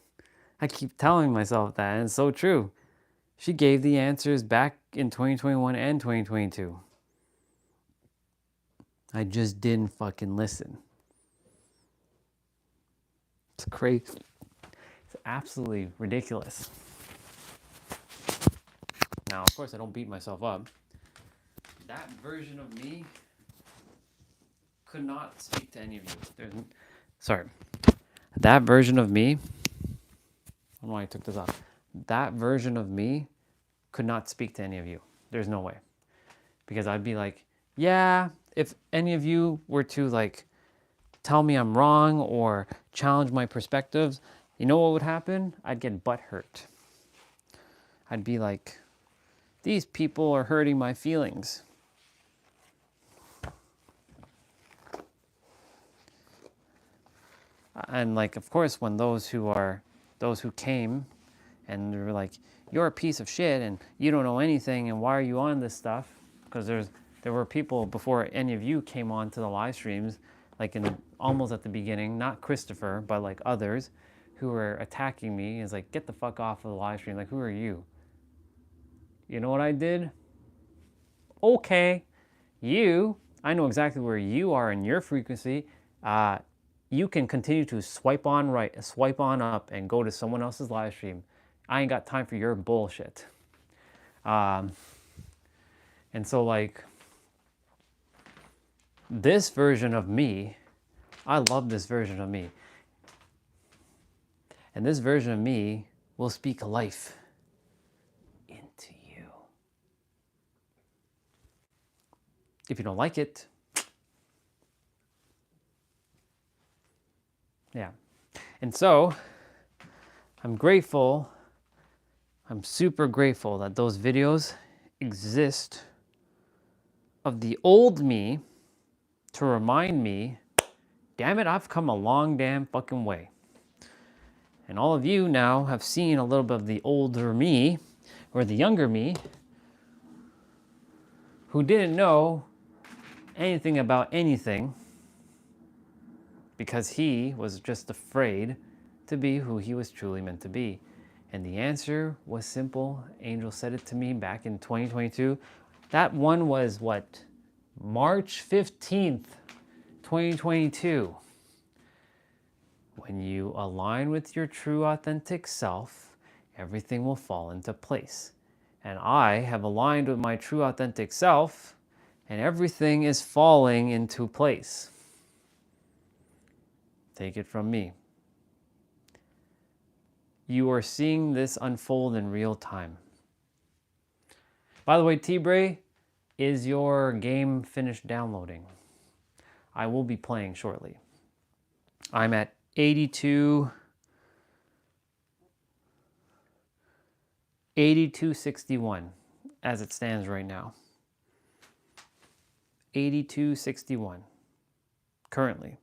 I keep telling myself that, and it's so true. She gave the answers back in 2021 and 2022. I just didn't fucking listen. It's crazy. It's absolutely ridiculous. Now, of course, I don't beat myself up. That version of me could not speak to any of you. Sorry. That version of me, I don't know why I took this off. That version of me could not speak to any of you. There's no way. Because I'd be like, yeah, if any of you were to like tell me I'm wrong or challenge my perspectives, you know what would happen? I'd get butthurt. I'd be like, these people are hurting my feelings. And like, of course, when those who came and they were like, you're a piece of shit and you don't know anything and why are you on this stuff? Because there were people before any of you came on to the live streams, like almost at the beginning, not Christopher, but like others who were attacking me. It's like, get the fuck off of the live stream. Like, who are you? You know what I did? Okay, I know exactly where you are in your frequency. You can continue to swipe on right, swipe on up, and go to someone else's live stream. I ain't got time for your bullshit. And so, like, this version of me, I love this version of me. And this version of me will speak life into you. If you don't like it, yeah. And so, I'm grateful, I'm super grateful that those videos exist of the old me to remind me, damn it, I've come a long damn fucking way. And all of you now have seen a little bit of the older me, or the younger me, who didn't know anything about anything because he was just afraid to be who he was truly meant to be. And the answer was simple. Angel said it to me back in 2022. That one was what? March 15th, 2022. When you align with your true authentic self, everything will fall into place. And I have aligned with my true authentic self, and everything is falling into place. Take it from me. You are seeing this unfold in real time. By the way, T-Bray, is your game finished downloading? I will be playing shortly. I'm at 8261 as it stands right now. 8261 currently.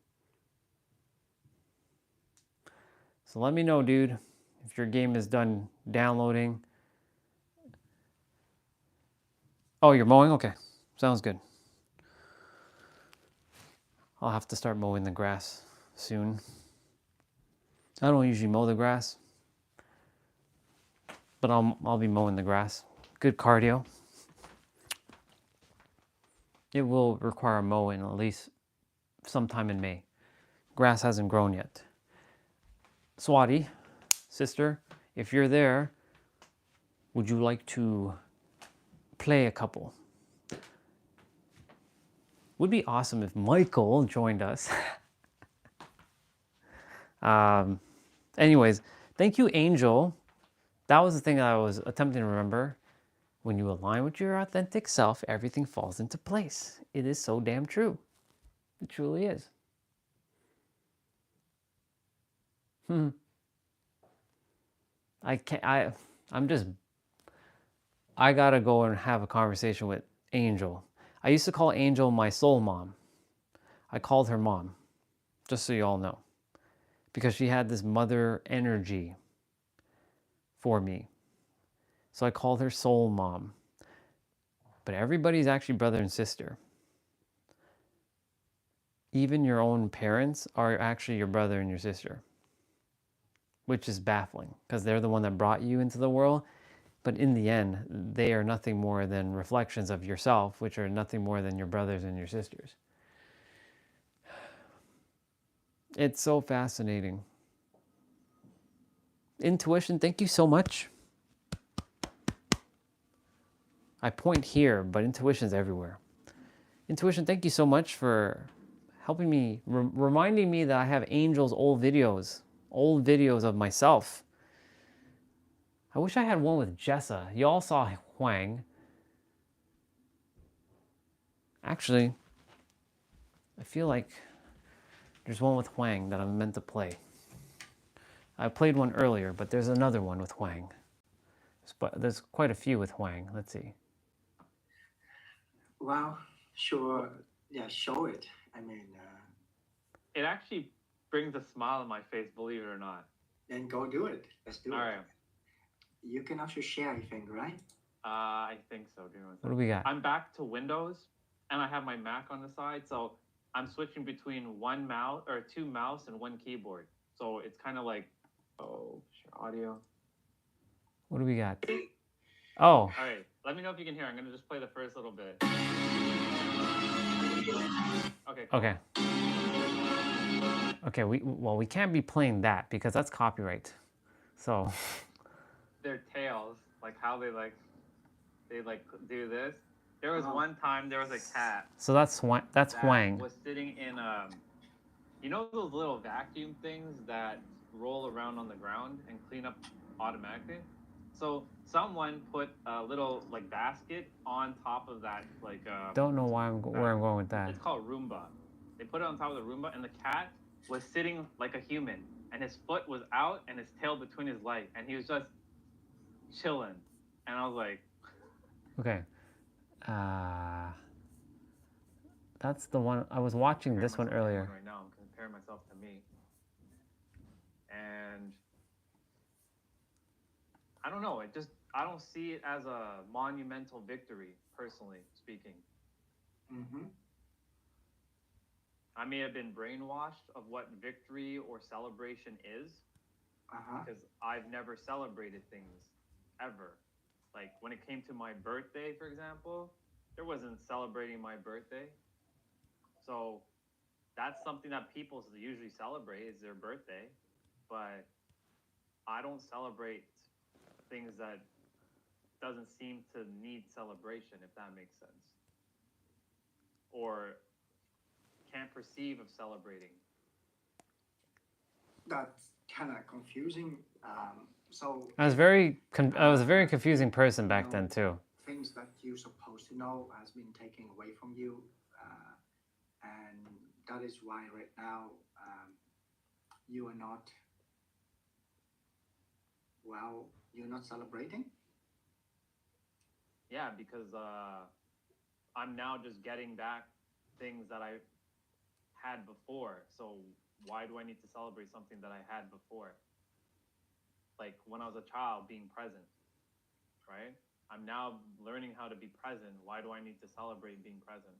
So let me know, dude, if your game is done downloading. Oh, you're mowing? Okay, sounds good. I'll have to start mowing the grass soon. I don't usually mow the grass, but I'll be mowing the grass. Good cardio. It will require mowing at least sometime in May. Grass hasn't grown yet. Swati, sister, if you're there, would you like to play a couple? Would be awesome if Michael joined us. Anyways, thank you, Angel. That was the thing that I was attempting to remember. When you align with your authentic self, everything falls into place. It is so damn true. It truly is. I gotta go and have a conversation with Angel. I used to call Angel my soul mom. I called her mom, just so you all know. Because she had this mother energy for me. So I called her soul mom. But everybody's actually brother and sister. Even your own parents are actually your brother and your sister, which is baffling because they're the one that brought you into the world. But in the end, they are nothing more than reflections of yourself, which are nothing more than your brothers and your sisters. It's so fascinating. Intuition, thank you so much. I point here, but intuition's everywhere. Intuition, thank you so much for helping me, reminding me that I have Angel's old videos of myself. I wish I had one with Jessa. Y'all saw Huang. Actually, I feel like there's one with Huang that I'm meant to play. I played one earlier, but there's another one with Huang. There's quite a few with Huang. Let's see. Well, sure. Yeah, show it. I mean, It actually brings a smile on my face, believe it or not. then go do it. Let's do All it. right. You can also share, I think, right? I think so. What do we got? I'm back to Windows, and I have my Mac on the side, so I'm switching between two mouse and one keyboard. So it's kind of like, share audio. What do we got? Oh. All right. Let me know if you can hear. I'm gonna just play the first little bit. Okay. Cool. Okay. Okay. We can't be playing that because that's copyright. So. Their tails, like how they do this. There was one time there was a cat. So that's Huang. Was sitting in you know those little vacuum things that roll around on the ground and clean up automatically. So someone put a little like basket on top of that Don't know where I'm going with that. It's called Roomba. They put it on top of the Roomba, and the cat was sitting like a human, and his foot was out and his tail between his legs, and he was just chilling. And I was like, okay. That's the one I was watching. This one earlier. Right now, I'm comparing myself to me, and I don't know. I don't see it as a monumental victory, personally speaking. Mm-hmm. I may have been brainwashed of what victory or celebration is, because I've never celebrated things ever. Like when it came to my birthday, for example, there wasn't celebrating my birthday. So that's something that people usually celebrate is their birthday, but I don't celebrate things that doesn't seem to need celebration, if that makes sense. Or can't perceive of celebrating. That's kind of confusing. So I was a very confusing person back then too. Things that you're supposed to know has been taken away from you, and that is why right now you are not. Well, you're not celebrating. Yeah, because I'm now just getting back things that I had before. So why do I need to celebrate something that I had before? Like when I was a child, being present, right? I'm now learning how to be present. Why do I need to celebrate being present?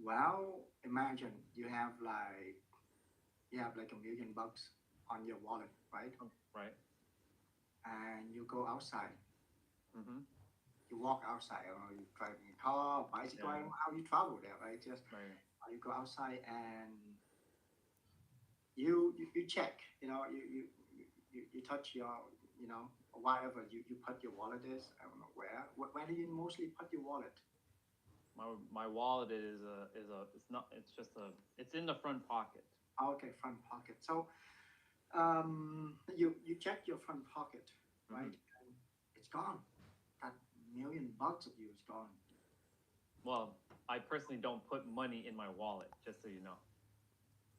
Well, imagine you have like $1 million on your wallet, right? Right. And you go outside. Mm-hmm. You walk outside, or you drive in a car, bicycle, I don't know how you travel there, right? Just you go outside and you check, you touch your, wherever you put your wallet is. I don't know where. Where do you mostly put your wallet? My wallet is it's in the front pocket. Okay, front pocket. So you check your front pocket, right? And it's gone. That $1 million of you is gone. Well, I personally don't put money in my wallet, just so you know.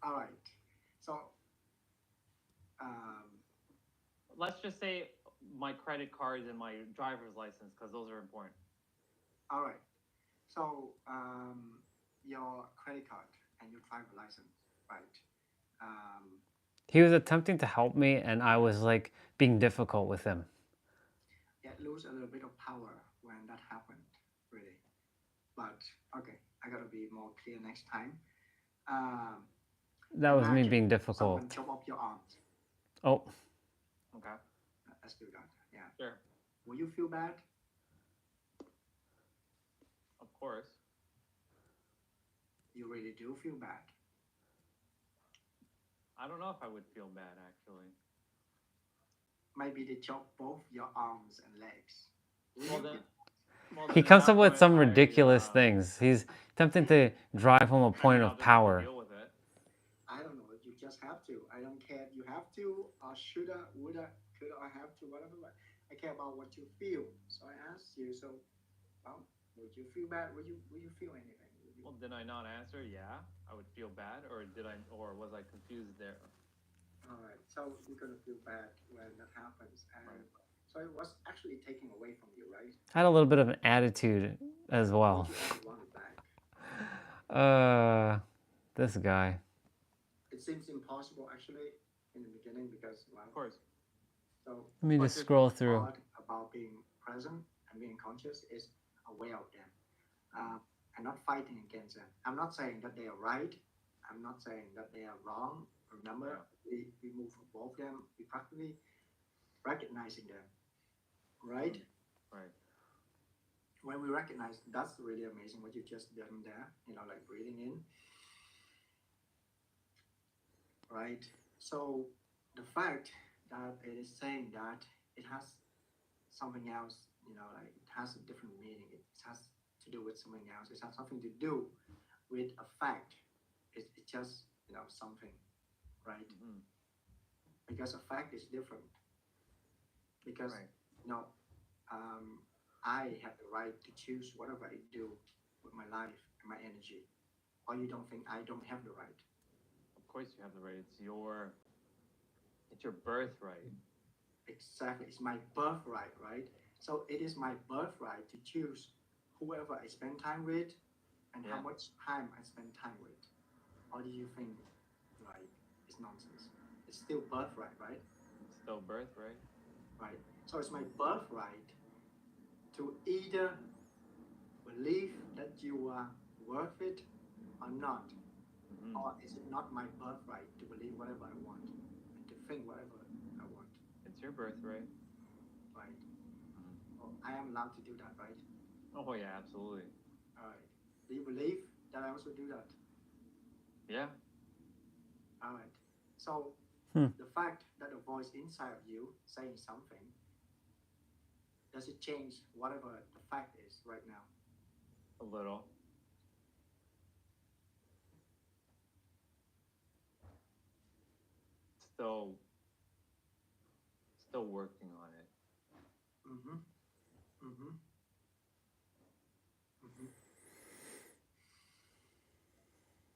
All right. So let's just say my credit cards and my driver's license, because those are important. All right. So your credit card and your driver's license, right? He was attempting to help me, and I was like being difficult with him. Yeah, lose a little bit of power when that happened, really. But okay, I gotta be more clear next time. Um, That was me Imagine being someone difficult. chop off your arms. Oh, Okay. Let's do that. Yeah. Sure. Will you feel bad? Of course. You really do feel bad. I don't know if I would feel bad actually. Maybe they chop both your arms and legs. Will Well you then, feel- well he then at comes that up with point some ridiculous I things. He's attempting to drive home a I point mean, of I'll just have to power. deal with it. I don't know. You just have to. I don't care if you have to or shoulda, woulda, coulda, or have to, whatever. But I care about what you feel. So I asked you. So, well, would you feel bad? Would you feel anything? Would you... Well, did I not answer? Yeah, I would feel bad, or was I confused there? All right. So you're gonna feel bad when that happens, and Right. so it was actually taken away from you, right? I had a little bit of an attitude as Would well. you ever want it back? This guy. It seems impossible actually in the beginning because, well, Of course. so Let me what just is scroll through. hard about being present and being conscious is aware of them, and not fighting against them. I'm not saying that they are right. I'm not saying that they are wrong. Remember, we move above them. We practically recognizing them, right? Right. When we recognize, that's really amazing what you just done there. You know, like breathing in, right? So the fact that it is saying that it has something else, you know, like it has a different meaning. It has to do with something else. It has something to do with a fact. It's just, you know, something, right? Mm-hmm. Because a fact is different. Because, Right. you know, I have the right to choose whatever I do with my life and my energy. Or you don't think I don't have the right? Of course you have the right. It's your birthright. Exactly. It's my birthright, right? So it is my birthright to choose whoever I spend time with and how much time I spend time with. Or do you think, like, it's nonsense? It's still birthright, right? It's still birthright. Right. So it's my birthright to either believe that you are worth it or not. Mm-hmm. Or is it not my birthright to believe whatever I want and to think whatever I want? It's your birthright. Right. Mm-hmm. Well, I am allowed to do that, right? Oh yeah, absolutely. All right. Do you believe that I also do that? Yeah. All right. So the fact that a voice inside of you saying something, does it change whatever the fact is right now? A little. Still working on it. Mm-hmm. Mm-hmm. Mm-hmm.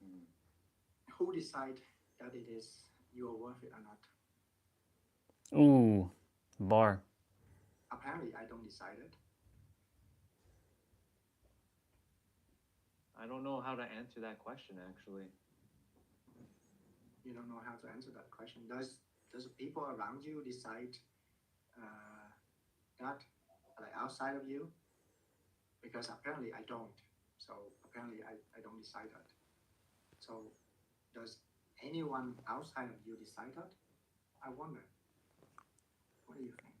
Mm. Who decide that it is you are worth it or not? Ooh, bar. Apparently, I don't decide it. I don't know how to answer that question actually. You don't know how to answer that question. Does the people around you decide that, like outside of you? Because apparently I don't. So apparently I don't decide that. So does anyone outside of you decide that? I wonder. What do you think?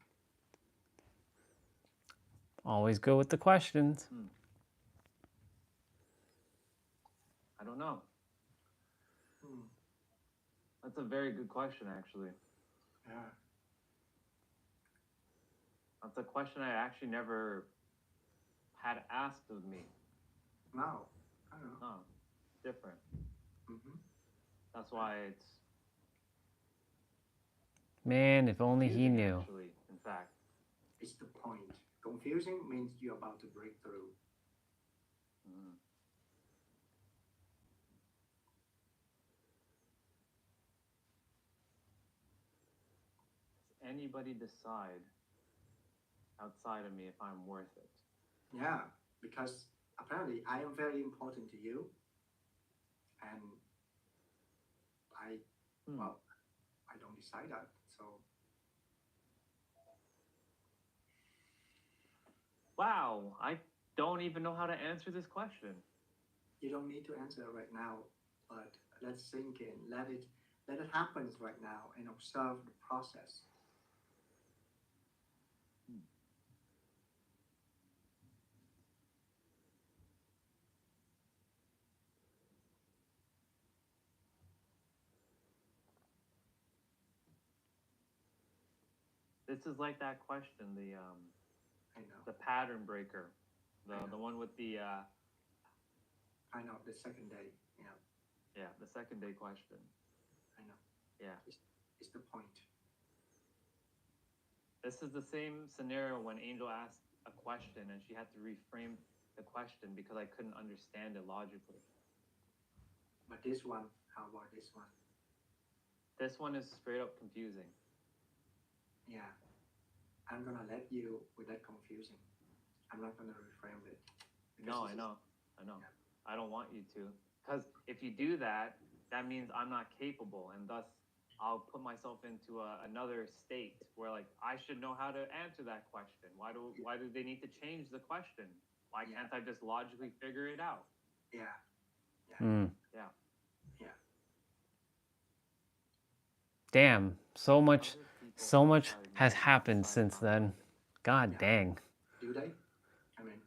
Always go with the questions. I don't know. Hmm. That's a very good question actually. Yeah. That's a question I actually never had asked of me. No. I don't know. Oh, different. Mm-hmm. That's why it's Man, if only he confusing, knew. actually, in fact. It's the point. Confusing means you're about to break through. Mm. Does anybody decide outside of me if I'm worth it? Yeah, because apparently I am very important to you, and I don't decide that. So Wow, I don't even know how to answer this question. you don't need to answer right now, but let's sink in. Let it happen right now and observe the process. This is like that question, I know. the pattern breaker, I know. the one with the I know the second day. Yeah, yeah, the second day question. I know. Yeah. It's the point. This is the same scenario when Angel asked a question and she had to reframe the question because I couldn't understand it logically. But this one, how about this one? This one is straight up confusing. Yeah, I'm gonna let you with that confusing. I'm not gonna reframe it. No, I know. Yeah. I don't want you to. Because if you do that, that means I'm not capable, and thus I'll put myself into another state where like I should know how to answer that question. Why do they need to change the question? Why can't I just logically figure it out? Yeah. Yeah. Yeah. Damn, so much has happened since then. God dang. Do they? I mean,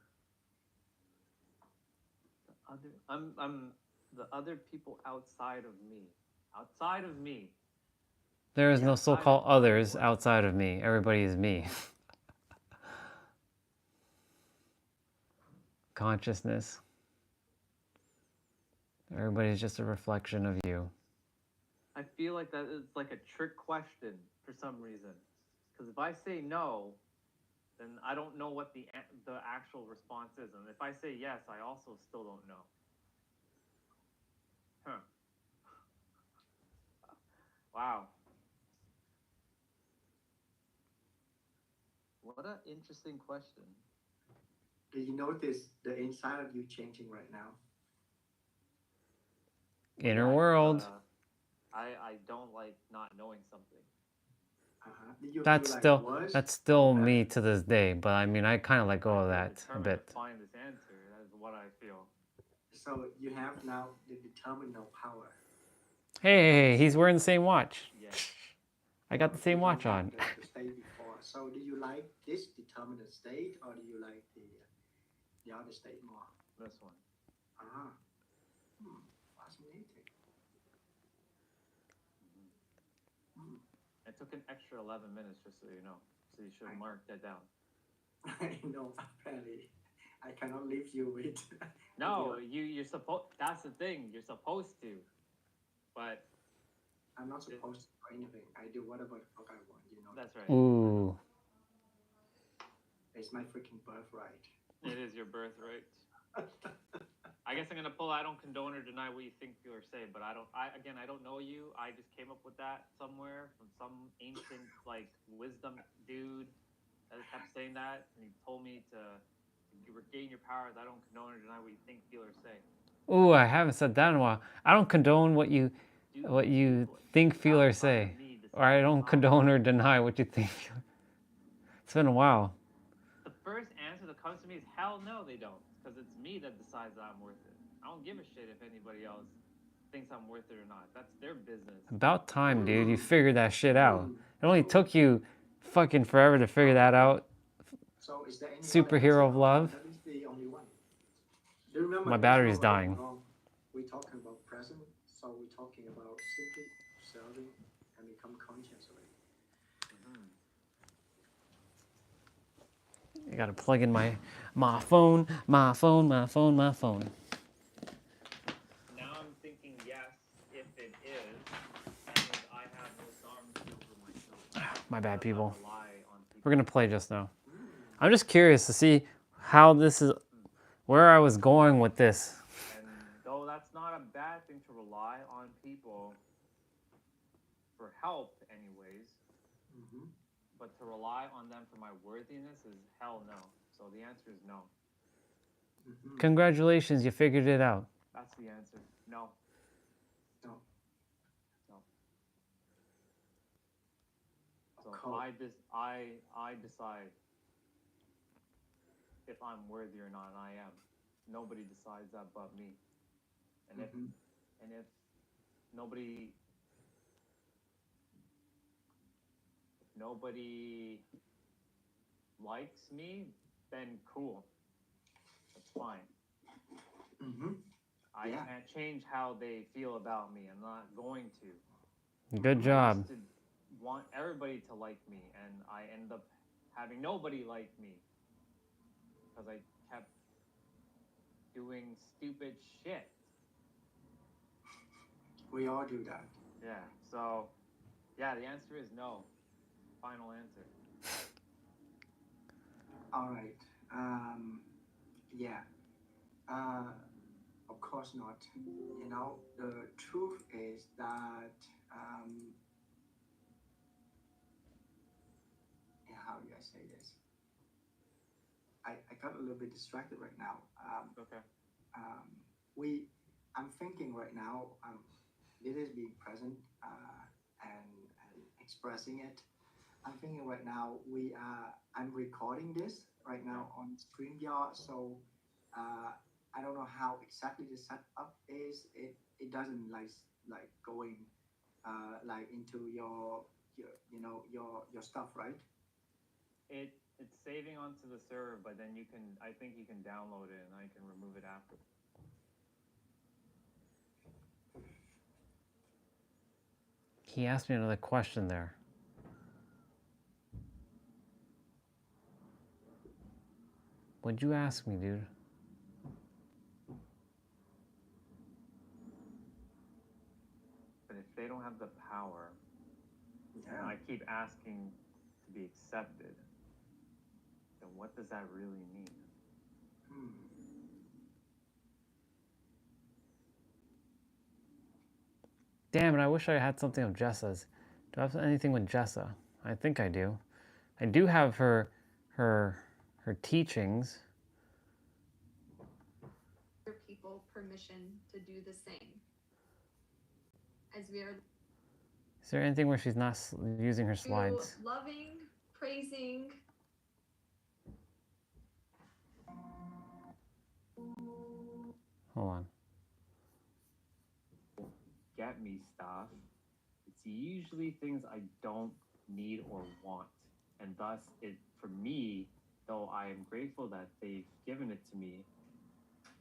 I'm the other people outside of me. Outside of me. There is no so-called others outside of me. Everybody is me. Consciousness. Everybody's just a reflection of you. I feel like that is like a trick question for some reason. Because if I say no, then I don't know what the actual response is. And if I say yes, I also still don't know. Huh. Wow. What an interesting question. do you notice the inside of you changing right now? Inner world. I don't like not knowing something. That's still me to this day, but I mean I kind of let go of that a bit. To find this answer, that's what I feel. So you have now the determinal power. Hey, he's wearing the same watch. Yeah. I got the same watch on. The state before. So do you like this determinate state, or do you like the other state more? This one. Fascinating. It took an extra 11 minutes, just so you know. So you should mark that down. I know, apparently. I cannot leave you with... No, you're supposed... That's the thing. You're supposed to. But... I'm not supposed to do anything. I do whatever the fuck I want, you know? That's right. Ooh. It's my freaking birthright. It is your birthright. I guess I'm gonna pull. I don't condone or deny what you think, feel, or say, but I don't know you. I just came up with that somewhere from some ancient like wisdom dude that kept saying that, and he told me to regain your powers. I don't condone or deny what you think, feel, or say. Ooh, I haven't said that in a while. I don't condone what you think, feel, or say, or I don't condone or deny what you think. It's been a while. The first answer that comes to me is hell no, they don't. Because it's me that decides that I'm worth it. I don't give a shit if anybody else thinks I'm worth it or not. That's their business. About time, dude. You figured that shit out. It only took you fucking forever to figure that out. So is there any Superhero of love. That is the only one. Do you remember My battery's dying. We're talking about present, so we're talking about simply observing and become conscious of it. I gotta plug in my phone. Now I'm thinking yes, if it is, that means I have no sovereignty over myself. My bad, people. We're gonna play just now. I'm just curious to see how this is, where I was going with this. And though that's not a bad thing to rely on people for help anyways, but to rely on them for my worthiness is hell no. So the answer is no. Congratulations, you figured it out. That's the answer. No. No. No. I decide if I'm worthy or not, and I am. Nobody decides that but me. And if nobody likes me, then cool. That's fine. I can't change how they feel about me. I'm not going to. Good job. I used to want everybody to like me, and I end up having nobody like me because I kept doing stupid shit. We all do that. Yeah. So, yeah, the answer is no. Final answer. All right. Yeah. Of course not. You know, the truth is that yeah, how do I say this? I got a little bit distracted right now. Okay. I'm thinking right now. This is being present and expressing it. I'm thinking right now I'm recording this right now on StreamYard, so I don't know how exactly the setup is. It doesn't like going like into your your stuff, right? It's saving onto the server, but then I think you can download it and I can remove it after. He asked me another question there. What'd you ask me, dude? But if they don't have the power, and I keep asking to be accepted, then what does that really mean? Damn it, I wish I had something of Jessa's. Do I have anything with Jessa? I think I do. I do have her teachings. Give people permission to do the same. As we are. Is there anything where she's not using her slides? Loving, praising. Hold on. Get me stuff. It's usually things I don't need or want. And thus, for me, though I am grateful that they've given it to me,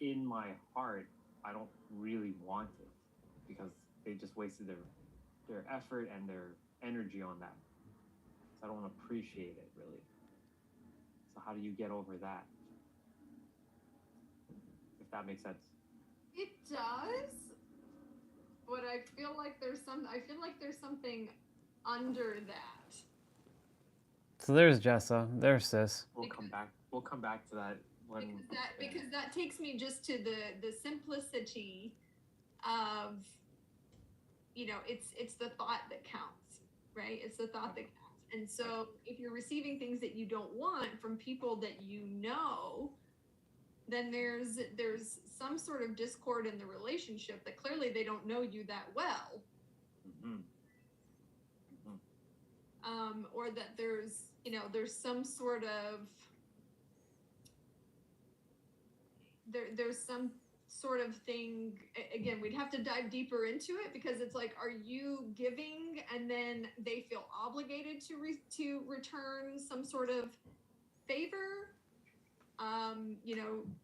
in my heart, I don't really want it because they just wasted their effort and their energy on that. So I don't appreciate it, really. So how do you get over that? If that makes sense. It does. But I feel like there's something under that. So there's Jessa. There's Sis. We'll come back to that when because that takes me just to the simplicity of, you know, it's the thought that counts, right? It's the thought that counts. And so if you're receiving things that you don't want from people that you know, then there's some sort of discord in the relationship that clearly they don't know you that well. Or that there's some sort of there's some sort of thing. Again, we'd have to dive deeper into it because it's like, are you giving and then they feel obligated to return some sort of favor?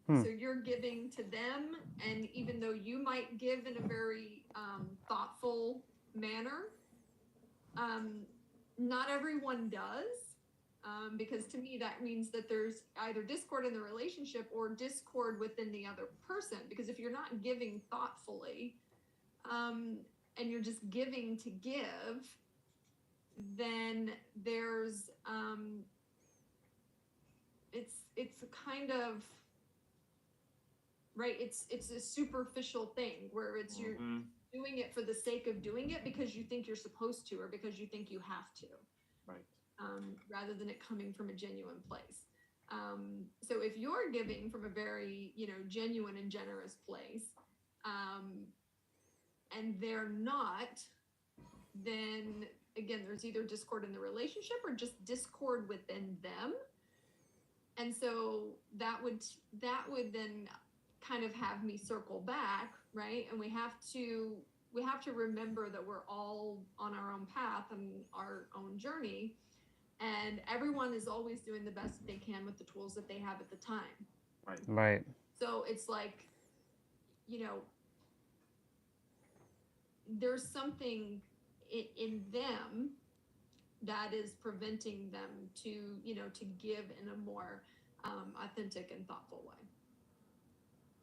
So you're giving to them, and even though you might give in a very thoughtful manner, not everyone does, because to me that means that there's either discord in the relationship or discord within the other person. Because if you're not giving thoughtfully, and you're just giving to give, then there's it's kind of right. It's a superficial thing where it's you're doing it for the sake of doing it because you think you're supposed to or because you think you have to, right? Rather than it coming from a genuine place. So if you're giving from a very genuine and generous place, and they're not, then again, there's either discord in the relationship or just discord within them. And so that would then kind of have me circle back, right? And we have to remember that we're all on our own path and our own journey, and everyone is always doing the best that they can with the tools that they have at the time. Right. So it's like, you know, there's something in them that is preventing them to, you know, to give in a more authentic and thoughtful way.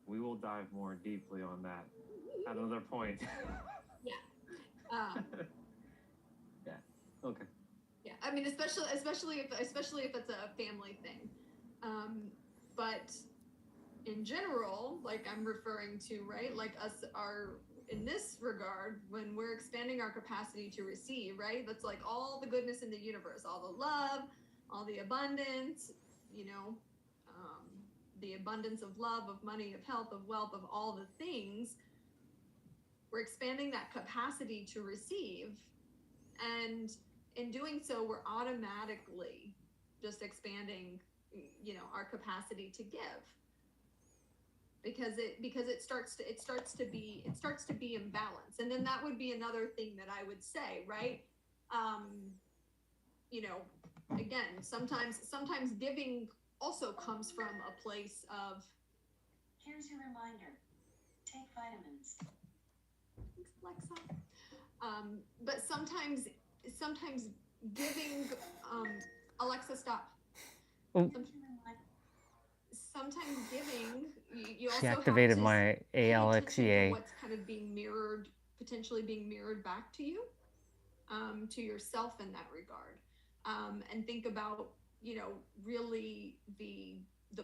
We will dive more deeply on that at another point. Yeah. Yeah. Okay. Yeah. I mean, especially if it's a family thing. But in general, like I'm referring to, right? Like us are in this regard, when we're expanding our capacity to receive, right? That's like all the goodness in the universe, all the love, all the abundance, you know, the abundance of love, of money, of health, of wealth, of all the things. We're expanding that capacity to receive. And in doing so, we're automatically just expanding, you know, our capacity to give. Because it starts to be imbalanced. And then that would be another thing that I would say, right? You know, again, sometimes giving also comes from a place of, Here's your reminder. Take vitamins. thanks, Alexa. But sometimes giving, Alexa, stop. Sometimes giving, you also She activated my pay attention to ALXEA. what's kind of being mirrored, potentially being mirrored back to you, to yourself in that regard, and think about, you know, really the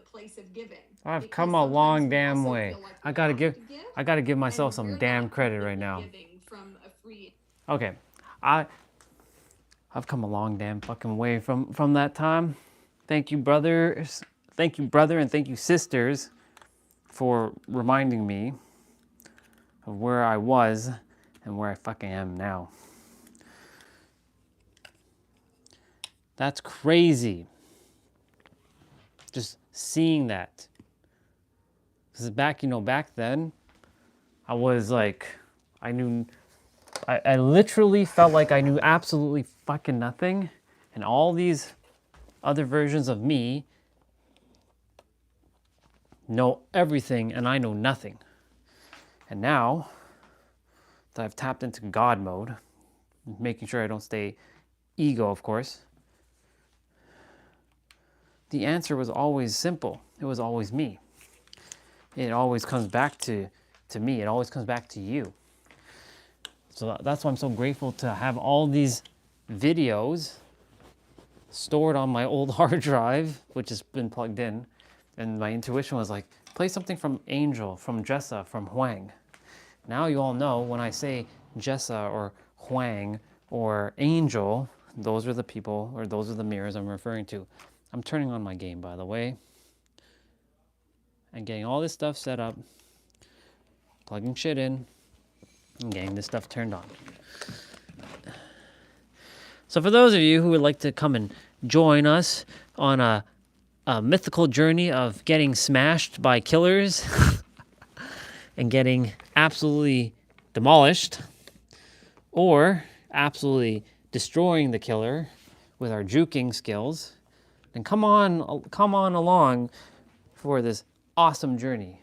place of giving. I've Because come a long sometimes we damn also way. feel like we I gotta have give to give, myself and some we're damn not credit right completely now. giving from a free. Okay, I've come a long damn fucking way from that time. Thank you, brothers. Thank you, brother, and thank you, sisters, for reminding me of where I was and where I fucking am now. That's crazy. Just seeing that. Because back then, I was like, I literally felt like I knew absolutely fucking nothing. And all these other versions of me know everything and I know nothing. And now that I've tapped into God mode, making sure I don't stay ego, of course, the answer was always simple. It was always me. It always comes back to me. It always comes back to you. So that's why I'm so grateful to have all these videos stored on my old hard drive, which has been plugged in. And my intuition was like, play something from Angel, from Jessa, from Huang. Now you all know when I say Jessa or Huang or Angel, those are the people, or those are the mirrors I'm referring to. I'm turning on my game, by the way. And getting all this stuff set up, plugging shit in, and getting this stuff turned on. So for those of you who would like to come and join us on a mythical journey of getting smashed by killers and getting absolutely demolished, or absolutely destroying the killer with our juking skills, then come on along for this awesome journey.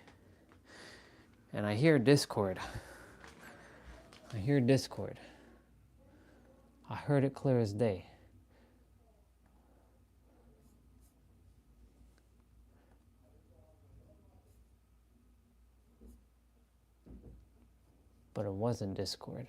And I hear discord. I heard it clear as day. But it wasn't discord.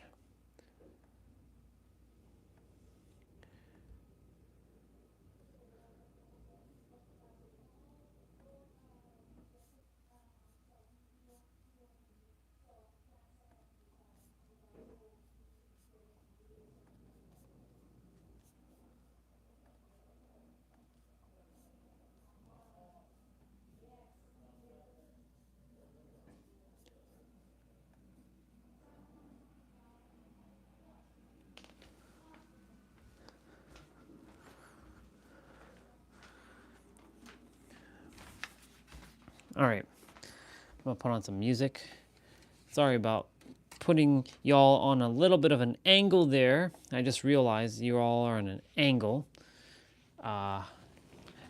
All right. I'm going to put on some music. Sorry about putting y'all on a little bit of an angle there. I just realized you all are on an angle. And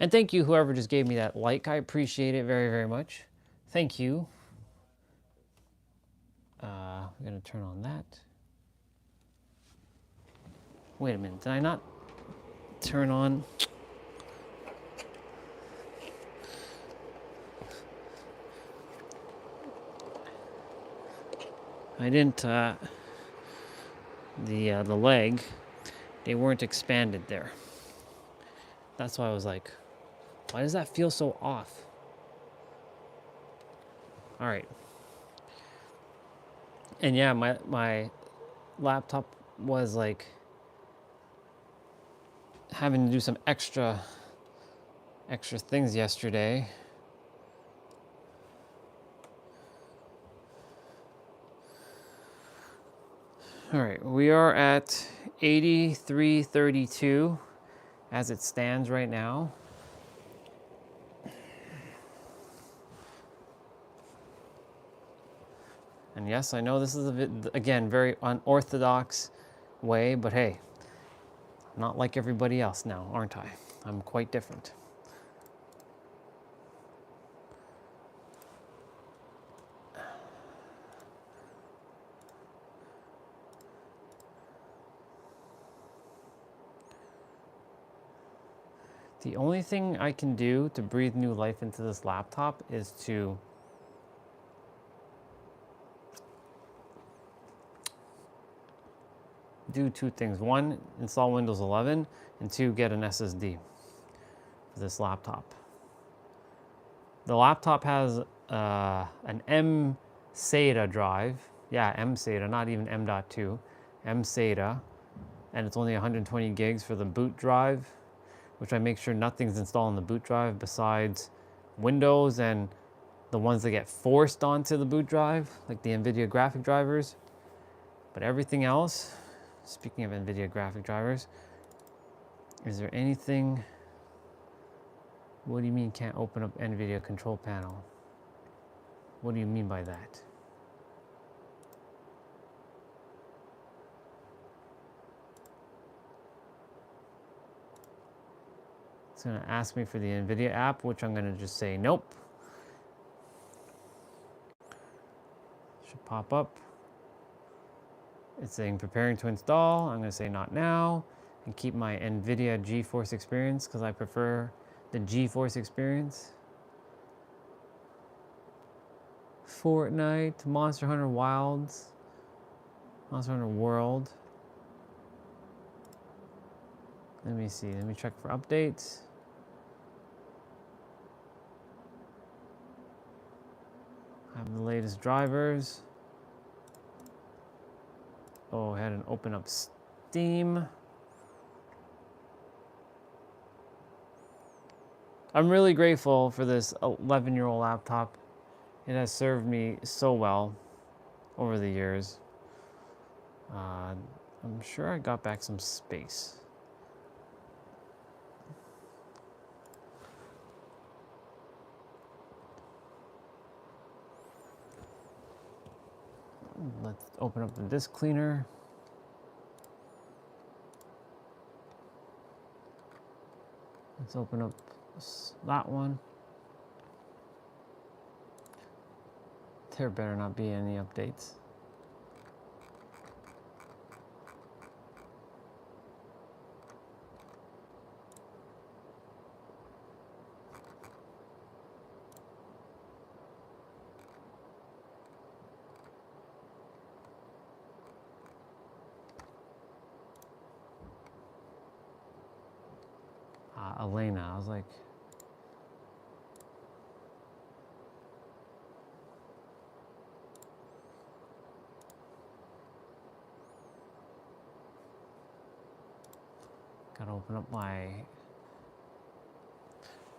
thank you, whoever just gave me that like. I appreciate it very, very much. Thank you. I'm going to turn on that. Wait a minute. Did I not turn on? I didn't, the leg, they weren't expanded there. That's why I was like, why does that feel so off? All right. And yeah, my laptop was like having to do some extra things yesterday. All right, we are at 83.32 as it stands right now. And yes, I know this is, again, very unorthodox way, but hey, I'm not like everybody else now, aren't I? I'm quite different. The only thing I can do to breathe new life into this laptop is to do two things. One, install Windows 11, and two, get an SSD for this laptop. The laptop has an M SATA drive. Yeah, M SATA, not even M.2. M SATA, and it's only 120 gigs for the boot drive, which I make sure nothing's installed on the boot drive besides Windows and the ones that get forced onto the boot drive, like the NVIDIA graphic drivers. But everything else, speaking of NVIDIA graphic drivers, is there anything? What do you mean can't open up NVIDIA control panel? What do you mean by that? It's gonna ask me for the NVIDIA app, which I'm gonna just say nope. Should pop up. It's saying preparing to install. I'm gonna say not now and keep my NVIDIA GeForce experience because I prefer the GeForce experience. Fortnite, Monster Hunter Wilds, Monster Hunter World. Let me see, let me check for updates. I have the latest drivers. Go ahead and open up Steam. I'm really grateful for this 11-year-old laptop. It has served me so well over the years. I'm sure I got back some space. Let's open up the disk cleaner. Let's open up that one. There better not be any updates. Elena, I was like, gotta open up my,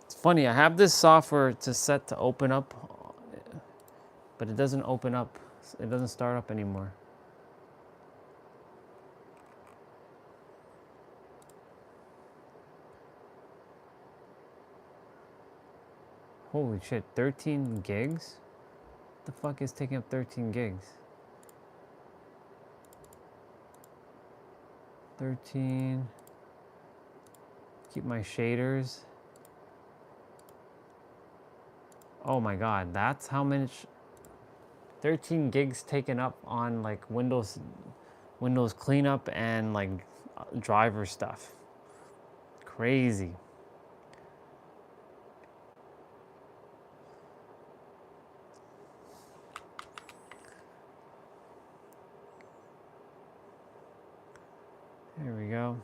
it's funny, I have this software to set to open up, but it doesn't open up, it doesn't start up anymore. Holy shit, 13 gigs? What the fuck is taking up 13 gigs? 13. Keep my shaders. Oh my god, that's how much 13 gigs taken up on like Windows cleanup and like driver stuff. Crazy. There we go.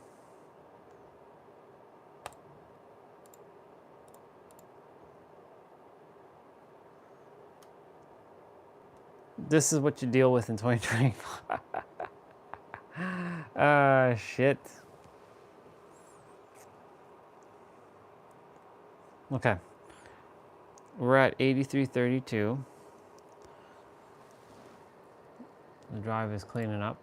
This is what you deal with in 2025. Shit. Okay. We're at 8332. The drive is cleaning up.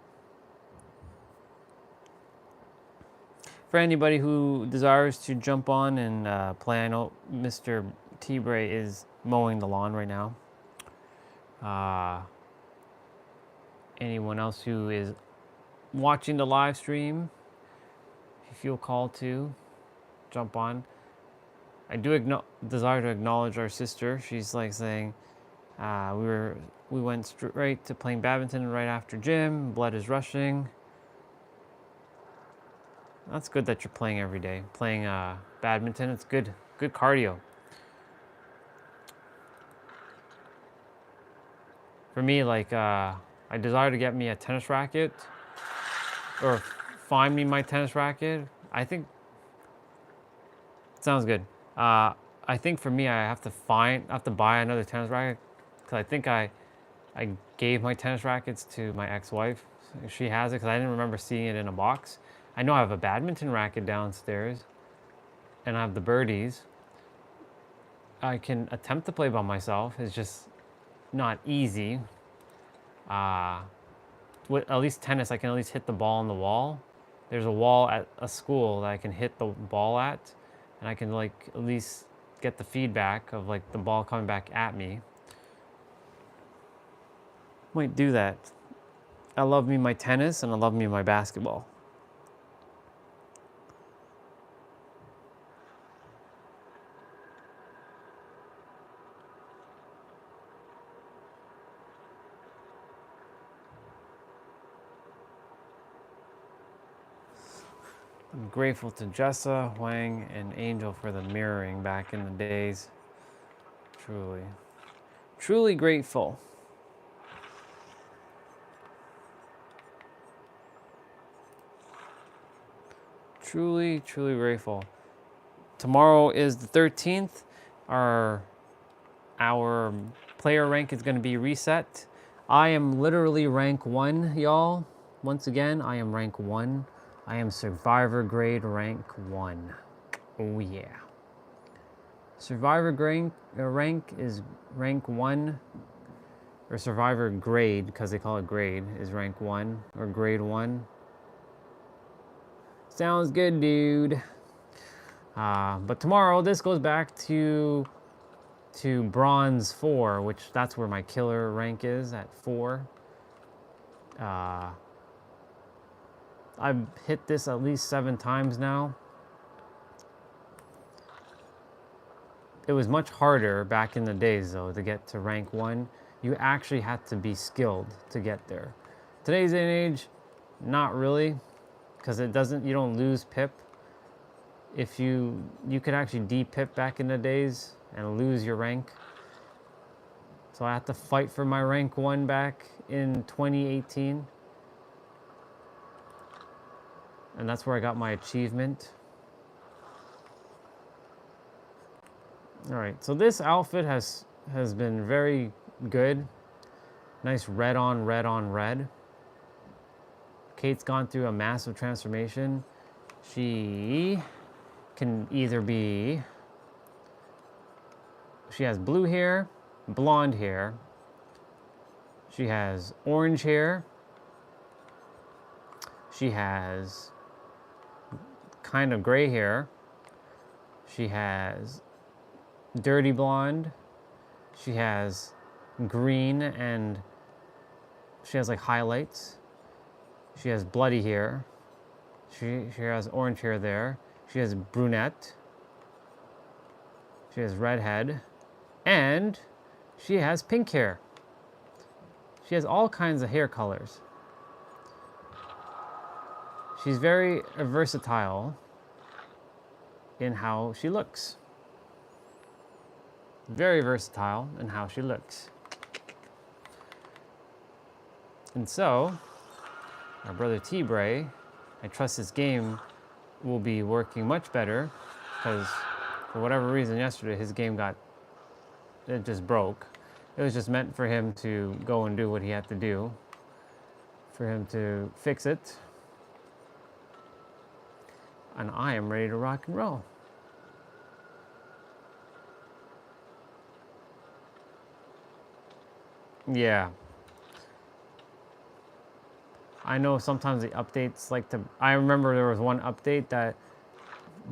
For anybody who desires to jump on and play, I know Mr. T-Bray is mowing the lawn right now. Anyone else who is watching the live stream, if you feel called to jump on. I do desire to acknowledge our sister. She's like saying, we went straight to playing badminton right after gym. Blood is rushing. That's good that you're playing every day. Playing badminton, it's good cardio. For me, like, I desire to get me a tennis racket or find me my tennis racket. I think, sounds good. I think for me, I have to buy another tennis racket because I think I gave my tennis rackets to my ex-wife. She has it because I didn't remember seeing it in a box. I know I have a badminton racket downstairs and I have the birdies. I can attempt to play by myself. It's just not easy. With at least tennis, I can at least hit the ball on the wall. There's a wall at a school that I can hit the ball at, and I can like at least get the feedback of like the ball coming back at me. Might do that. I love me my tennis and I love me my basketball. I'm grateful to Jessa, Wang, and Angel for the mirroring back in the days. Truly. Truly grateful. Truly, truly grateful. Tomorrow is the 13th. Our player rank is going to be reset. I am literally rank 1, y'all. Once again, I am rank 1. I am survivor grade rank 1. Oh yeah. Survivor rank is rank 1, or survivor grade, because they call it grade, is rank 1, or grade 1. Sounds good, dude. But tomorrow, this goes back to bronze 4, which that's where my killer rank is, at 4. I've hit this at least 7 times now. It was much harder back in the days, though, to get to rank 1. You actually had to be skilled to get there. Today's day and age, not really, because you don't lose pip. If you could actually de-pip back in the days and lose your rank. So I had to fight for my rank 1 back in 2018. And that's where I got my achievement. All right, so this outfit has been very good. Nice red on red on red. Kate's gone through a massive transformation. She can either be, she has blue hair, blonde hair. She has orange hair. She has kind of gray hair. She has dirty blonde. She has green, and she has like highlights. She has bloody hair. She has orange hair there. She has brunette. She has redhead. And she has pink hair. She has all kinds of hair colors. She's very versatile in how she looks. Very versatile in how she looks. And so, our brother T-Bray, I trust his game will be working much better, because for whatever reason yesterday his game it just broke. It was just meant for him to go and do what he had to do, for him to fix it. And I am ready to rock and roll. Yeah. I know sometimes the updates like to... I remember there was one update that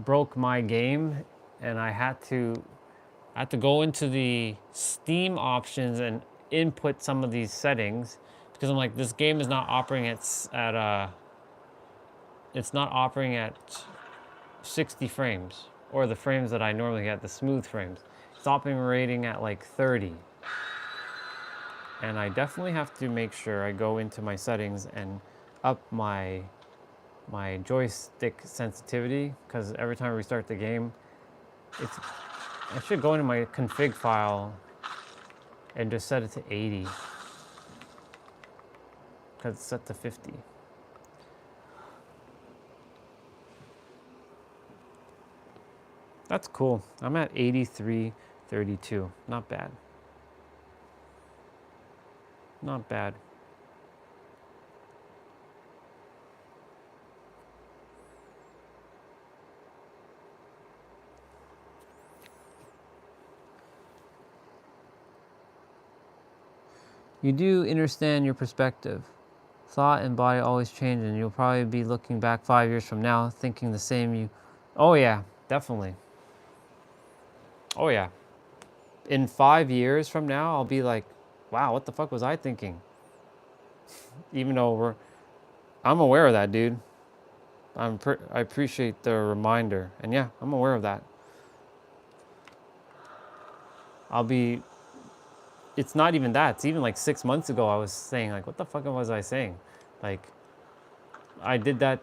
broke my game, and I had to go into the Steam options and input some of these settings, because I'm like, this game is not operating it's not operating at 60 frames, or the frames that I normally get, the smooth frames. It's operating at like 30. And I definitely have to make sure I go into my settings and up my joystick sensitivity, because every time I restart the game, I should go into my config file and just set it to 80, because it's set to 50. That's cool. I'm at 83.32. Not bad. Not bad. You do understand your perspective. Thought and body always change, and you'll probably be looking back 5 years from now thinking the same. Oh yeah, definitely. Oh yeah. In 5 years from now, I'll be like, wow, what the fuck was I thinking? Even though I'm aware of that, dude. I appreciate the reminder. And yeah, I'm aware of that. It's not even that. It's even like 6 months ago I was saying, like, what the fuck was I saying? Like, I did that.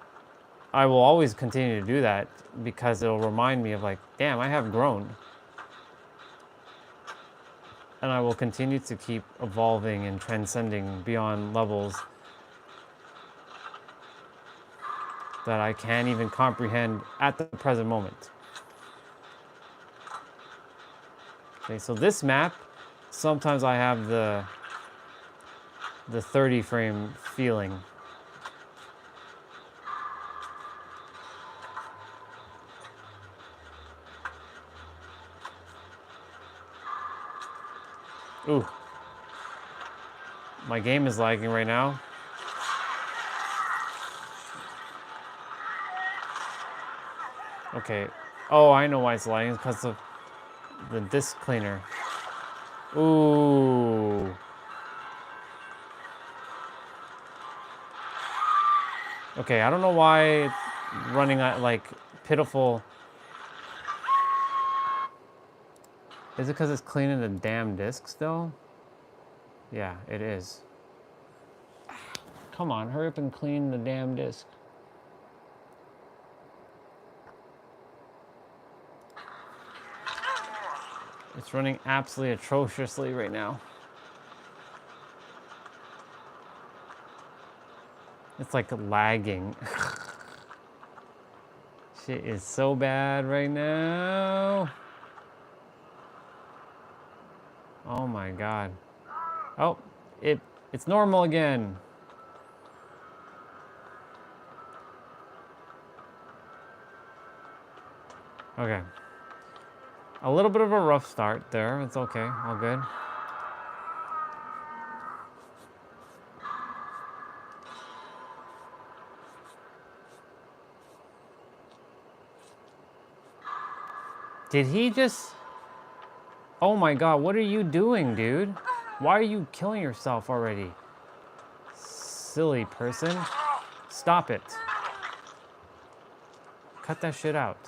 I will always continue to do that, because it'll remind me of like, damn, I have grown. And I will continue to keep evolving and transcending beyond levels that I can't even comprehend at the present moment. Okay, so this map, sometimes I have the 30 frame feeling. Ooh. My game is lagging right now. Okay. Oh, I know why it's lagging. It's because of the disc cleaner. Ooh. Okay, I don't know why it's running at like pitiful. Is it because it's cleaning the damn disc still? Yeah, it is. Come on, hurry up and clean the damn disc. It's running absolutely atrociously right now. It's like lagging. Shit is so bad right now. Oh my god. Oh, it's normal again. Okay. A little bit of a rough start there. It's okay. All good. Did he just... Oh my God, what are you doing, dude? Why are you killing yourself already? Silly person. Stop it. Cut that shit out.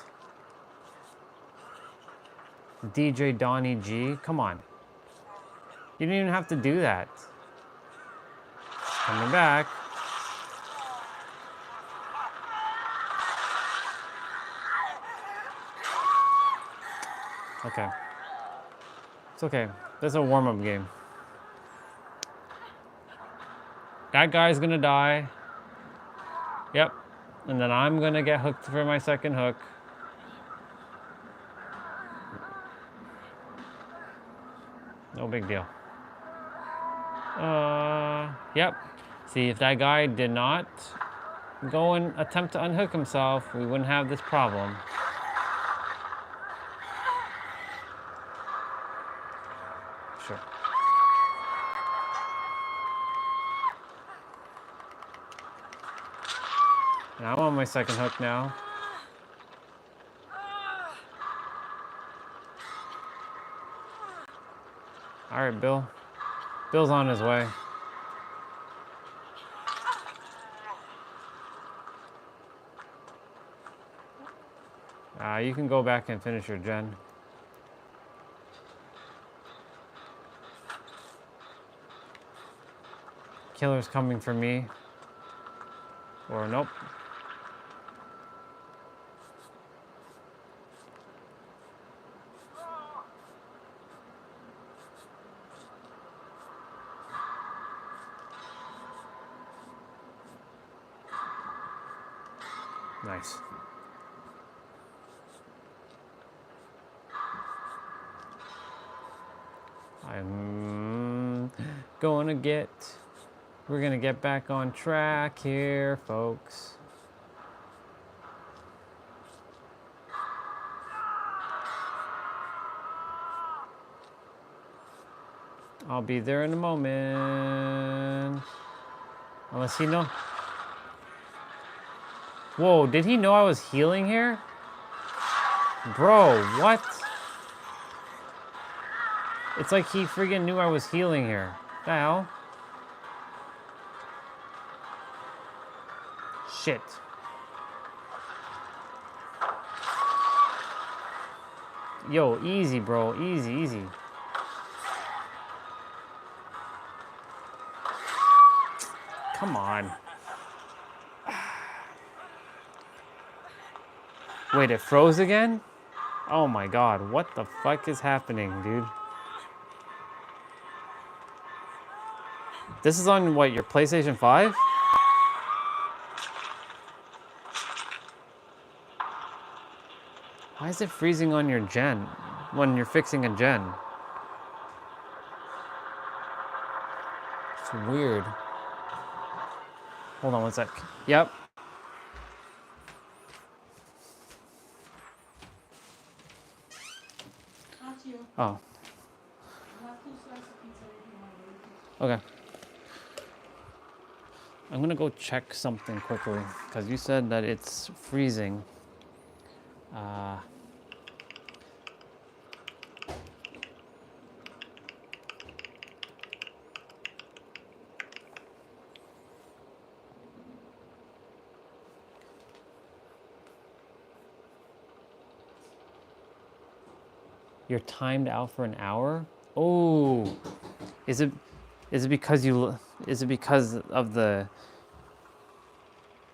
DJ Donnie G, come on. You didn't even have to do that. Coming back. Okay. It's okay. That's a warm-up game. That guy's gonna die. Yep. And then I'm gonna get hooked for my second hook. No big deal. Yep. See, if that guy did not go and attempt to unhook himself, we wouldn't have this problem. Sure. Now I'm on my second hook now. All right, Bill. Bill's on his way. You can go back and finish your gen. Killer's coming for me. Or nope. Nice. We're gonna get back on track here, folks. I'll be there in a moment. Unless he knows. Whoa, did he know I was healing here? Bro, what? It's like he friggin' knew I was healing here. What the hell? Shit. Yo, easy, bro. Easy, easy. Come on. Wait, it froze again? Oh my God, what the fuck is happening, dude? This is on, what, your PlayStation 5? Why is it freezing on your gen when you're fixing a gen? It's weird. Hold on one sec. Yep. Oh. Okay. I'm gonna go check something quickly because you said that it's freezing. You're timed out for an hour? Oh, is it because of the,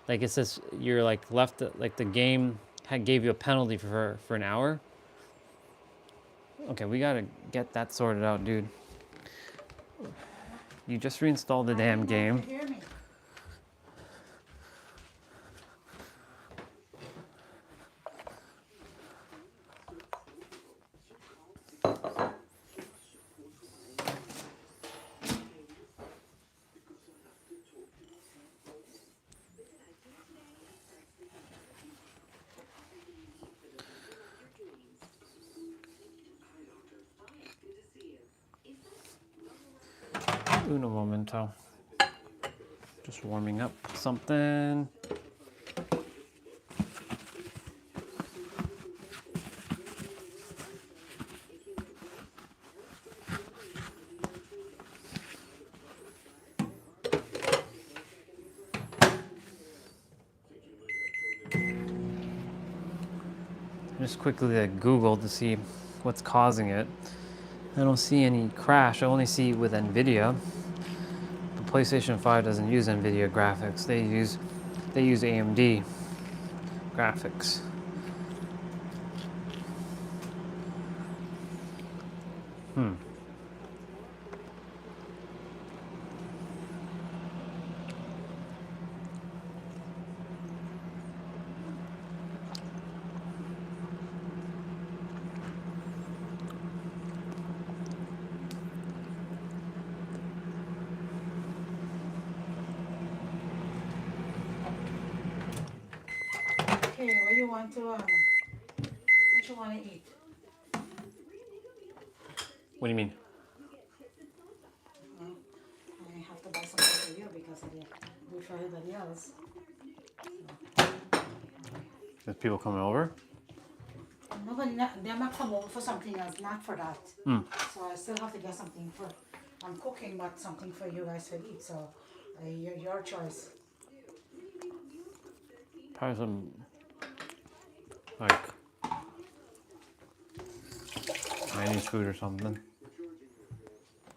like it says you're like left, like the game gave you a penalty for an hour? Okay, we gotta get that sorted out, dude. You just reinstalled the damn game. Uno momento. Just warming up something. Just quickly Googled to see what's causing it. I don't see any crash. I only see with NVIDIA. The PlayStation 5 doesn't use NVIDIA graphics. They use AMD graphics. Okay, what you want to what you want to eat? What do you mean? Well, I have to buy something for you because I didn't do it for everybody else. There's people coming over? Nobody, they might come over for something else, not for that. So I still have to get something for. I'm cooking, but something for you guys to eat. So, your choice. Probably some, like, Chinese food or something.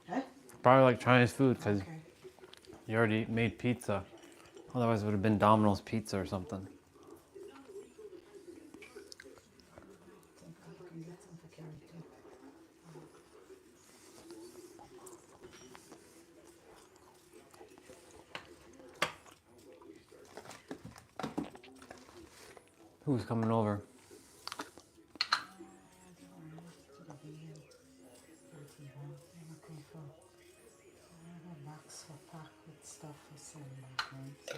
Huh? Probably like Chinese food because Okay. you already made pizza. Otherwise it would have been Domino's pizza or something. I think I can get some for Carrie too. Who's coming over? Box for pack with stuff for sale back home. So.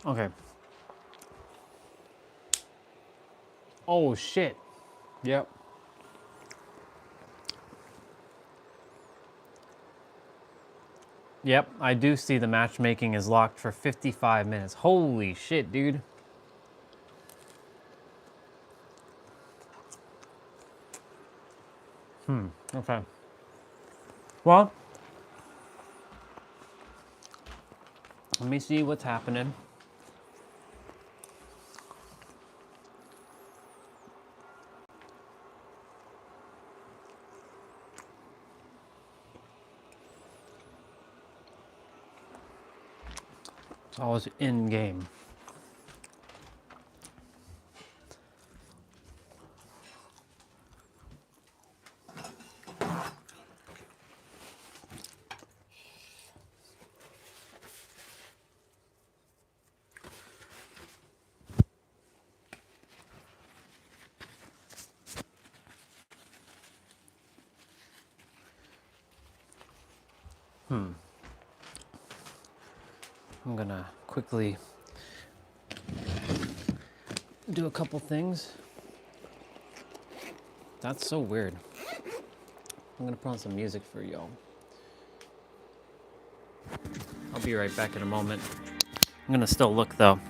Okay. Oh shit. Yep. Yep, I do see the matchmaking is locked for 55 minutes. Holy shit, dude. Okay. Well, let me see what's happening. It's always in game. I'm gonna quickly do a couple things. That's so weird. I'm gonna put on some music for y'all. I'll be right back in a moment. I'm gonna still look though.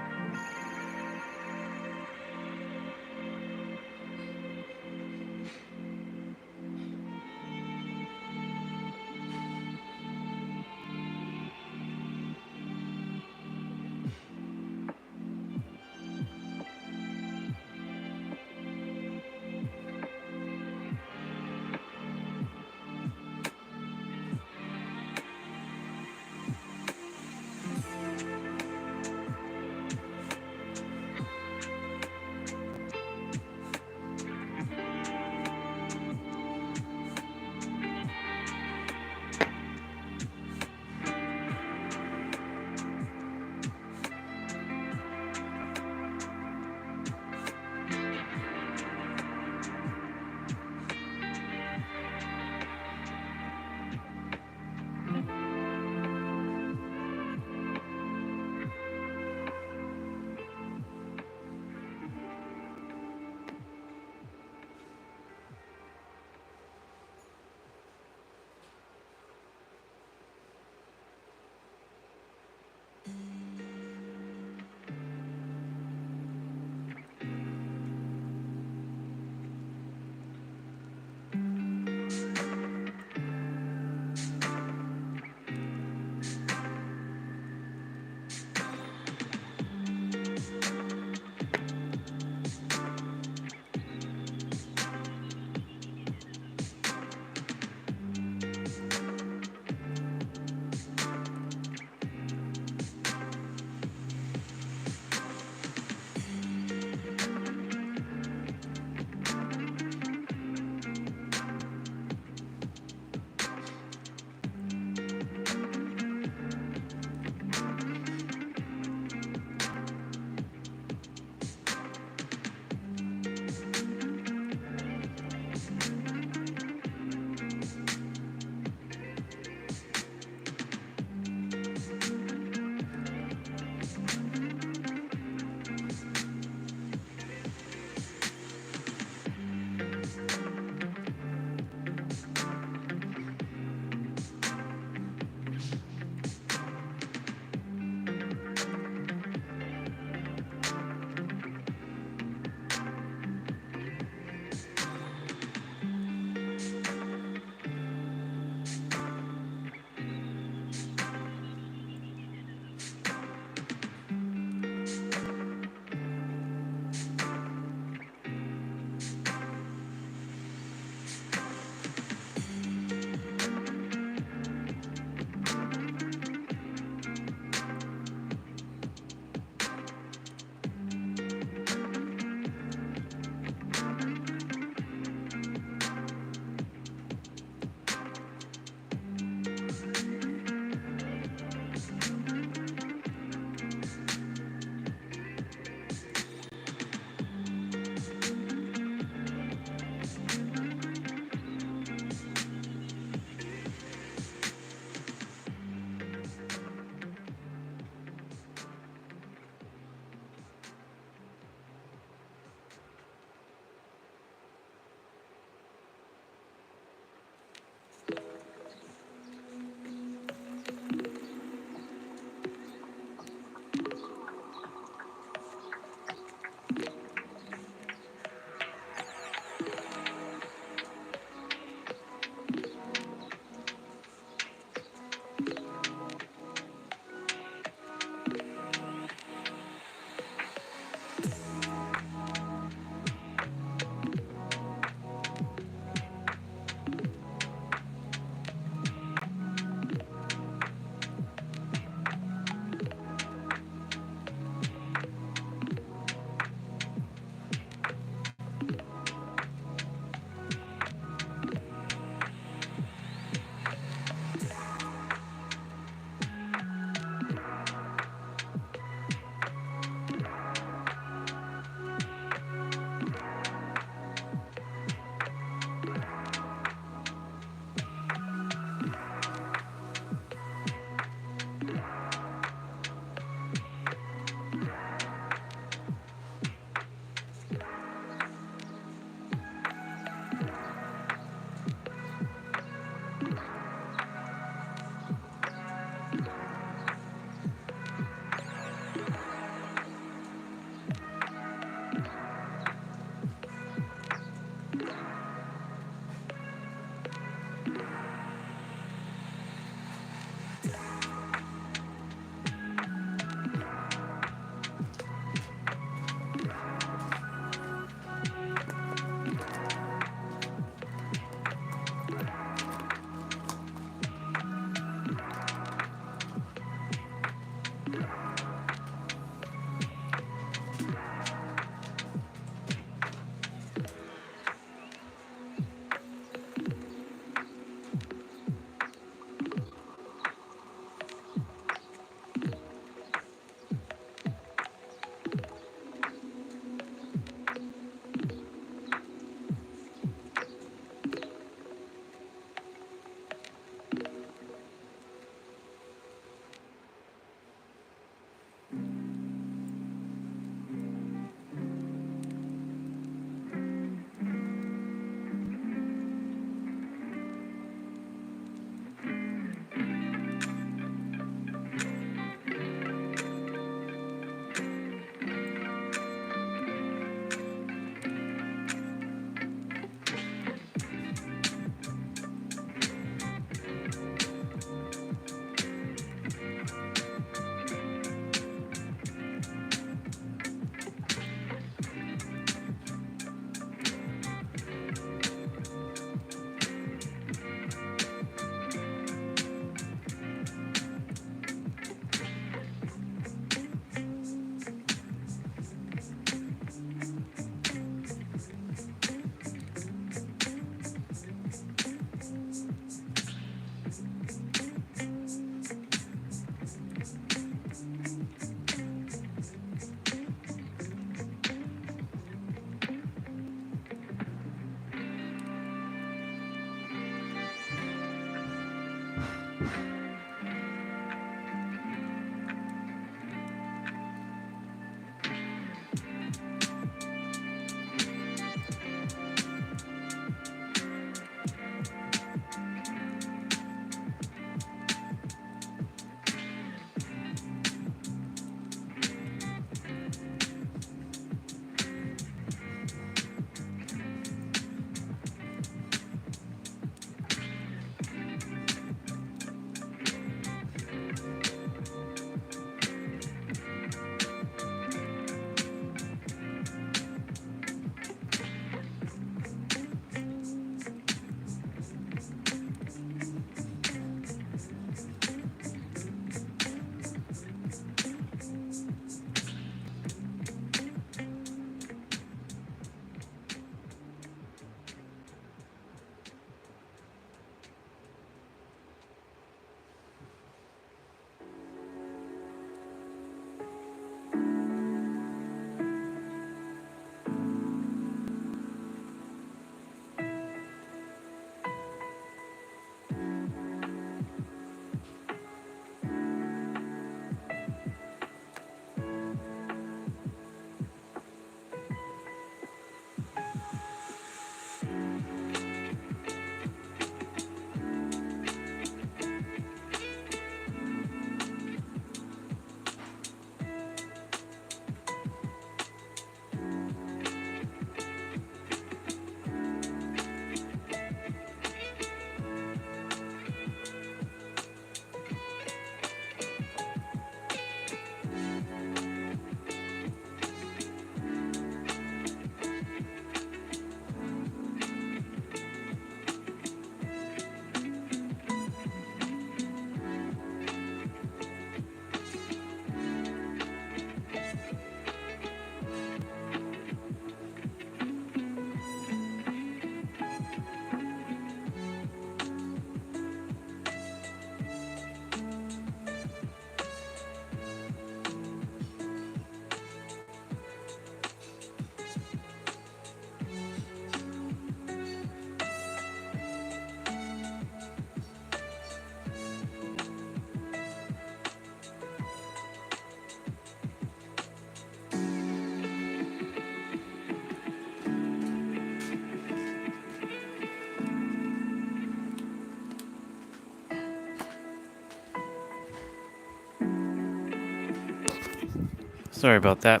Sorry about that.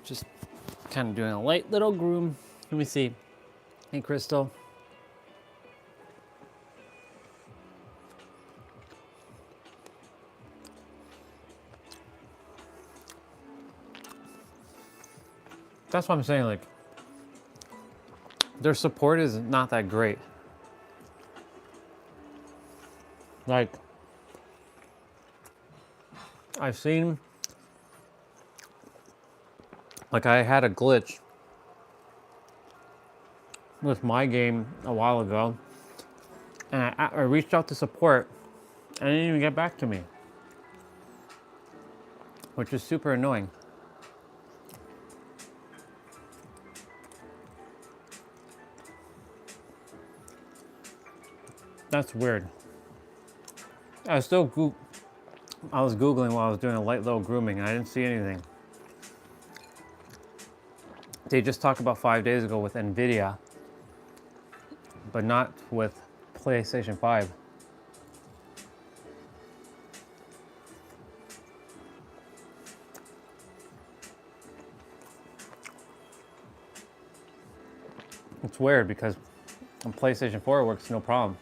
Just kind of doing a light little groom. Let me see. Hey, Crystal. That's what I'm saying, like, their support is not that great. Like, I've seen, like, I had a glitch with my game a while ago, and I reached out to support, and they didn't even get back to me, which is super annoying. That's weird. I was Googling while I was doing a light little grooming, and I didn't see anything. They just talked about 5 days ago with NVIDIA, but not with PlayStation 5. It's weird because on PlayStation 4 it works no problem.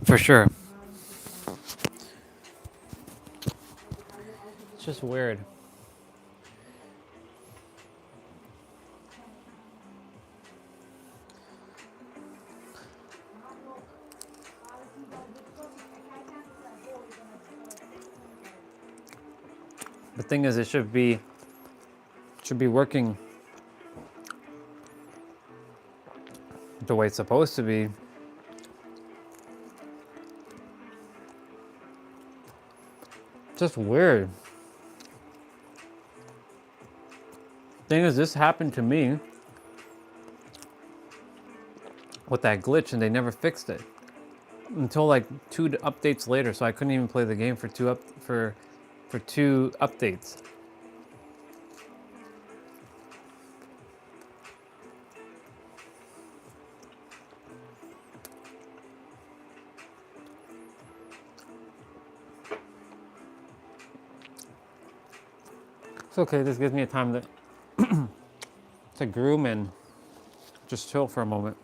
For sure. It's just weird. The thing is, it should be working the way it's supposed to be. Just weird. Thing is, this happened to me with that glitch, and they never fixed it until like 2 updates later. So I couldn't even play the game for for 2 updates. It's okay. This gives me a time to groom and just chill for a moment.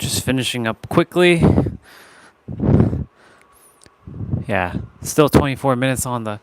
just finishing up quickly. Yeah, still 24 minutes on that.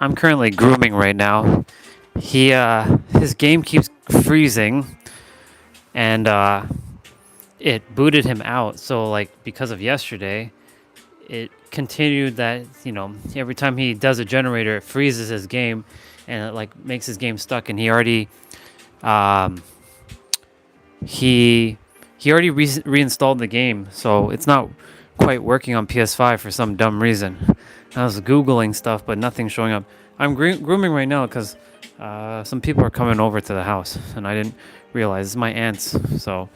I'm currently grooming right now. His game keeps freezing, and it booted him out. So like because of yesterday, it continued that, every time he does a generator, it freezes his game, and it like makes his game stuck. And um, he already reinstalled the game, so it's not quite working on PS5 for some dumb reason. I was googling stuff, but nothing's showing up. I'm grooming right now because some people are coming over to the house, and I didn't realize it's my aunts. So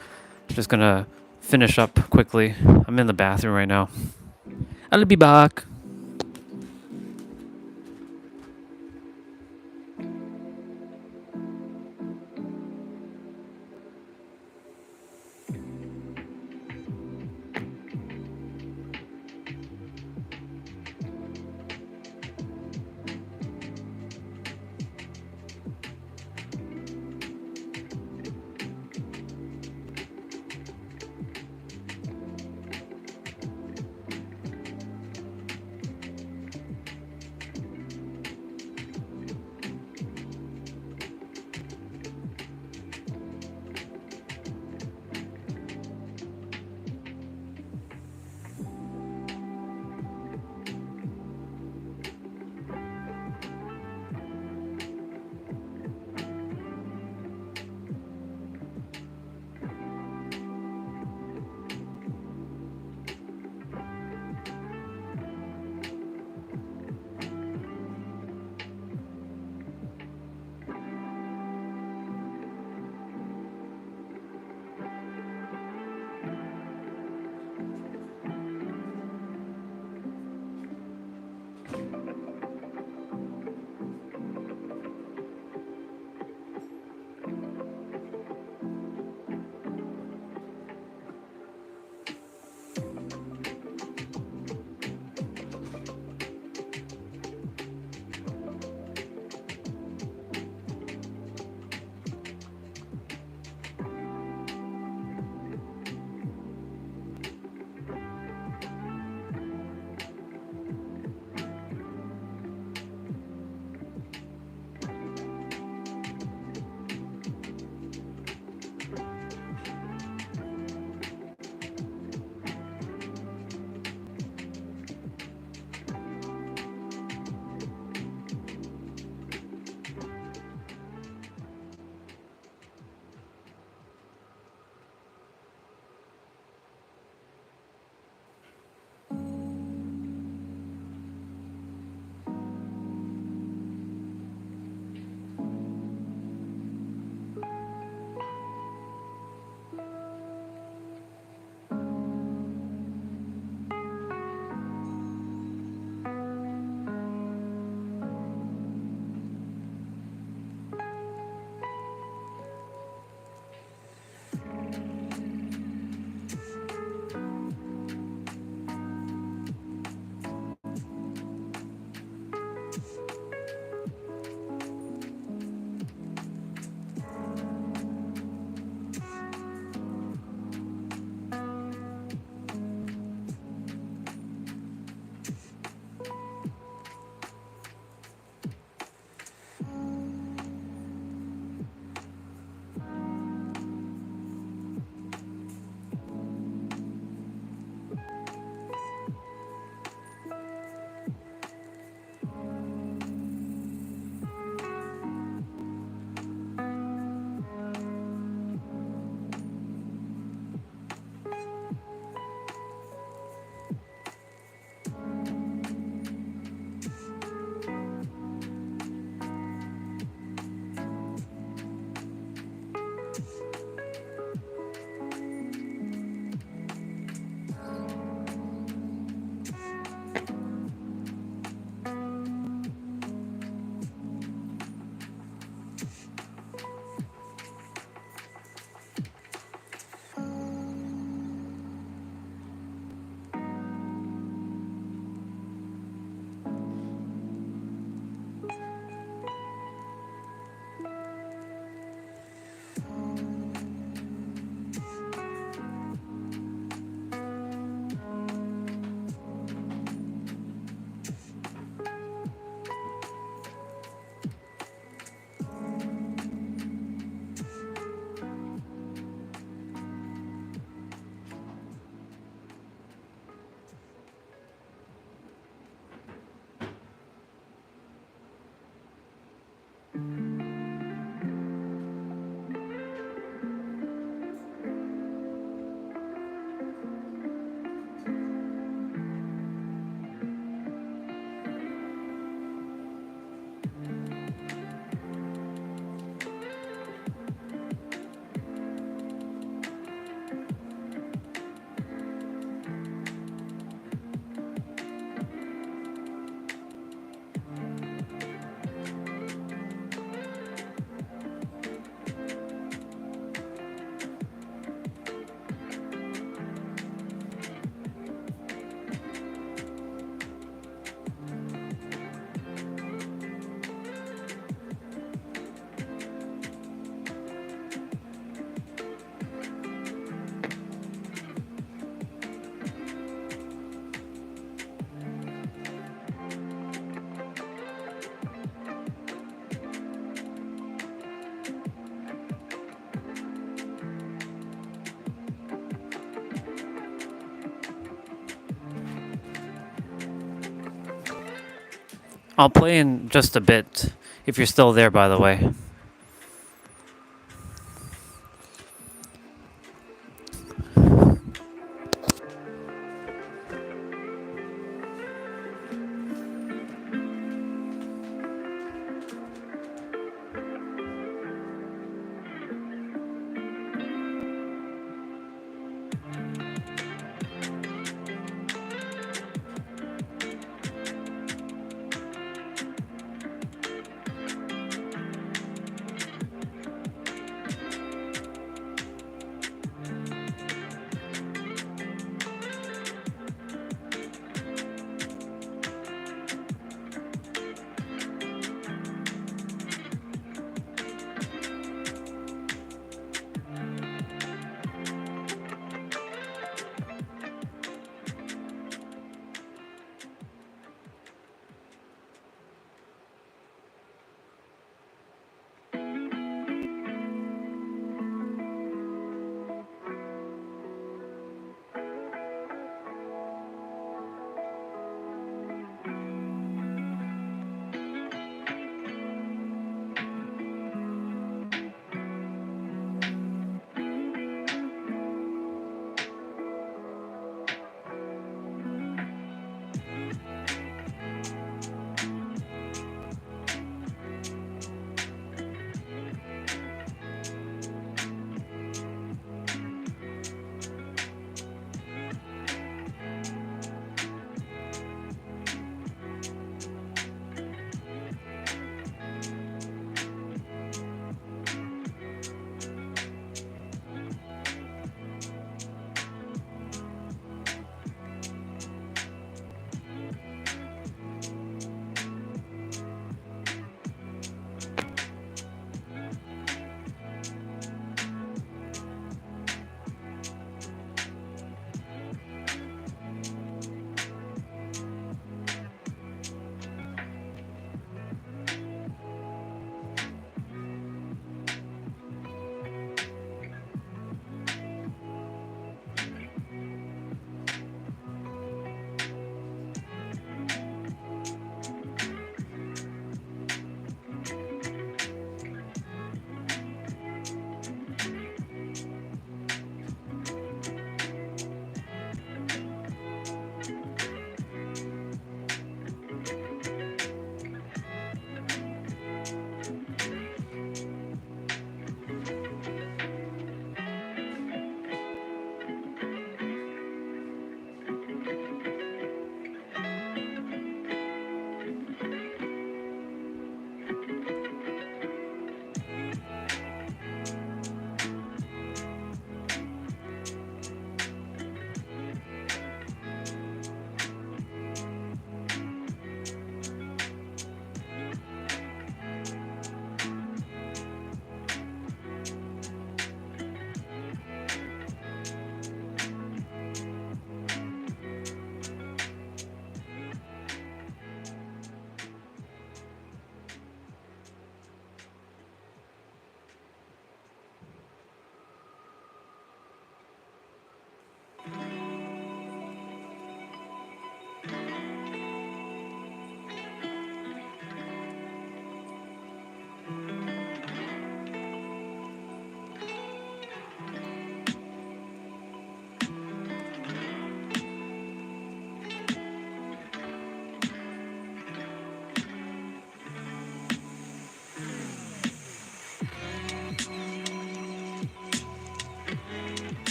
I'm just gonna finish up quickly. I'm in the bathroom right now. I'll be back. I'll play in just a bit, if you're still there, by the way.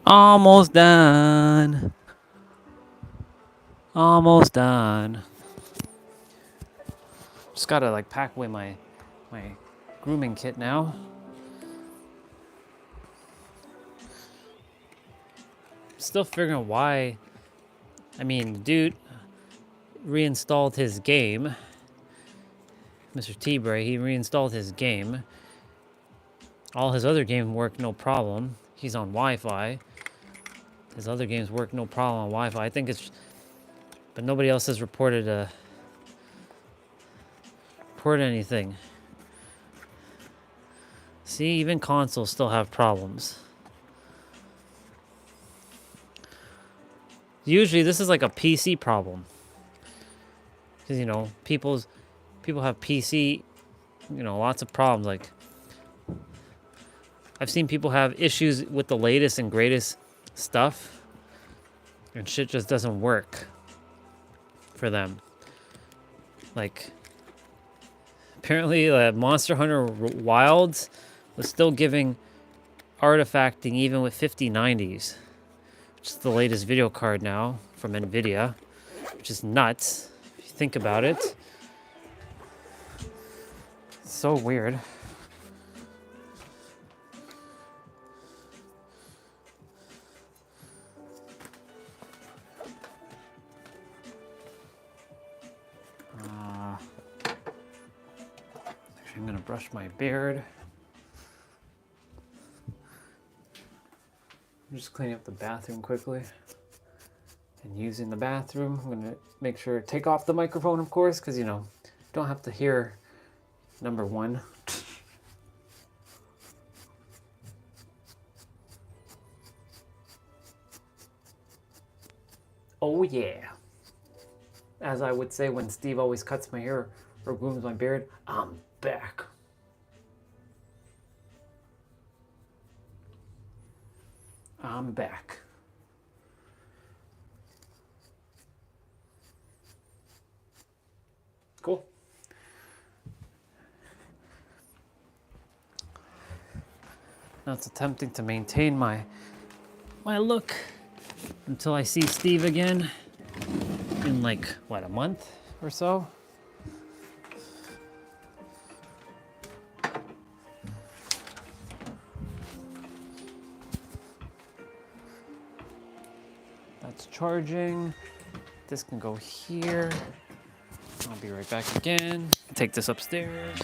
Almost done. Almost done. Just gotta like pack away my grooming kit now. Still figuring out why. I mean, dude reinstalled his game. Mr. T-Bray, he reinstalled his game. All his other games work no problem. He's on Wi-Fi. His other games work no problem on Wi-Fi. I think it's, but nobody else has reported anything. See, even consoles still have problems. Usually this is like a PC problem. Because, you know, people have PC, you know, lots of problems. Like, I've seen people have issues with the latest and greatest stuff, and shit just doesn't work for them. Like, apparently Monster Hunter Wilds was still giving artifacting even with 5090s, which is the latest video card now from NVIDIA, which is nuts if you think about it. It's so weird. I'm gonna brush my beard. I'm just cleaning up the bathroom quickly. And using the bathroom, I'm gonna make sure to take off the microphone, of course, because, you know, don't have to hear number one. Oh yeah. As I would say when Steve always cuts my hair or grooms my beard, I'm back. I'm back. Cool. Now it's attempting to maintain my look until I see Steve again in like, what, a month or so? That's charging. This can go here. I'll be right back again. Take this upstairs.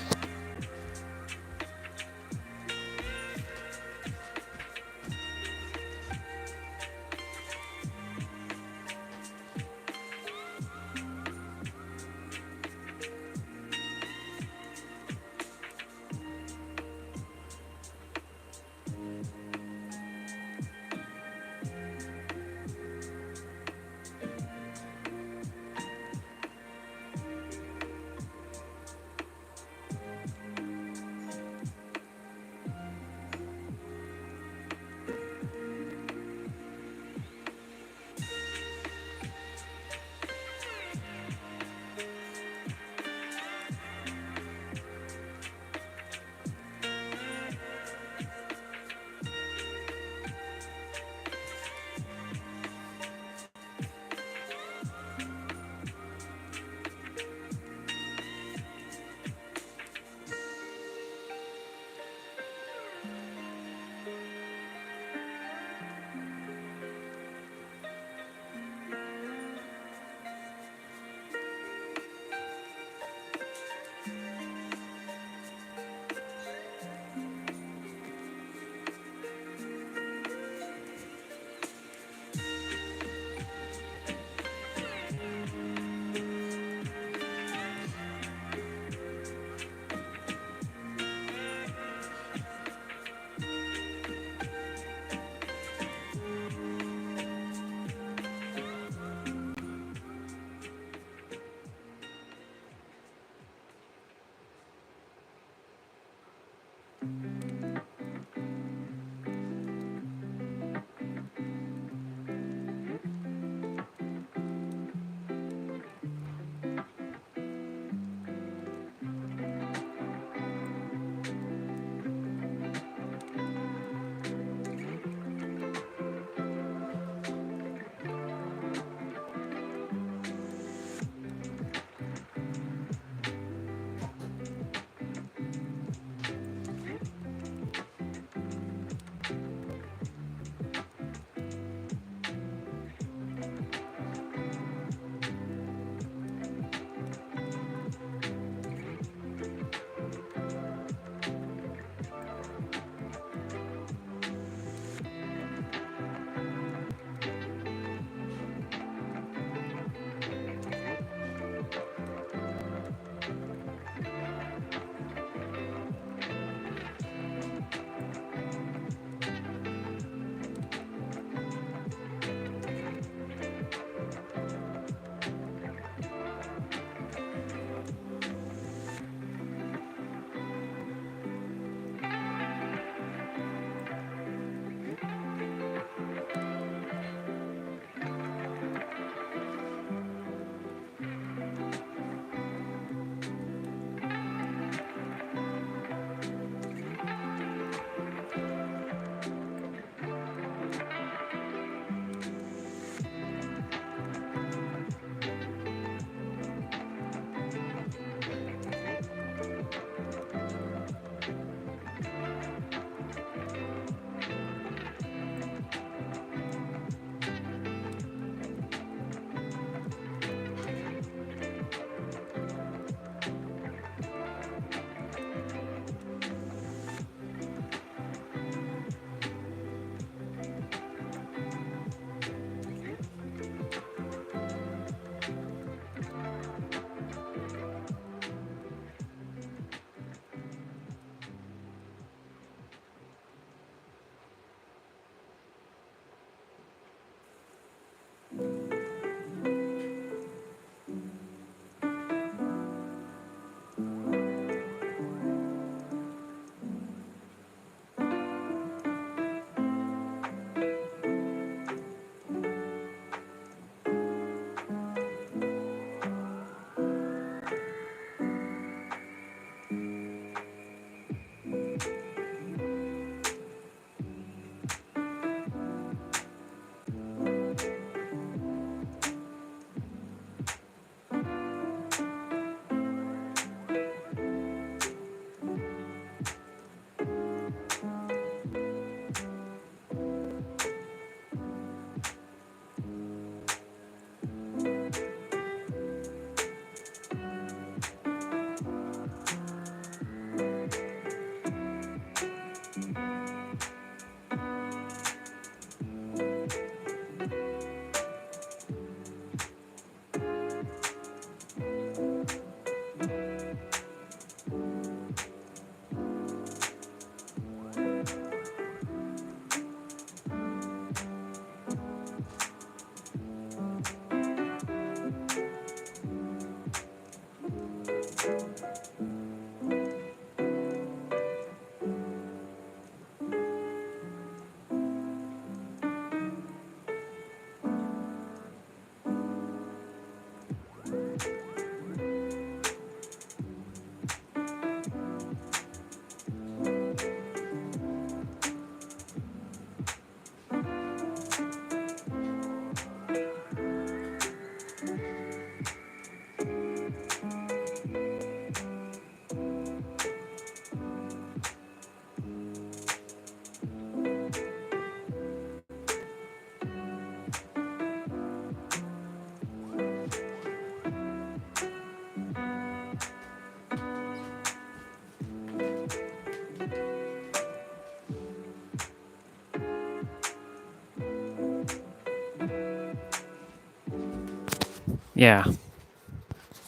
Yeah,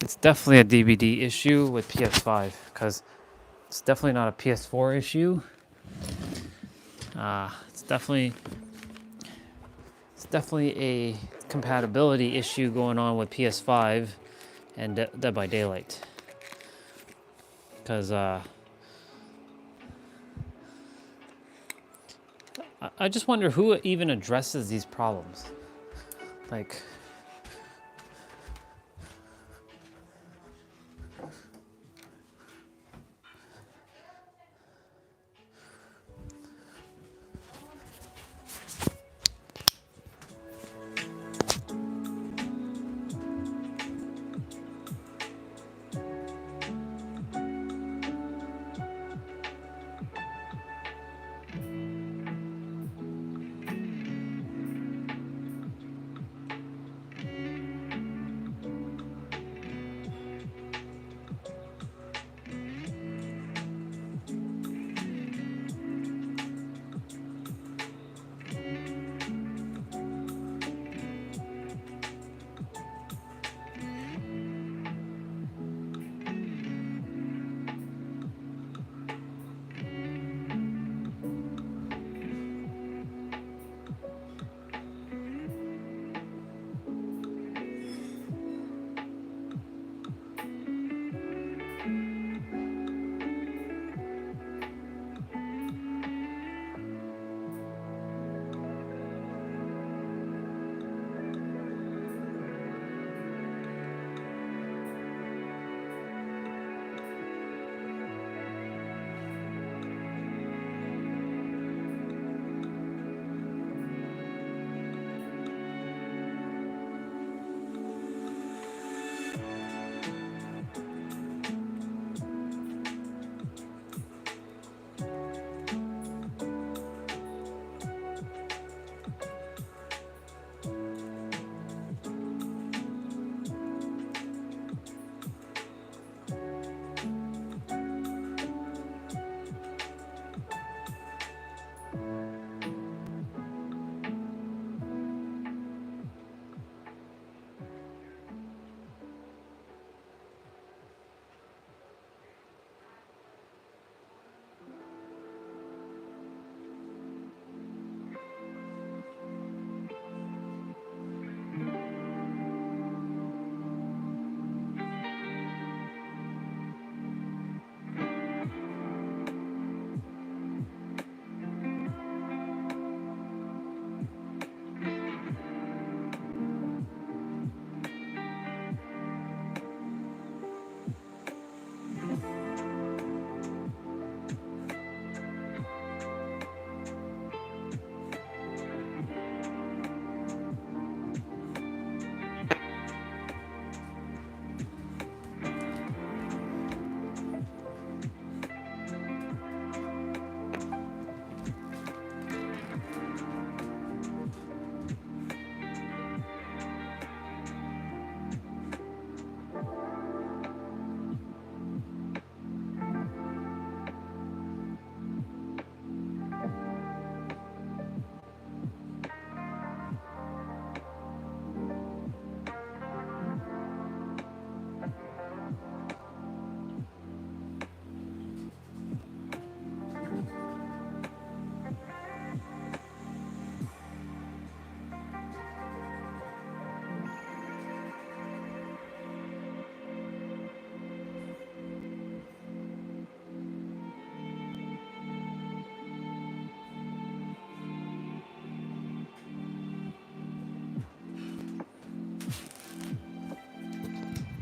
it's definitely a DVD issue with PS5 because it's definitely not a PS4 issue. It's definitely a compatibility issue going on with PS5 and Dead by Daylight. Because I just wonder who even addresses these problems. Like,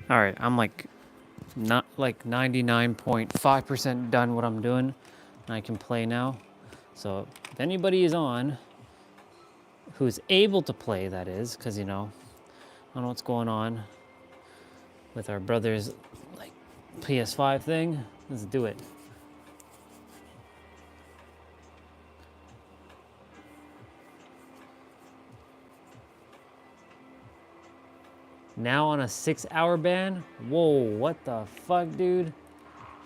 all right, I'm like not like 99.5% done what I'm doing. I can play now. So if anybody is on who's able to play, that is, because, you know, I don't know what's going on with our brother's like PS5 thing. Let's do it. Now on a 6-hour ban? Whoa, what the fuck, dude?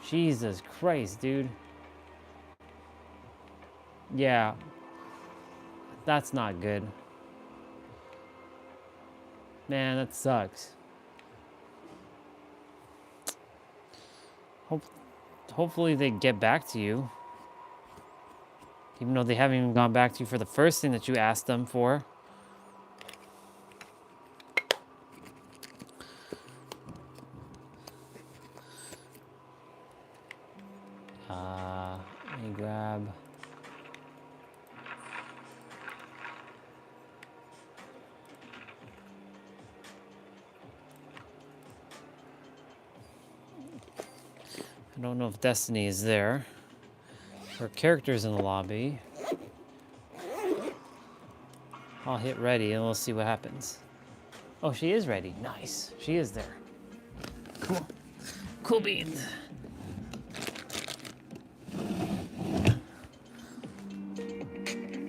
Jesus Christ, dude. Yeah. That's not good. Man, that sucks. Hopefully they get back to you. Even though they haven't even gone back to you for the first thing that you asked them for. Let me grab... I don't know if Destiny is there. Her character's in the lobby. I'll hit ready and we'll see what happens. Oh, she is ready. Nice. She is there. Cool. Cool beans.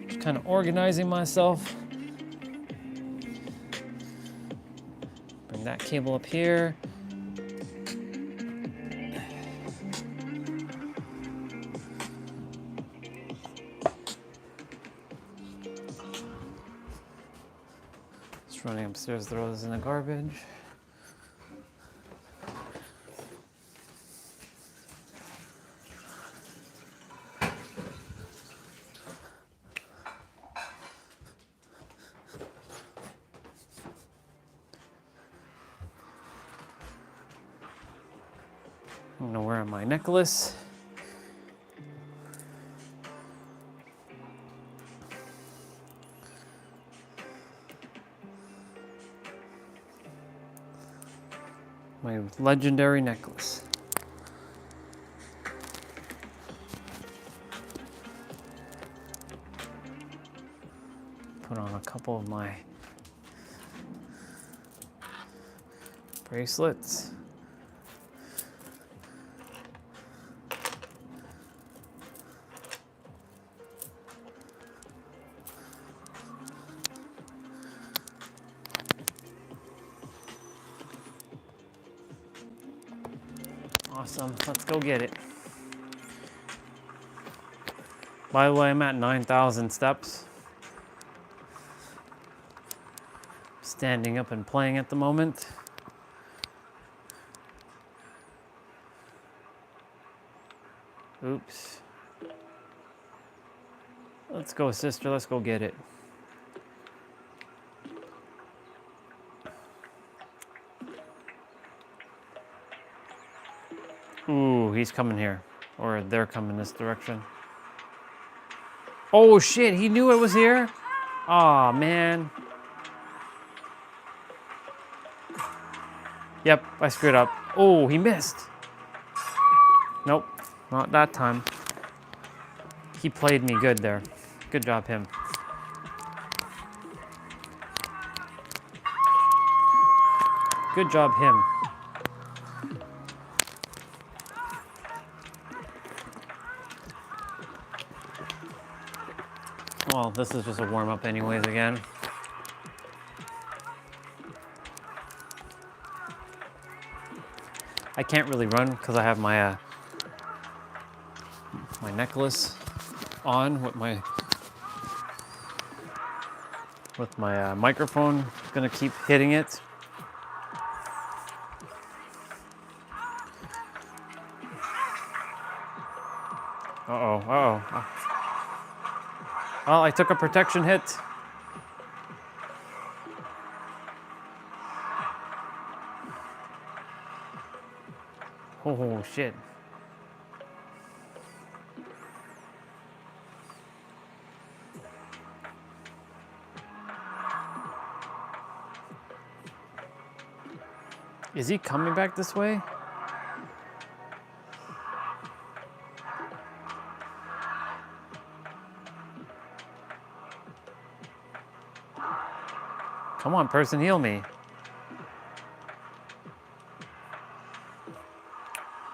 Just kind of organizing myself. Bring that cable up here. Just running upstairs, throw this in the garbage. I'm gonna wear my necklace. My legendary necklace. Put on a couple of my bracelets. Awesome, let's go get it. By the way, I'm at 9,000 steps. Standing up and playing at the moment. Oops. Let's go, sister, let's go get it. Ooh, he's coming here. Or they're coming this direction. Oh shit, he knew it was here? Aw, man. Yep, I screwed up. Oh, he missed. Nope, not that time. He played me good there. Good job, him. Good job, him. Well, this is just a warm-up anyways again. I can't really run because I have my my necklace on with my microphone. Gonna keep hitting it. Uh-oh. Well, I took a protection hit. Oh, shit. Is he coming back this way? Come on, person, heal me.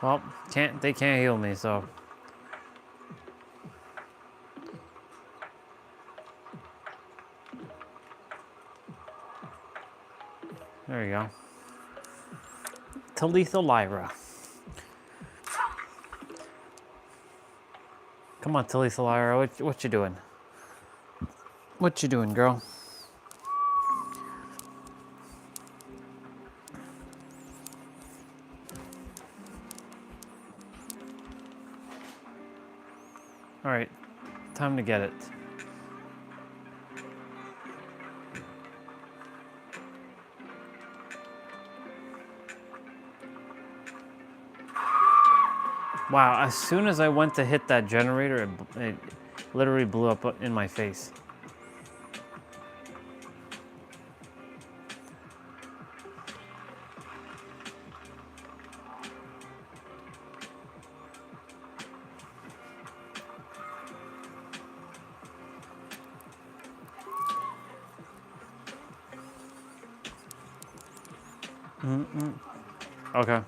Well, they can't heal me, so. There you go. Talitha Lyra. Come on, Talitha Lyra. What you doing? What you doing, girl? All right, time to get it. Wow, as soon as I went to hit that generator, it literally blew up in my face. Okay.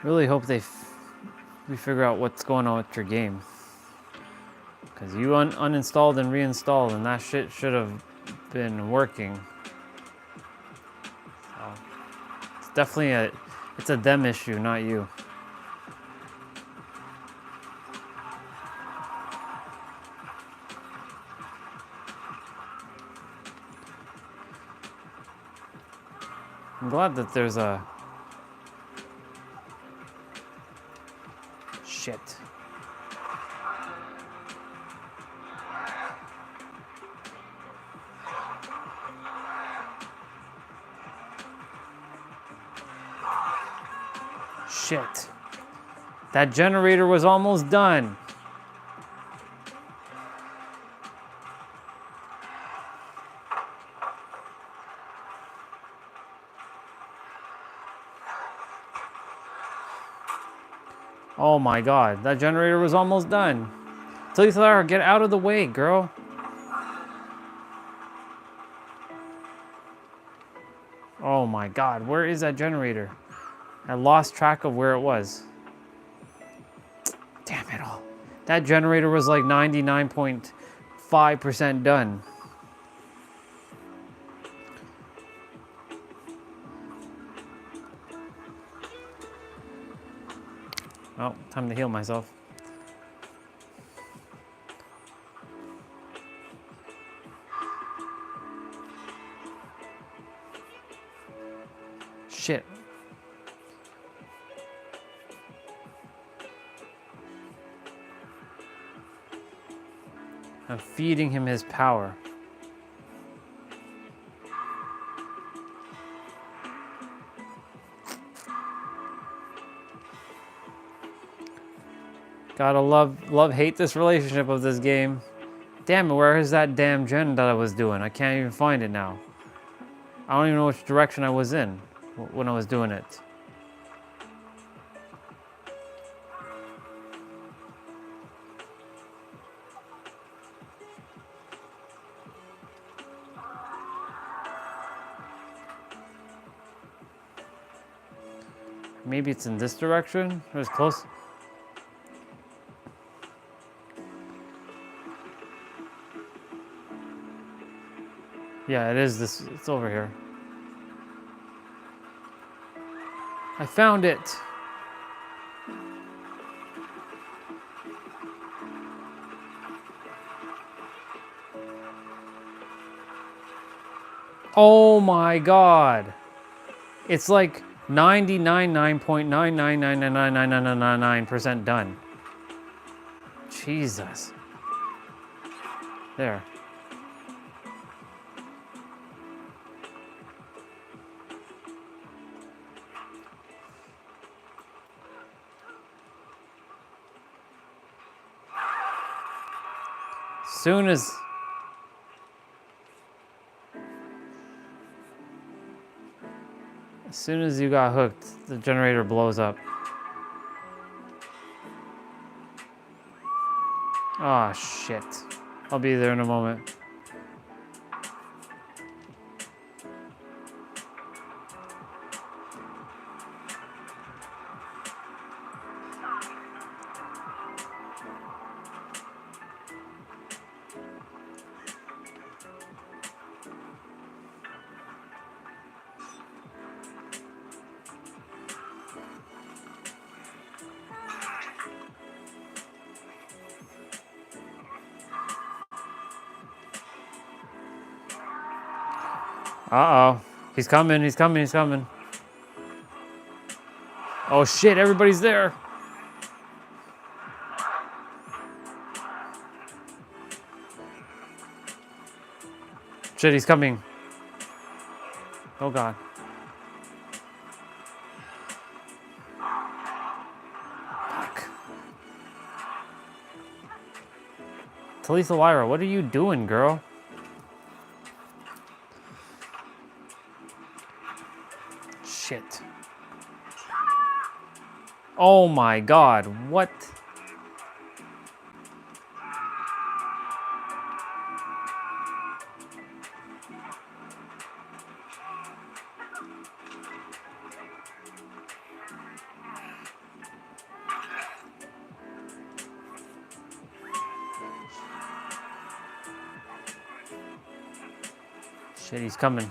Really hope we figure out what's going on with your game. Because you uninstalled and reinstalled, and that shit should have been working. So, it's definitely it's a them issue, not you. I'm glad that there's a... Shit. Shit. That generator was almost done. Oh my god, that generator was almost done. Talitha, get out of the way, girl. Oh my god, where is that generator? I lost track of where it was. Damn it all. That generator was like 99.5% done. Oh, time to heal myself. Shit. I'm feeding him his power. Gotta love, hate this relationship of this game. Damn it, where is that damn gen that I was doing? I can't even find it now. I don't even know which direction I was in when I was doing it. Maybe it's in this direction? It was close. Yeah, it is this. It's over here. I found it. Oh my god. It's like 99.999999999% done. Jesus. There. As soon as you got hooked, the generator blows up. Ah, shit. I'll be there in a moment. Uh-oh. He's coming, he's coming, he's coming. Oh shit, everybody's there. Shit, he's coming. Oh god. Fuck. Talisa Lyra, what are you doing, girl? Shit. Oh my god, what? Shit, he's coming.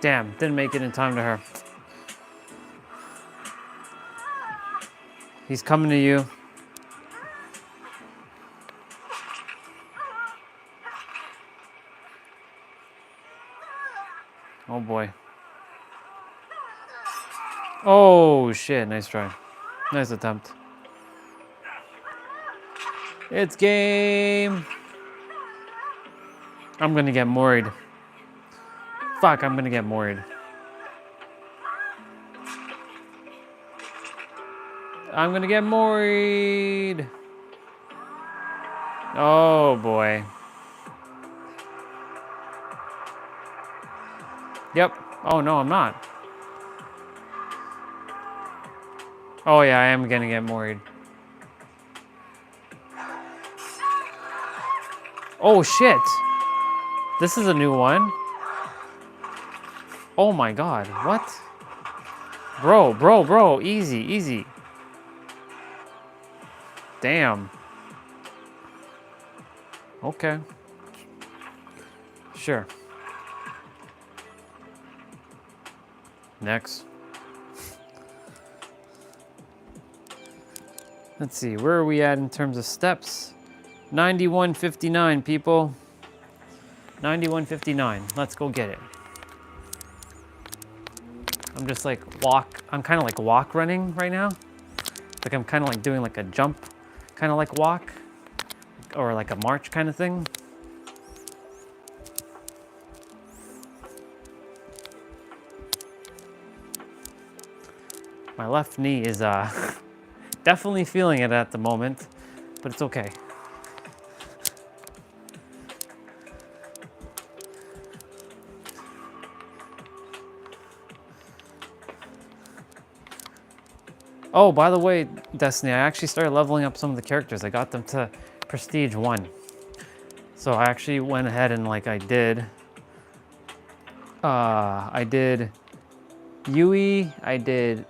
Damn, didn't make it in time to her. He's coming to you. Oh boy. Oh shit, nice try. Nice attempt. It's game. I'm gonna get moried. Fuck, I'm gonna get moried. I'm gonna get moried. Oh boy. Yep. Oh no, I'm not. Oh yeah, I am gonna get moried. Oh shit. This is a new one. Oh my god, what? Bro, easy, easy. Damn. Okay. Sure. Next. Let's see, where are we at in terms of steps? 91.59, people. 91.59. Let's go get it. I'm just like I'm kind of like walk running right now. Like I'm kind of like doing like a jump, kind of like walk, or like a march kind of thing. My left knee is definitely feeling it at the moment, but it's okay. Oh, by the way, Destiny, I actually started leveling up some of the characters. I got them to Prestige 1. So I actually went ahead and like I did Yui, I did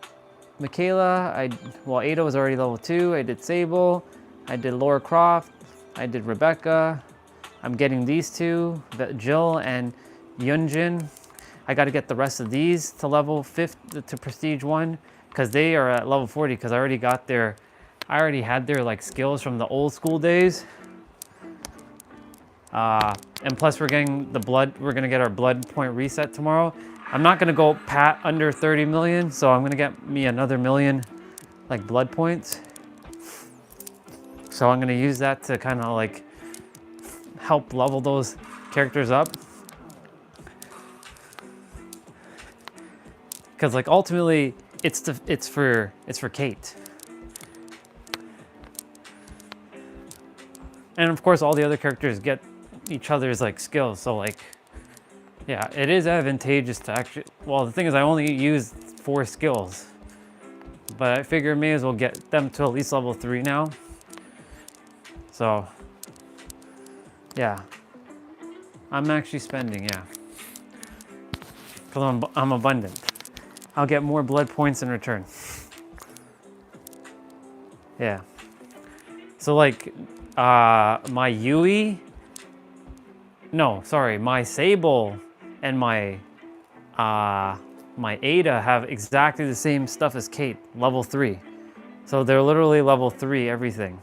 Michaela, well, Ada was already level 2, I did Sable, I did Laura Croft, I did Rebecca, I'm getting these two, Jill and Yunjin. I gotta get the rest of these to level 5 to Prestige 1, because they are at level 40, because I already had their like skills from the old school days. And plus we're gonna get our blood point reset tomorrow. I'm not gonna go pat under 30 million, so I'm gonna get me another million like blood points. So I'm gonna use that to kind of like help level those characters up. Cause like ultimately it's for Kate. And of course, all the other characters get each other's like skills. So like, yeah, it is advantageous to actually, well, the thing is I only use 4 skills, but I figure I may as well get them to at least level 3 now. So yeah, I'm actually spending, yeah, because I'm abundant. I'll get more blood points in return. Yeah. So like, my Yui, no, sorry, my Sable and my Ada have exactly the same stuff as Kate, level 3. So they're literally level 3 everything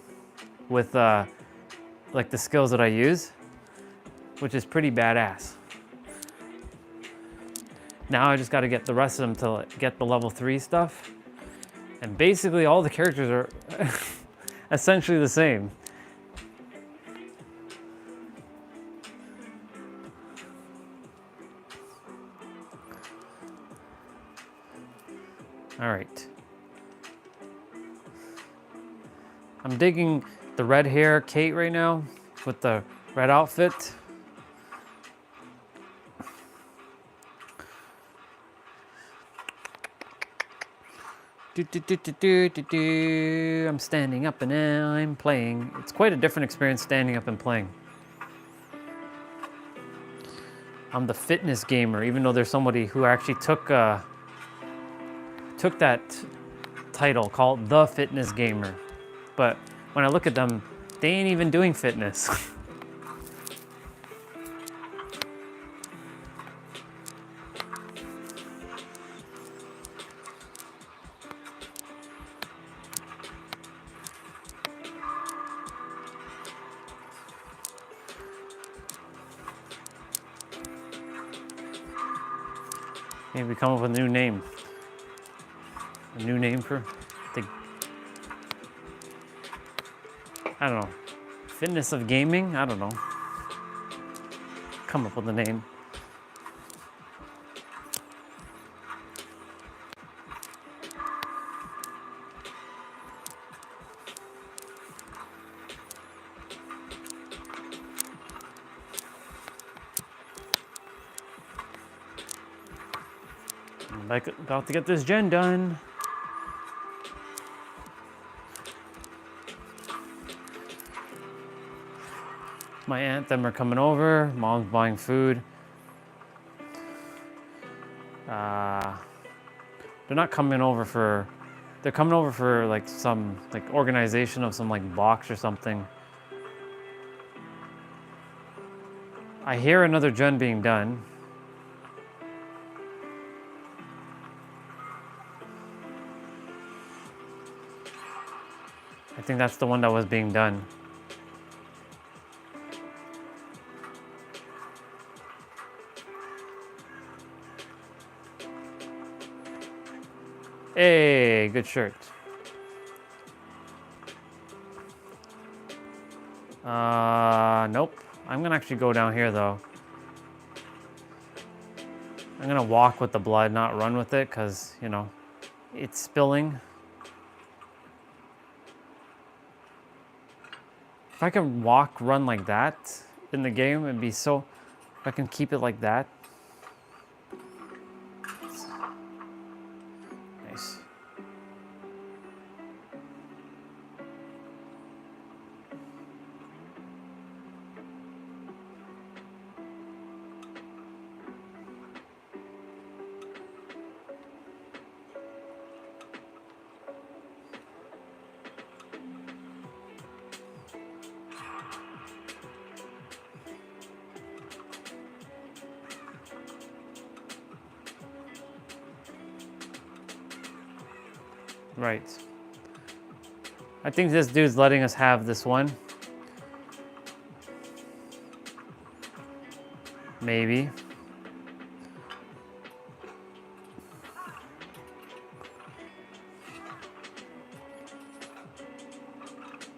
with like the skills that I use, which is pretty badass. Now I just got to get the rest of them to get the level 3 stuff. And basically all the characters are essentially the same. All right. I'm digging the red hair Kate right now with the red outfit. I'm standing up and I'm playing. It's quite a different experience standing up and playing. I'm the fitness gamer, even though there's somebody who actually took that title called the fitness gamer. But when I look at them, they ain't even doing fitness. Maybe come up with a new name. A new name for the, I don't know, fitness of gaming? I don't know. Come up with a name. I'm like about to get this gen done. My aunt, them are coming over. Mom's buying food. They're not coming over for, they're coming over for like some like organization of some like box or something. I hear another gen being done. I think that's the one that was being done. Hey, good shirt. Nope. I'm gonna actually go down here though. I'm gonna walk with the blood, not run with it, because, you know, it's spilling. If I can run like that in the game, it'd be so, if I can keep it like that. Nice. Right. I think this dude's letting us have this one. Maybe.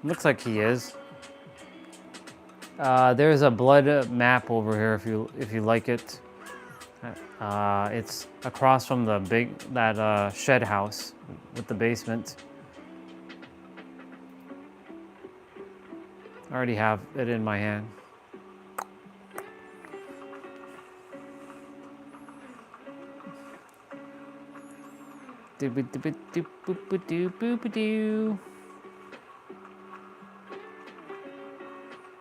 Looks like he is. There's a blood map over here if you like it. It's across from that shed house with the basement. I already have it in my hand.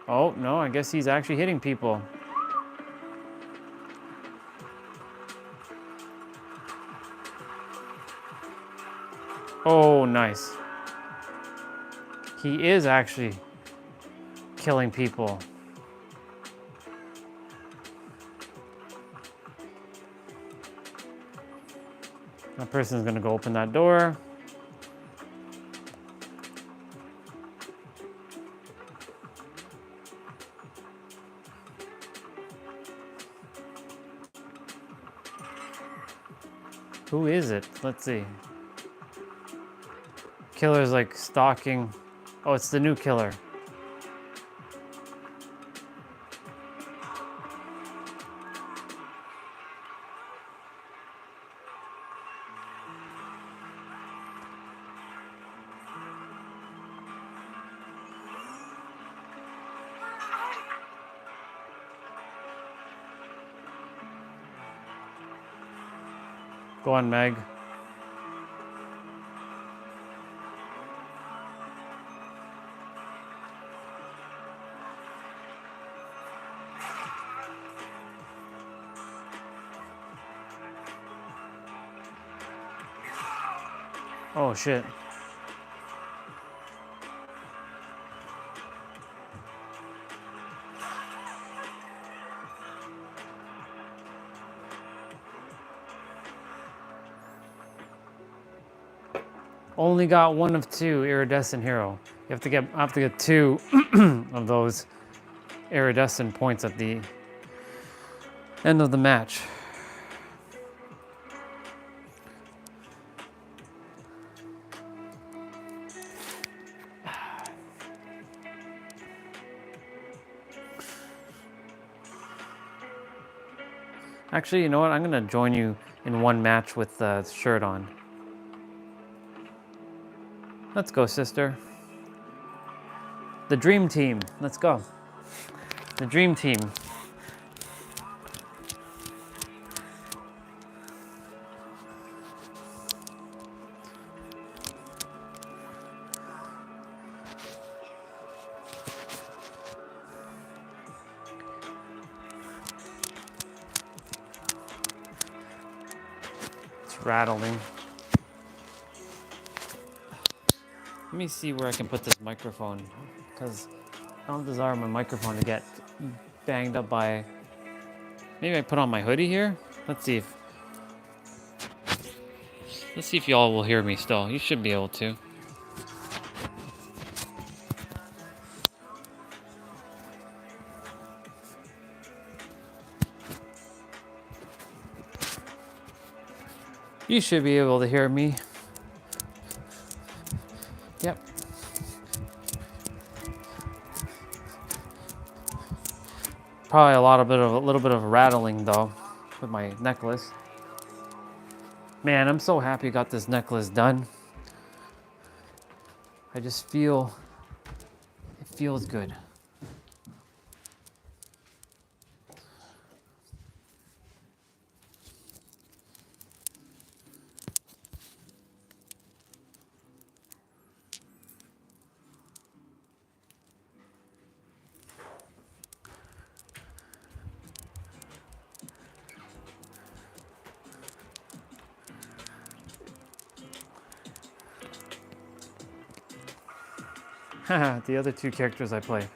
Oh, no, I guess he's actually hitting people. Oh, nice. He is actually killing people. That person's gonna go open that door. Who is it? Let's see. Killer's like stalking. Oh, it's the new killer. Go on, Meg. Oh, shit. Only got one of two iridescent hero. I have to get two of those iridescent points at the end of the match. Actually, you know what? I'm gonna join you in one match with the shirt on. Let's go, sister. The dream team. Let's go. The dream team. It's rattling. Let me see where I can put this microphone, because I don't desire my microphone to get banged up by... Maybe I put on my hoodie here? Let's see if y'all will hear me still. You should be able to. You should be able to hear me. Yep. Probably a little bit of rattling though with my necklace. Man, I'm so happy I got this necklace done. I just feel it feels good. Haha, the other two characters I play.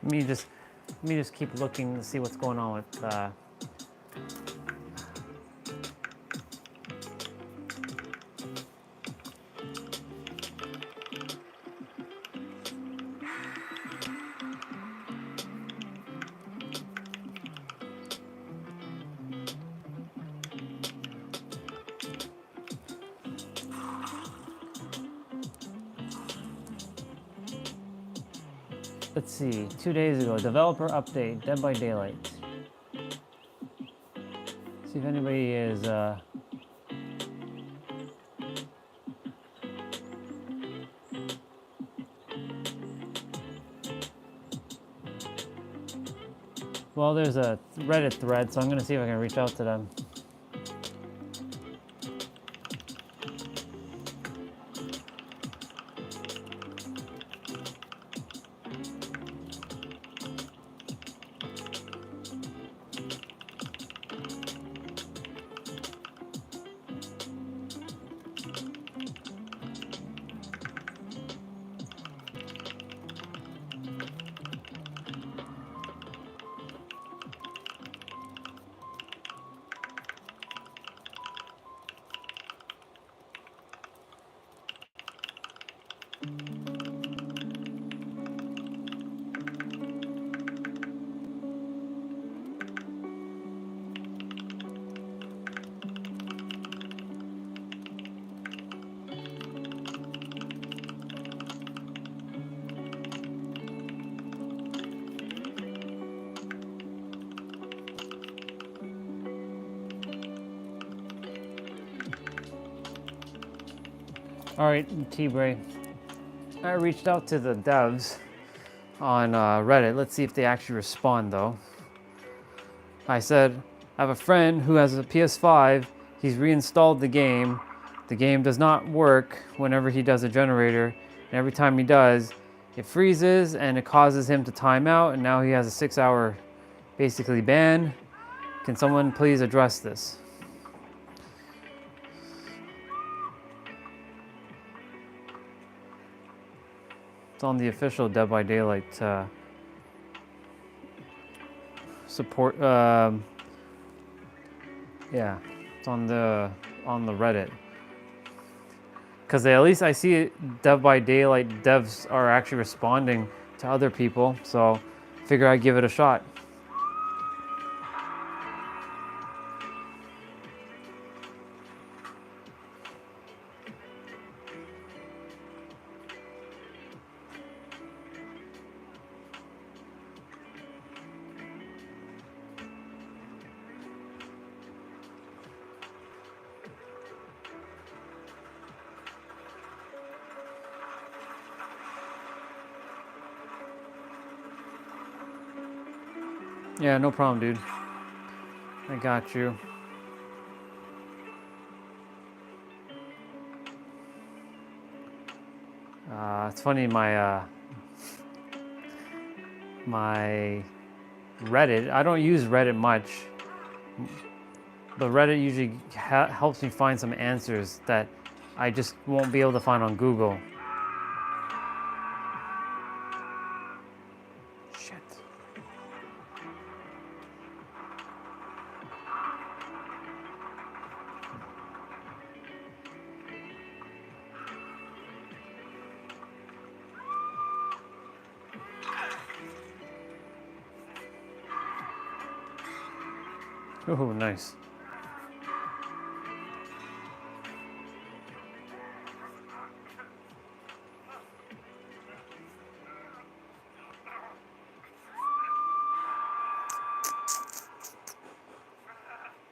Let me just keep looking to see what's going on with let's see, 2 days ago, developer update, Dead by Daylight. See if anybody is, well, there's a Reddit thread, so I'm gonna see if I can reach out to them. All right, T-Bray. I reached out to the devs on Reddit. Let's see if they actually respond, though. I said, I have a friend who has a PS5. He's reinstalled the game. The game does not work whenever he does a generator. And every time he does, it freezes and it causes him to time out. And now he has a 6-hour, basically, ban. Can someone please address this? It's on the official Dead by Daylight support. Yeah, it's on the Reddit. Because at least I see it, Dead by Daylight devs are actually responding to other people, so figure I'd give it a shot. Yeah, no problem, dude. I got you. It's funny, my Reddit, I don't use Reddit much, but Reddit usually helps me find some answers that I just won't be able to find on Google. Shit. Oh, nice.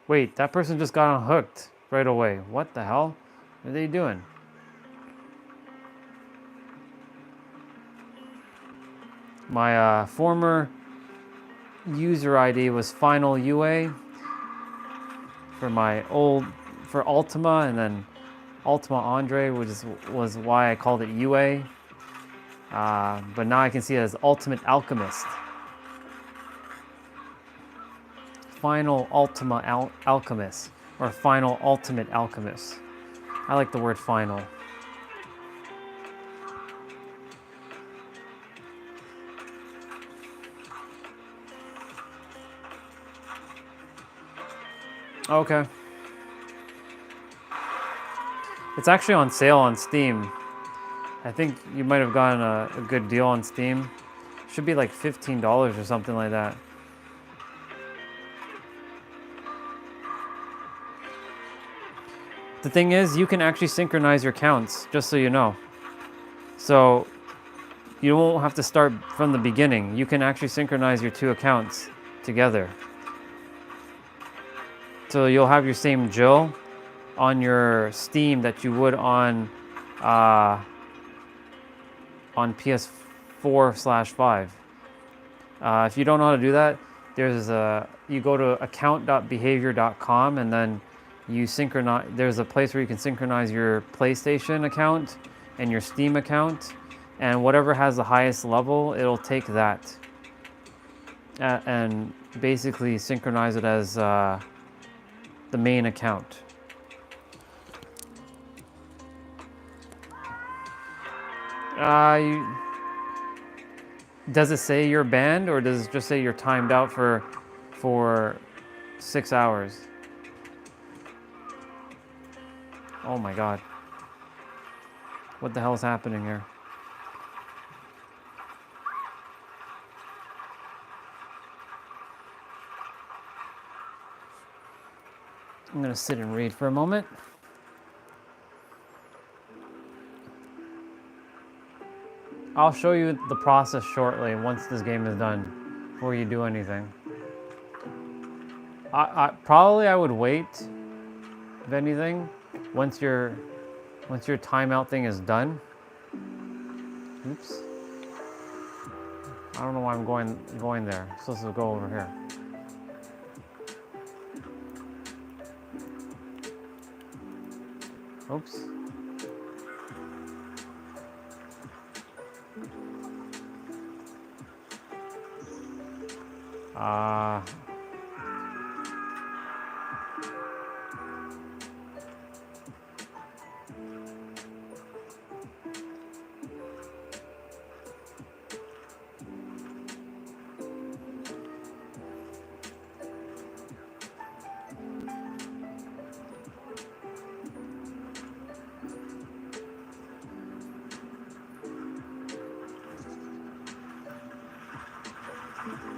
Wait, that person just got unhooked right away. What the hell are they doing? My former user ID was Final UA for Ultima, and then Ultima Andre, which was why I called it UA. But now I can see it as Ultimate Alchemist. Final Ultima Alchemist, or Final Ultimate Alchemist. I like the word final. Okay. It's actually on sale on Steam. I think you might have gotten a good deal on Steam. Should be like $15 or something like that. The thing is, you can actually synchronize your counts, just so you know. So You won't have to start from the beginning. You can actually synchronize your 2 accounts together. So you'll have your same Jill on your Steam that you would on PS4/5. If you don't know how to do that, you go to account.behavior.com and then you synchronize. There's a place where you can synchronize your PlayStation account and your Steam account, and whatever has the highest level, it'll take that and basically synchronize it as the main account. Does it say you're banned, or does it just say you're timed out for 6 hours? Oh my God. What the hell is happening here? I'm gonna sit and read for a moment. I'll show you the process shortly once this game is done, before you do anything. I would wait, if anything, once your timeout thing is done. Oops. I don't know why I'm going there. I'm supposed to go over here. Oops.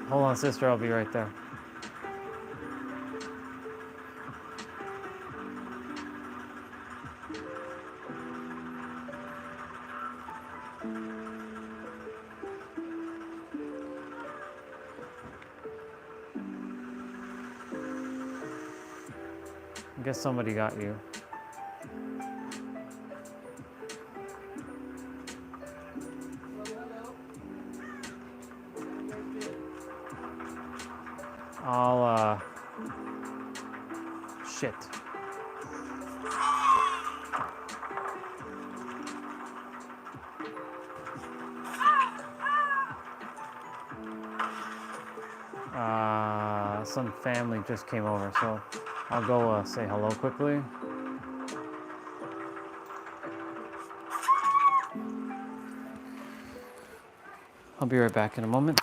Hold on, sister, I'll be right there. I guess somebody got you. Shit. Some family just came over, so I'll go say hello quickly. I'll be right back in a moment.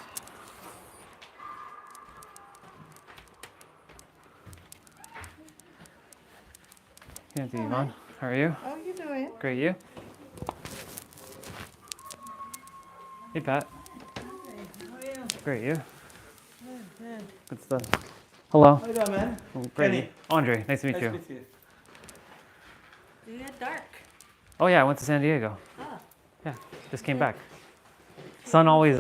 Hey, Yvonne. How are you? How are you doing? Great, you? Hey, Pat. How are you? Great, you? Good. Good stuff. Hello. How you doing, man? Oh, great. Kenny. Andre, nice to meet you. Nice to meet you. You get dark. Oh yeah, I went to San Diego. Oh. Yeah, just came back. Sun always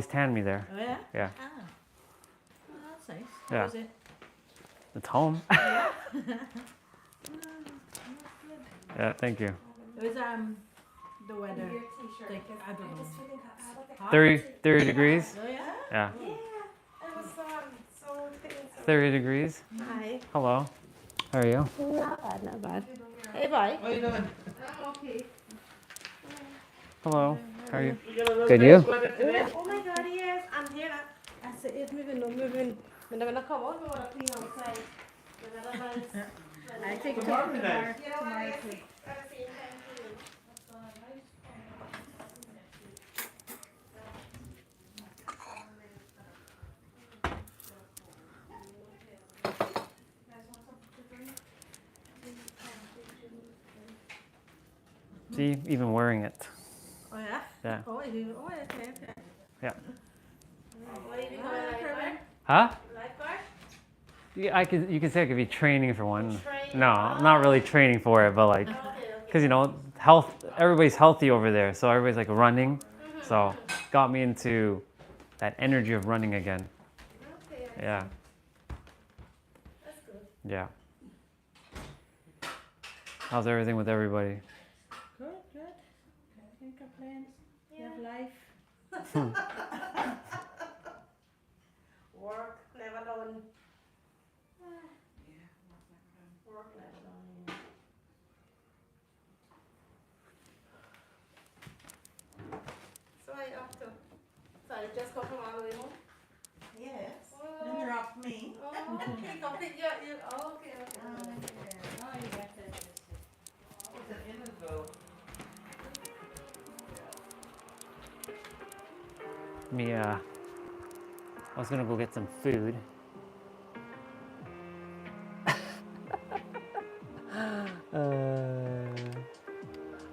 tanned me there. Oh yeah? Yeah. Ah. Oh, that's nice. Yeah. How was it? It's home. Yeah. Yeah, thank you. It was the weather. Like, I don't know. Hot? 30 degrees. Oh yeah? Yeah. Yeah. It was so 30 degrees. Hi. Hello. How are you? Not bad, not bad. Hey, bye. How you doing? Okay. Hello. How are you? You got a little Good, nice you? weather today? Oh my god, yes. I'm here. I said it's moving, no moving. When I'm gonna come out, we wanna clean outside. I think Tomorrow night. tomorrow too. See, even wearing it. Oh yeah? Yeah. Oh, you, oh, okay, okay. Yeah. What are you doing? Huh? Lifeguard? Yeah, you can say I could be training for one. Training. No, I'm not really training for it, but like, Okay. because you know, everybody's healthy over there, so everybody's like running. So got me into that energy of running again. Okay. Yeah. That's good. Yeah. How's everything with everybody? Good. Can't complain. You have life. Work, never done. Work, never done. Yeah. So I up to. So you just come from all the way home? Yes. Oh. You drop me. Oh, okay. Complete you. Oh, okay. Oh, you got that. It's an interval. I was gonna go get some food.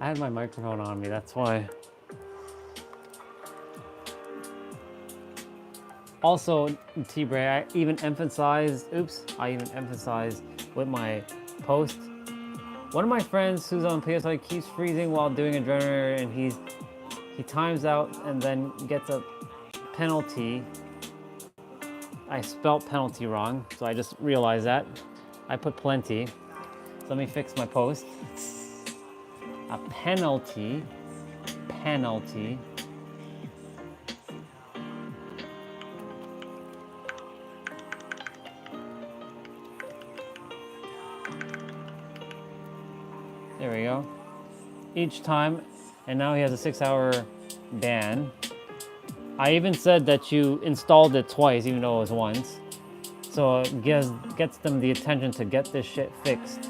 I had my microphone on me, that's why. Also, T-Bray, I even emphasized with my post. One of my friends who's on PSI keeps freezing while doing a adrenaline, and he times out and then gets a penalty. I spelt penalty wrong, so I just realized that. I put plenty. So let me fix my post. A penalty. There we go. Each time, and now he has a 6-hour ban. I even said that you installed it twice, even though it was once. So it gets them the attention to get this shit fixed.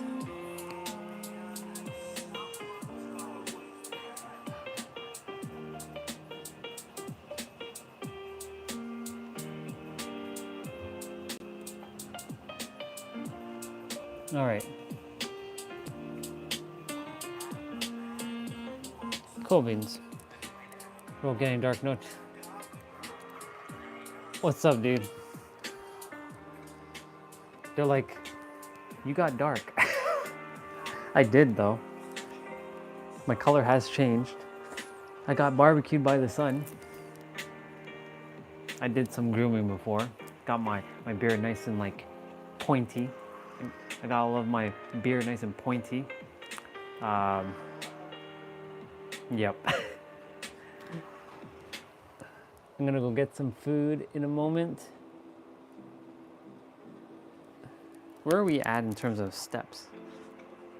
All right. Cool beans. We're getting dark note. What's up, dude? They're like, you got dark. I did, though. My color has changed. I got barbecued by the sun. I did some grooming before. Got my beard nice and like pointy. I gotta love my beard nice and pointy. Yep. I'm gonna go get some food in a moment. Where are we at in terms of steps?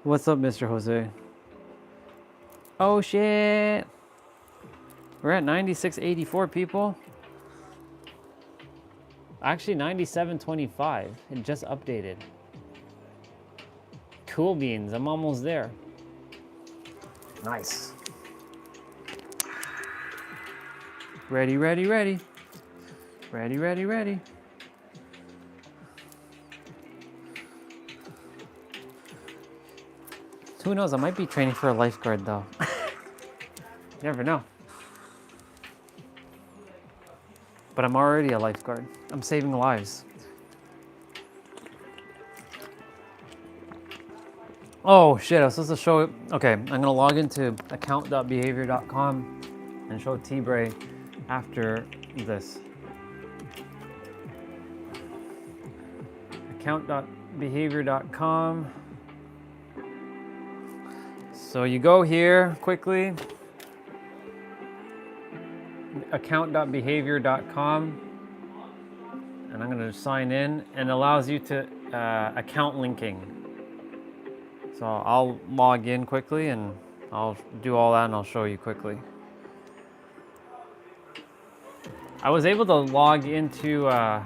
What's up, Mr. Jose? Oh shit! We're at 9684 people. Actually 9725. It just updated. Cool beans, I'm almost there. Nice. Ready. Ready. Who knows, I might be training for a lifeguard though. You never know. But I'm already a lifeguard. I'm saving lives. Oh shit, I was supposed to show it. Okay, I'm gonna log into account.behavior.com and show T-Bray after this. Account.behavior.com. So you go here quickly, account.behavior.com, and I'm gonna sign in, and it allows you to account linking. So I'll log in quickly and I'll do all that and I'll show you quickly. I was able to log into I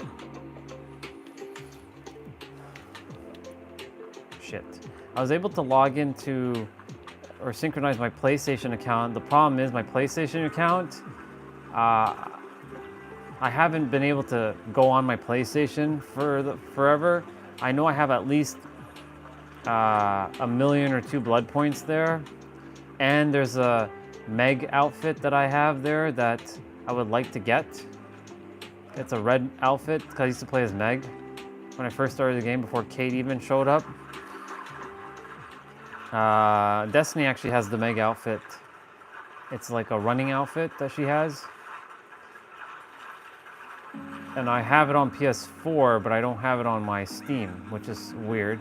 was able to log into or synchronize my PlayStation account. The problem is my PlayStation account, I haven't been able to go on my PlayStation forever. I know I have at least 1 million or 2 blood points there, and there's a Meg outfit that I have there that I would like to get. It's a red outfit because I used to play as Meg when I first started the game before Kate even showed up. Destiny actually has the Meg outfit. It's like a running outfit that she has. And I have it on PS4, but I don't have it on my Steam, which is weird.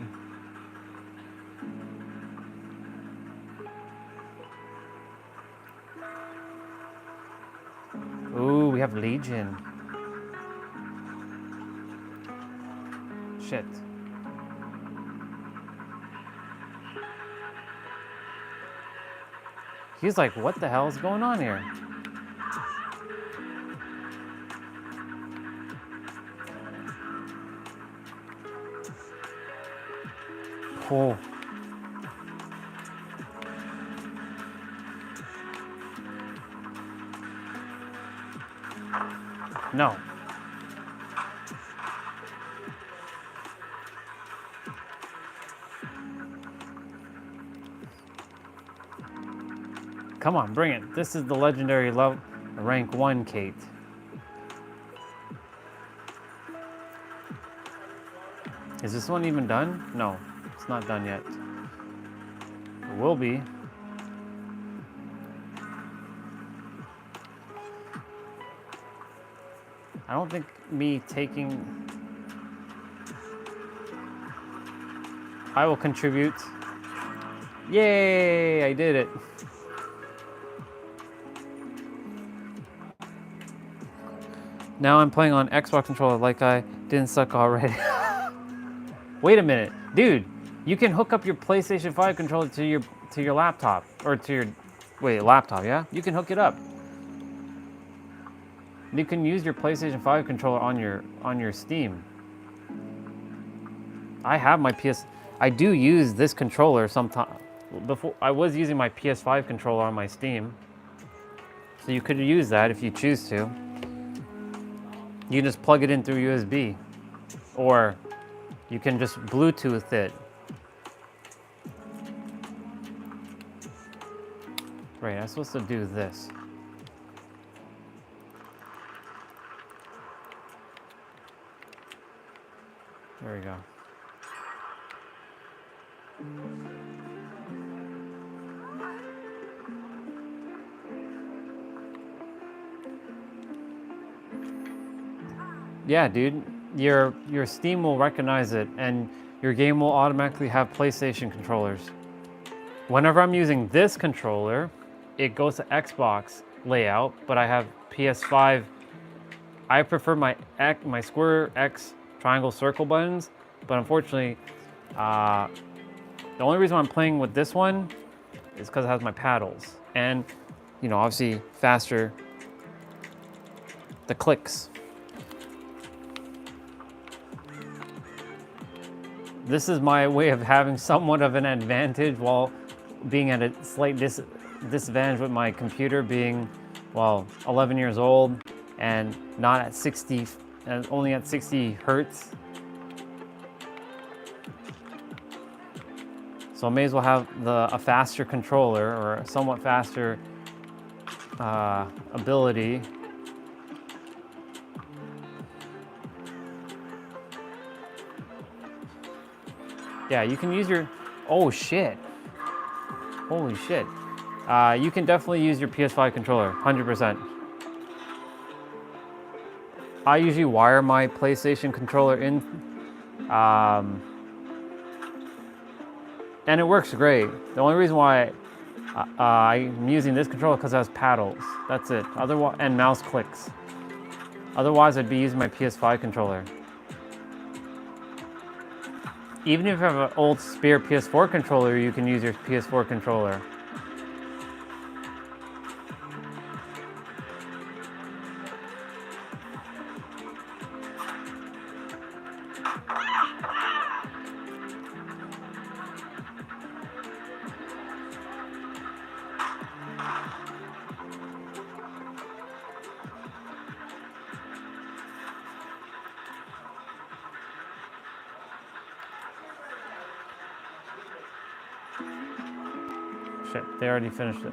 Ooh, we have Legion. Shit. He's like, what the hell is going on here? Oh. No. Come on, bring it. This is the legendary level, rank 1 Kate. Is this one even done? No, it's not done yet. It will be. I don't think me taking... I will contribute. Yay, I did it. Now I'm playing on Xbox controller like I didn't suck already. Wait a minute, dude. You can hook up your PlayStation 5 controller to your laptop or to your laptop, yeah? You can hook it up. You can use your PlayStation 5 controller on your Steam. I have my I do use this controller sometimes. Before I was using my PS5 controller on my Steam. So you could use that if you choose to. You can just plug it in through USB, or you can just Bluetooth it. Right, I'm supposed to do this. There we go. Yeah, dude, your Steam will recognize it, and your game will automatically have PlayStation controllers. Whenever I'm using this controller, it goes to Xbox layout, but I have PS5. I prefer my square, X, triangle, circle buttons, but unfortunately, the only reason I'm playing with this one is because it has my paddles, and you know, obviously faster the clicks. This is my way of having somewhat of an advantage while being at a slight disadvantage with my computer being, well, 11 years old and not at 60, and only at 60 hertz. So I may as well have a faster controller or a somewhat faster ability. Yeah, you can use your, oh shit. Holy shit. You can definitely use your PS5 controller, 100%. I usually wire my PlayStation controller in, and it works great. The only reason why I'm using this controller is because it has paddles. That's it. Otherwise, and mouse clicks. Otherwise, I'd be using my PS5 controller. Even if you have an old spare PS4 controller, you can use your PS4 controller. Shit, they already finished it.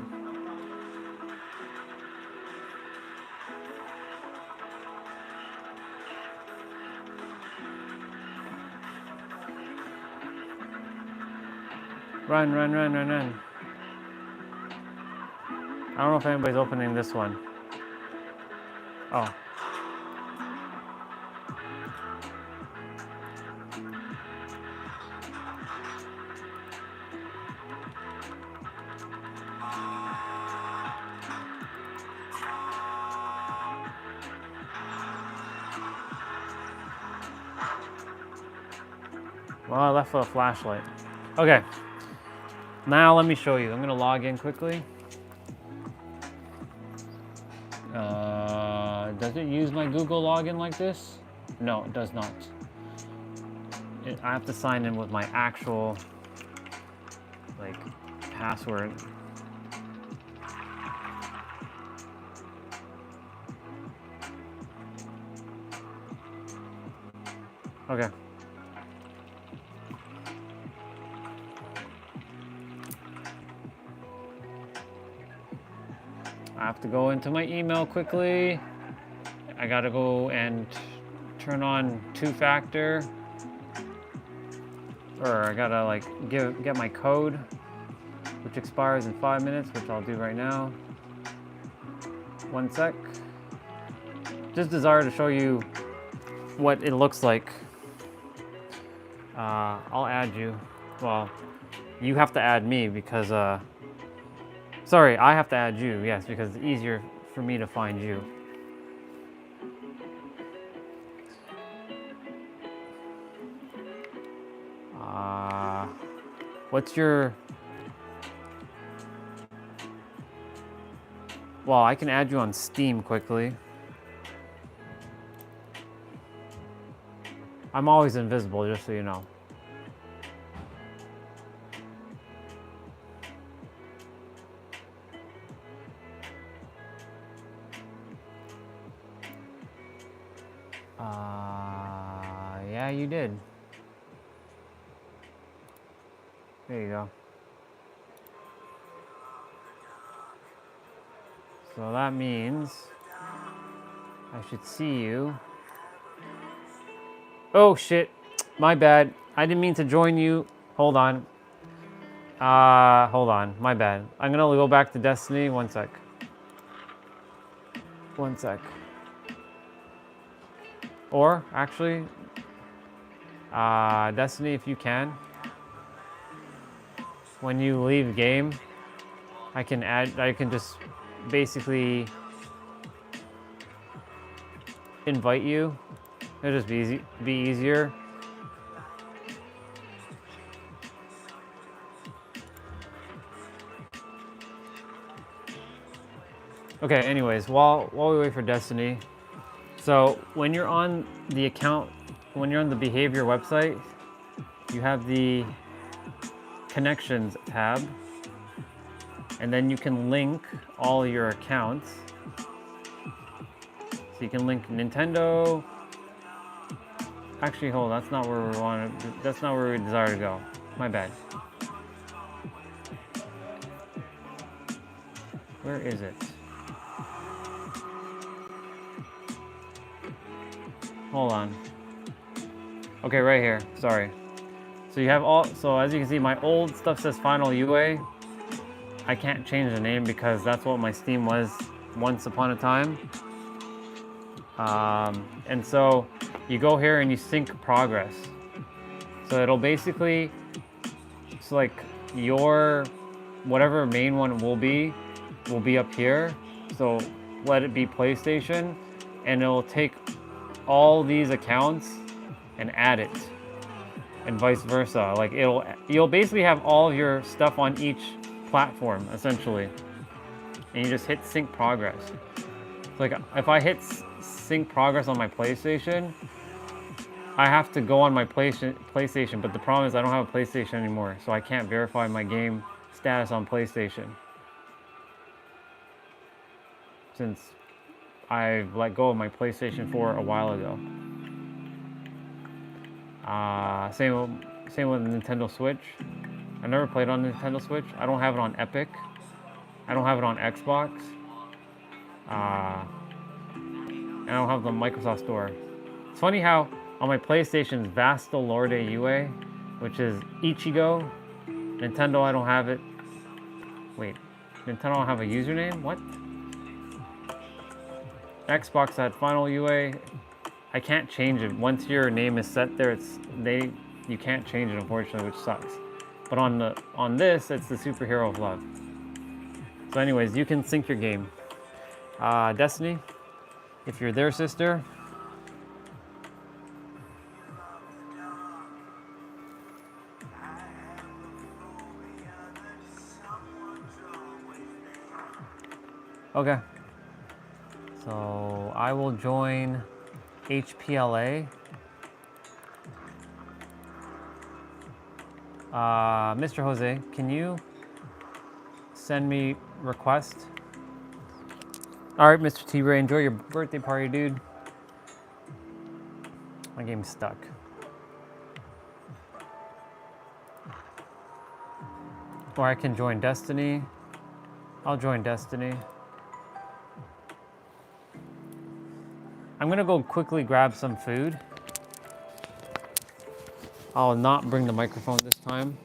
Run, run, run, run, run. I don't know if anybody's opening this one. Oh. Well, I left with a flashlight. Okay. Now let me show you. I'm gonna log in quickly. Does it use my Google login like this? No, it does not. I have to sign in with my actual, like, password. Okay. I have to go into my email quickly. I gotta go and turn on two-factor. Or I gotta like get my code, which expires in 5 minutes, which I'll do right now. 1 sec. Just desire to show you what it looks like. I'll add you. Well, you have to add me because, sorry, I have to add you, yes, because it's easier for me to find you. What's your... Well, I can add you on Steam quickly. I'm always invisible, just so you know. Yeah, you did. There you go. So that means I should see you. Oh shit, my bad. I didn't mean to join you. Hold on. Hold on, my bad. I'm gonna go back to Destiny, 1 sec. 1 sec. Or, actually, Destiny, if you can. When you leave game, I can just basically invite you. It'll just be easier. Okay, anyways, while we wait for Destiny, so when you're on the account, when you're on the behavior website, you have the connections tab, and then you can link all your accounts. So you can link Nintendo. Actually, hold on, that's not where we want to, that's not where we desire to go. My bad. Where is it? Hold on. Okay, right here, sorry. So you have all, so as you can see, my old stuff says Final UA. I can't change the name because that's what my Steam was once upon a time. And so you go here and you sync progress. So it'll basically, it's like your, whatever main one will be up here. So let it be PlayStation, and it'll take all these accounts and add it, and vice versa. Like you'll basically have all of your stuff on each platform essentially, and you just hit sync progress. So like if I hit sync progress on my PlayStation, I have to go on my PlayStation, but the problem is I don't have a PlayStation anymore, so I can't verify my game status on PlayStation since I've let go of my PlayStation 4 a while ago. Same with Nintendo Switch. I never played on Nintendo Switch. I don't have it on Epic. I don't have it on Xbox. And I don't have the Microsoft Store. It's funny how on my PlayStation's Vasto Lorde UA, which is Ichigo, Nintendo, I don't have it. Wait, Nintendo don't have a username? What? Xbox at final UA. I can't change it. Once your name is set there, you can't change it, unfortunately, which sucks. But on this, it's the Superhero of Love. So anyways, you can sync your game. Destiny, if you're there, sister. Okay. So I will join HPLA. Mr. Jose, can you send me request? All right, Mr. T-Ray, enjoy your birthday party, dude. My game's stuck. Or I can join Destiny. I'll join Destiny. I'm gonna go quickly grab some food. I'll not bring the microphone this time.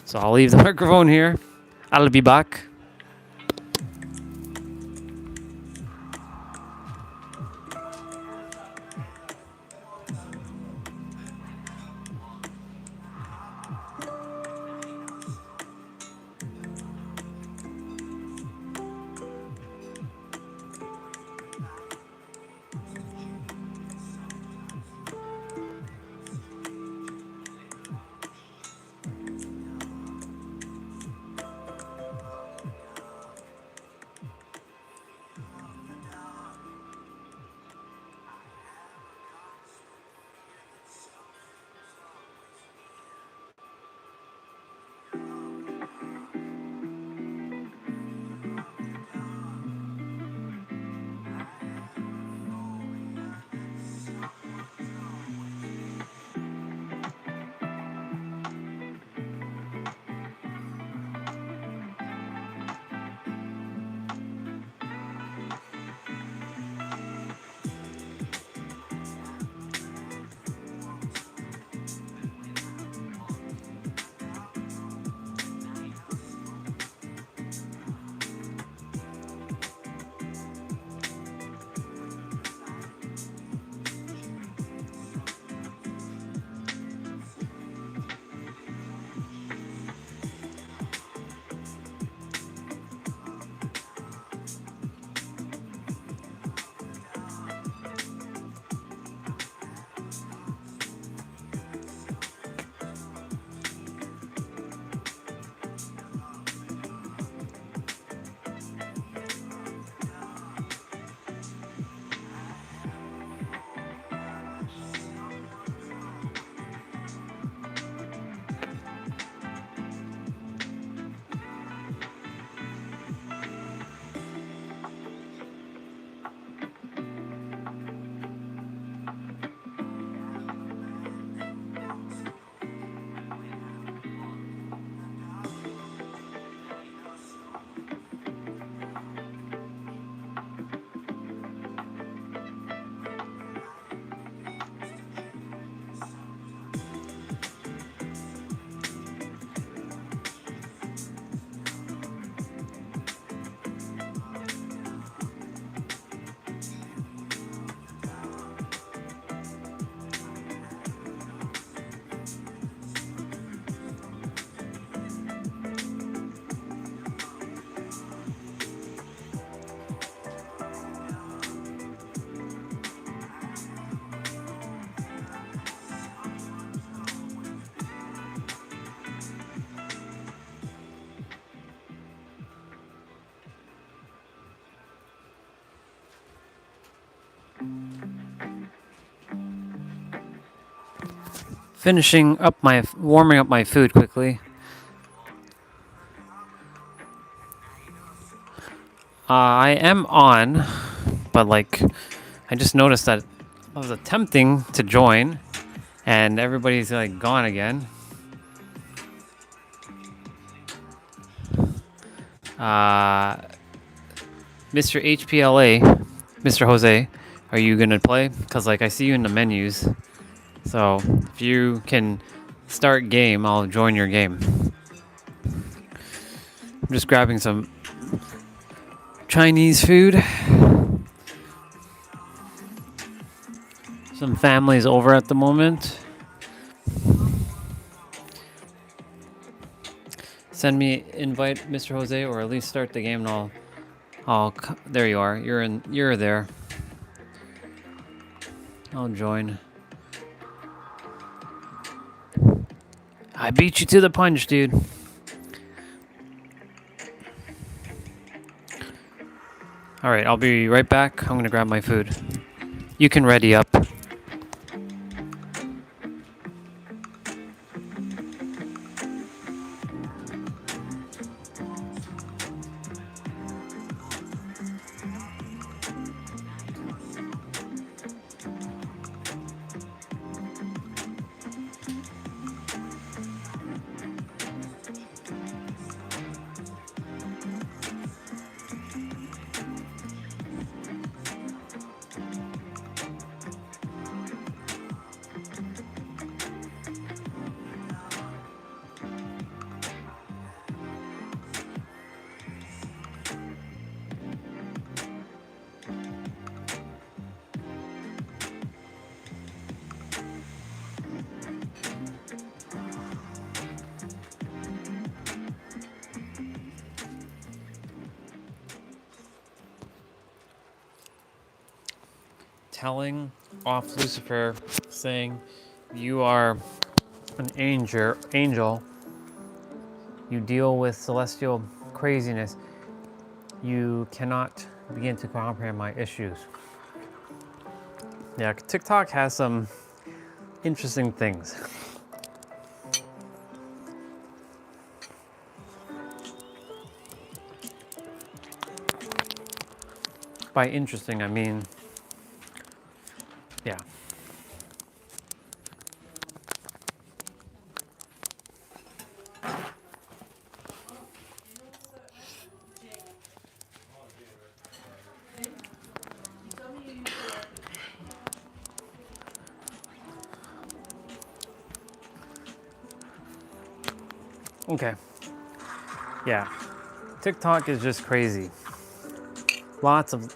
So I'll leave the microphone here. I'll be back. Warming up my food quickly. I am on, but like, I just noticed that I was attempting to join, and everybody's like gone again. Mr. HPLA, Mr. Jose, are you gonna play? Because like I see you in the menus. So if you can start game, I'll join your game. I'm just grabbing some Chinese food. Some families over at the moment. Send me invite, Mr. Jose, or at least start the game, and there you are. You're there. I'll join. I beat you to the punch, dude. All right, I'll be right back. I'm gonna grab my food. You can ready up. Telling off Lucifer, saying, "You are an angel. You deal with celestial craziness. You cannot begin to comprehend my issues." Yeah, TikTok has some interesting things. By interesting, I mean, yeah. Okay. Yeah. TikTok is just crazy. Lots of...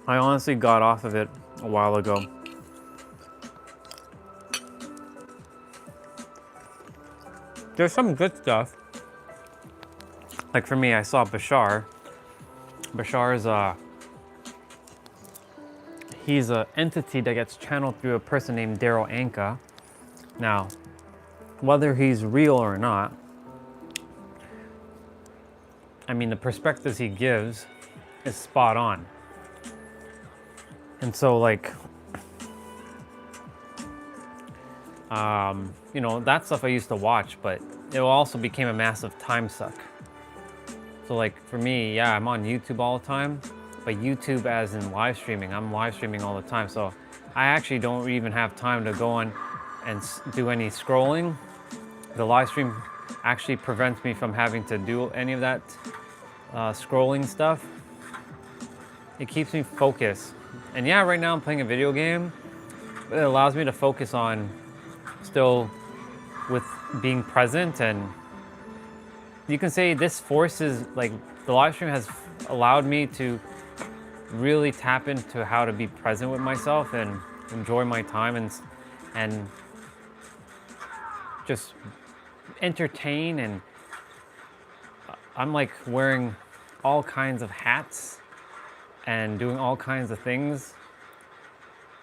I honestly got off of it a while ago. There's some good stuff. Like for me, I saw Bashar. Bashar's he's an entity that gets channeled through a person named Daryl Anka. Now, whether he's real or not, I mean, the perspectives he gives is spot on. And so, like, you know, that stuff I used to watch, but it also became a massive time suck. So, like, for me, yeah, I'm on YouTube all the time, but YouTube as in live streaming, I'm live streaming all the time. So I actually don't even have time to go on and do any scrolling. The live stream actually prevents me from having to do any of that scrolling stuff. It keeps me focused. And yeah, right now I'm playing a video game, but it allows me to focus on still with being present. And you can say this forces, like, the live stream has allowed me to really tap into how to be present with myself and enjoy my time and just entertain. And I'm like wearing all kinds of hats and doing all kinds of things.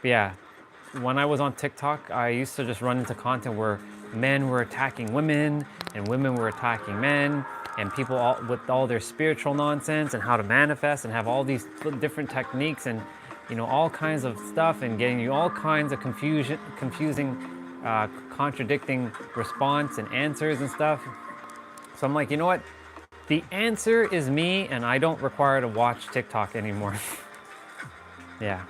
But yeah, when I was on TikTok, I used to just run into content where men were attacking women and women were attacking men, and people with all their spiritual nonsense and how to manifest and have all these different techniques and, you know, all kinds of stuff, and getting you all kinds of confusing, contradicting response and answers and stuff. So I'm like, you know what? The answer is me, and I don't require to watch TikTok anymore. Yeah.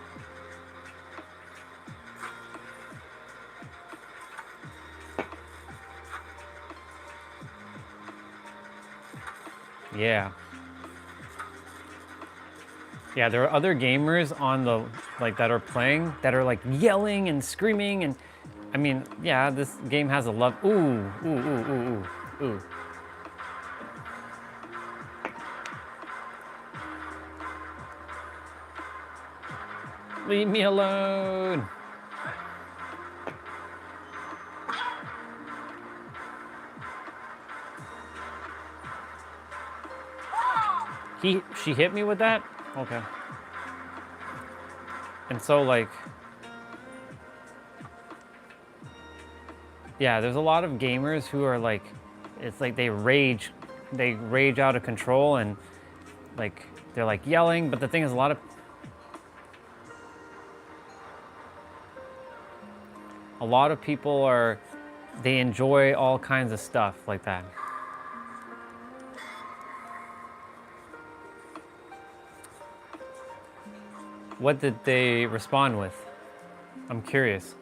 Yeah. Yeah, there are other gamers on the, like, that are playing that are like yelling and screaming, and I mean, yeah, this game has a love. Ooh, ooh, ooh, ooh, ooh, ooh. Leave me alone. She hit me with that? Okay. And so like, yeah, there's a lot of gamers who are like, it's like they rage out of control and like, they're like yelling, but the thing is a lot of people are, they enjoy all kinds of stuff like that. What did they respond with? I'm curious.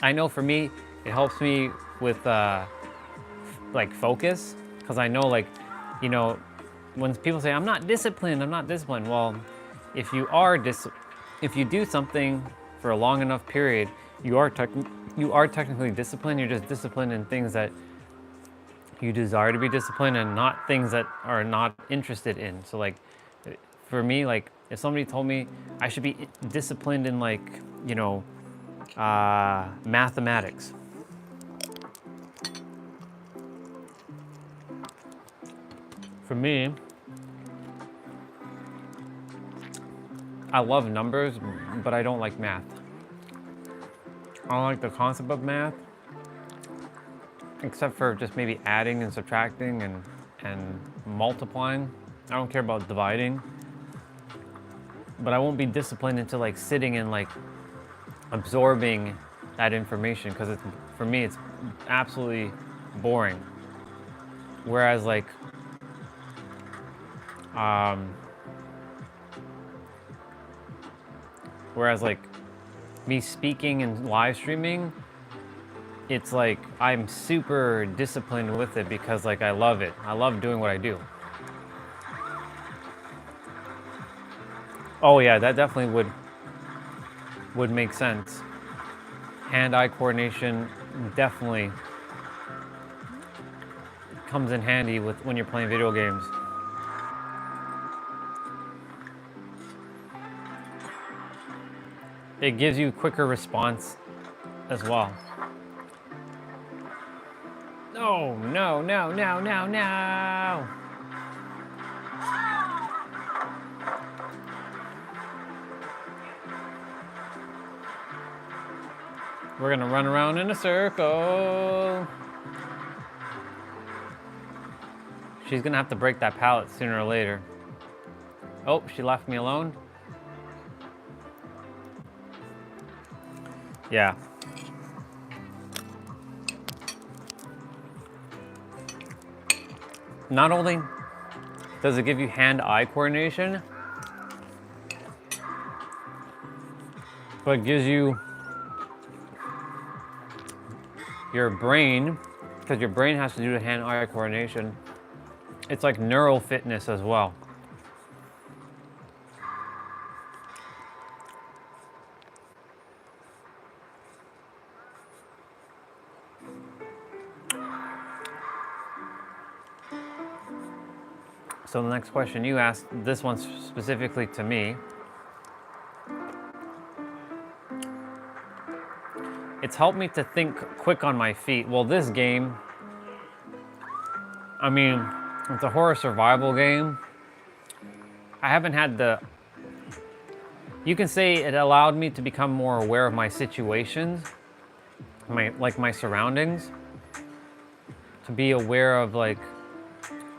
I know for me, it helps me with like focus, because I know like, you know, when people say, I'm not disciplined, well, if you do something for a long enough period, you are technically disciplined. You're just disciplined in things that you desire to be disciplined and not things that are not interested in. So like, for me, like if somebody told me I should be disciplined in like, you know, mathematics. For me, I love numbers, but I don't like math. I don't like the concept of math, except for just maybe adding and subtracting and multiplying. I don't care about dividing, but I won't be disciplined into like sitting and like absorbing that information, because for me it's absolutely boring. Whereas like me speaking and live streaming, it's like I'm super disciplined with it because like I love it. I love doing what I do. Oh yeah, that definitely would make sense. Hand-eye coordination definitely comes in handy with when you're playing video games. It gives you quicker response as well. No, no, no, no, no, no. We're gonna run around in a circle. She's gonna have to break that pallet sooner or later. Oh, she left me alone. Yeah. Not only does it give you hand-eye coordination, but it gives you your brain, because your brain has to do the hand-eye coordination. It's like neural fitness as well. So the next question you asked, this one's specifically to me. It's helped me to think quick on my feet. Well, this game, I mean, it's a horror survival game. I haven't had you can say it allowed me to become more aware of my situations, my surroundings, to be aware of like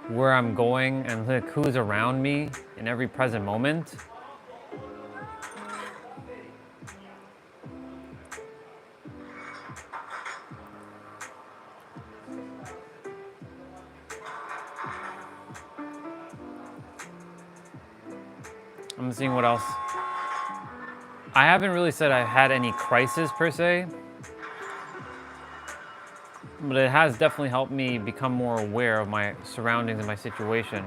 where I'm going and like who's around me in every present moment. I'm seeing what else. I haven't really said I had any crisis per se, but it has definitely helped me become more aware of my surroundings and my situation.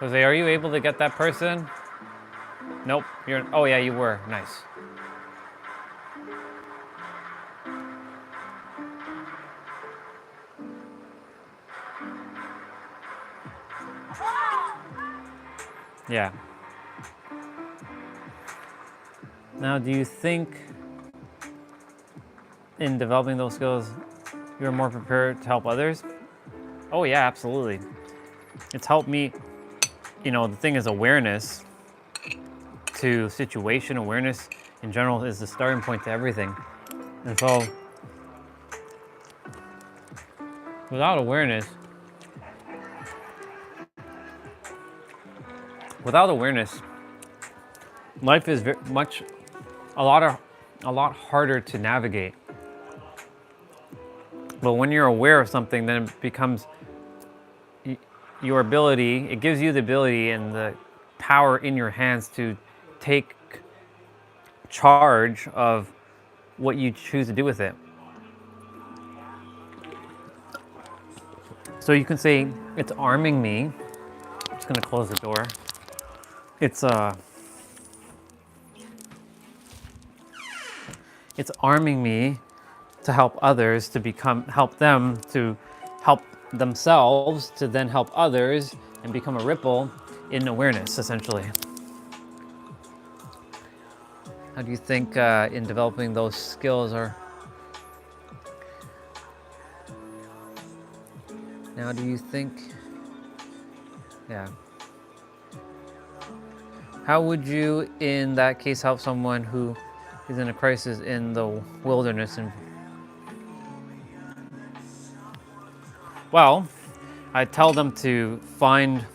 Jose, are you able to get that person? Nope. You're. Oh yeah, you were. Nice. Yeah. Now, do you think in developing those skills, you're more prepared to help others? Oh yeah, absolutely. It's helped me. You know, the thing is awareness to situation, awareness in general is the starting point to everything. And so, without awareness, life is a lot harder to navigate. But when you're aware of something, then it becomes your ability, it gives you the ability and the power in your hands to take charge of what you choose to do with it. So you can say, it's arming me. I'm just gonna close the door. It's arming me to help others, to help them to help themselves, to then help others and become a ripple in awareness, essentially. How do you think in developing those skills are? Now, do you think, yeah. How would you, in that case, help someone who is in a crisis in the wilderness? And well, I tell them to find,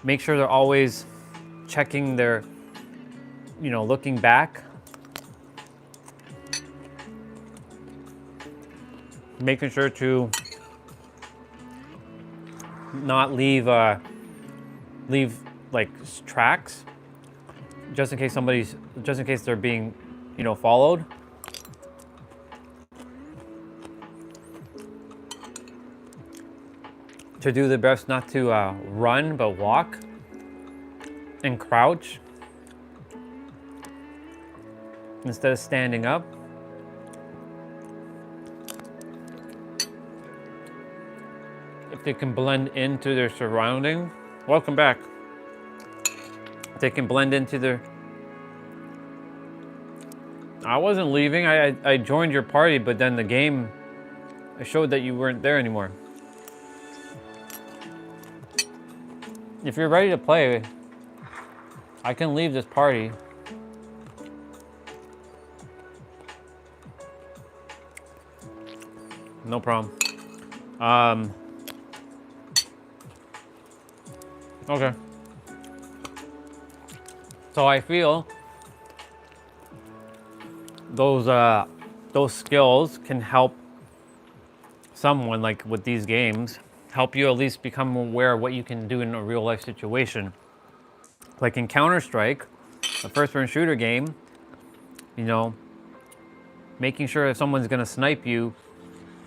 make sure they're always checking their, looking back, making sure to not leave like tracks, just in case they're being, followed. To do the best not to run, but walk and crouch instead of standing up. If they can blend into their surrounding, welcome back. They can blend into their. I wasn't leaving. I joined your party, but then the game, I showed that you weren't there anymore. If you're ready to play, I can leave this party. No problem. Okay. So I feel those skills can help someone, like with these games, help you at least become aware of what you can do in a real life situation. Like in Counter-Strike, a first-person shooter game, making sure if someone's gonna snipe you,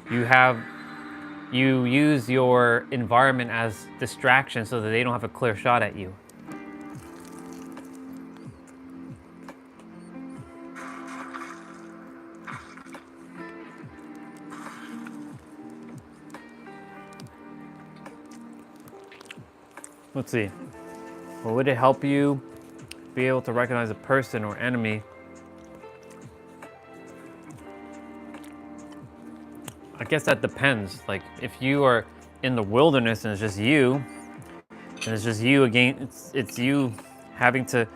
you use your environment as distraction so that they don't have a clear shot at you. Let's see. Well, would it help you be able to recognize a person or enemy? I guess that depends. Like if you are in the wilderness and it's just you again, it's you having to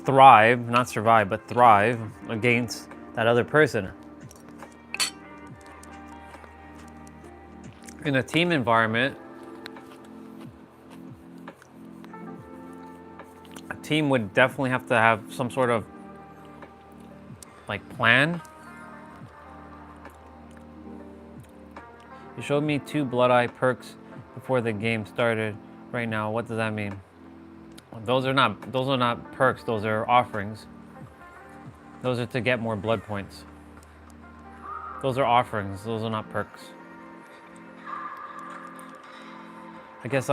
thrive, not survive, but thrive against that other person. In a team environment, a team would definitely have to have some sort of like plan. You showed me 2 Blood Eye perks before the game started. Right now, what does that mean? Those are not perks, those are offerings. Those are to get more blood points. Those are offerings, those are not perks. I guess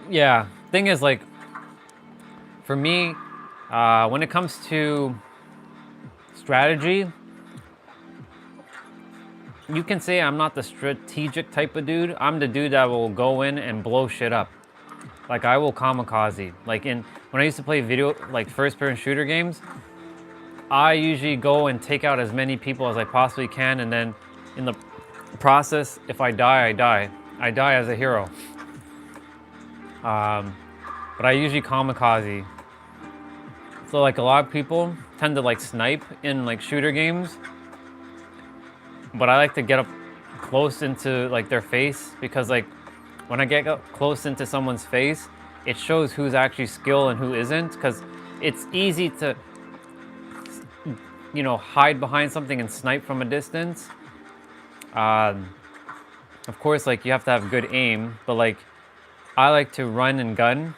yeah, thing is, like, for me, when it comes to strategy, you can say I'm not the strategic type of dude. I'm the dude that will go in and blow shit up. Like, I will kamikaze. Like, when I used to play like first-person shooter games, I usually go and take out as many people as I possibly can, and then in the process, if I die, I die. I die as a hero. But I usually kamikaze. So, like, a lot of people tend to, like, snipe in, like, shooter games, but I like to get up close into, like, their face, because, like, when I get up close into someone's face, it shows who's actually skilled and who isn't, because it's easy to, you know, hide behind something and snipe from a distance. Of course, like, you have to have good aim, but, like, I like to run and gun.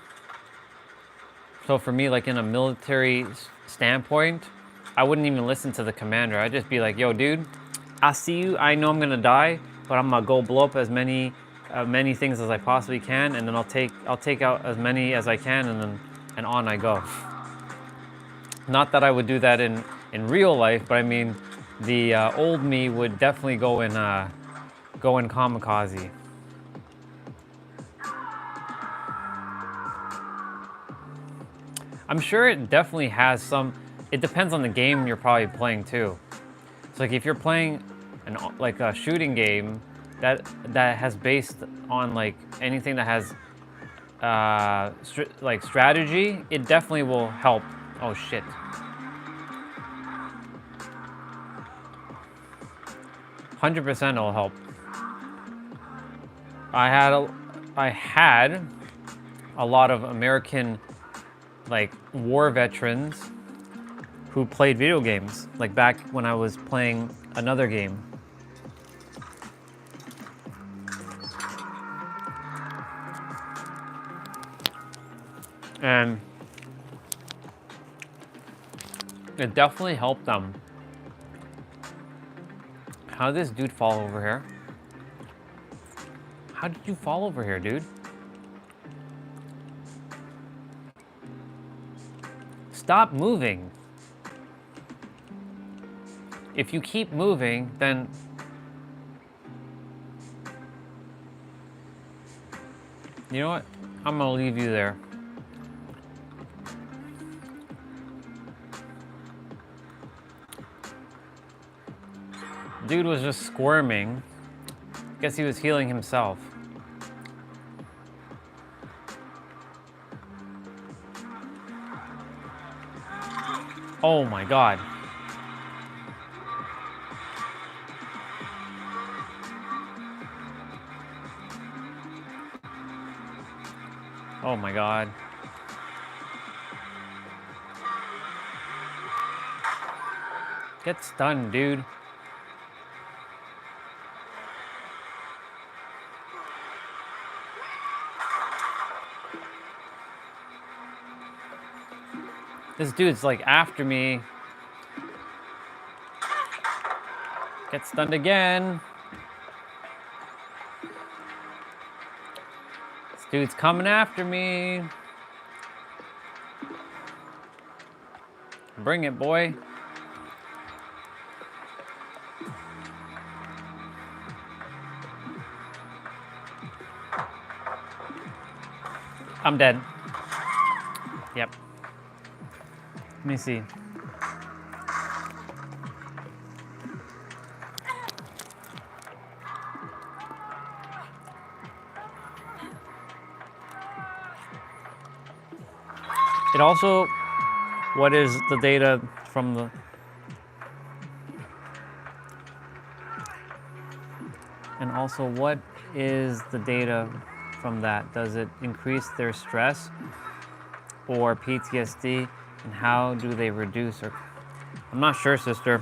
So for me, like, in a military standpoint, I wouldn't even listen to the commander. I'd just be like, yo, dude, I see you. I know I'm gonna die, but I'm gonna go blow up as many things as I possibly can, and then I'll take out as many as I can, and on I go. Not that I would do that in real life, but I mean, the old me would definitely go in kamikaze. I'm sure it definitely has some. It depends on the game you're probably playing too. So, like, if you're playing like a shooting game that has based on, like, anything that has like strategy, it definitely will help. Oh shit. %100% it'll help. I had a lot of American, like, war veterans who played video games, like back when I was playing another game. And it definitely helped them. How did this dude fall over here? How did you fall over here, dude? Stop moving. If you keep moving, then you know what? I'm gonna leave you there. Dude was just squirming. Guess he was healing himself. Oh my god. Oh my god. Get stunned, dude. This dude's, like, after me. Get stunned again. This dude's coming after me. Bring it, boy. I'm dead. Yep. Let me see. It also, what is the data from the, and also what is the data from that? Does it increase their stress or PTSD, and how do they reduce? Or I'm not sure, sister.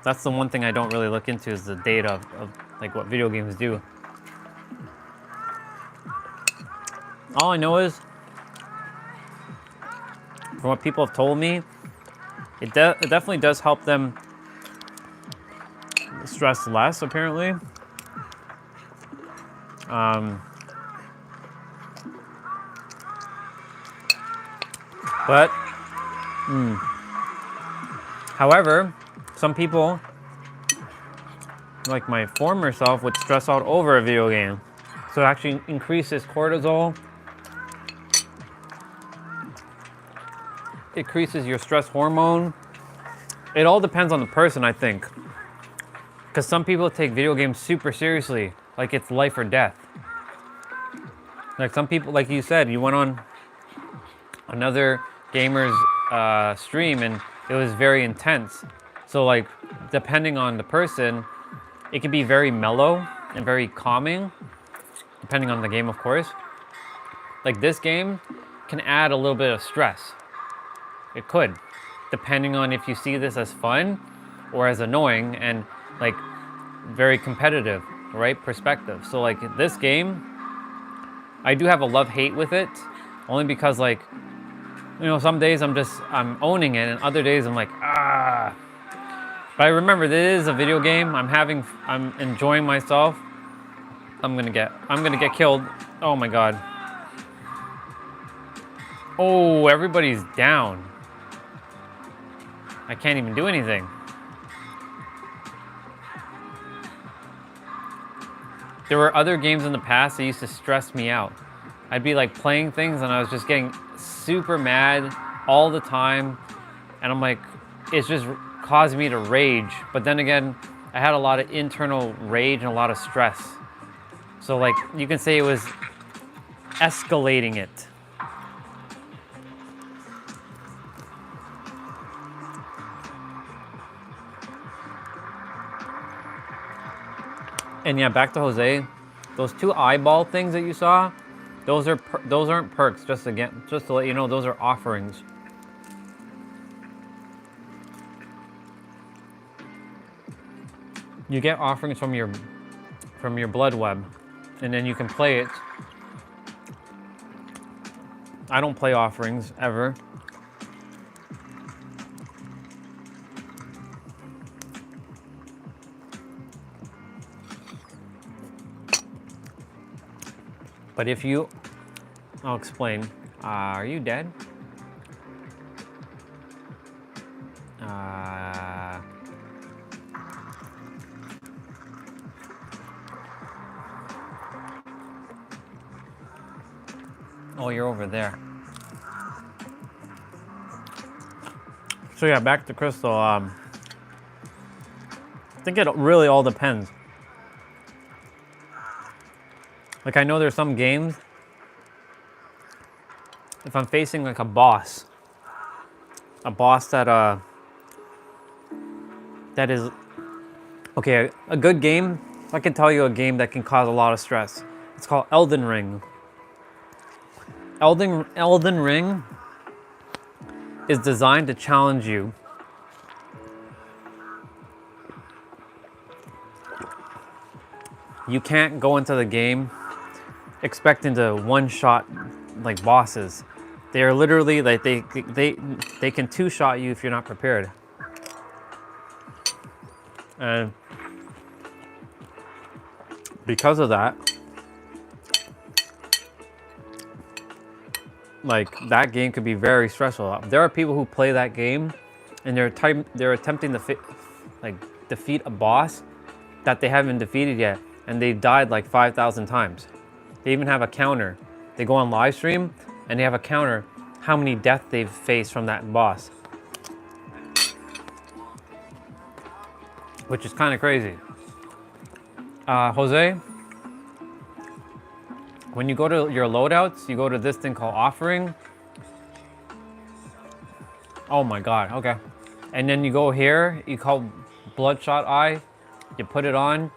That's the one thing I don't really look into, is the data of like what video games do. All I know is, from what people have told me, it definitely does help them stress less, apparently. But, however, some people, like my former self, would stress out over a video game. So it actually increases cortisol. It increases your stress hormone. It all depends on the person, I think. Because some people take video games super seriously, like it's life or death. Like some people, like you said, you went on another gamer's stream and it was very intense. So like, depending on the person, it can be very mellow and very calming, depending on the game, of course. Like this game can add a little bit of stress. It could, depending on if you see this as fun or as annoying and like very competitive, right? Perspective. So like this game, I do have a love-hate with it, only because like, you know, some days I'm owning it, and other days I'm like, ah. But I remember this is a video game. I'm enjoying myself. I'm gonna get killed. Oh my god. Oh, everybody's down. I can't even do anything. There were other games in the past that used to stress me out. I'd be like playing things and I was just getting super mad all the time. And I'm like, it's just caused me to rage. But then again, I had a lot of internal rage and a lot of stress. So like, you can say it was escalating it. And yeah, back to Jose. Those two eyeball things that you saw, those aren't perks. Just to let you know, those are offerings. You get offerings from your blood web, and then you can play it. I don't play offerings ever. But if you, I'll explain. Are you dead? Oh, you're over there. So yeah, back to Crystal. I think it really all depends. Like I know there's some games, if I'm facing like a boss that is, okay, a good game, I can tell you a game that can cause a lot of stress. It's called Elden Ring. Elden Ring is designed to challenge you. You can't go into the game expecting to one-shot like bosses. They are literally like they can two-shot you if you're not prepared. And because of that, like that game could be very stressful. There are people who play that game and they're attempting to defeat a boss that they haven't defeated yet, and they've died like 5,000 times. They even have a counter. They go on live stream and they have a counter how many deaths they've faced from that boss. Which is kind of crazy. Jose, when you go to your loadouts, you go to this thing called offering. Oh my God, okay. And then you go here, you call Bloodshot Eye, you put it on.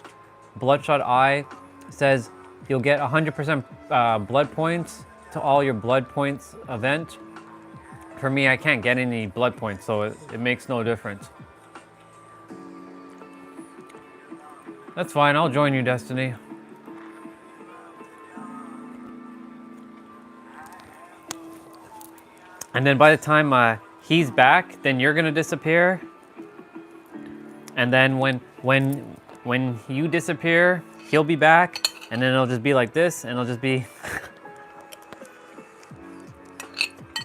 Bloodshot Eye says you'll get 100% blood points to all your blood points event. For me, I can't get any blood points, so it makes no difference. That's fine, I'll join you, Destiny. And then by the time he's back, then you're gonna disappear. And then when you disappear, he'll be back. And then it'll just be like this, and it'll just be...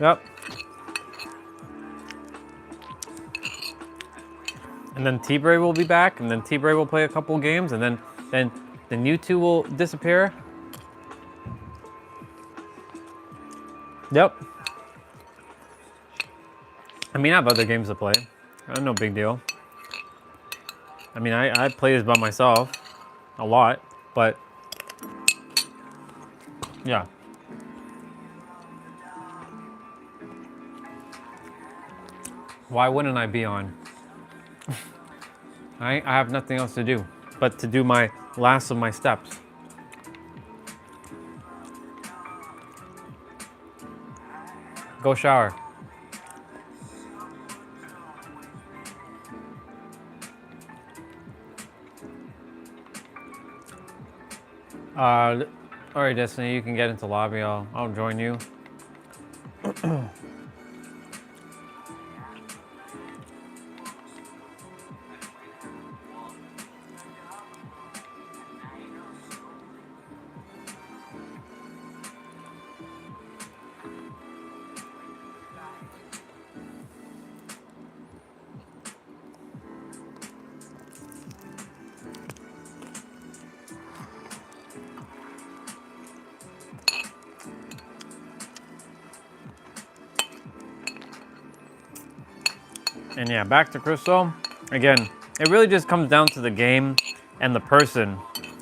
Yep. And then T-Bray will be back, and then T-Bray will play a couple games, and then you two will disappear. Yep. I mean, I have other games to play. No big deal. I mean, I play this by myself a lot, but yeah. Why wouldn't I be on? I have nothing else to do but to do my last of my steps. Go shower. All right, Destiny, you can get into lobby. I'll join you. And yeah, back to Crystal. Again, it really just comes down to the game and the person.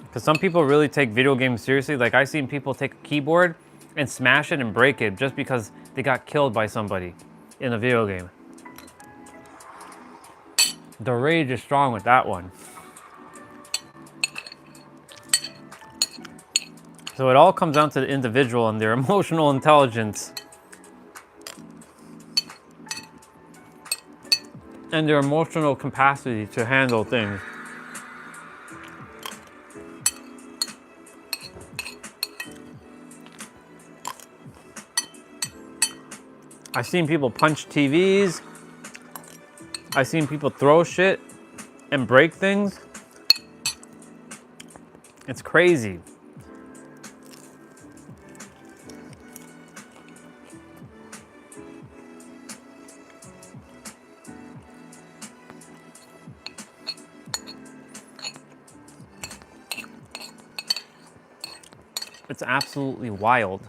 Because some people really take video games seriously. Like, I've seen people take a keyboard and smash it and break it just because they got killed by somebody in a video game. The rage is strong with that one. So it all comes down to the individual and their emotional intelligence. And their emotional capacity to handle things. I've seen people punch TVs. I've seen people throw shit and break things. It's crazy. It's absolutely wild.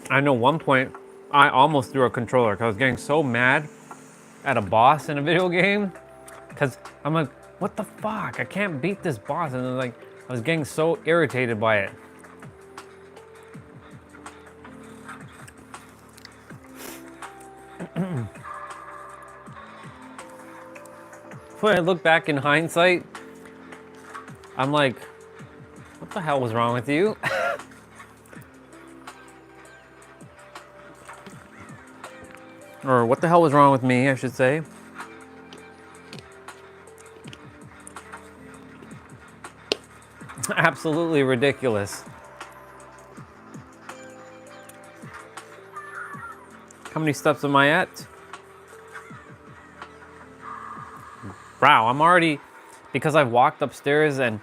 I know one point I almost threw a controller because I was getting so mad at a boss in a video game, because I'm like, what the fuck? I can't beat this boss. And like, I was getting so irritated by it. When I look back in hindsight, I'm like, what the hell was wrong with you? Or what the hell was wrong with me, I should say. Absolutely ridiculous. How many steps am I at? Wow, I'm already, because I've walked upstairs and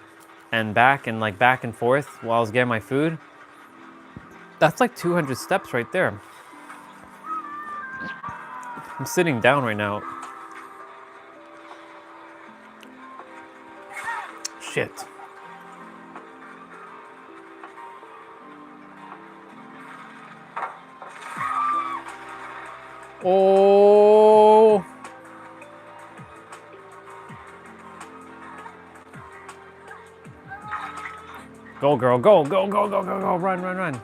back and like back and forth while I was getting my food. That's like 200 steps right there. I'm sitting down right now. Shit. Oh. Go, girl, go, go, go, go, go, go, run, run, run.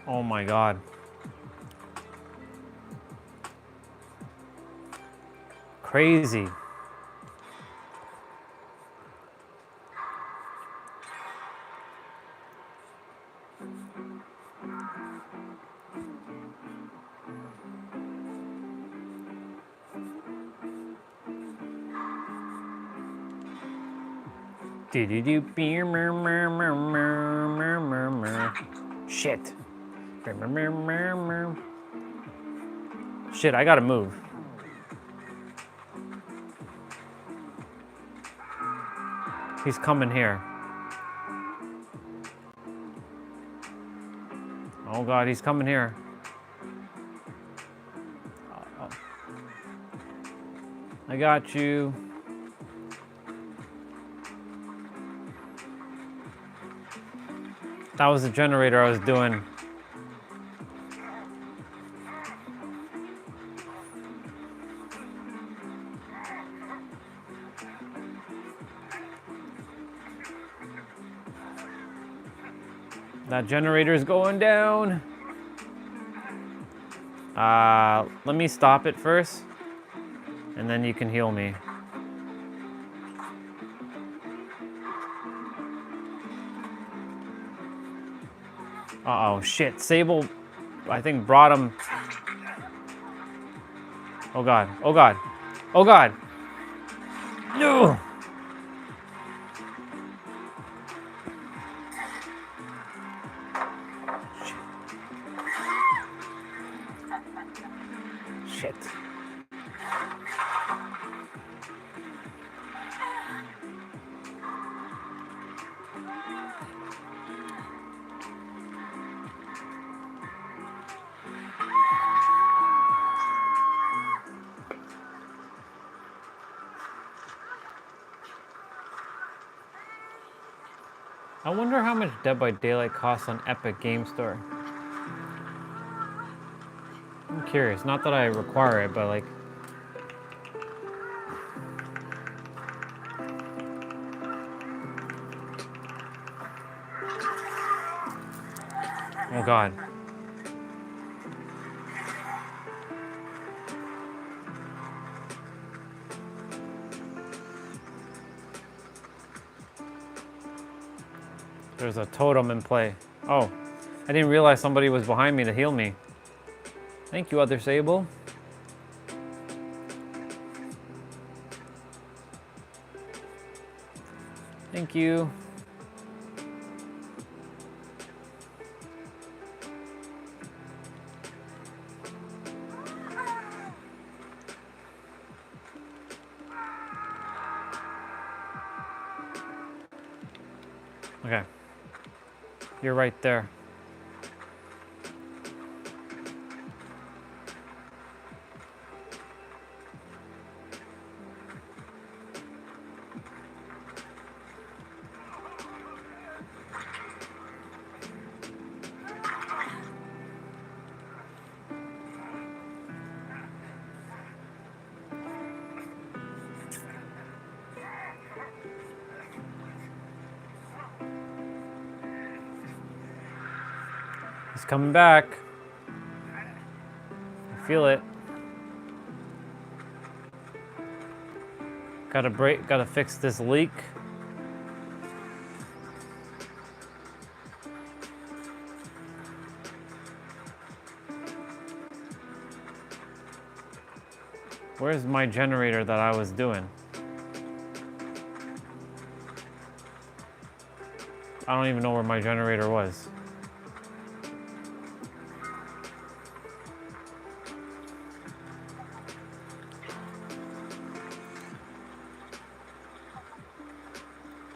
Oh my God. Crazy. Shit. Shit, I gotta move. He's coming here. Oh God, he's coming here. I got you. That was the generator I was doing. That generator's going down. Let me stop it first, and then you can heal me. Uh-oh, shit. Sable, I think, brought him. Oh God, oh God, oh God. No! Shit. I wonder how much Dead by Daylight costs on Epic Game Store. I'm curious. Not that I require it, but like... Oh God. There's a totem in play. Oh, I didn't realize somebody was behind me to heal me. Thank you, other Sable. Thank you. Okay. You're right there. He's coming back. I feel it. Gotta fix this leak. Where's my generator that I was doing? I don't even know where my generator was.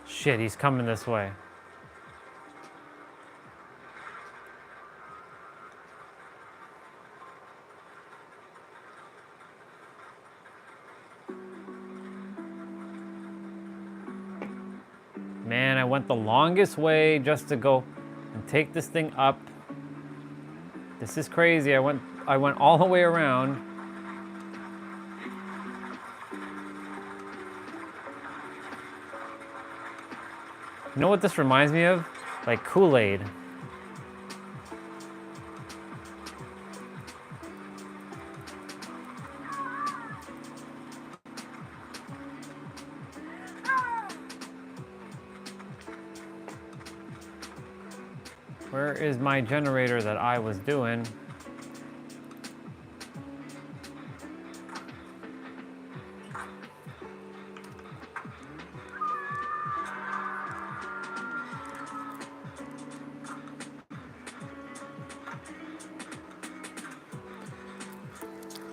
Shit, he's coming this way. Man, I went the longest way just to go and take this thing up. This is crazy. I went all the way around. You know what this reminds me of? Like Kool-Aid. Where is my generator that I was doing?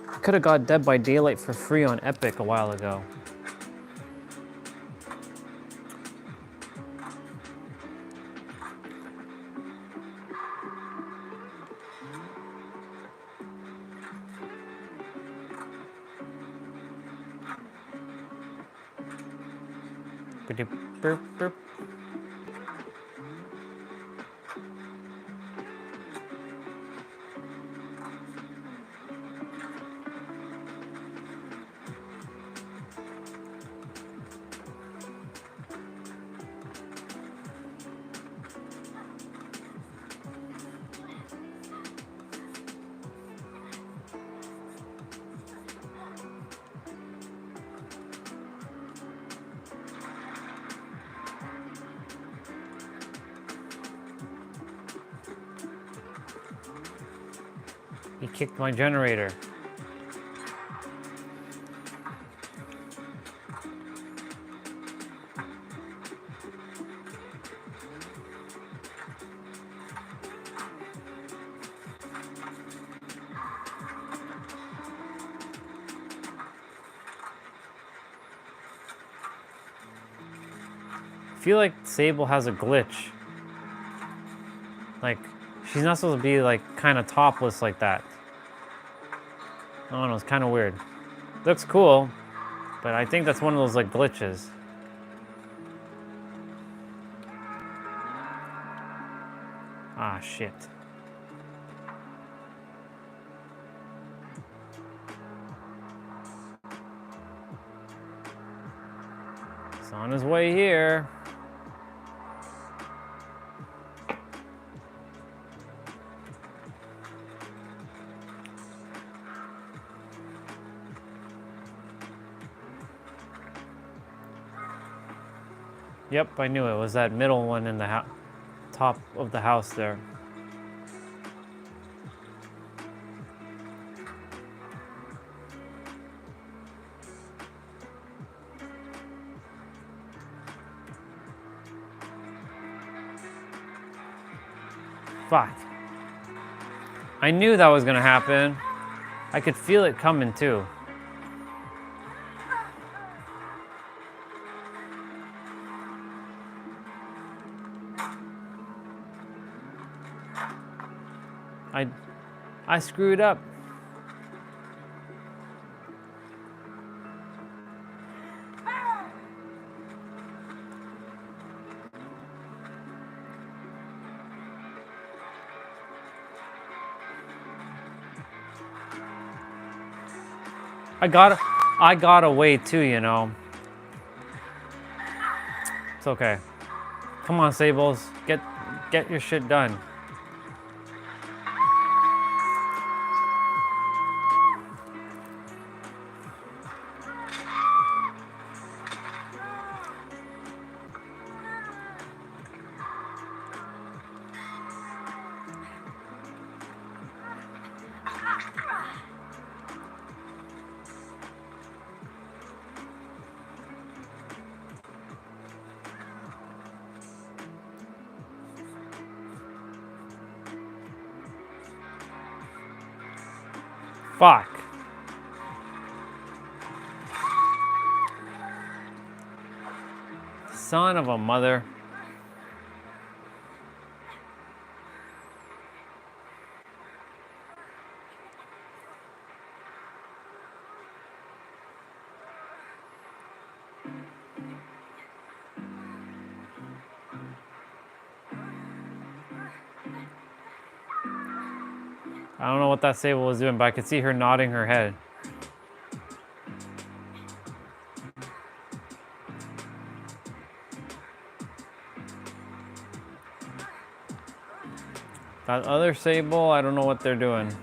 I could have got Dead by Daylight for free on Epic a while ago. Burp, burp. He kicked my generator. I feel like Sable has a glitch. Like, she's not supposed to be like kind of topless like that. I don't know, it's kind of weird. Looks cool, but I think that's one of those like glitches. Ah, shit. He's on his way here. Yep, I knew it was that middle one in the top of the house there. Fuck. I knew that was gonna happen. I could feel it coming too. I screwed up. I got away too, you know. It's okay. Come on, Sables. Get your shit done. Fuck. Son of a mother. I don't know what that Sable was doing, but I could see her nodding her head. That other Sable, I don't know what they're doing.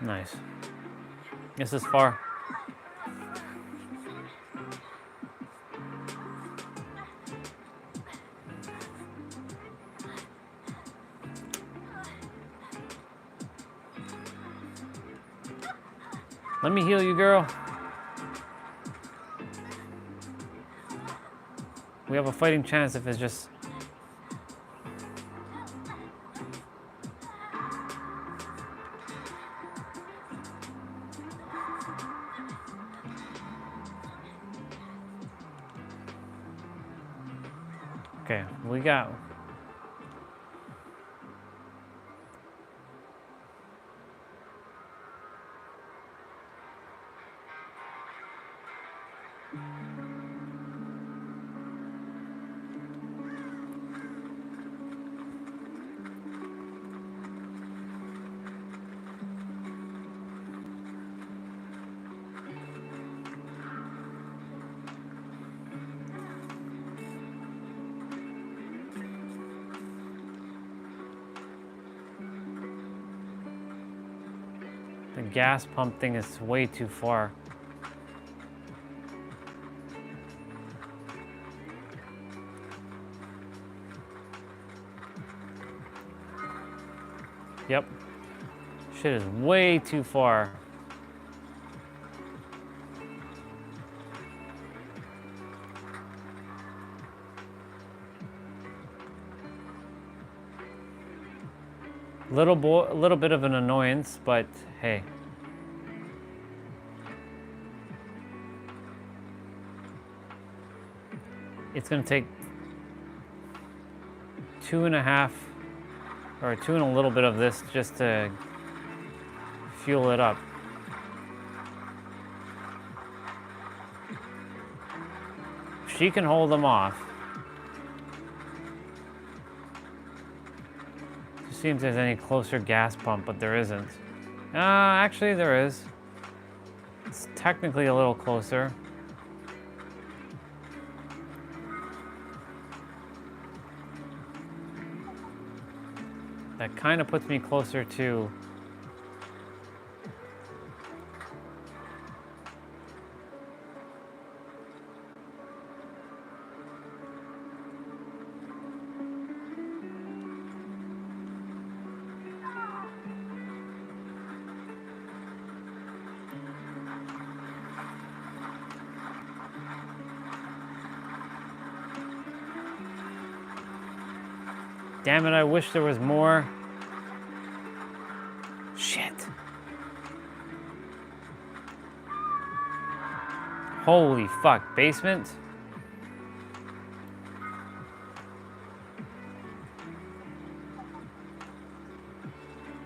Nice. This is far. Let me heal you, girl. We have a fighting chance if it's just... Okay, we got... The gas pump thing is way too far. Yep. Shit is way too far. A little bit of an annoyance, but hey. It's gonna take 2.5 or 2 and a little bit of this just to fuel it up. She can hold them off. See if there's any closer gas pump, but there isn't. Actually there is. It's technically a little closer. That kind of puts me closer to... Damn it, I wish there was more. Shit. Holy fuck, basement?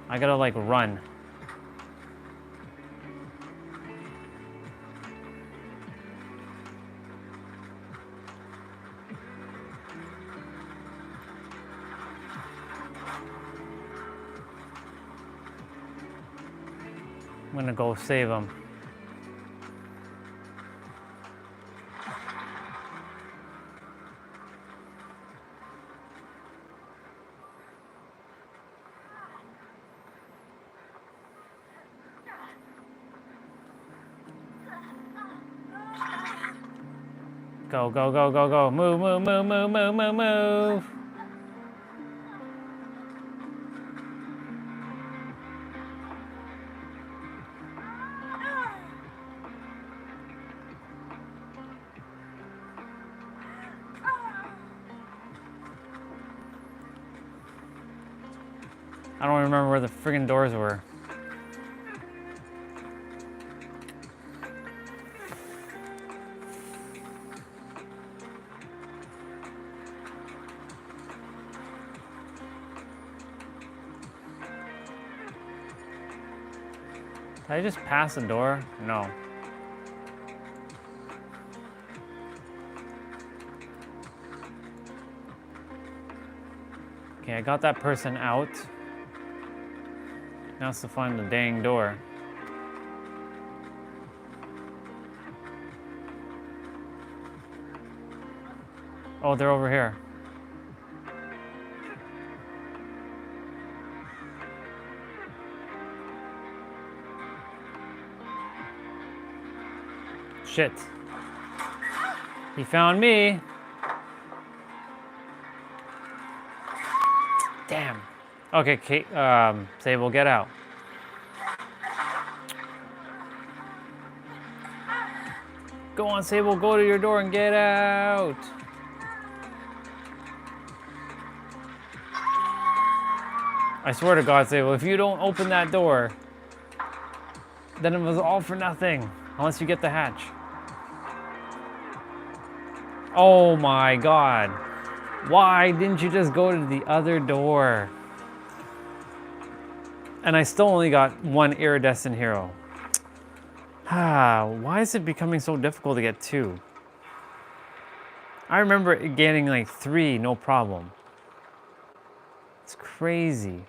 I gotta like run. I'm gonna go save him. Go, go, go, go, go. Move, move, move, move, move, move, move. I don't remember where the friggin' doors were. Did I just pass the door? No. Okay, I got that person out. Now it's to find the dang door. Oh, they're over here. shit. He found me. Damn. Okay, Kate, Sable, get out. Go on, Sable, go to your door and get out. I swear to God, Sable, if you don't open that door, then it was all for nothing, unless you get the hatch. Oh my God. Why didn't you just go to the other door? And I still only got one iridescent hero. Why is it becoming so difficult to get 2? I remember getting like 3, no problem. It's crazy.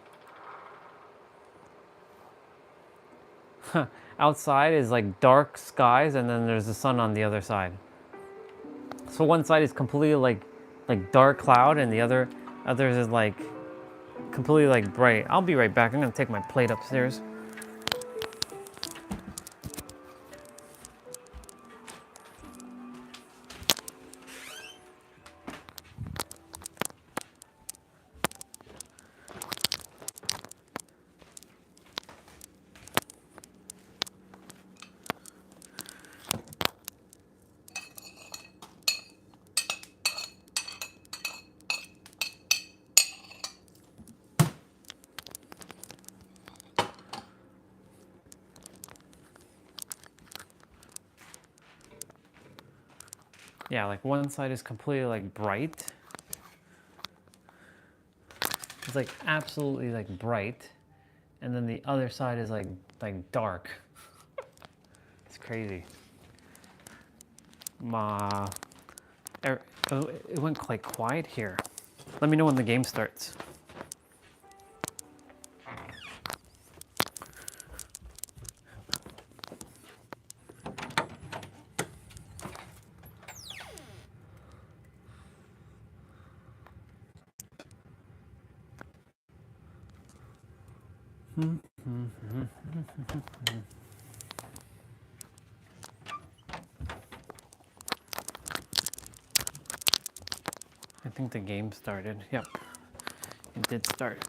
Outside is like dark skies, and then there's the sun on the other side. So one side is completely like dark cloud, and the others is like completely like bright. I'll be right back. I'm gonna take my plate upstairs. Yeah, like one side is completely like bright. It's like absolutely like bright. And then the other side is like dark. It's crazy. It went quite quiet here. Let me know when the game starts. I think the game started. Yep, it did start.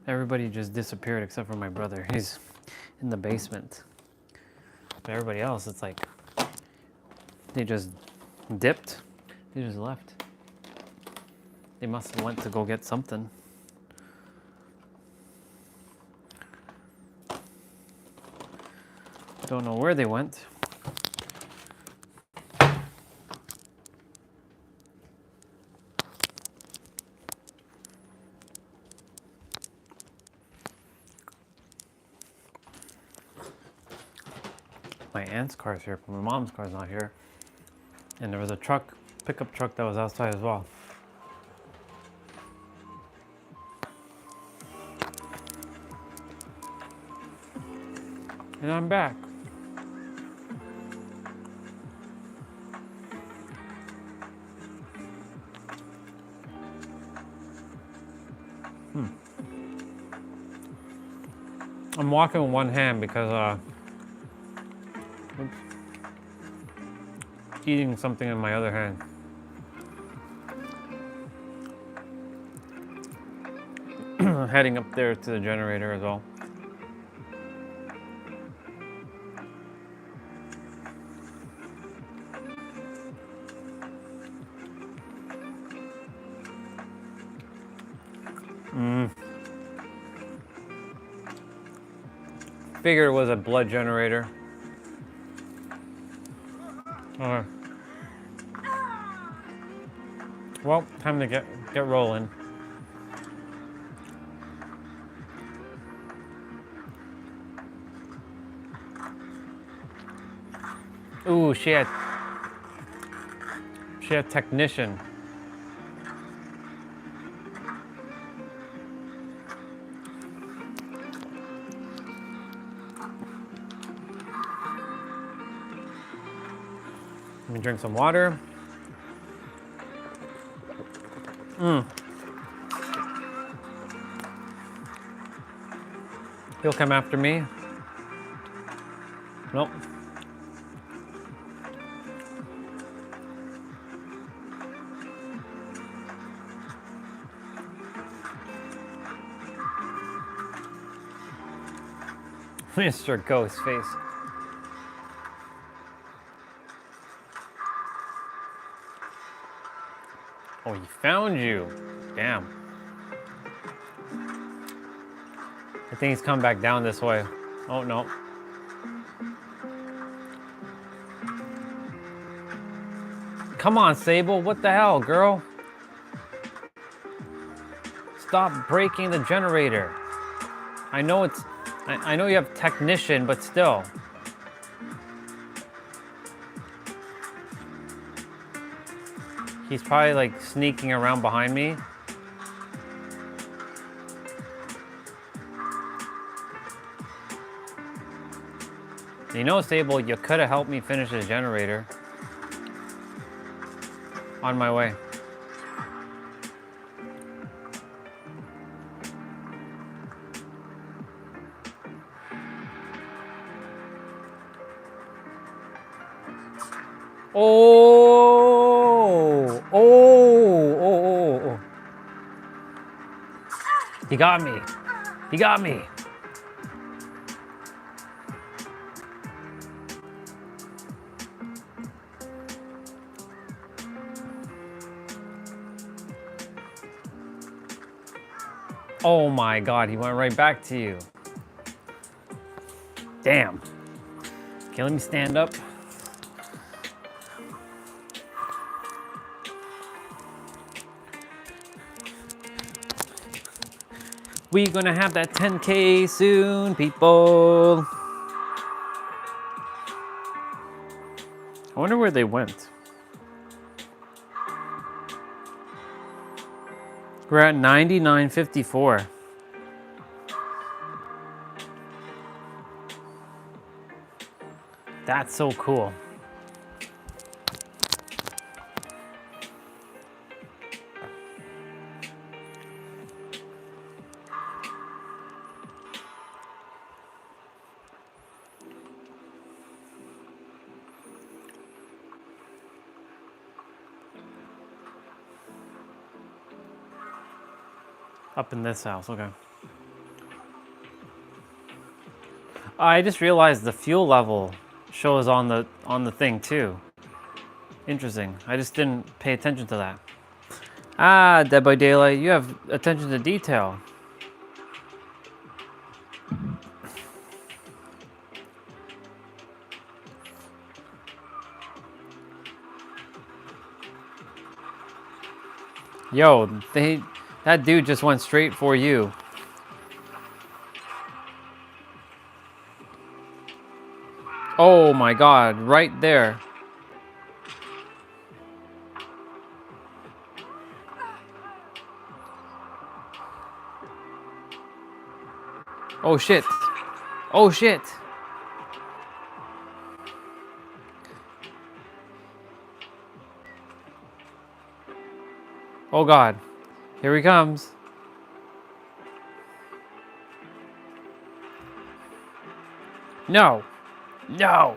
Everybody just disappeared except for my brother. He's in the basement. But everybody else, it's like they just dipped. They just left. They must have went to go get something. Don't know where they went. My aunt's car's here, but my mom's car's not here. And there was a truck, pickup truck that was outside as well. And I'm back. I'm walking with one hand because eating something in my other hand. Heading up there to the generator as well. Figured it was a blood generator. Alright. Well, time to get rolling. Ooh, she had technician. Let me drink some water. He'll come after me. Nope. Mr. Ghostface. Oh, he found you. Damn. I think he's come back down this way. Oh, no. Come on, Sable. What the hell, girl? Stop breaking the generator. I know it's... I know you have technician, but still. He's probably like sneaking around behind me. You know, Sable, you could have helped me finish this generator. On my way. Oh! Oh! Oh! Oh! Oh! He got me. He got me. Oh my God, he went right back to you. Damn. Okay, let me stand up. We're gonna have that 10K soon, people. I wonder where they went. We're at 99.54. That's so cool. Up in this house, okay. I just realized the fuel level shows on the thing too. Interesting. I just didn't pay attention to that. Ah, Dead by Daylight, you have attention to detail. Yo, that dude just went straight for you. Oh my God, right there. Oh shit. Oh shit. Oh God. Here he comes. No. No.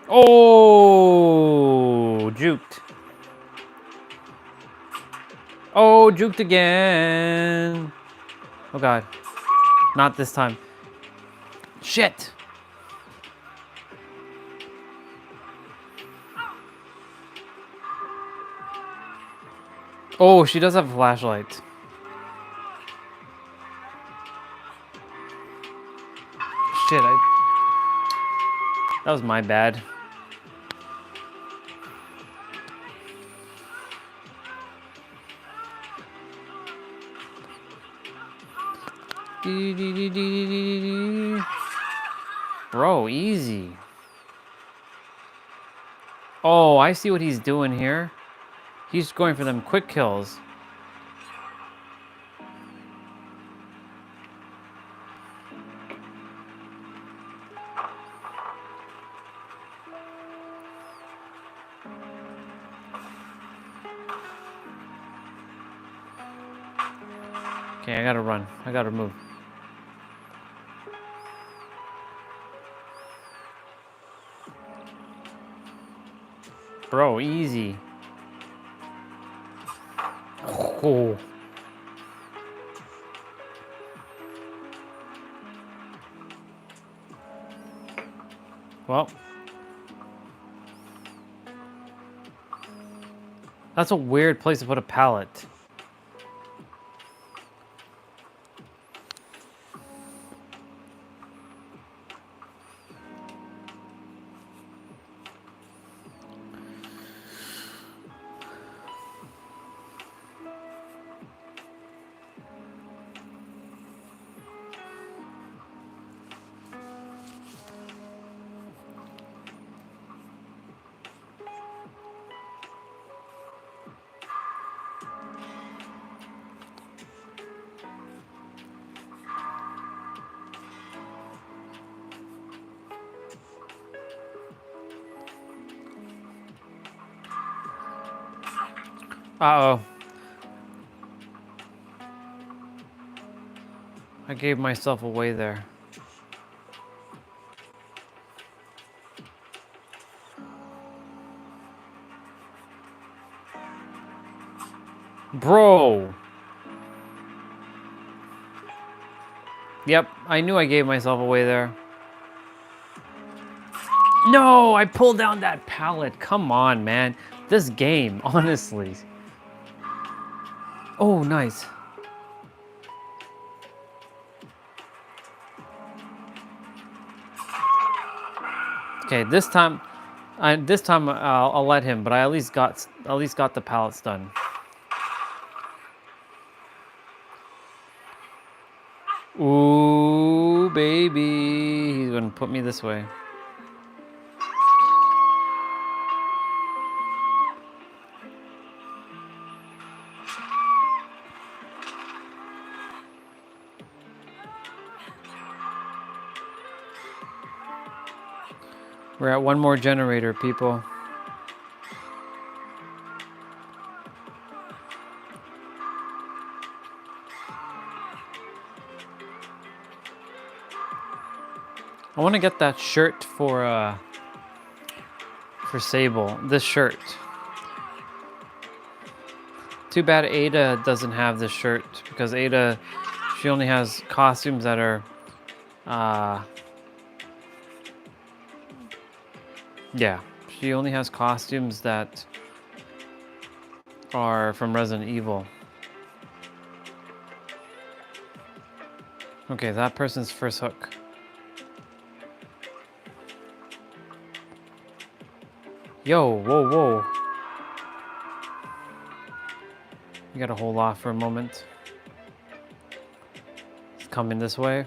Oh, juked. Oh, juked again. Oh God. Not this time. Shit. Oh, she does have a flashlight. Shit, that was my bad. Bro, easy. Oh, I see what he's doing here. He's going for them quick kills. Okay, I gotta run. I gotta move. Bro, easy. Oh. Well. That's a weird place to put a pallet. Uh-oh. I gave myself away there. Bro! Yep, I knew I gave myself away there. No, I pulled down that pallet. Come on, man. This game, honestly. Oh, nice. Okay, this time I'll let him, but I at least got the pallets done. Ooh, baby. He's gonna put me this way. We're at one more generator, people. I want to get that shirt for Sable. This shirt. Too bad Ada doesn't have this shirt because Ada, she only has costumes that are, yeah, she only has costumes that are from Resident Evil. Okay, that person's first hook. Yo, whoa, whoa. You gotta hold off for a moment. It's coming this way.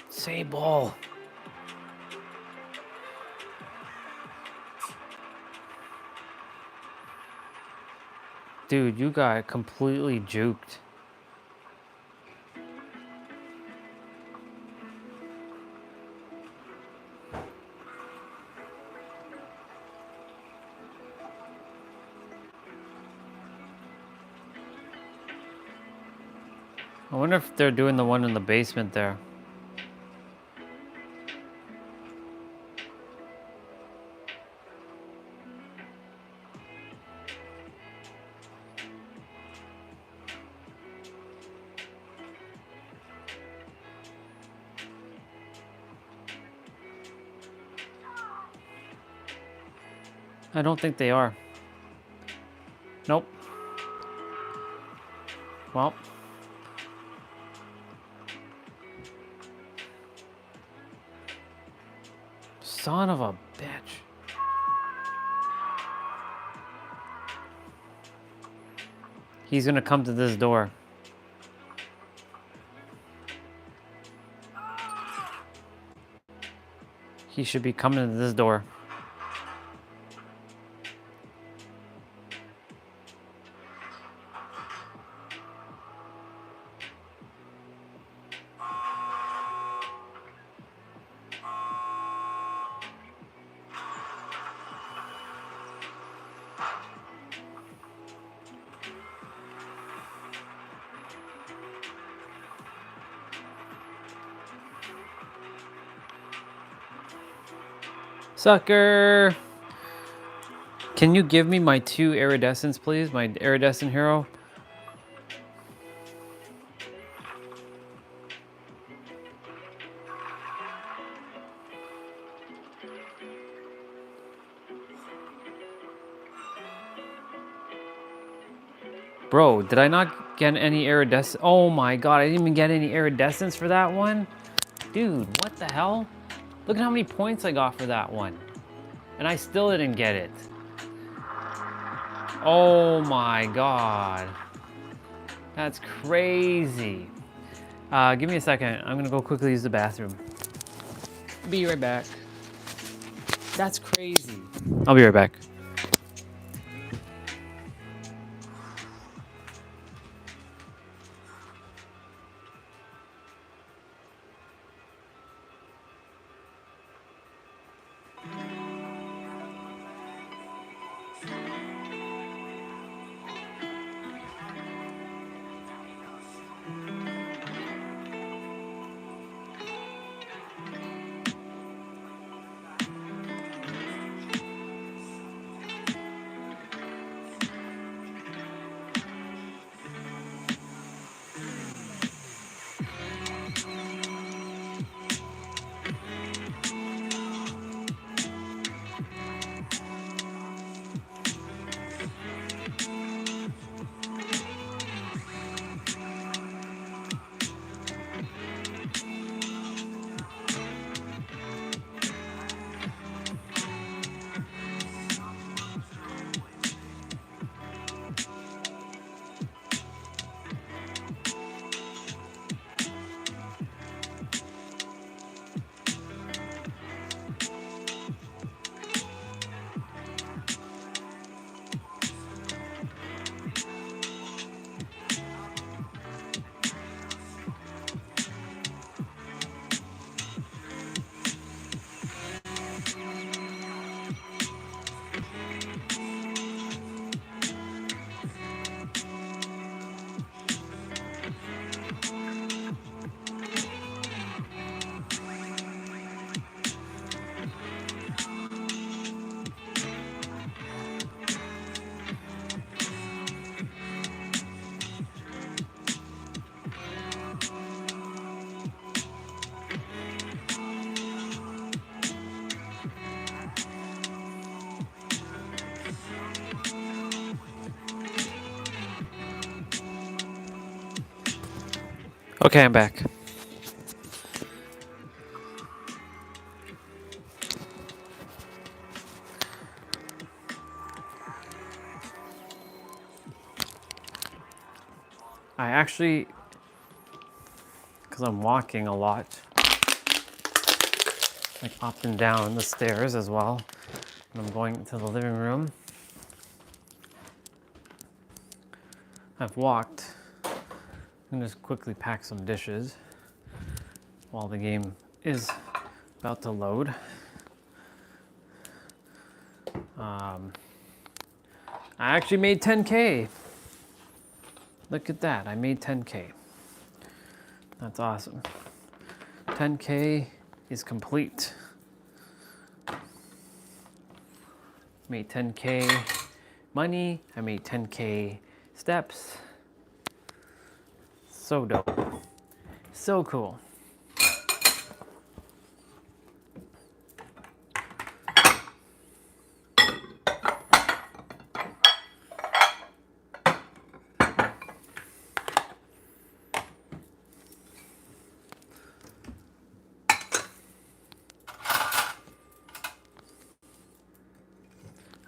Sable. Dude, you got completely juked. I wonder if they're doing the one in the basement there. I don't think they are. Nope. Well. Son of a bitch. He's gonna come to this door. He should be coming to this door. Sucker! Can you give me my 2 iridescents, please? My iridescent hero? Bro, did I not get any iridescent? Oh my god, I didn't even get any iridescents for that one? Dude, what the hell? Look at how many points I got for that one. And I still didn't get it. Oh my god. That's crazy. Give me a second. I'm gonna go quickly use the bathroom. Be right back. That's crazy. I'll be right back. Okay, I'm back. I actually, because I'm walking a lot, like up and down the stairs as well, and I'm going to the living room. I've walked. I'm gonna just quickly pack some dishes while the game is about to load. I actually made 10K. Look at that, I made 10K. That's awesome. 10K is complete. Made 10K money, I made 10K steps. So dope. So cool.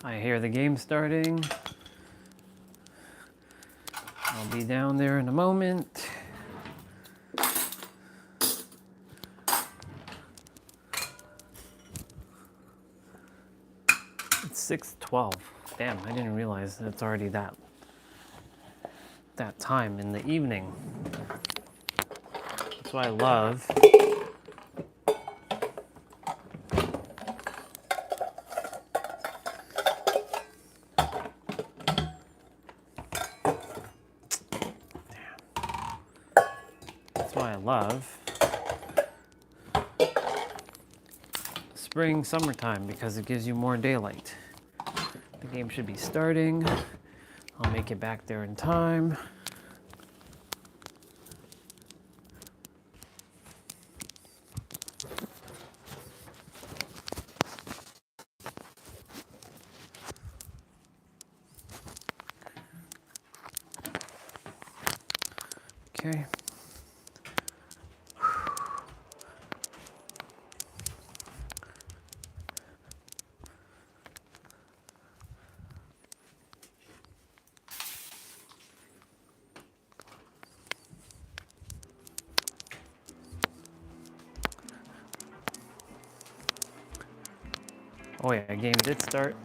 I hear the game starting. I'll be down there in a moment. It's 6:12. Damn, I didn't realize that it's already that time in the evening. That's why I love spring, summertime, because it gives you more daylight. The game should be starting. I'll make it back there in time. Okay. Oh yeah, game did start.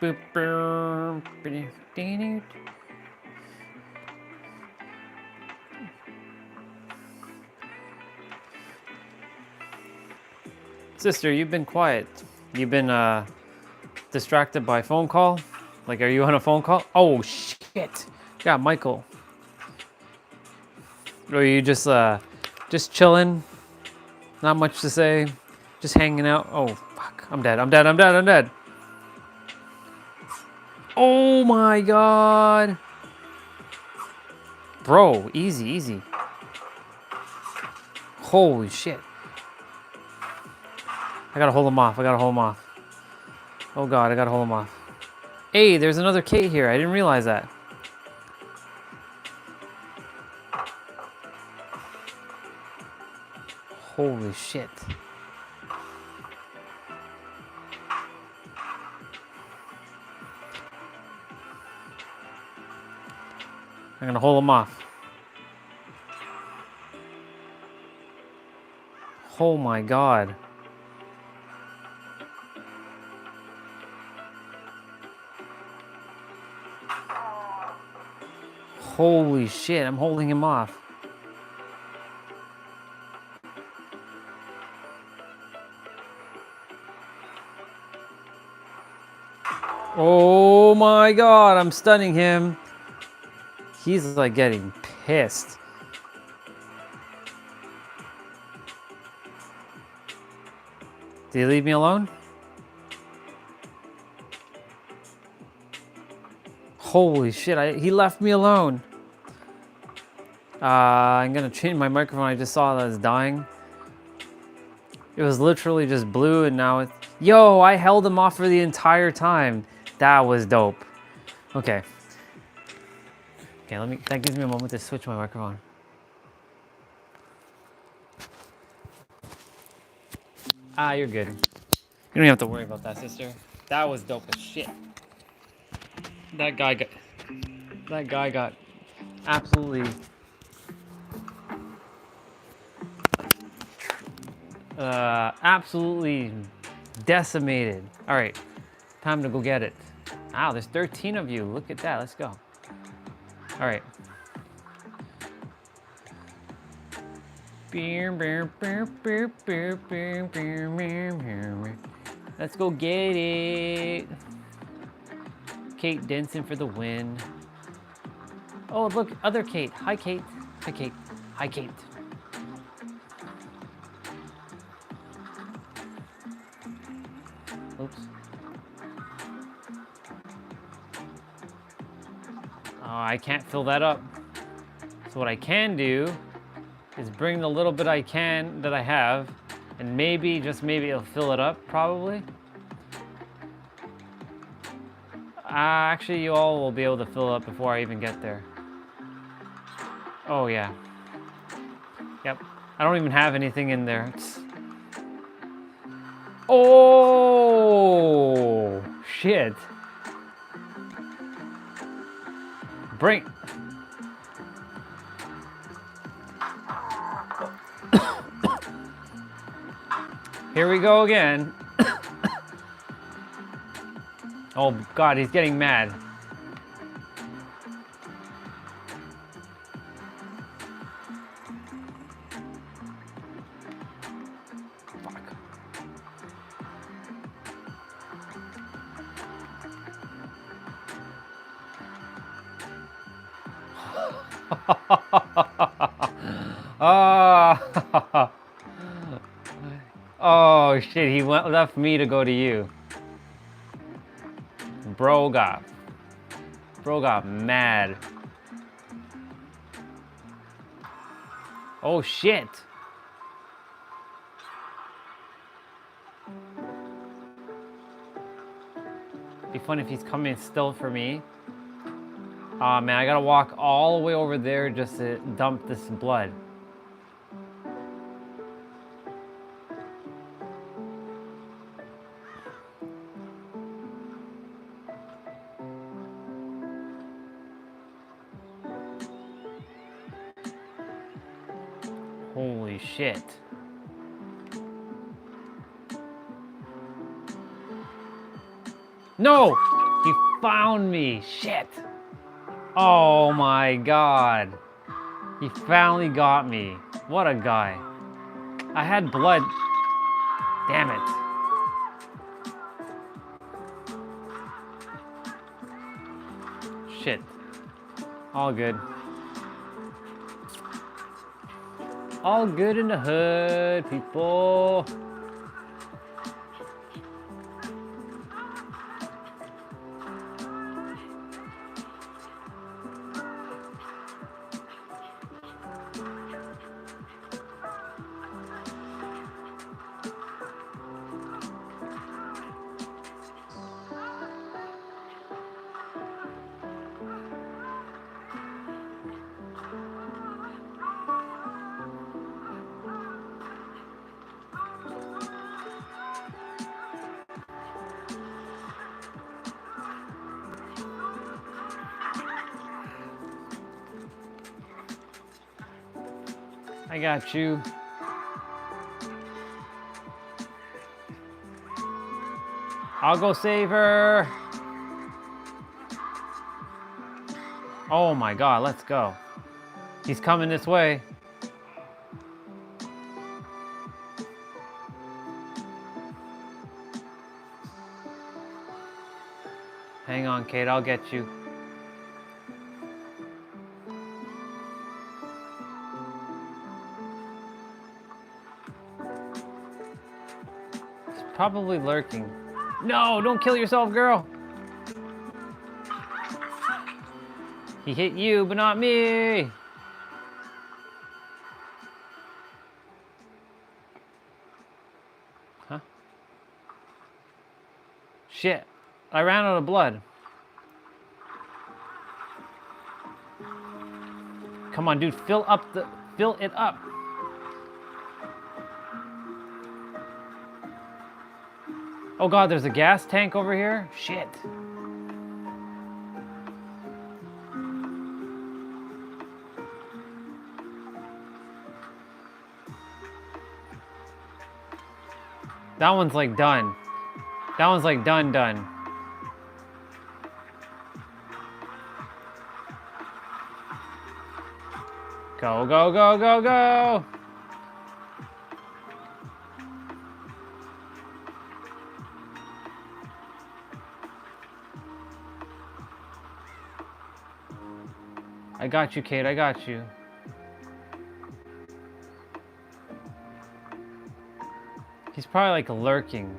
Boop, boop, boop. Sister, you've been quiet. You've been distracted by a phone call? Like, are you on a phone call? Oh shit! Yeah, Michael. Or are you just chilling? Not much to say. Just hanging out. Oh fuck! I'm dead. I'm dead. I'm dead. I'm dead. Oh my god! Bro, easy, easy. Holy shit! I gotta hold him off. I gotta hold him off. Oh god, I gotta hold him off. Hey, there's another Kate here. I didn't realize that. Holy shit. I'm gonna hold him off. Oh my god. Holy shit, I'm holding him off. Oh my god, I'm stunning him. He's like getting pissed. Did he leave me alone? Holy shit, he left me alone. I'm gonna change my microphone. I just saw that it's dying. It was literally just blue and now it's... Yo, I held him off for the entire time. That was dope. Okay. Okay, that gives me a moment to switch my microphone. Ah, you're good. You don't have to worry about that, sister. That was dope as shit. That guy got absolutely absolutely decimated. All right, time to go get it. Wow, there's 13 of you. Look at that. Let's go. All right. Let's go get it. Kate Denson for the win. Oh, look, other Kate. Hi, Kate. Hi, Kate. Hi, Kate. Oops. Oh, I can't fill that up. So what I can do is bring the little bit I can that I have, and maybe, just maybe, it'll fill it up, probably. Actually, you all will be able to fill it up before I even get there. Oh, yeah. Yep. I don't even have anything in there. Oh, shit. Bring. Here we go again. Oh God, he's getting mad. Oh. Oh shit, he left me to go to you. Bro got mad. Oh shit. Be fun if he's coming still for me. Aw, man, I gotta walk all the way over there just to dump this blood. Holy shit. No! He found me! Shit! Oh my God. He finally got me. What a guy. I had blood. Damn it. Shit. All good. All good in the hood, people. I got you. I'll go save her. Oh my God, let's go. He's coming this way. Hang on, Kate, I'll get you. He's probably lurking. No, don't kill yourself, girl. He hit you, but not me. Huh? Shit, I ran out of blood. Come on, dude, fill it up. Oh God, there's a gas tank over here? Shit. That one's like done. That one's like done. Go, go, go, go, go! I got you, Kate, I got you. He's probably like lurking.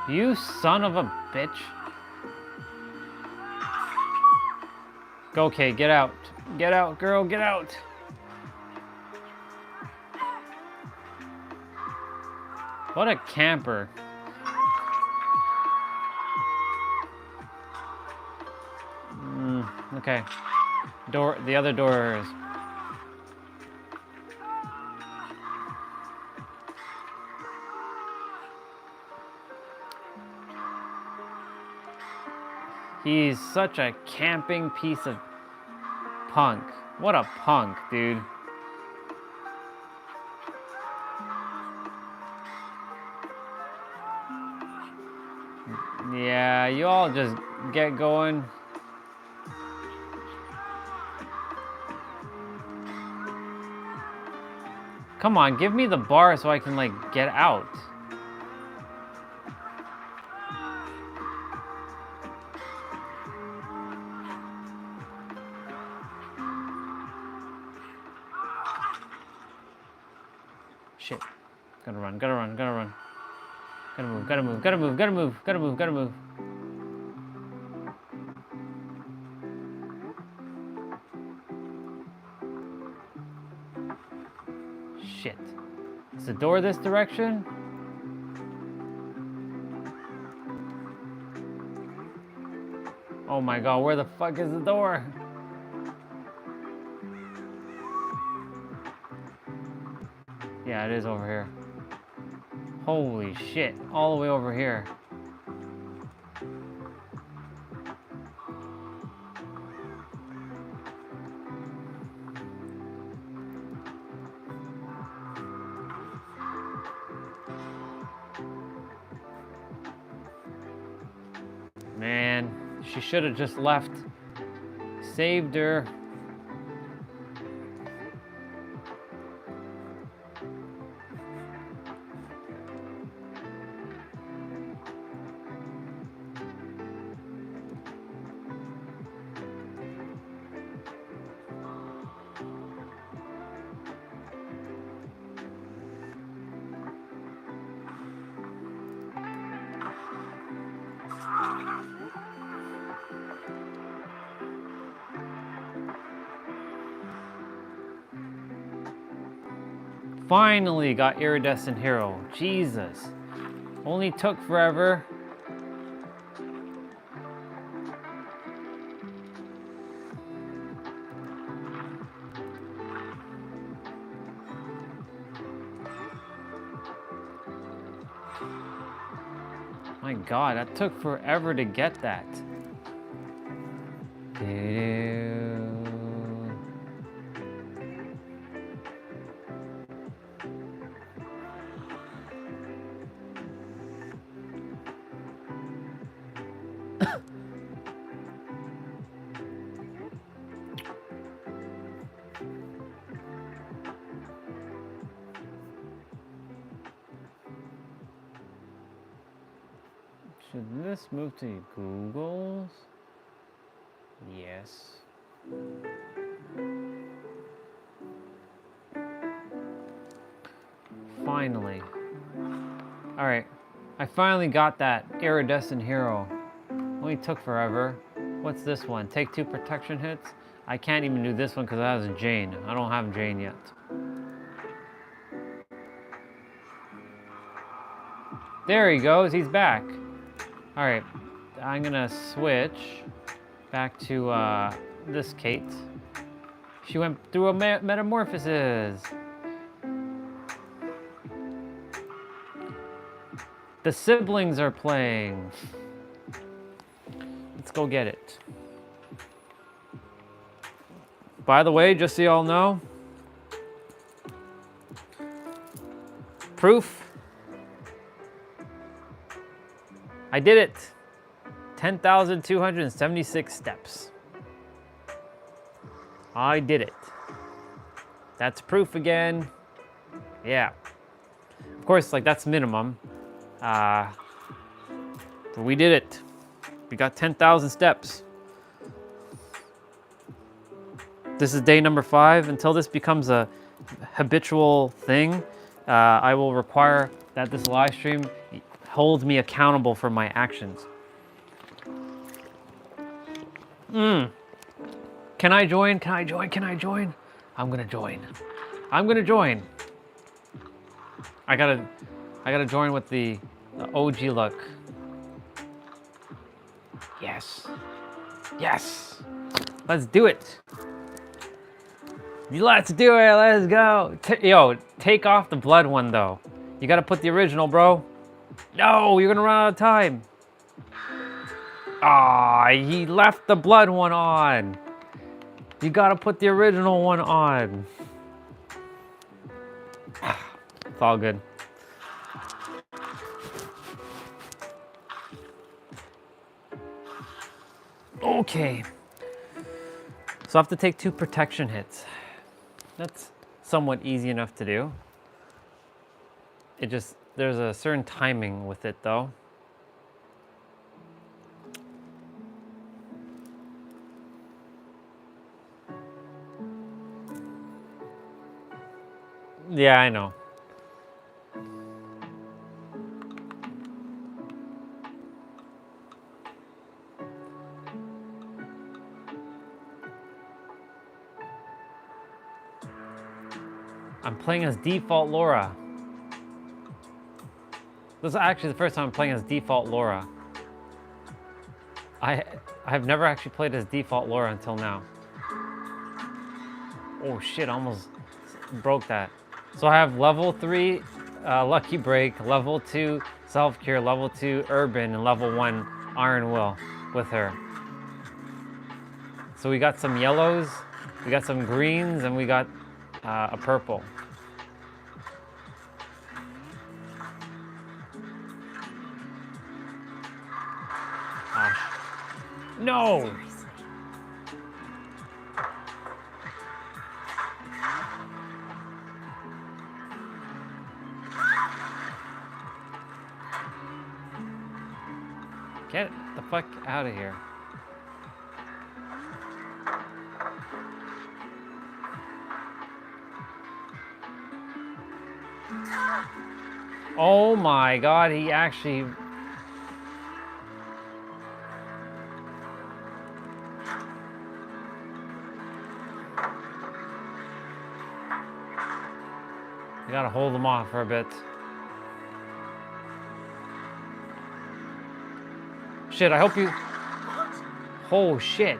You son of a bitch. Go, Kate, get out. Get out, girl, get out. What a camper. Okay. The other door is... He's such a camping piece of punk. What a punk, dude. Yeah, you all just get going. Come on, give me the bar so I can, like, get out. Shit. Gotta run, gotta run, gotta run. Gotta move, gotta move, gotta move, gotta move, gotta move, gotta move. Shit. Is the door this direction? Oh my god, where the fuck is the door? Yeah, it is over here. Holy shit, all the way over here. Man, she should have just left. Saved her. Finally got Iridescent Hero. Jesus. Only took forever. My god, that took forever to get that. Should this move to Google's? Yes. Finally. Alright. I finally got that Iridescent Hero. Only took forever. What's this one? Take 2 protection hits? I can't even do this one because I have Jane. I don't have Jane yet. There he goes. He's back. Alright. I'm gonna switch back to this Kate. She went through a metamorphosis. The siblings are playing. Let's go get it. By the way, just so y'all know, proof. I did it. 10,276 steps. I did it. That's proof again. Yeah. Of course, like that's minimum. But we did it. We got 10,000 steps. This is day number 5. Until this becomes a habitual thing, I will require that this live stream holds me accountable for my actions. Can I join? Can I join? Can I join? I'm gonna join. I'm gonna join. I gotta join with the OG look. Yes. Yes. Let's do it. Let's do it. Let's go. Yo, take off the blood one though. You gotta put the original, bro. No, you're gonna run out of time. Ah, he left the blood one on. You gotta put the original one on. It's all good. Okay. So I have to take 2 protection hits. That's somewhat easy enough to do. It just, there's a certain timing with it though. Yeah, I know. I'm playing as default Laura. This is actually the first time I'm playing as default Laura. I've never actually played as default Laura until now. Oh shit, I almost broke that. So I have level 3 Lucky Break, level 2 Self Cure, level 2 Urban, and level 1 Iron Will with her. So we got some yellows, we got some greens, and we got a purple. No! Get the fuck out of here. Oh my god, he actually... You gotta hold him off for a bit. Shit, I hope you... Oh shit.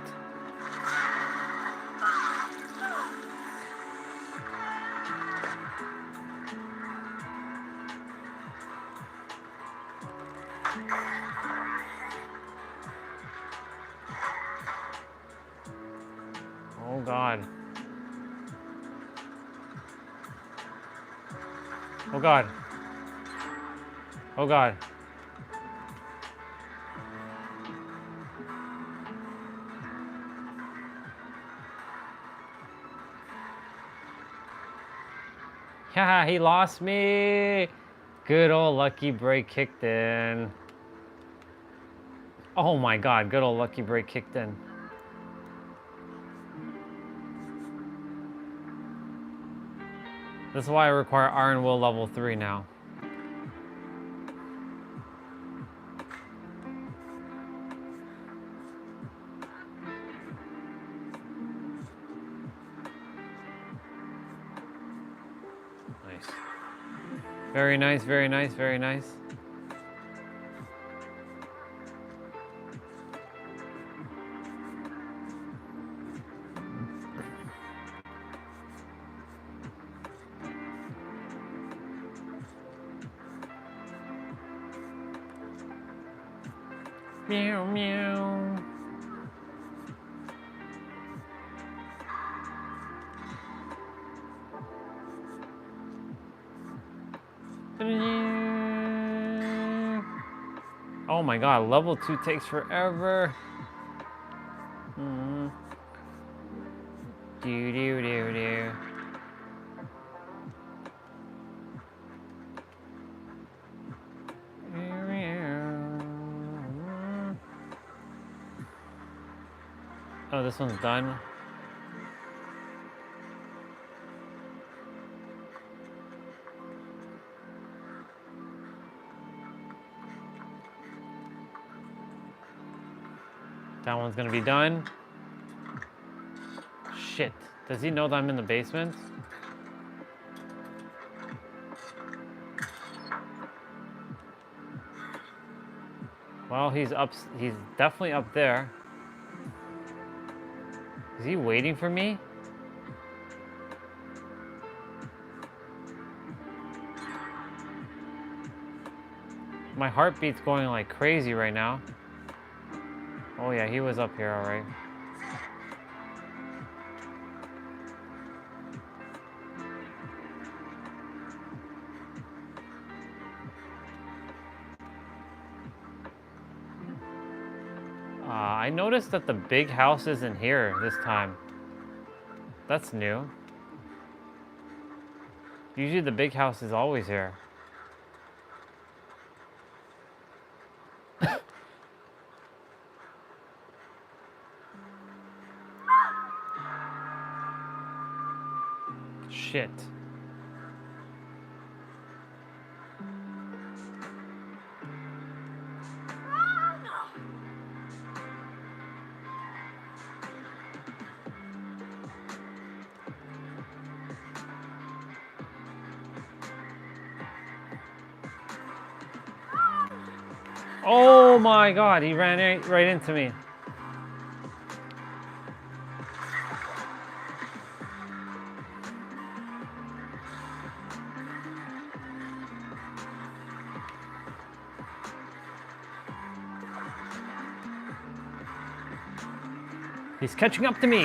Oh god. Oh god. Oh god. Yeah, he lost me. Good old Lucky Break kicked in. Oh my god, good old Lucky Break kicked in. This is why I require Iron Will level 3 now. Nice. Very nice, very nice, very nice. Meow, meow. Oh my god, level 2 takes forever. Do do do do. Oh, this one's done. That one's gonna be done. Shit. Does he know that I'm in the basement? Well, he's definitely up there. Is he waiting for me? My heartbeat's going like crazy right now. Oh yeah, he was up here, all right. I noticed that the big house isn't here this time. That's new. Usually the big house is always here. Shit. Oh my god, he ran right into me. He's catching up to me.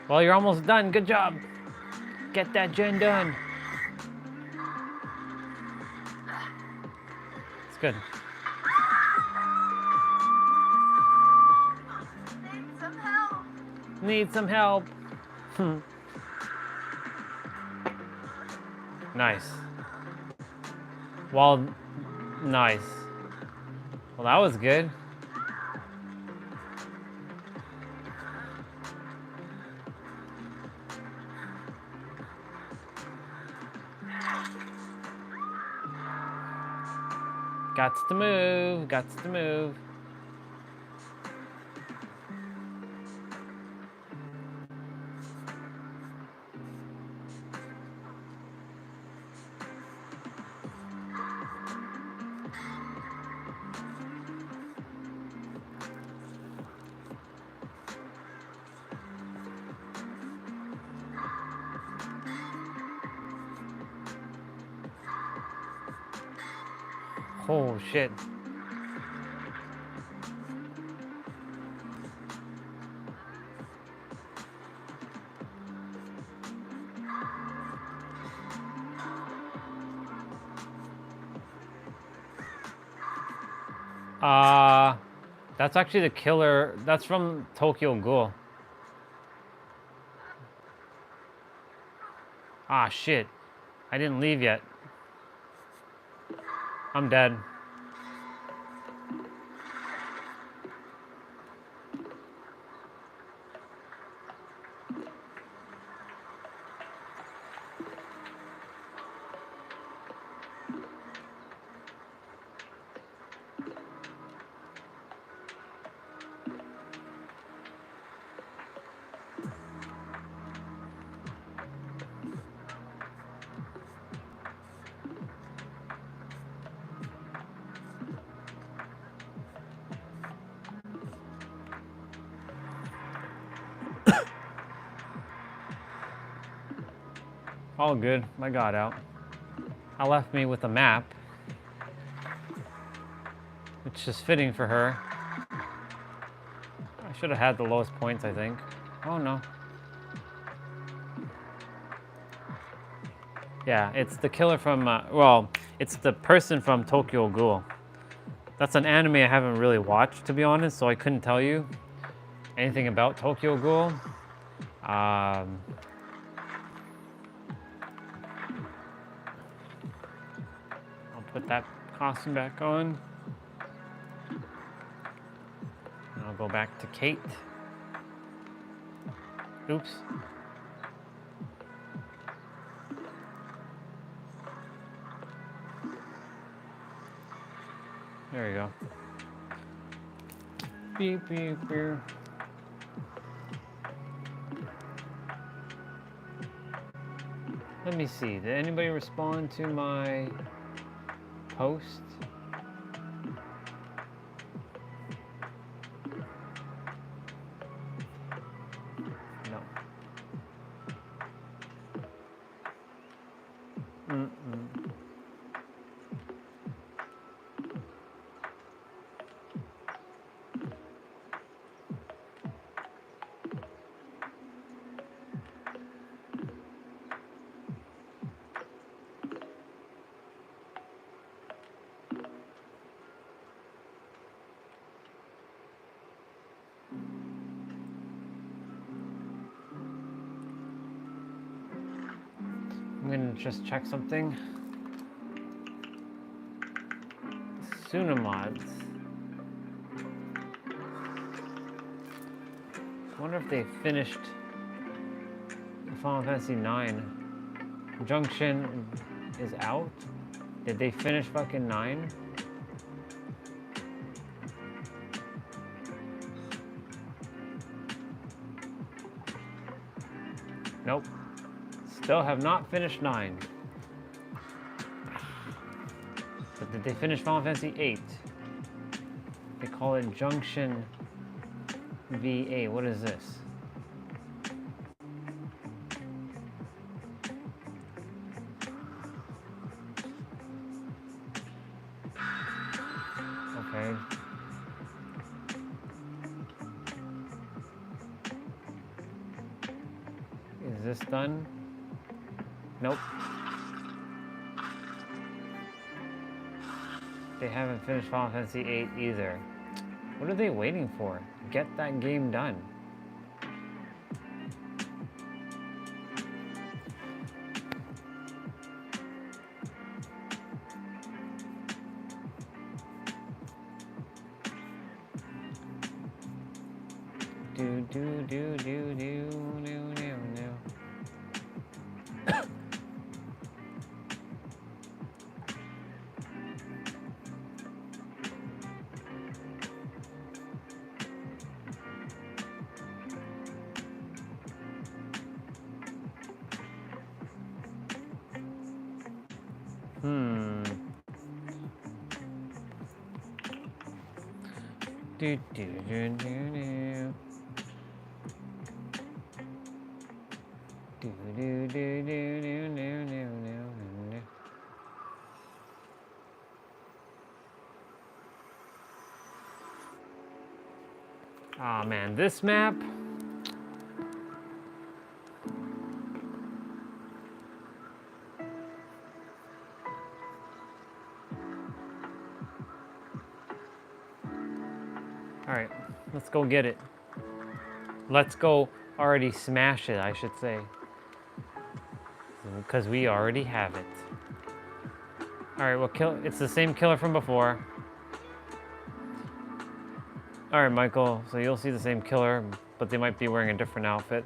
Well, you're almost done. Good job. Get that gen done. It's good. Need some help. Nice. Well, nice. Well, that was good. Gots to move, gots to move. Oh shit. That's actually the killer. That's from Tokyo Ghoul. Ah, shit. I didn't leave yet. I'm dead. All good. I got out. I left me with a map, which is fitting for her. I should have had the lowest points, I think. Oh no. Yeah, it's the killer from, well, it's the person from Tokyo Ghoul. That's an anime I haven't really watched, to be honest, so I couldn't tell you anything about Tokyo Ghoul. I'll put that costume back on. And I'll go back to Kate. Oops. There you go. Beep, beep, beep. Let me see. Did anybody respond to my post? No. I'm gonna just check something. Sunamods. I wonder if they finished Final Fantasy IX. Junction is out. Did they finish fucking 9? Nope. Still have not finished 9. But did they finish Final Fantasy 8? They call it Junction VA. What is this? Okay. Is this done? Nope. They haven't finished Final Fantasy 8 either. What are they waiting for? Get that game done. Do do do do do do do do. Do do do do do. Do do do do do do do do. Aw, man, this map. Alright, let's go get it. Let's go already smash it, I should say. Because we already have it. Alright, we'll kill. It's the same killer from before. Alright, Michael, so you'll see the same killer, but they might be wearing a different outfit.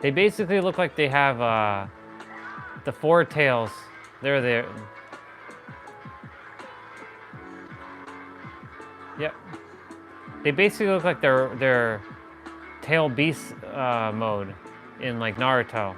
They basically look like they have the 4 tails. They're there. Yep. They basically look like they're tail beast mode in like Naruto.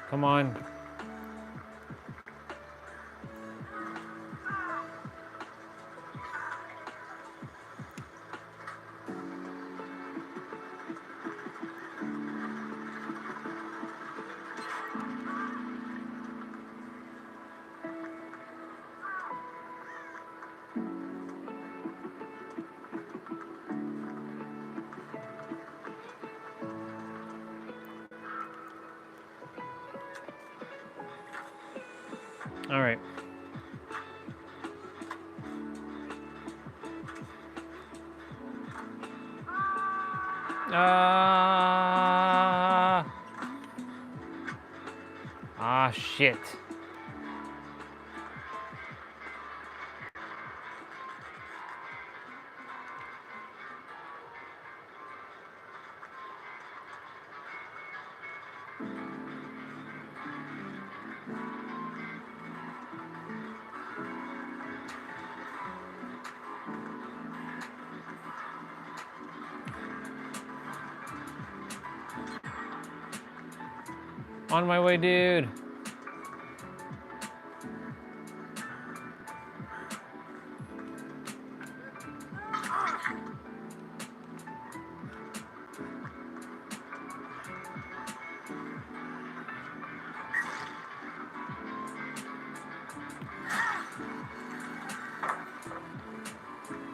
Come on. All right. Shit. On my way, dude.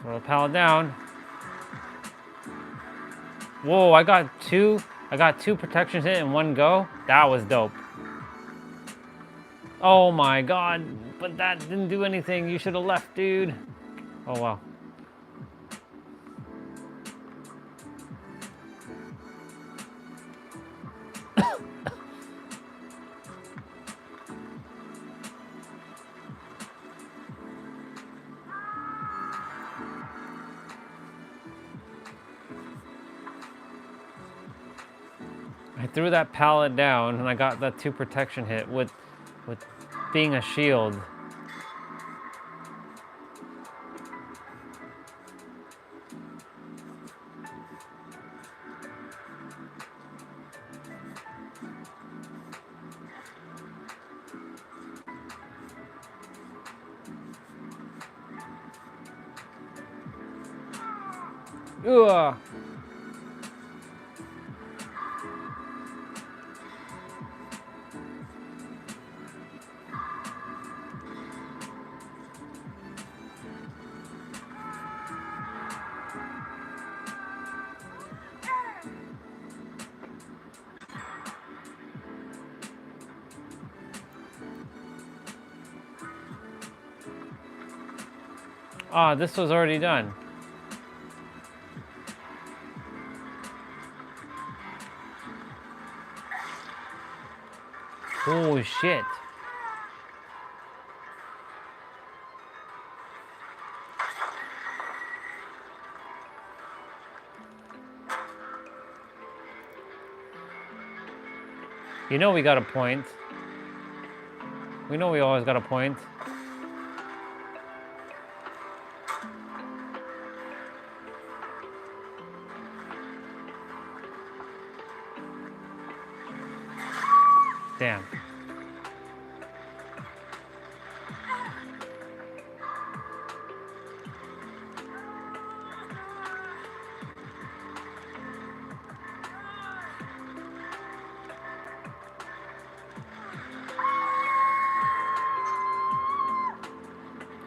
Throw the pallet down. Whoa, I got two protection hit in one go. That was dope. Oh my god, but that didn't do anything. You should have left, dude. Oh wow. I threw that pallet down and I got that 2 protection hit with being a shield. Ugh. Ah, this was already done. Holy shit. You know we got a point. We know we always got a point. Damn.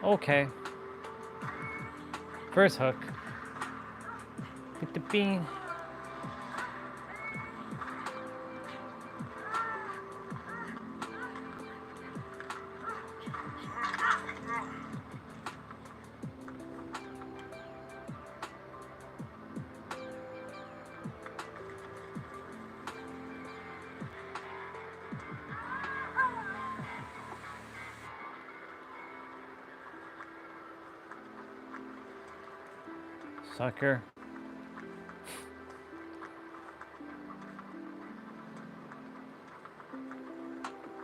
Okay. First hook. Get the bean. Sucker.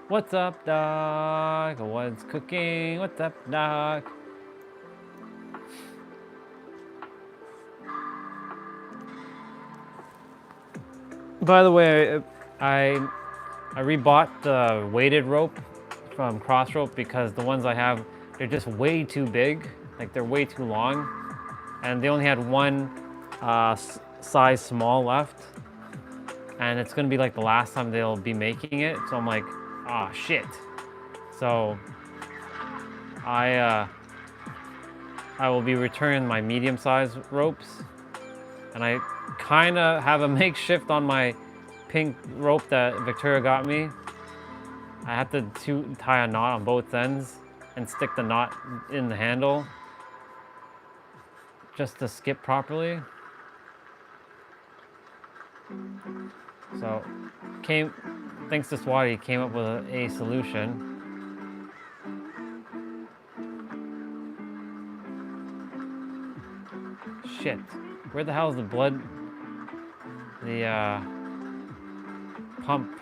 What's up, dog? What's cooking? What's up, dog? By the way, I rebought the weighted rope from Crossrope because the ones I have, they're just way too big. Like they're way too long. And they only had one size small left. And it's gonna be like the last time they'll be making it. So I'm like, ah, shit. So I will be returning my medium-sized ropes. And I kind of have a makeshift on my pink rope that Victoria got me. I have to tie a knot on both ends and stick the knot in the handle just to skip properly. So, thanks to Swati, he came up with a solution. Shit, where the hell is the blood? The pump.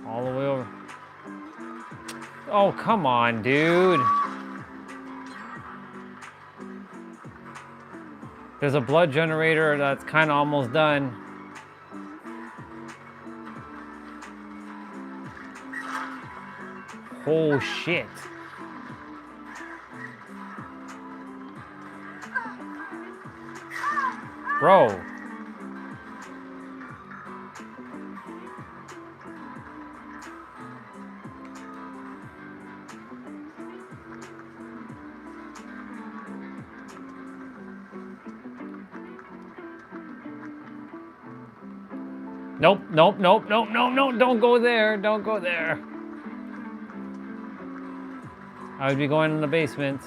All the way over. Oh, come on, dude. There's a blood generator that's kind of almost done. Oh, shit. Bro. Nope, nope, nope, nope, no, no, don't go there, don't go there. I would be going in the basement.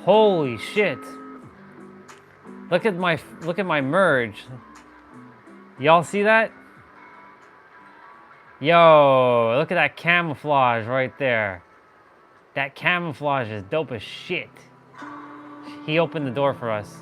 Holy shit. Look at my merge. Y'all see that? Yo, look at that camouflage right there. That camouflage is dope as shit. He opened the door for us.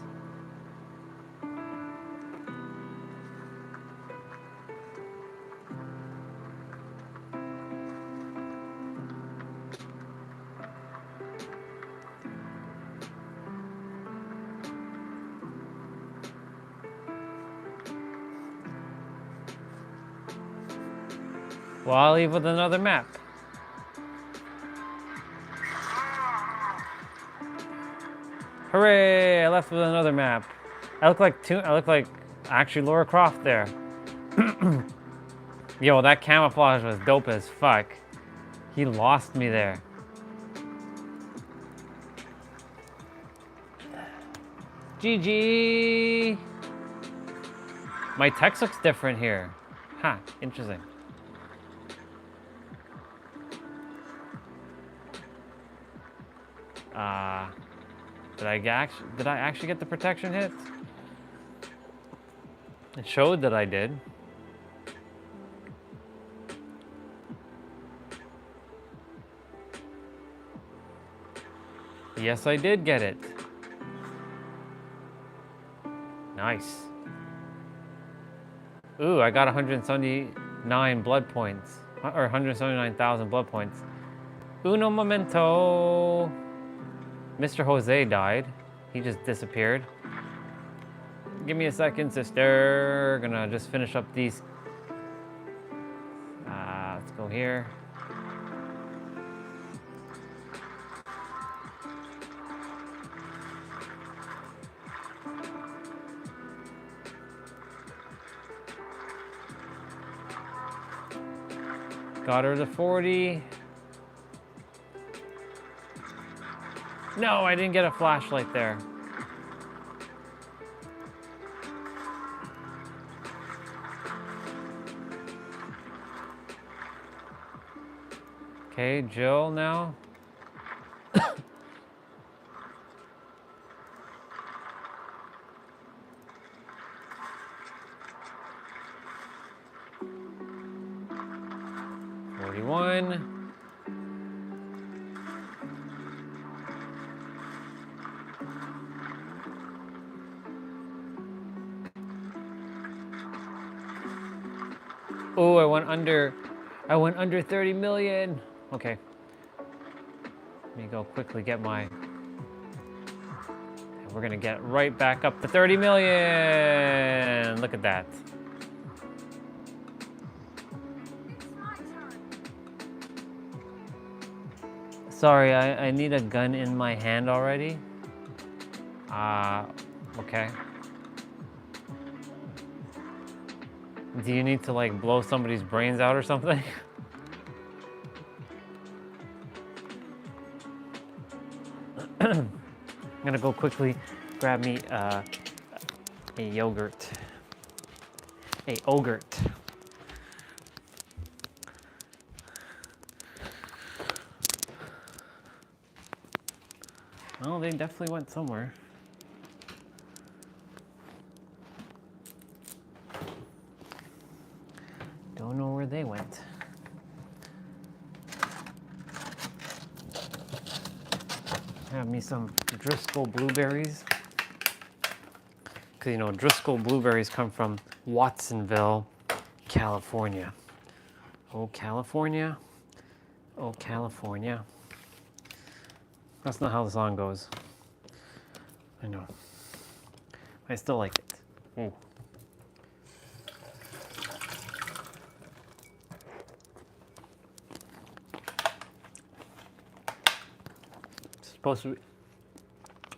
Well, I'll leave with another map. Hooray! I left with another map. I look like actually Laura Croft there. Yo, that camouflage was dope as fuck. He lost me there. GG! My text looks different here. Huh, interesting. Did I actually get the protection hit? It showed that I did. Yes, I did get it. Nice. Ooh, I got 179 blood points. Or 179,000 blood points. Uno momento. Mr. Jose died. He just disappeared. Give me a second, sister. Gonna just finish up these. Let's go here. Got her to 40. No, I didn't get a flashlight there. Okay, Jill now. Oh, I went under 30 million. Okay. Let me go quickly get my... And we're gonna get right back up to 30 million. Look at that. Sorry, I need a gun in my hand already. Okay. Do you need to like blow somebody's brains out or something? I'm gonna go quickly grab me a yogurt. A ogurt. Well, they definitely went somewhere. Don't know where they went. Have me some Driscoll blueberries. Because, you know, Driscoll blueberries come from Watsonville, California. Oh, California. Oh, California. That's not how the song goes. I know. I still like it. Ooh. supposed to be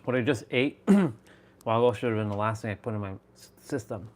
what I just ate a while ago should have been the last thing I put in my system.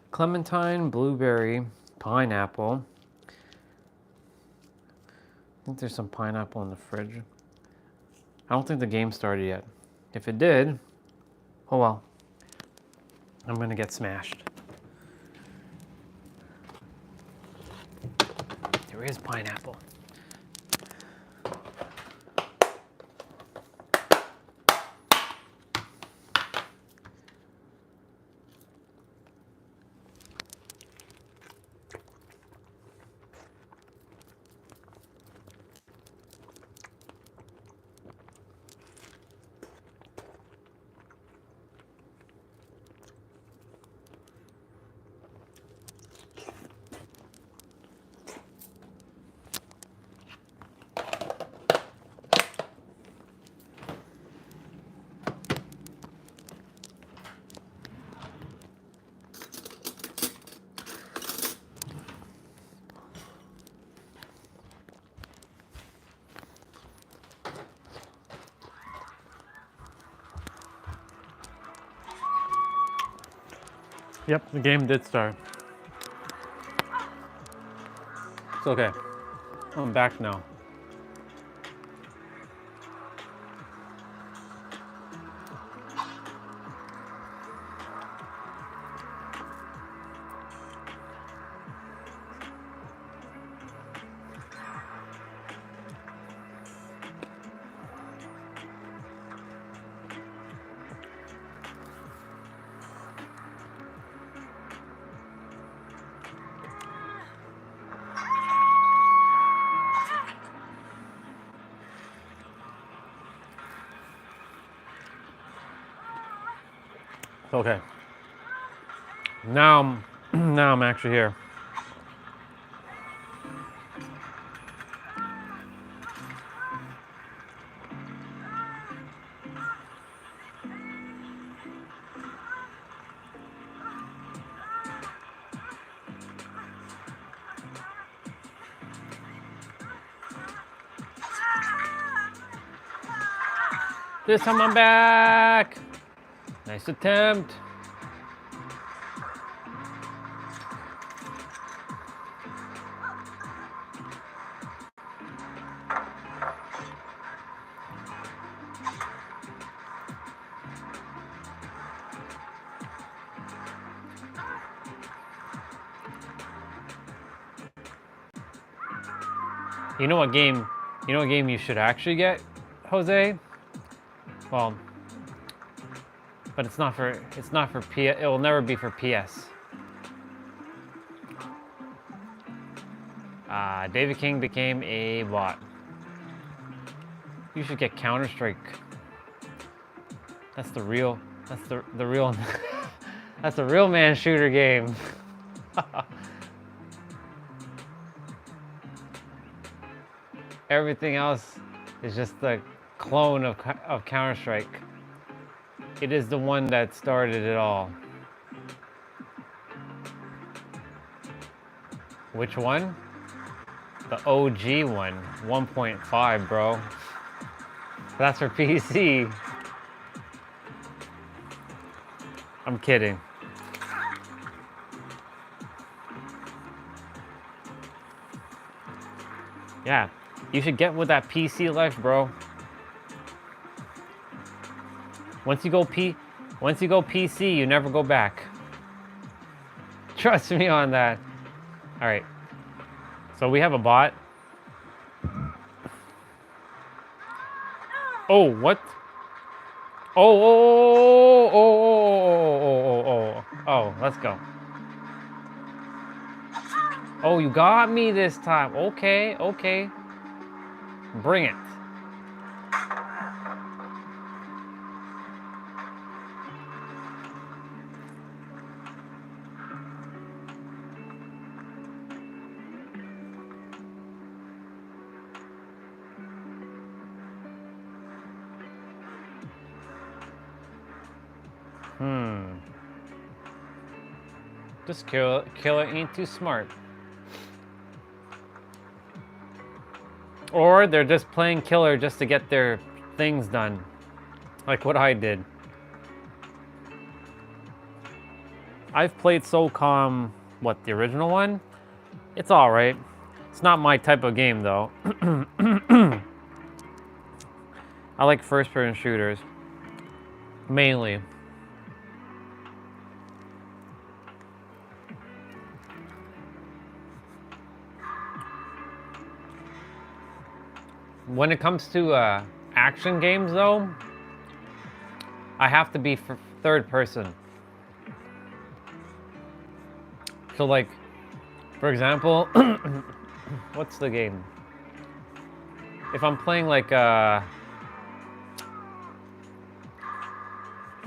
Clementine, blueberry, pineapple. I think there's some pineapple in the fridge. I don't think the game started yet. If it did, oh well. I'm gonna get smashed. There is pineapple. Yep, the game did start. It's okay. I'm back now. Okay. Now I'm actually here. This time I'm back. Nice attempt. You know what game you should actually get, Jose? Well, but it's not for PS. It will never be for PS. David King became a bot. You should get Counter-Strike. That's the real that's the real that's the real man shooter game. Everything else is just the clone of Counter-Strike. It is the one that started it all. Which one? The OG one, 1.5, bro. That's for PC. I'm kidding. Yeah, you should get with that PC life, bro. Once you go PC, you never go back. Trust me on that. All right. So we have a bot. Oh, what? Oh, let's go. Oh, you got me this time. Okay. Bring it. This killer ain't too smart. Or they're just playing killer just to get their things done. Like what I did. I've played SOCOM, what, the original one? It's alright. It's not my type of game though. I like first-person shooters. Mainly. When it comes to action games though, I have to be third person. So like, for example, what's the game? If I'm playing like a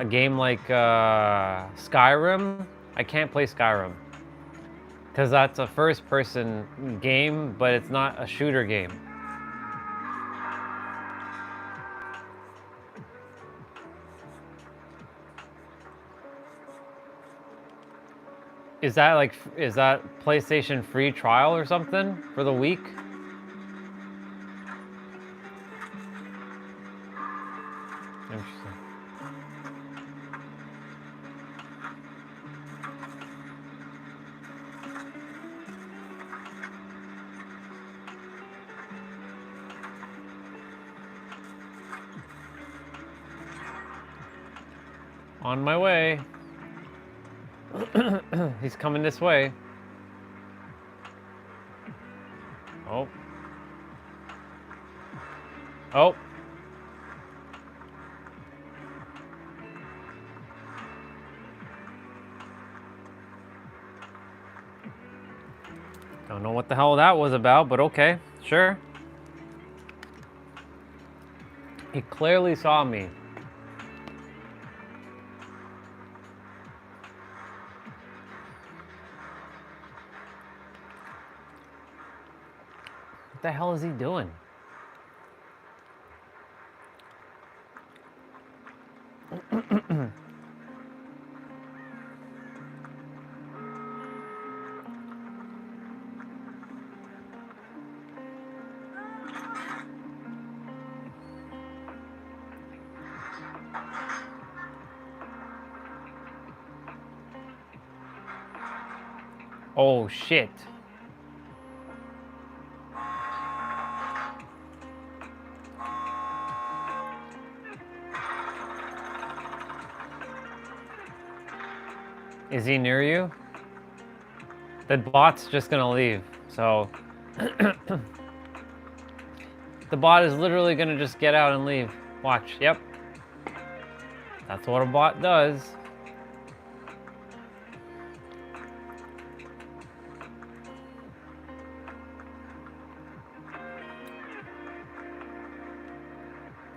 game like Skyrim, I can't play Skyrim. Because that's a first person game, but it's not a shooter game. Is that PlayStation free trial or something for the week? Interesting. On my way. He's coming this way. Oh. Oh. Don't know what the hell that was about, but okay, sure. He clearly saw me. What the hell is he doing? Oh shit. Is he near you? The bot's just gonna leave, so the bot is literally gonna just get out and leave. Watch, yep. That's what a bot does.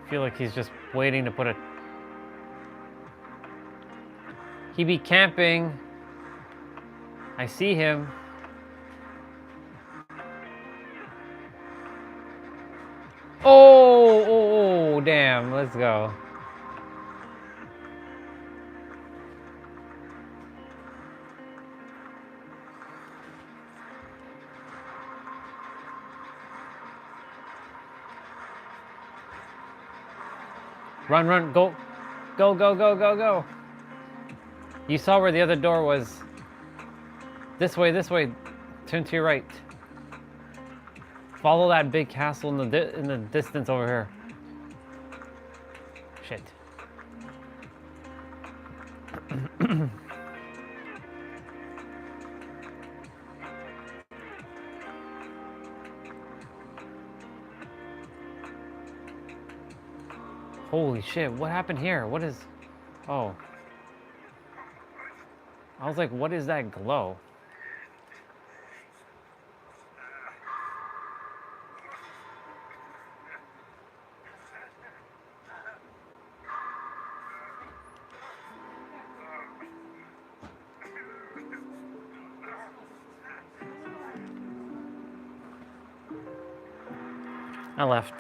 I feel like he's just waiting to put a... He be camping. I see him. Oh, damn, let's go. Run, run, go. Go, go, go, go, go. You saw where the other door was. This way, this way. Turn to your right. Follow that big castle in the distance over here. Shit. Holy shit, what happened here? What is... Oh. I was like, what is that glow? I left.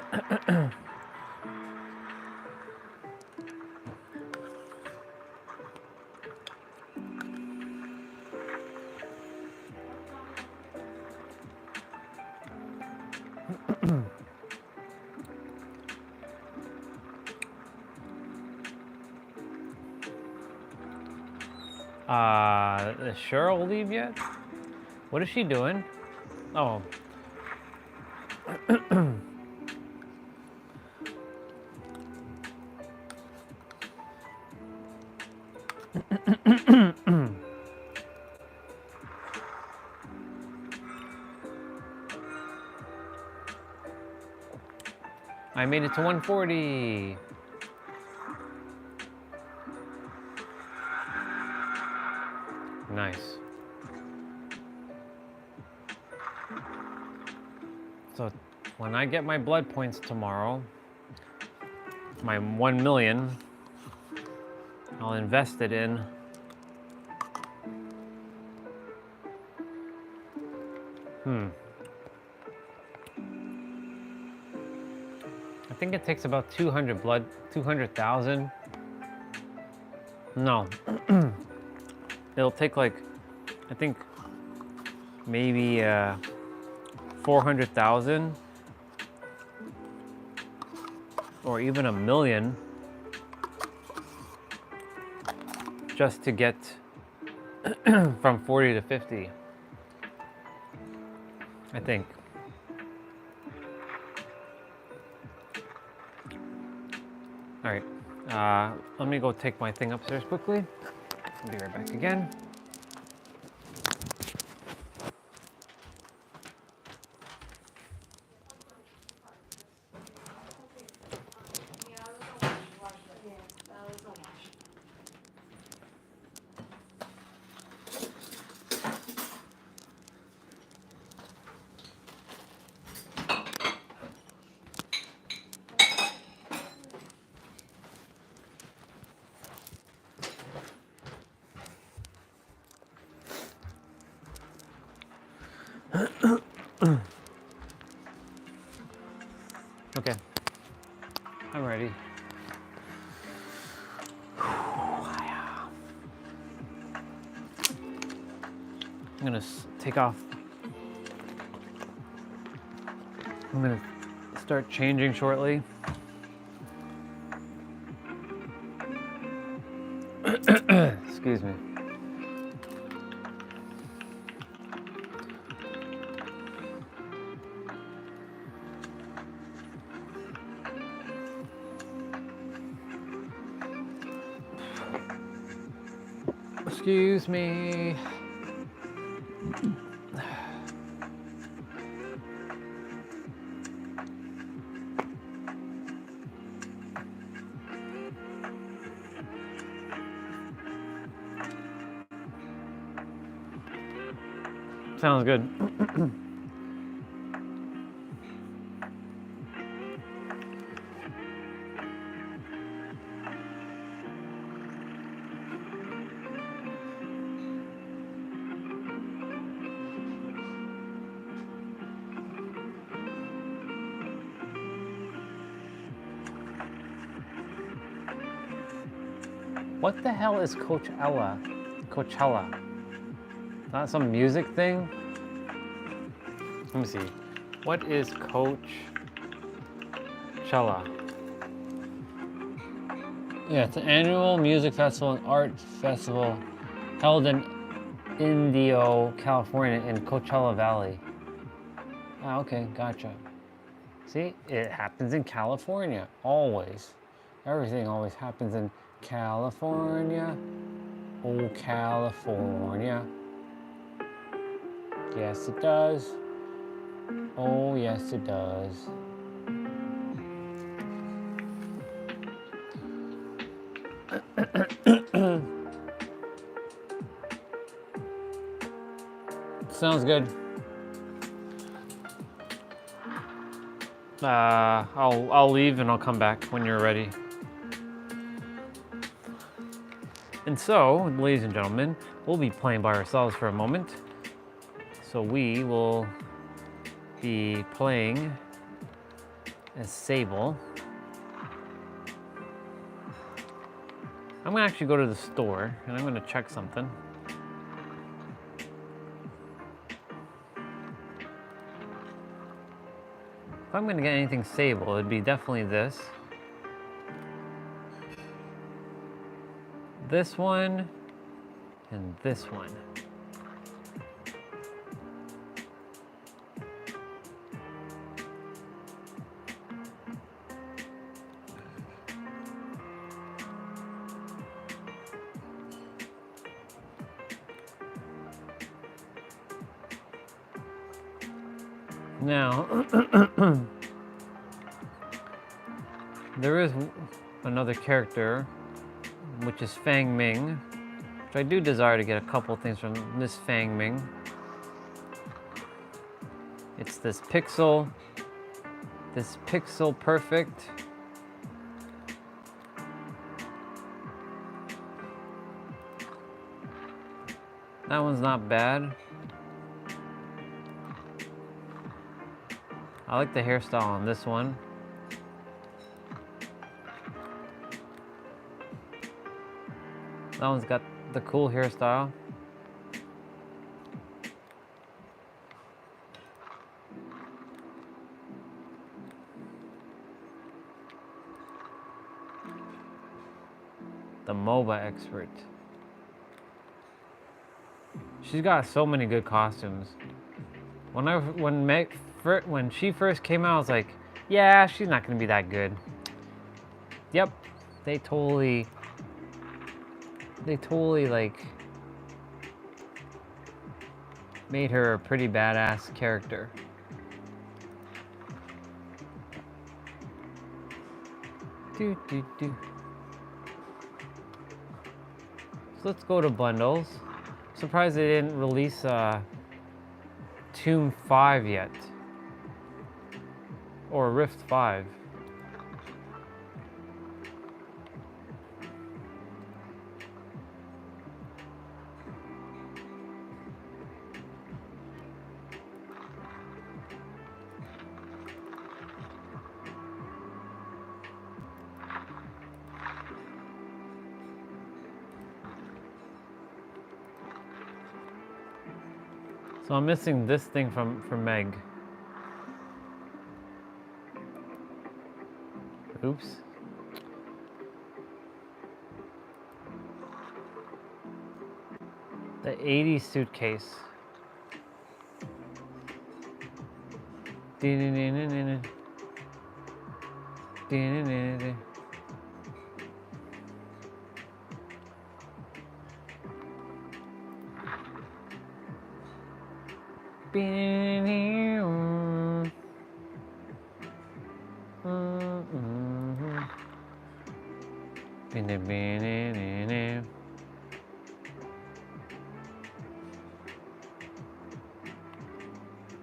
Is Cheryl leave yet? What is she doing? Oh. I made it to 140. Nice. So when I get my blood points tomorrow, my 1 million, I'll invest it in I think it takes about 200,000. No. It'll take like, I think maybe 400,000 or even 1 million just to get from 40 to 50, I think. All right, let me go take my thing upstairs quickly. I'll be right back again. Okay, I'm ready. I'm gonna take off. I'm gonna start changing shortly. Excuse me. Excuse me. Sounds good. What the hell is Coachella? Coachella? Not some music thing? Let me see. What is Coachella? Yeah, it's an annual music festival and art festival held in Indio, California in Coachella Valley. Ah, okay, gotcha. See, it happens in California, always. Everything always happens in California. Oh, California. Yes, it does. Oh, yes, it does. Sounds good. I'll leave and I'll come back when you're ready. And so, ladies and gentlemen, we'll be playing by ourselves for a moment. So we will be playing as Sable. I'm gonna actually go to the store and I'm gonna check something. If I'm gonna get anything Sable, it'd be definitely this. This one and this one. Now, there is another character, which is Fang Ming, which I do desire to get a couple things from this Fang Ming. It's this Pixel Perfect. That one's not bad. I like the hairstyle on this one. That one's got the cool hairstyle. The MOBA expert. She's got so many good costumes. When she first came out, I was like, yeah, she's not gonna be that good. Yep, they totally like made her a pretty badass character. So let's go to bundles. Surprised they didn't release Tomb 5 yet. Or Rift 5. So I'm missing this thing from Meg. Oops. The 80s suitcase.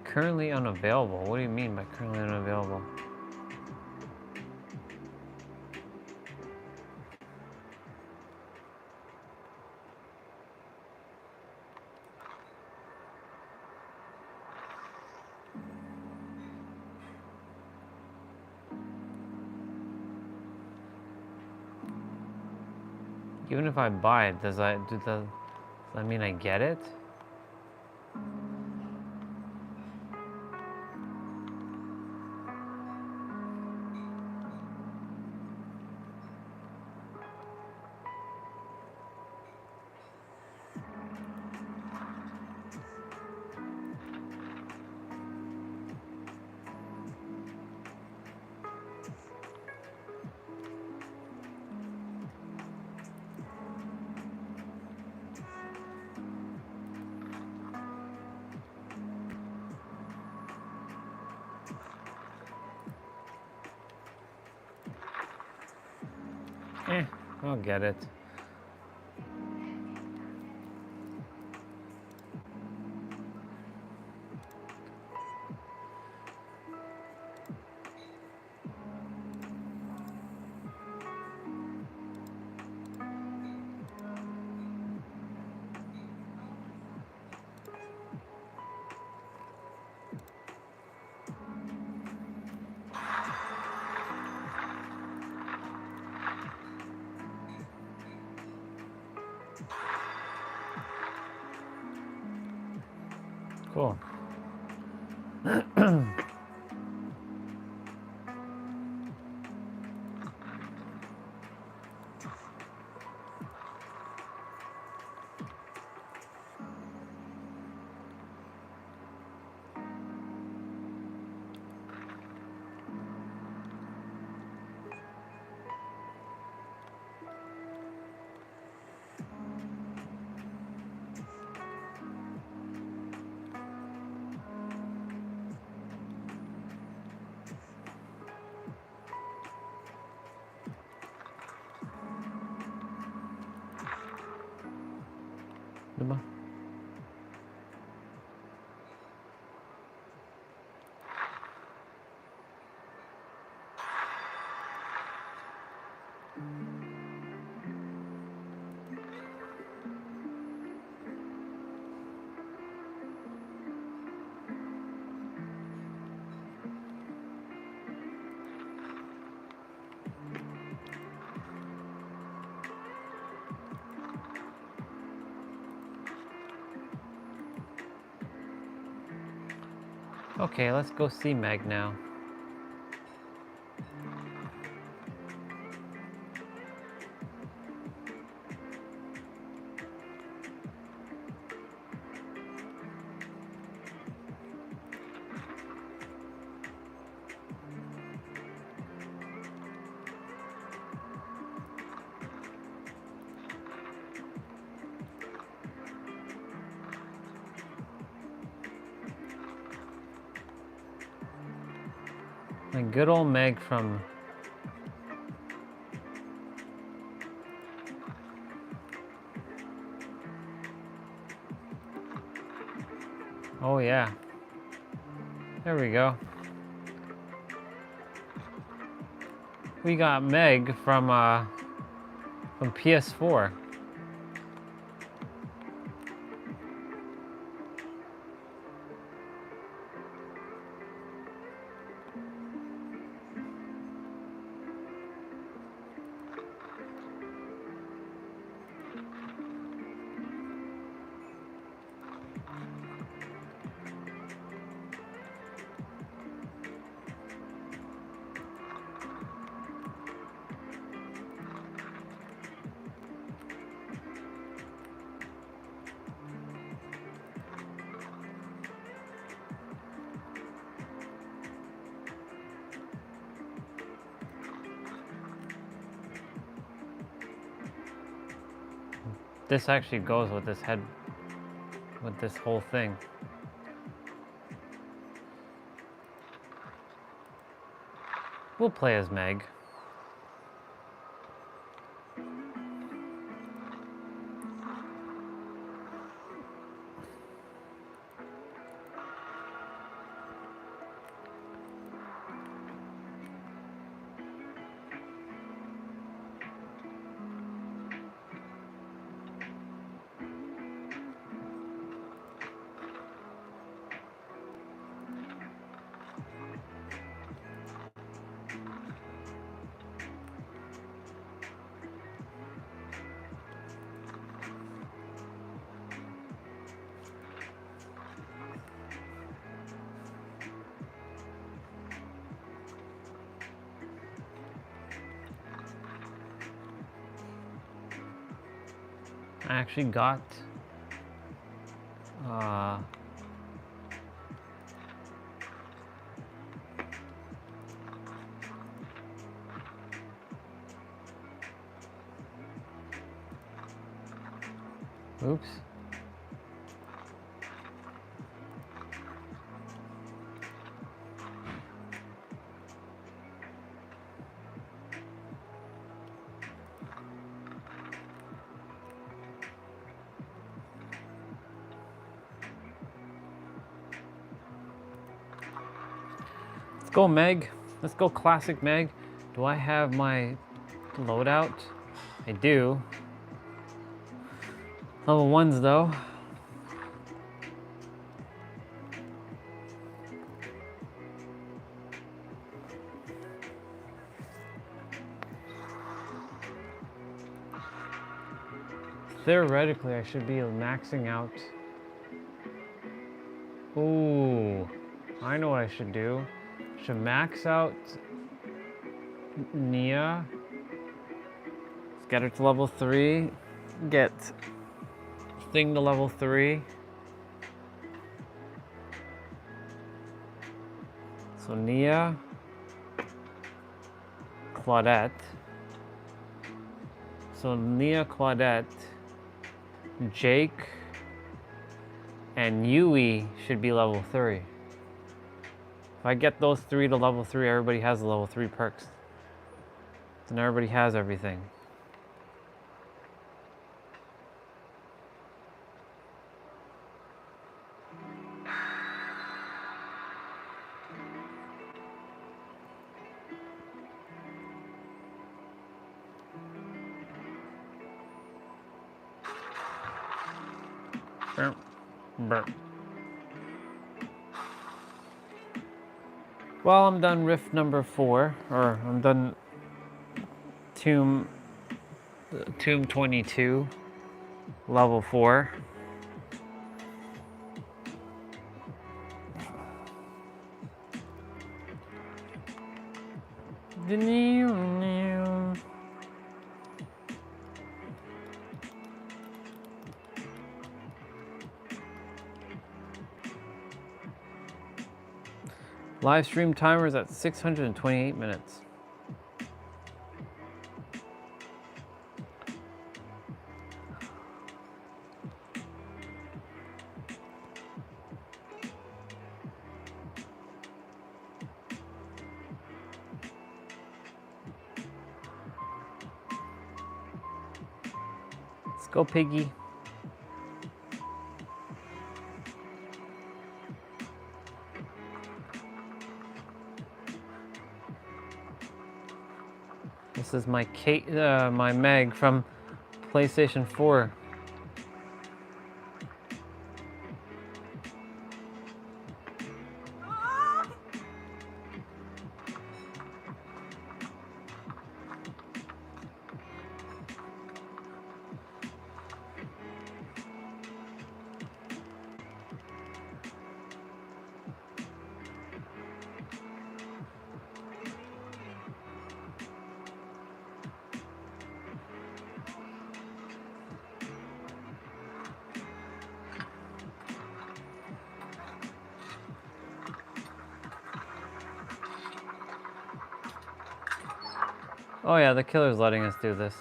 Currently unavailable. What do you mean by currently unavailable? Even if I buy it, does that mean I get it? I'll get it. Cool. Diba? Okay, let's go see Meg now. My good old Meg from... Oh yeah. There we go. We got Meg from PS4. This actually goes with this head, with this whole thing. We'll play as Meg. I actually got oops. go, Meg. Let's go, classic Meg. Do I have my loadout? I do. Level 1s though. Theoretically, I should be maxing out. Ooh, I know what I should do. Should max out Nia. Let's get her to level 3. Get Thing to level 3. So Nia, Claudette. So Nia, Claudette, Jake, and Yui should be level 3. If I get those 3 to level 3, everybody has the level 3 perks. Then everybody has everything. Burp. Well, I'm done rift number 4, or I'm done tomb 22, level 4. Live stream timer is at 628 minutes. Let's go, Piggy. This is my my Meg from PlayStation 4. Oh yeah, the killer's letting us do this.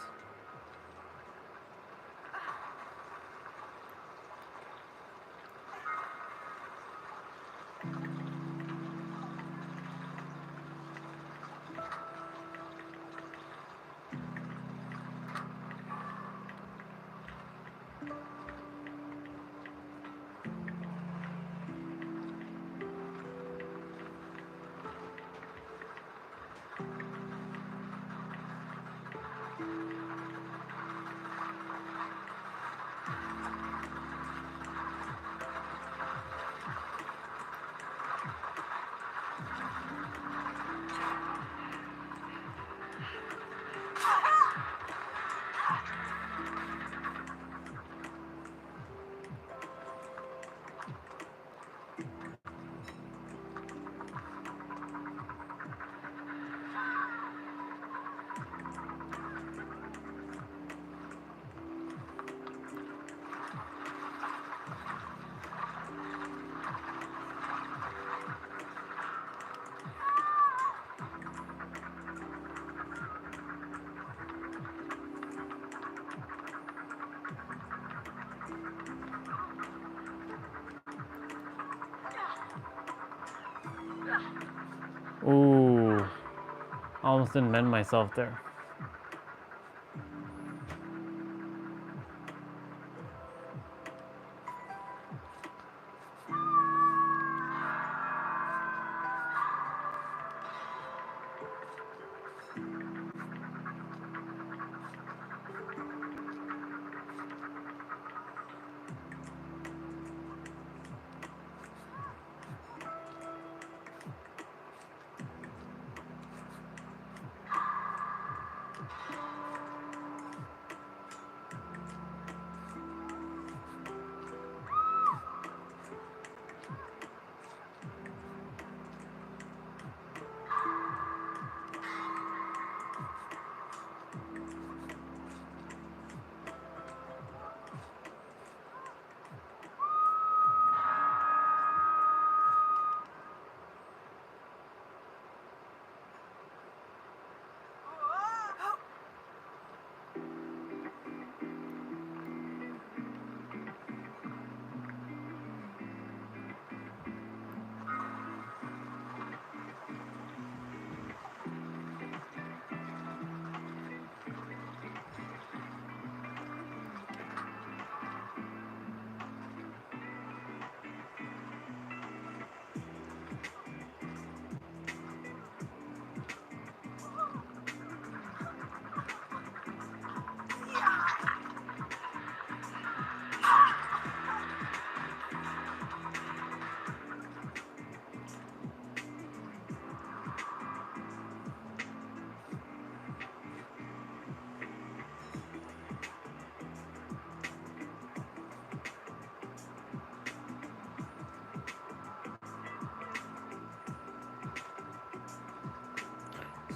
Ooh, almost didn't mend myself there.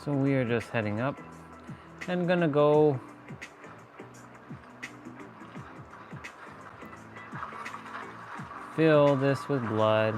So we are just heading up and gonna go fill this with blood.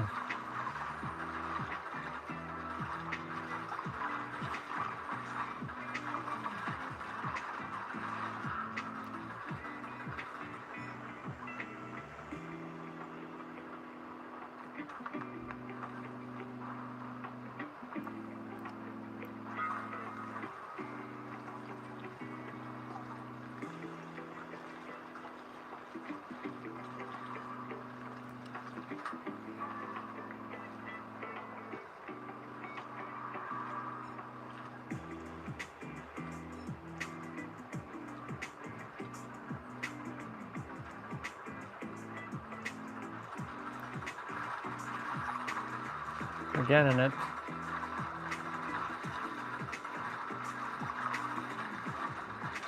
We're getting it.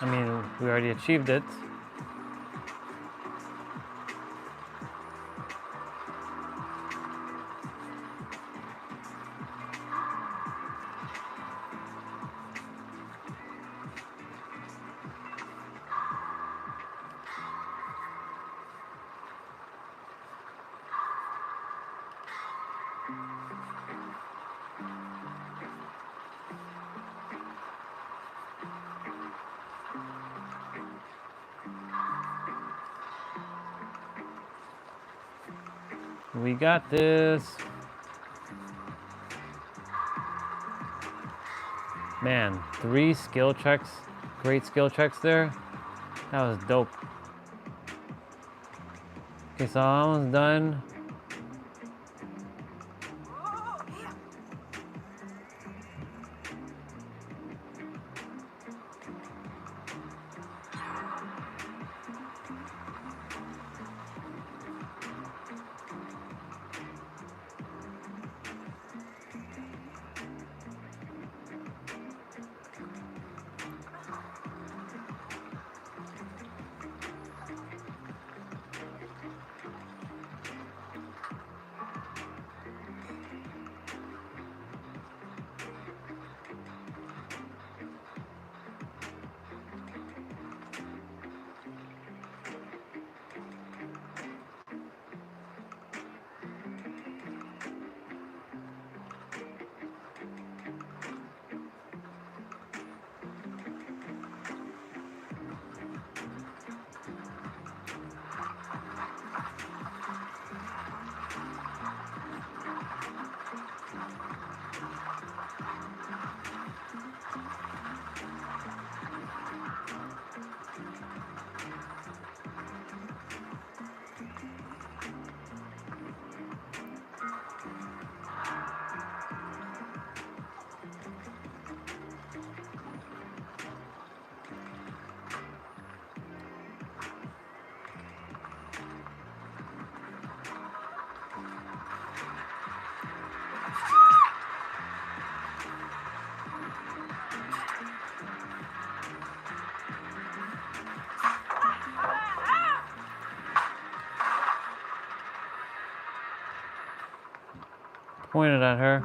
I mean, we already achieved it. We got this. Man, 3 skill checks. Great skill checks there. That was dope. Okay, so almost done. Pointed at her.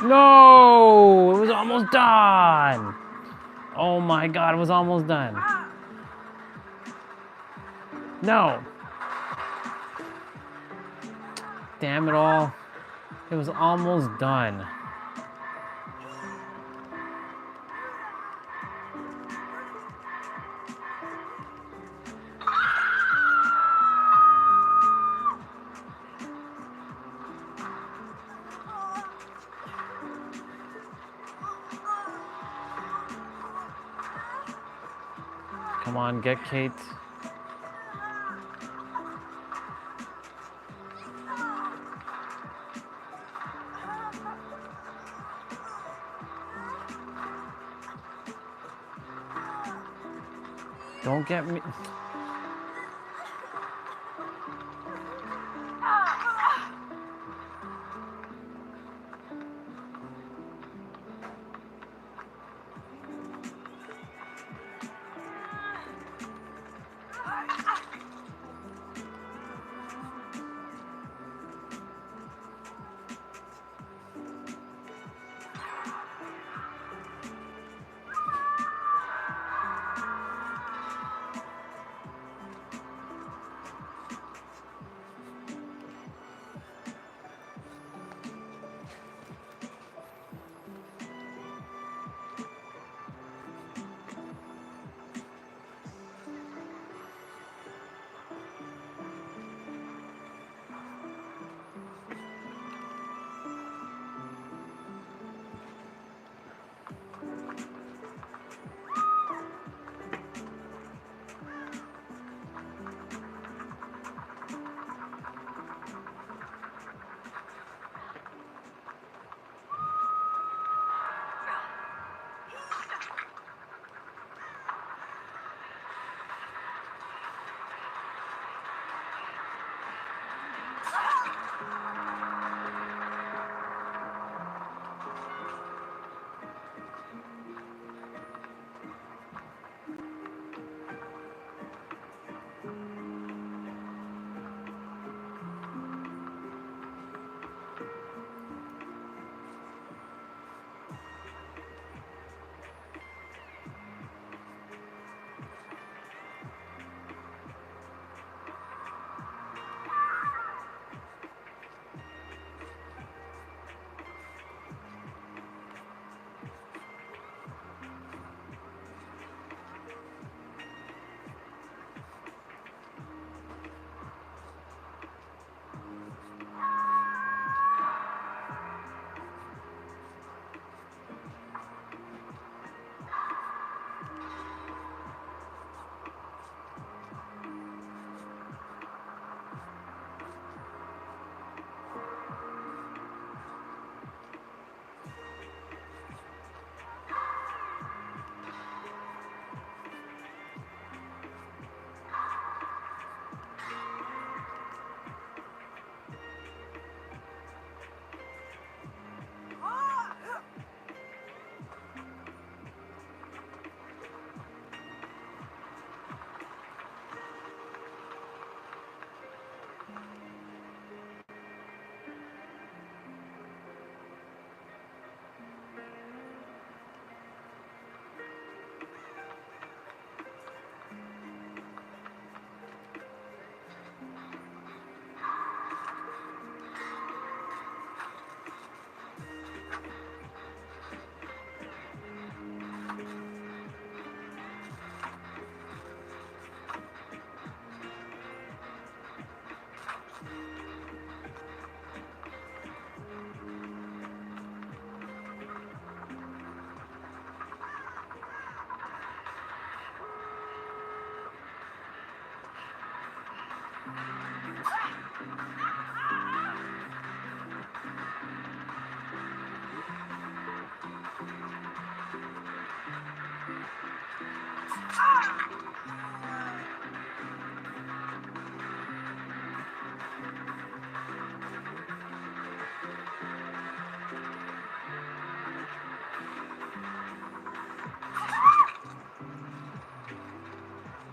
No! It was almost done! Oh my god, it was almost done. No! Damn it all. It was almost done. Come on, get Kate. Don't get me.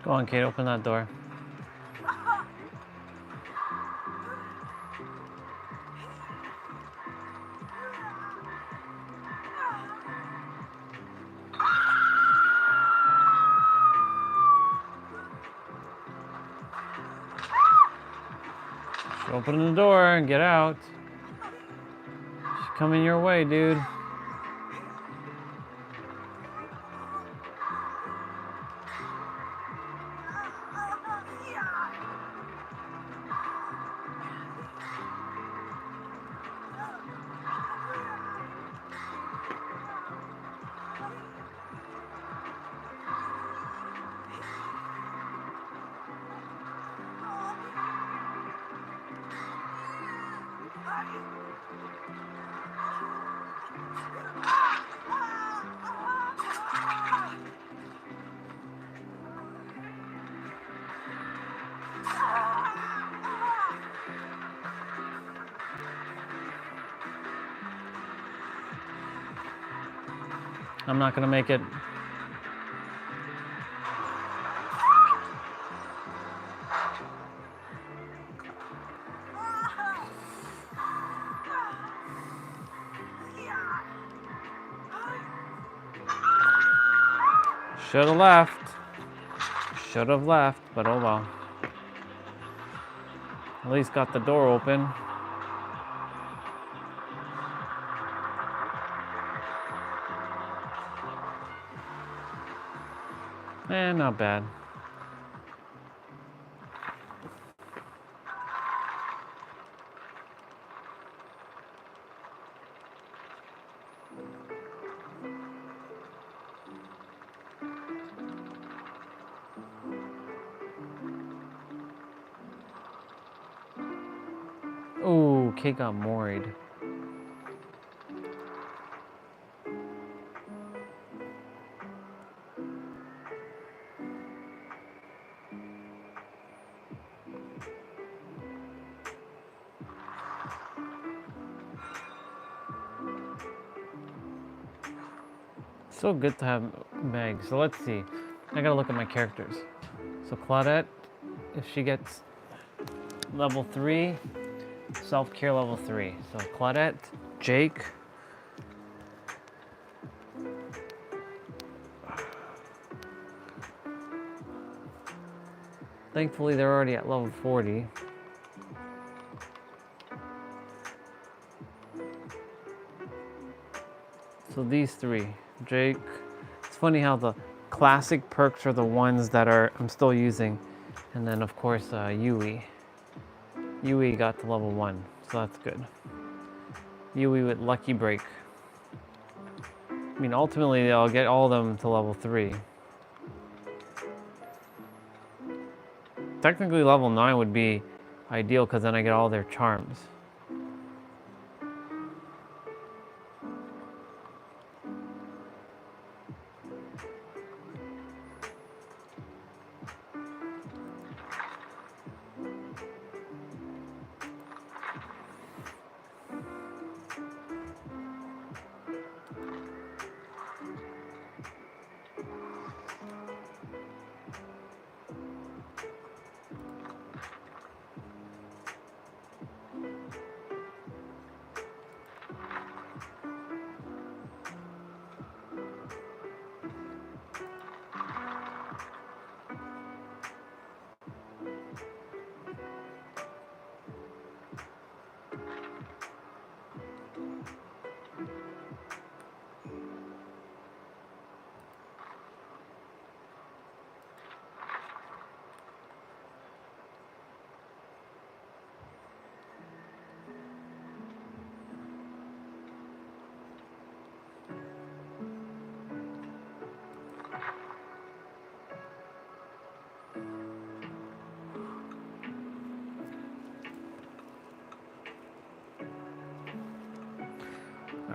Go on, Kate, open that door. Open the door and get out. She's coming your way, dude. I'm not gonna make it. Should have left. Should have left, but oh well. At least got the door open. Not bad. Ooh, Kate got worried. So good to have Meg. So let's see. I gotta look at my characters. So Claudette, if she gets level 3, self-care level 3. So Claudette, Jake. Thankfully, they're already at level 40. So these 3, Jake. It's funny how the classic perks are the ones that I'm still using. And then of course, Yui. Yui got to level 1, so that's good. Yui with Lucky Break. I mean, ultimately, I'll get all of them to level 3. Technically, level 9 would be ideal because then I get all their charms.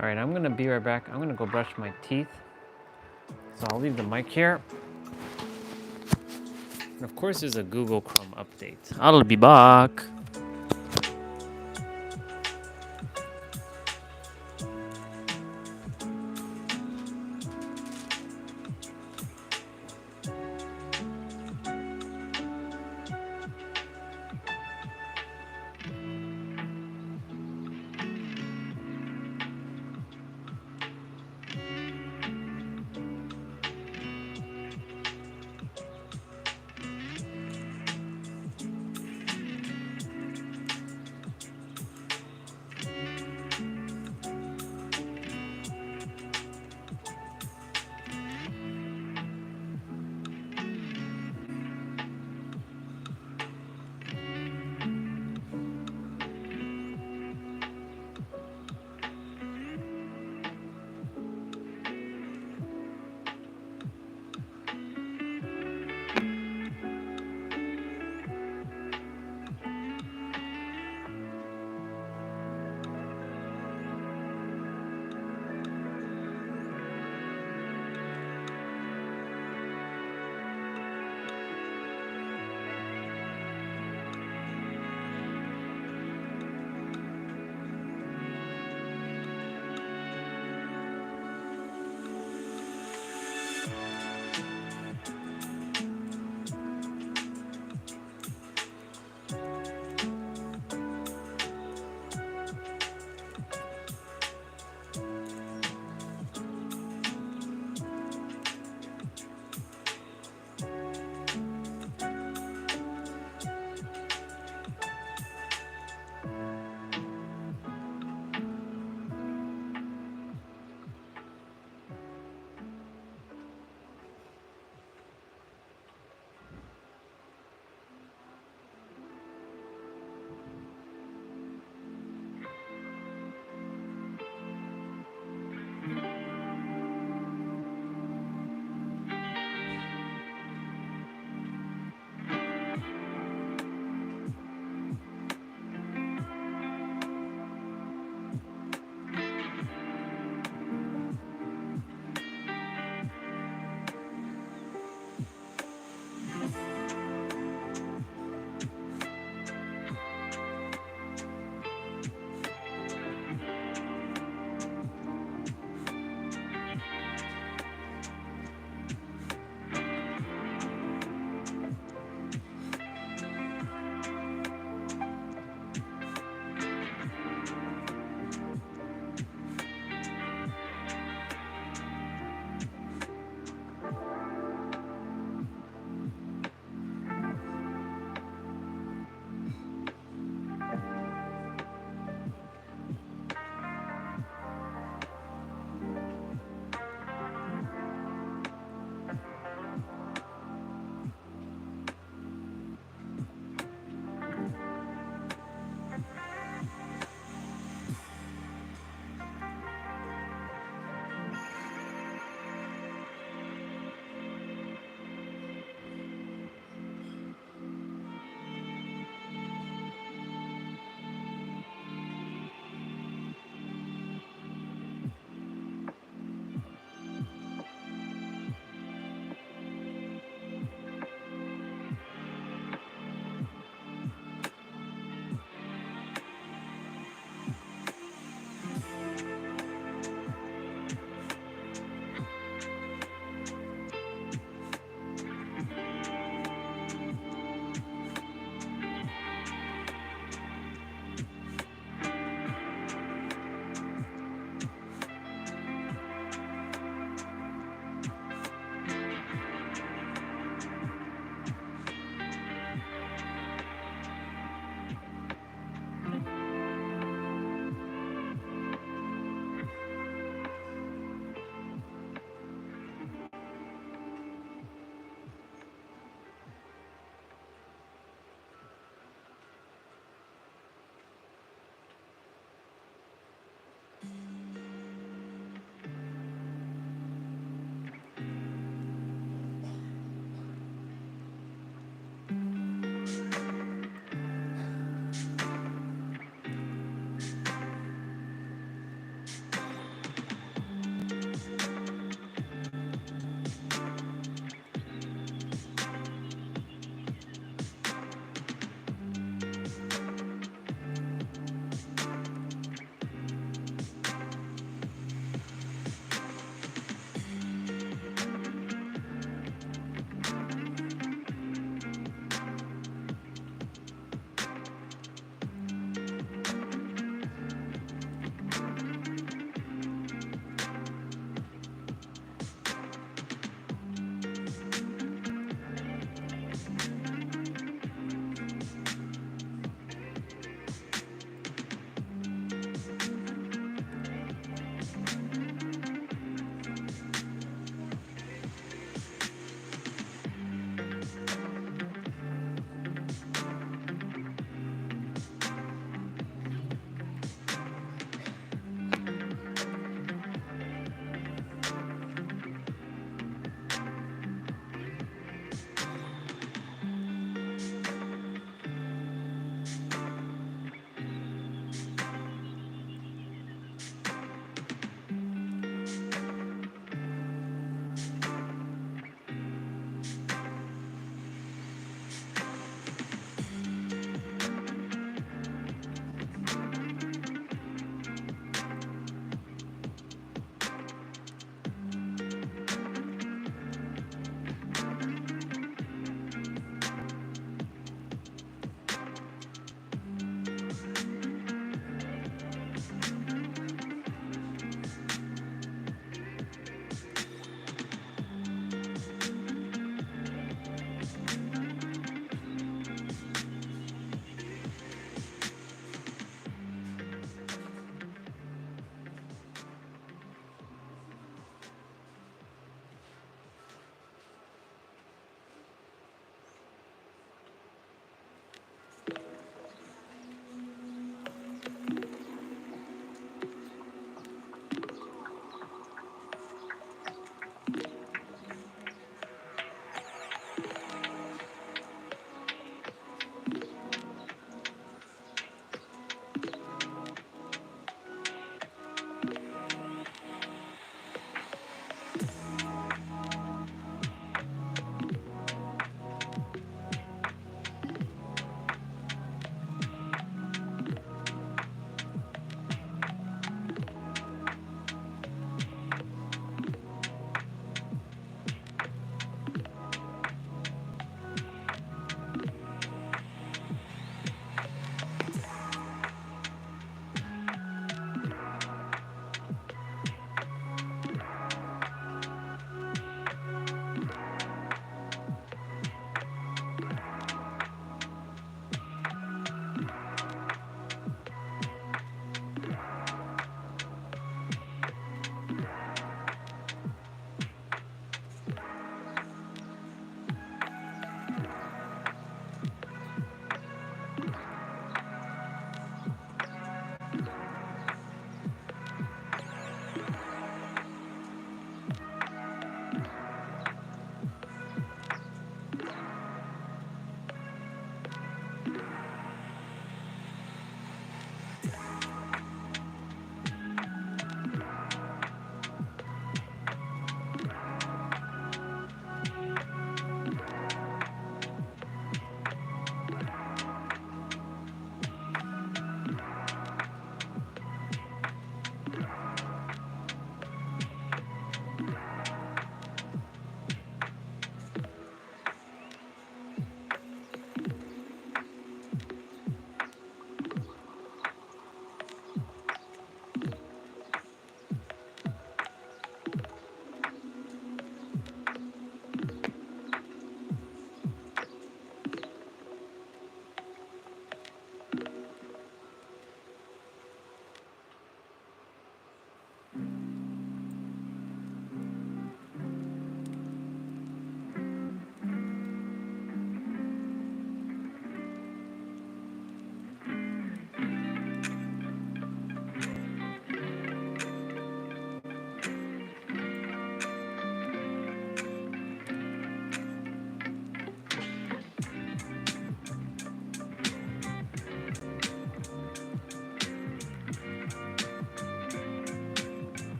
All right, I'm gonna be right back. I'm gonna go brush my teeth. So I'll leave the mic here. And of course, there's a Google Chrome update. I'll be back.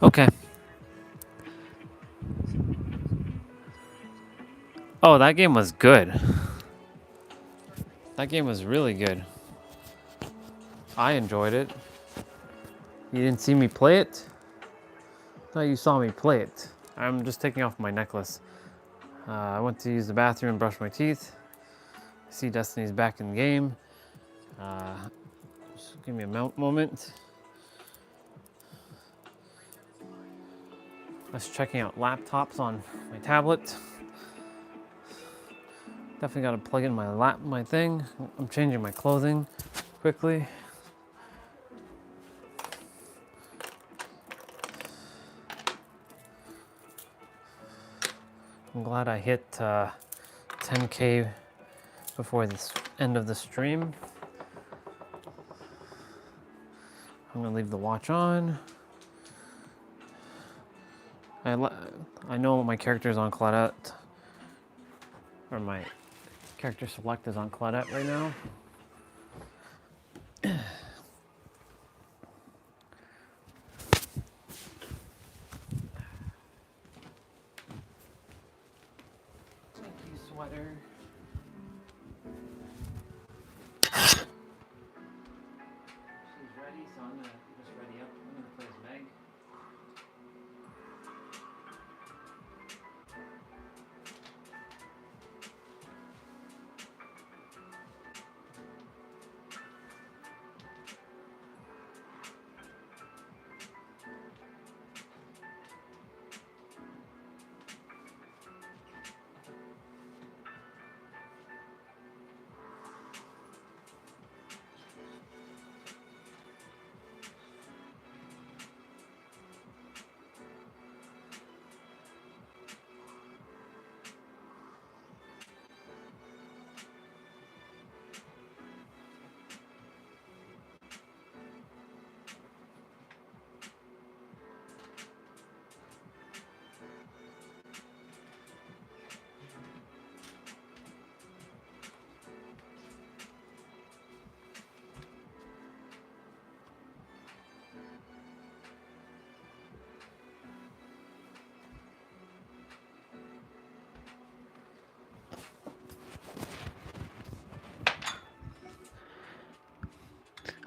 Okay. Oh, that game was good. That game was really good. I enjoyed it. You didn't see me play it? I thought you saw me play it. I'm just taking off my necklace. I went to use the bathroom and brush my teeth. I see Destiny's back in the game. Just give me a moment. I was checking out laptops on my tablet. Definitely got to plug in my thing. I'm changing my clothing quickly. I'm glad I hit 10K before the end of the stream. I'm gonna leave the watch on. I know my character is on Claudette, or my character select is on Claudette right now. Thank you, sweater. She's ready, so I'm gonna just ready up. I'm gonna play as Meg.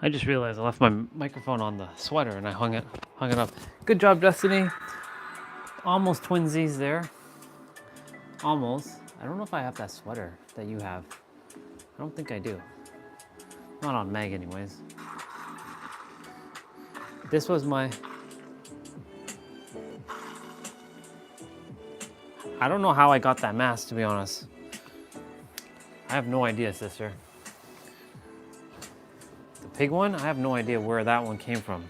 I just realized I left my microphone on the sweater and I hung it up. Good job, Destiny. Almost twinsies there. Almost. I don't know if I have that sweater that you have. I don't think I do. Not on Meg anyways. This was my... I don't know how I got that mask, to be honest. I have no idea, sister. The pig one? I have no idea where that one came from.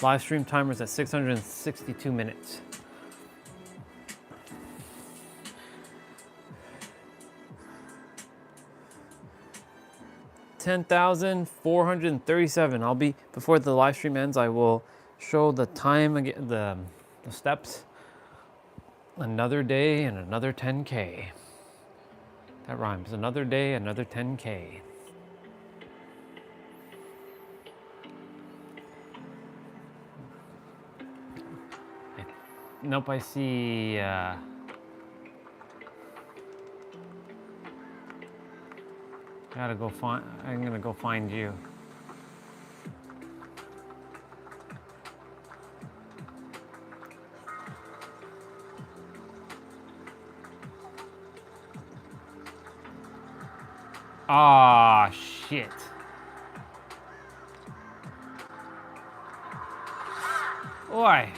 Live stream timer's at 662 minutes. $10,437. I'll be, before the live stream ends, I will show the time again, the steps. Another day and another 10K. That rhymes. Another day, another 10K. Nope, I see. Gotta go find. I'm gonna go find you. Ah, shit. Oi.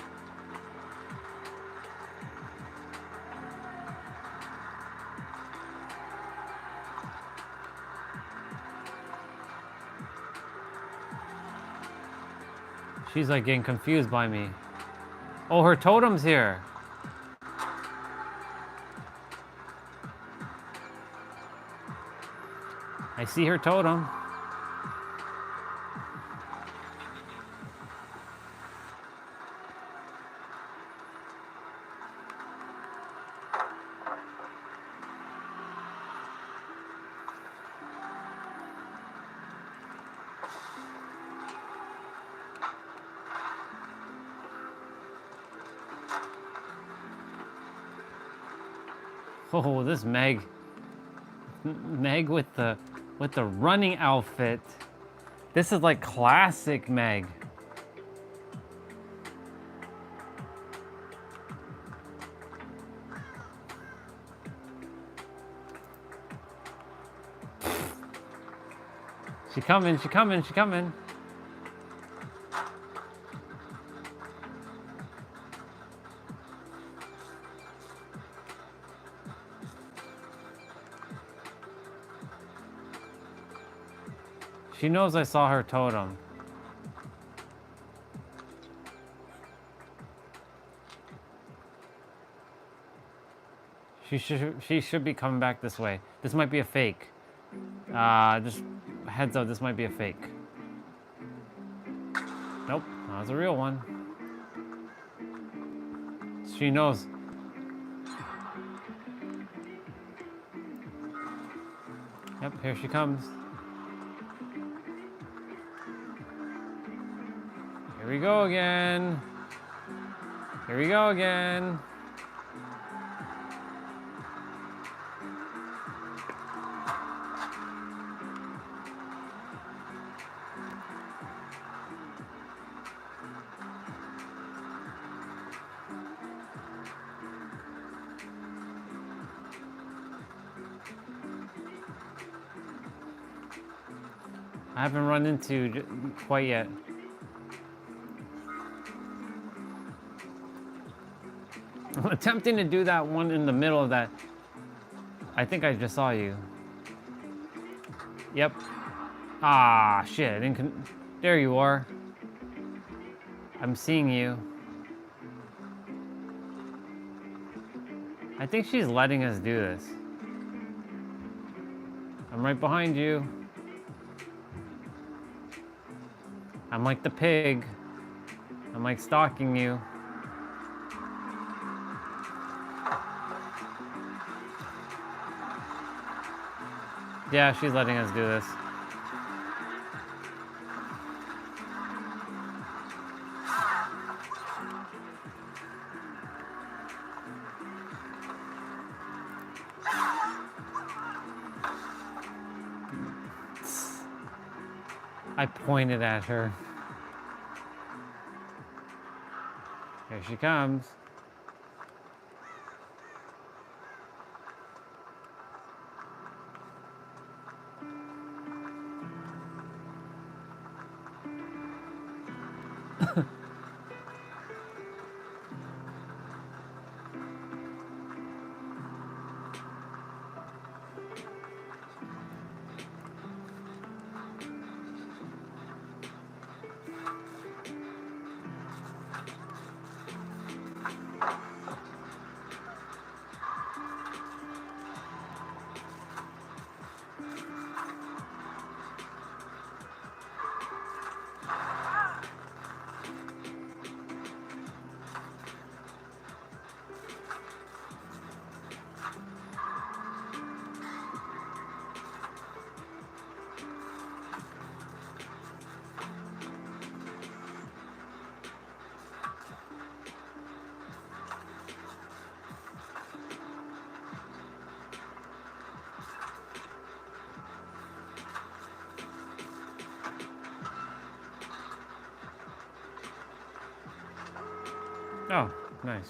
She's like getting confused by me. Oh, her totem's here. I see her totem. Oh, this Meg with the running outfit. This is like classic Meg. She coming, she coming, she coming. She knows I saw her totem. She should be coming back this way. This might be a fake. Just heads up, this might be a fake. Nope, that was a real one. She knows. Yep, here she comes. Here we go again. Here we go again. I haven't run into quite yet. I'm attempting to do that one in the middle of that. I think I just saw you. Yep. Ah, shit. There you are. I'm seeing you. I think she's letting us do this. I'm right behind you. I'm like the pig. I'm like stalking you. Yeah, she's letting us do this. I pointed at her. Here she comes. Oh, nice.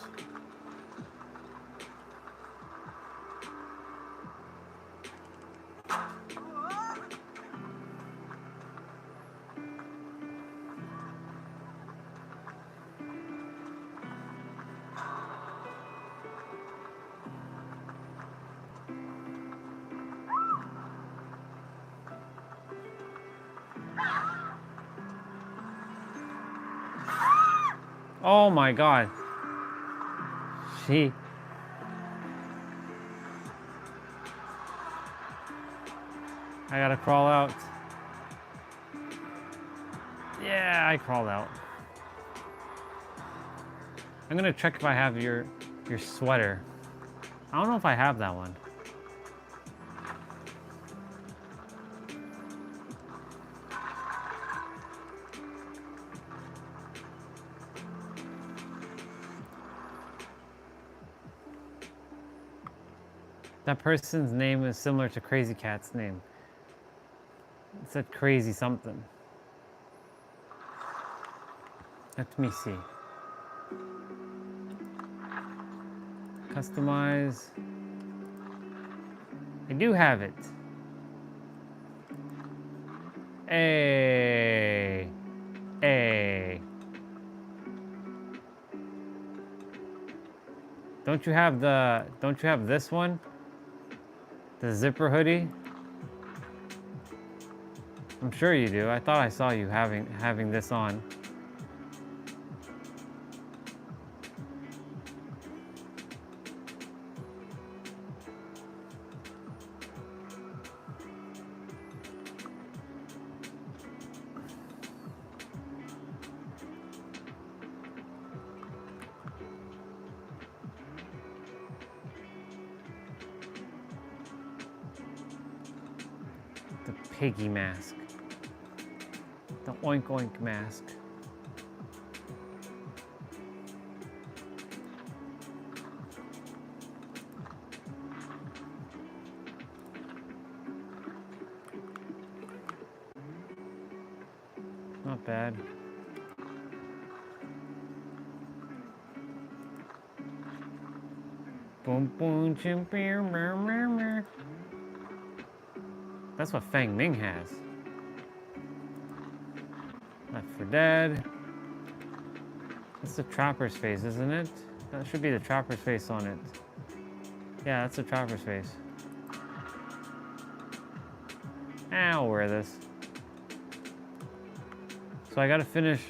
Oh my God. I gotta crawl out. Yeah, I crawled out. I'm gonna check if I have your sweater. I don't know if I have that one. That person's name is similar to Crazy Cat's name. It said crazy something. Let me see. Customize. I do have it. Hey. Hey. Don't you have this one? The zipper hoodie? I'm sure you do. I thought I saw you having this on. The piggy mask. The oink oink mask. Not bad. Boom boom chim beer mer mer mer. That's what Fang Ming has. Left 4 Dead. That's the Trapper's face, isn't it? That should be the Trapper's face on it. Yeah, that's the Trapper's face. I'll wear this. So I gotta finish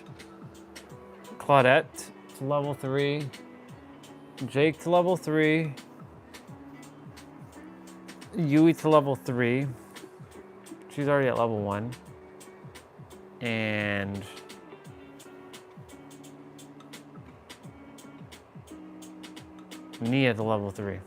Claudette to level 3, Jake to level 3, Yui to level 3. She's already at level 1. And Nia to level 3.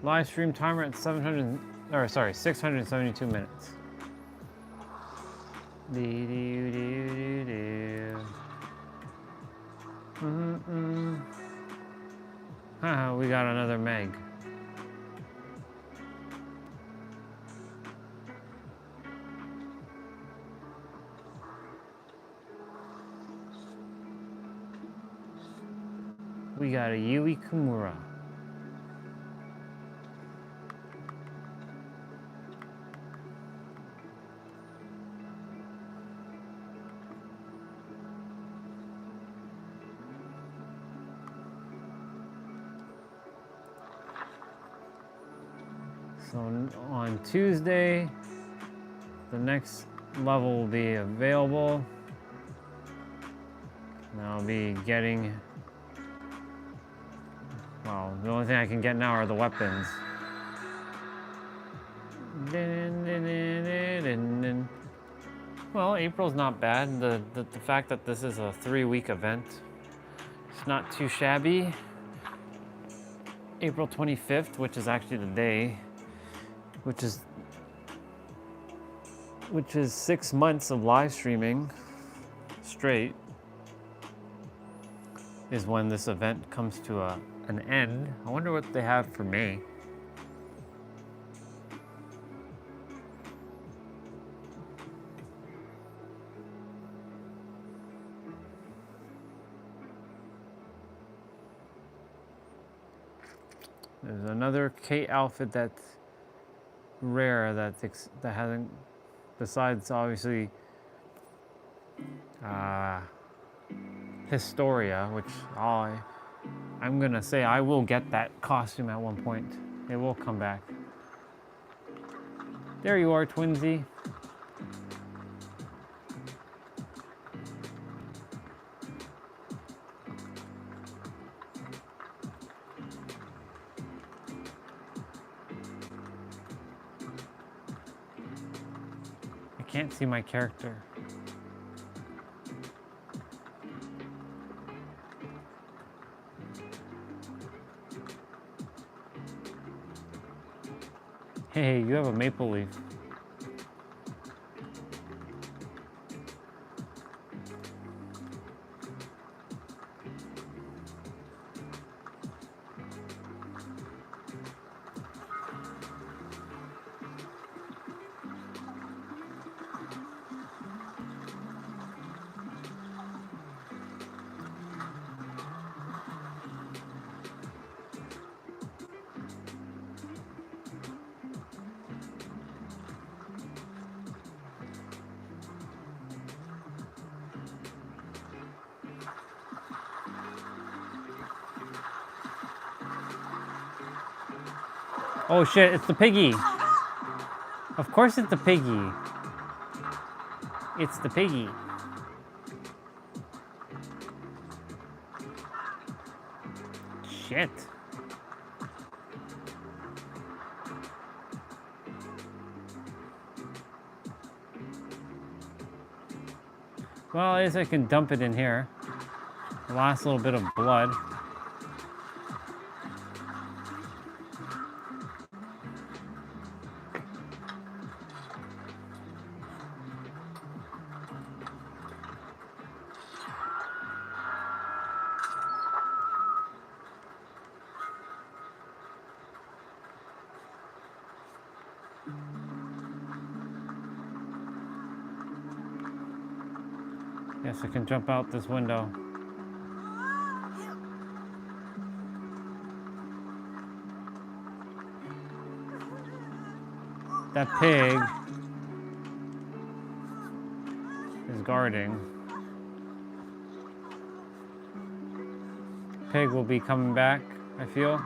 Live stream timer at 672 minutes. Haha, we got another Meg. We got a Yui Kimura. So on Tuesday, the next level will be available. And I'll be getting, well, the only thing I can get now are the weapons. Well, April's not bad. The fact that this is a 3-week event, it's not too shabby. April 25th, which is actually the day, which is 6 months of live streaming straight, is when this event comes to an end. I wonder what they have for May. There's another Kate outfit that's rare that hasn't, besides obviously Historia, which I'm gonna say I will get that costume at one point. It will come back. There you are, Twinsy. I can't see my character. Hey, you have a maple leaf. Oh shit, it's the piggy. Of course it's the piggy. It's the piggy. Shit. Well, at least I can dump it in here. The last little bit of blood. Yes, I can jump out this window. That pig is guarding. Pig will be coming back, I feel.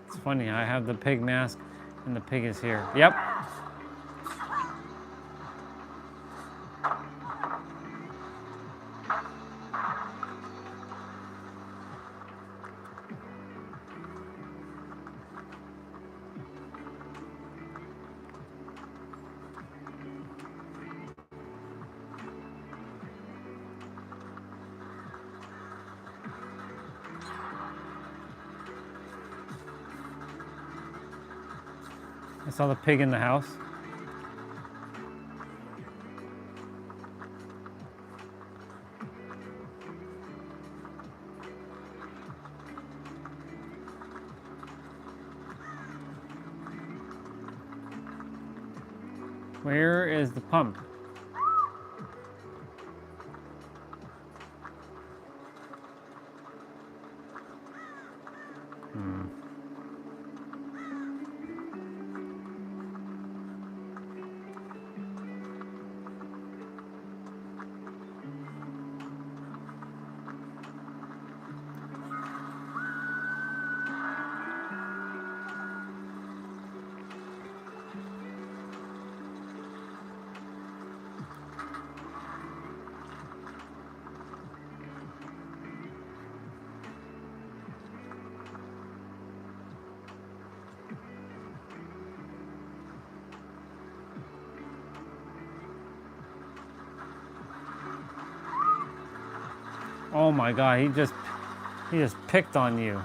It's funny, I have the pig mask and the pig is here. Yep. I saw the pig in the house. Where is the pump? Oh my god, he just picked on you.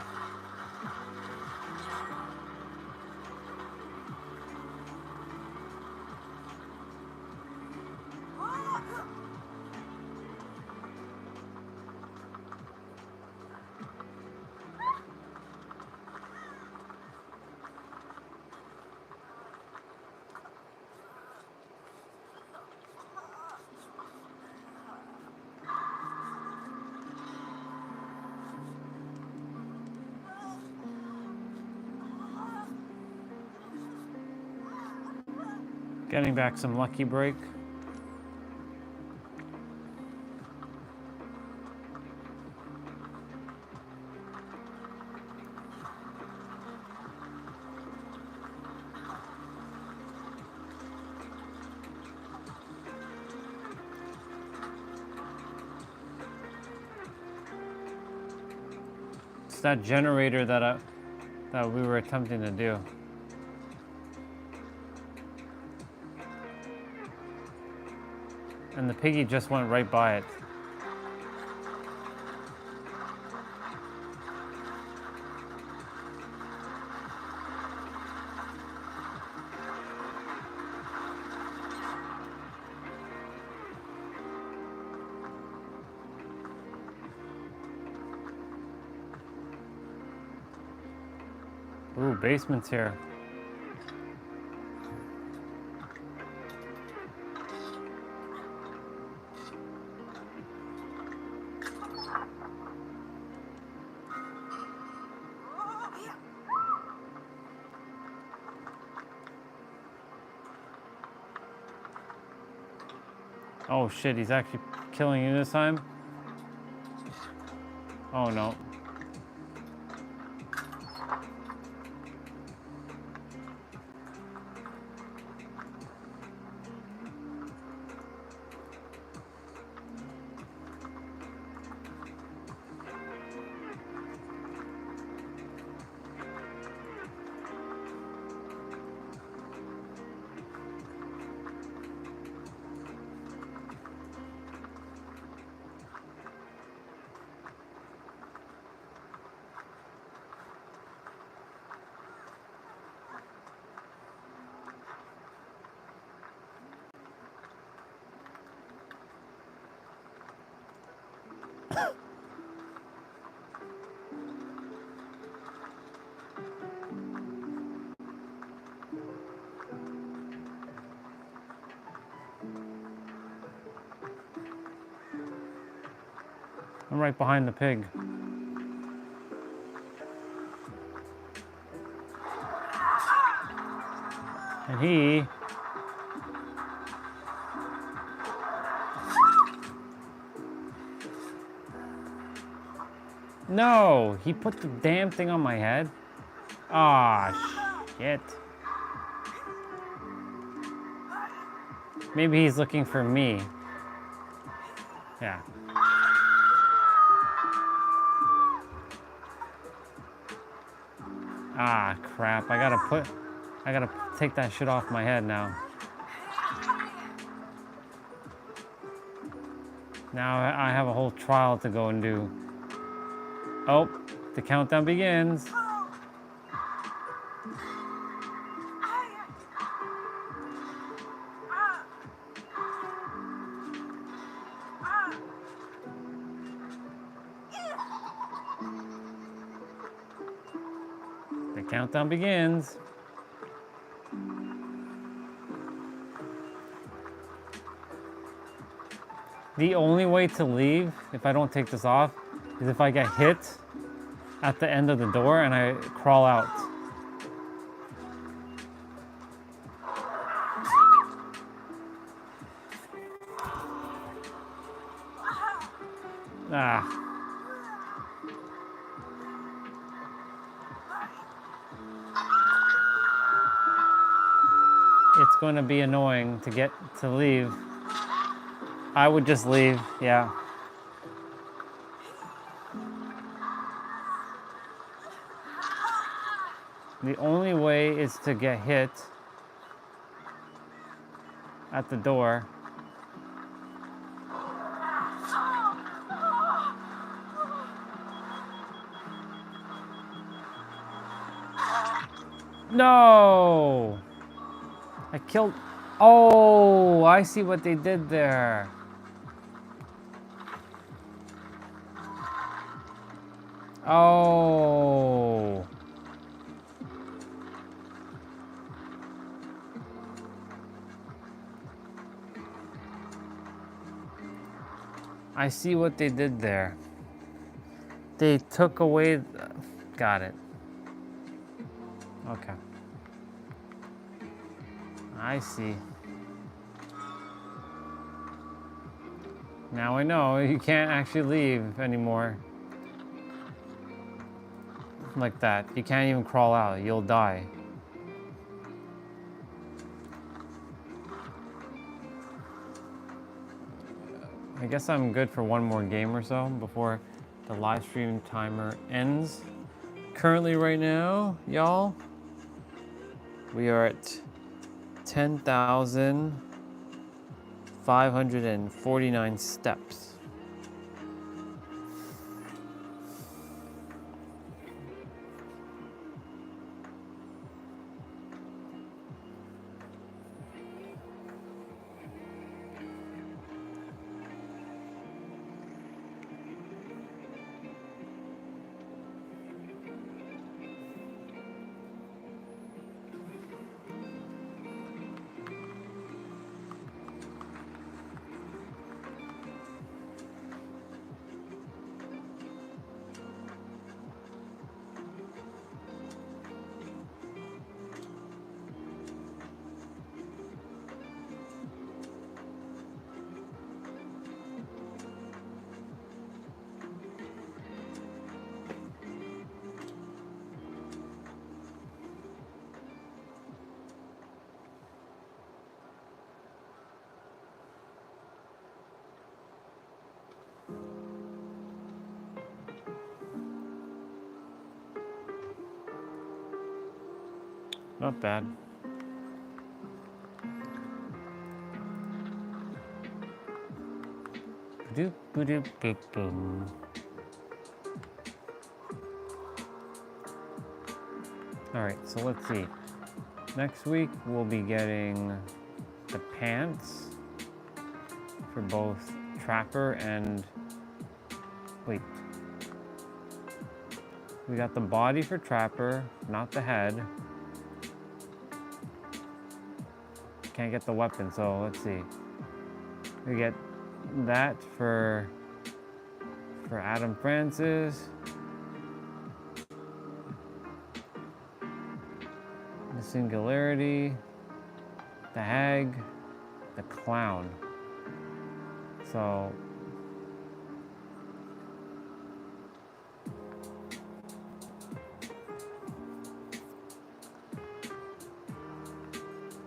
Getting back some Lucky Break. It's that generator that we were attempting to do. And the piggy just went right by it. Ooh, basement's here. Oh shit, he's actually killing you this time? Oh no. I'm right behind the pig. And he... No! He put the damn thing on my head? Ah, shit. Maybe he's looking for me. Yeah. Ah, crap. I gotta take that shit off my head now. Now I have a whole trial to go and do. Oh, the countdown begins. The countdown begins. The only way to leave, if I don't take this off, is if I get hit at the end of the door and I crawl out. Ah. It's going to be annoying to get to leave. I would just leave, yeah. The only way is to get hit at the door. No! I killed... Oh, I see what they did there. Oh. I see what they did there. They took away... Got it. Okay. I see. Now I know you can't actually leave anymore. Like that. You can't even crawl out. You'll die. I guess I'm good for one more game or so before the live stream timer ends. Currently right now, y'all, we are at 10,549 steps. Not bad. Doop, boop, boop, boom. All right, so let's see. Next week we'll be getting the pants for both Trapper and wait. We got the body for Trapper, not the head. Can't get the weapon, so let's see. We get that for Adam Francis. The Singularity, the Hag, the Clown. So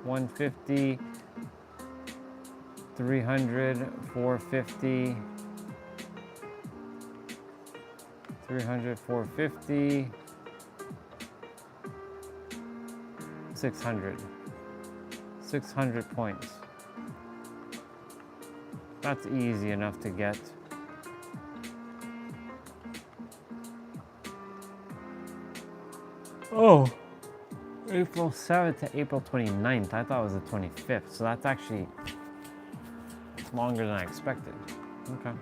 $150, $300, $450, $300, $450, $600. 600 points. That's easy enough to get. Oh, April 7th to April 29th. I thought it was the 25th, so that's actually longer than I expected. Okay.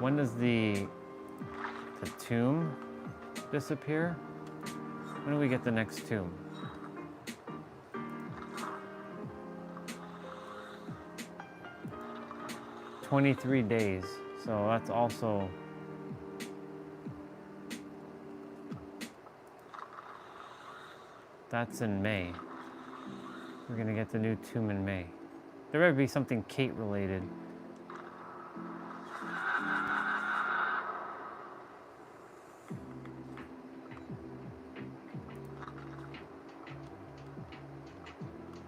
When does the tomb disappear? When do we get the next tomb? $23 days, so that's also that's in May. We're gonna get the new tomb in May. There better be something Kate related.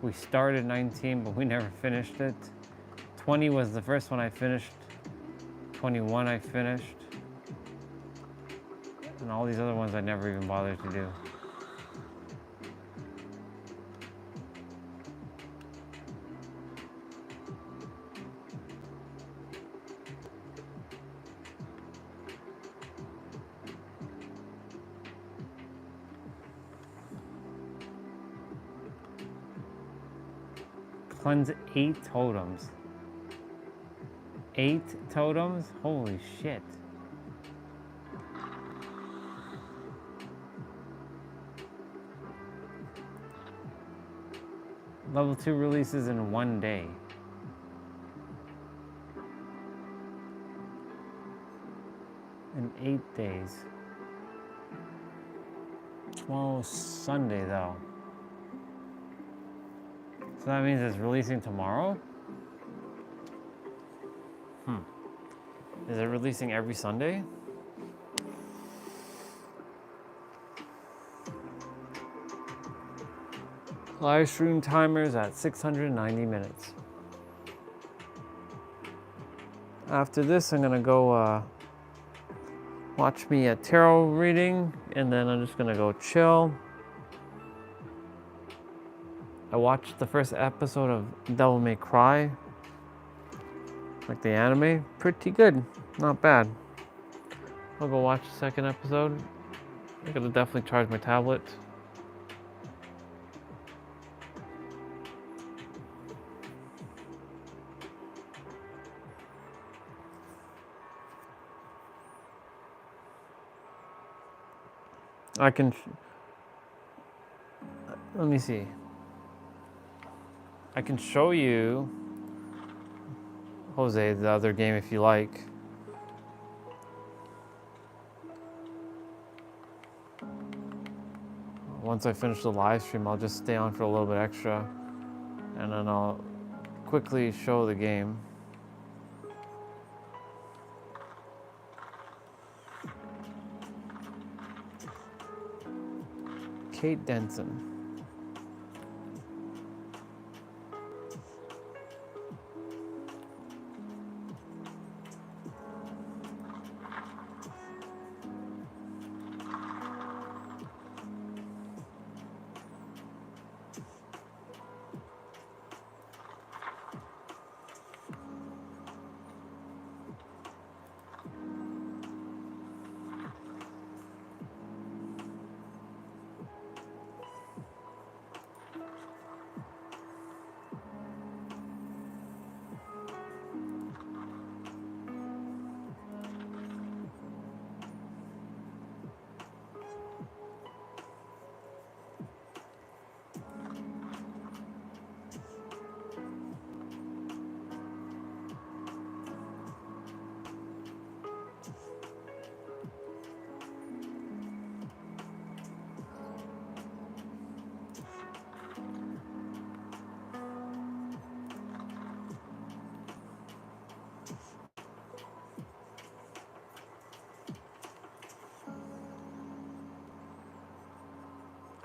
We started 19, but we never finished it. 20 was the first one I finished. 21 I finished. And all these other ones I never even bothered to do. Cleanse 8 totems. 8 totems? Holy shit. Level 2 releases in 1 day. In 8 days. Tomorrow's Sunday though. So that means it's releasing tomorrow? Is it releasing every Sunday? Live stream timers at 690 minutes. After this, I'm gonna go watch me a tarot reading, and then I'm just gonna go chill. I watched the first episode of Devil May Cry, like the anime. Pretty good, not bad. I'll go watch the second episode. I gotta definitely charge my tablet. I can, let me see. I can show you, Jose, the other game if you like. Once I finish the live stream, I'll just stay on for a little bit extra, and then I'll quickly show the game. Kate Denson.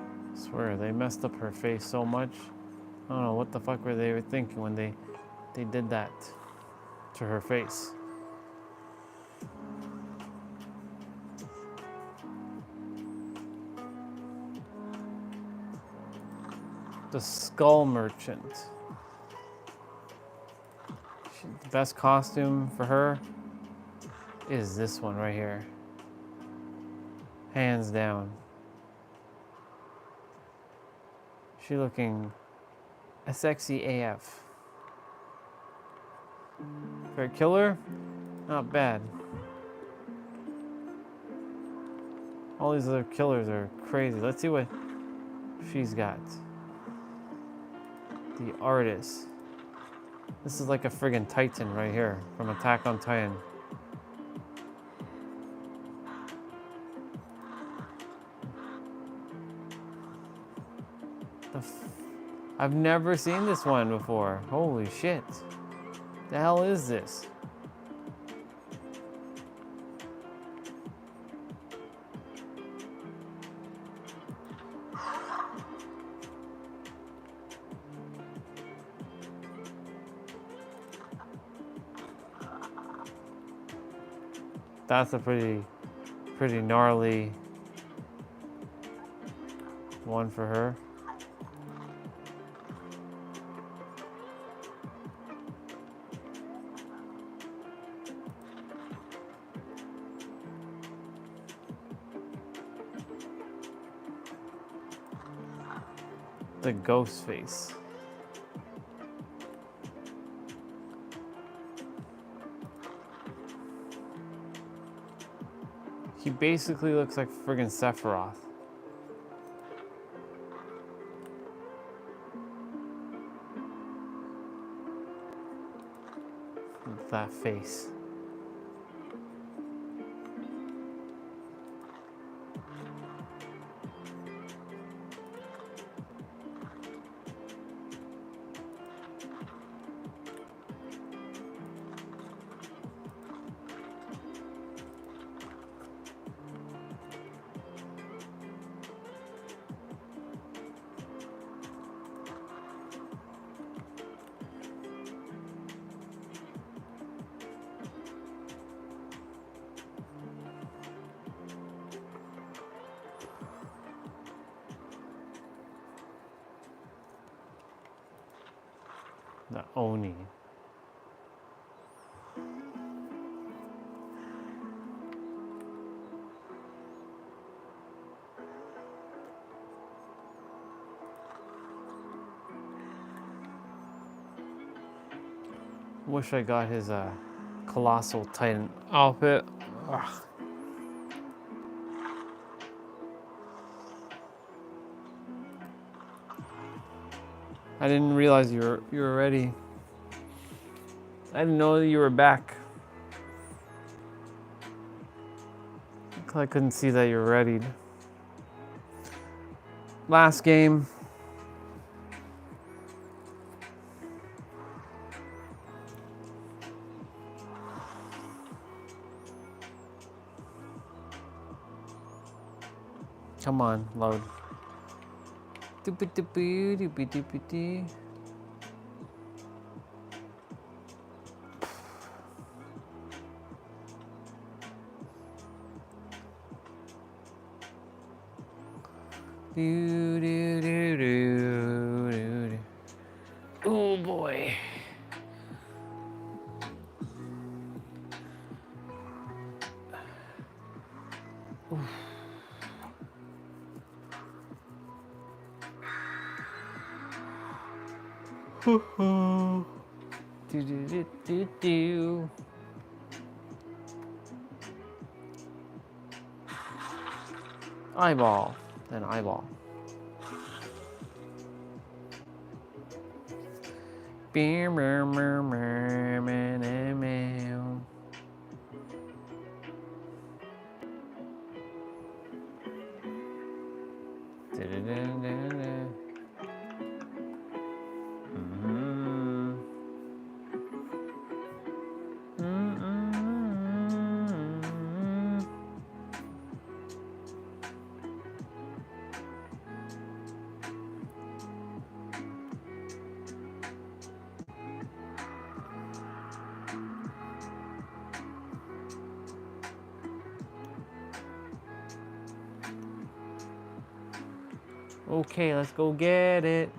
I swear, they messed up her face so much. I don't know what the fuck were they thinking when they did that to her face. The Skull Merchant. The best costume for her is this one right here. Hands down. She looking a sexy AF. For a killer, not bad. All these other killers are crazy. Let's see what she's got. The Artist. This is like a friggin' Titan right here from Attack on Titan. I've never seen this one before. Holy shit. The hell is this? That's a pretty gnarly one for her. The ghost face. He basically looks like friggin' Sephiroth. That face. The Oni. Wish I got his Colossal Titan outfit. Ugh. I didn't realize you were ready. I didn't know that you were back. I couldn't see that you were ready. Last game. Come on, load. Doopy doopy doopy doopy doo. Do, do, do, do, do, do. Oh boy. Do, do, do, do, do. Eyeball, then eyeball. Beer, mer, mer, mer, mer, mer, mer. Da-da-da-da-da. Mhm. Mm-mm. Okay, let's go get it.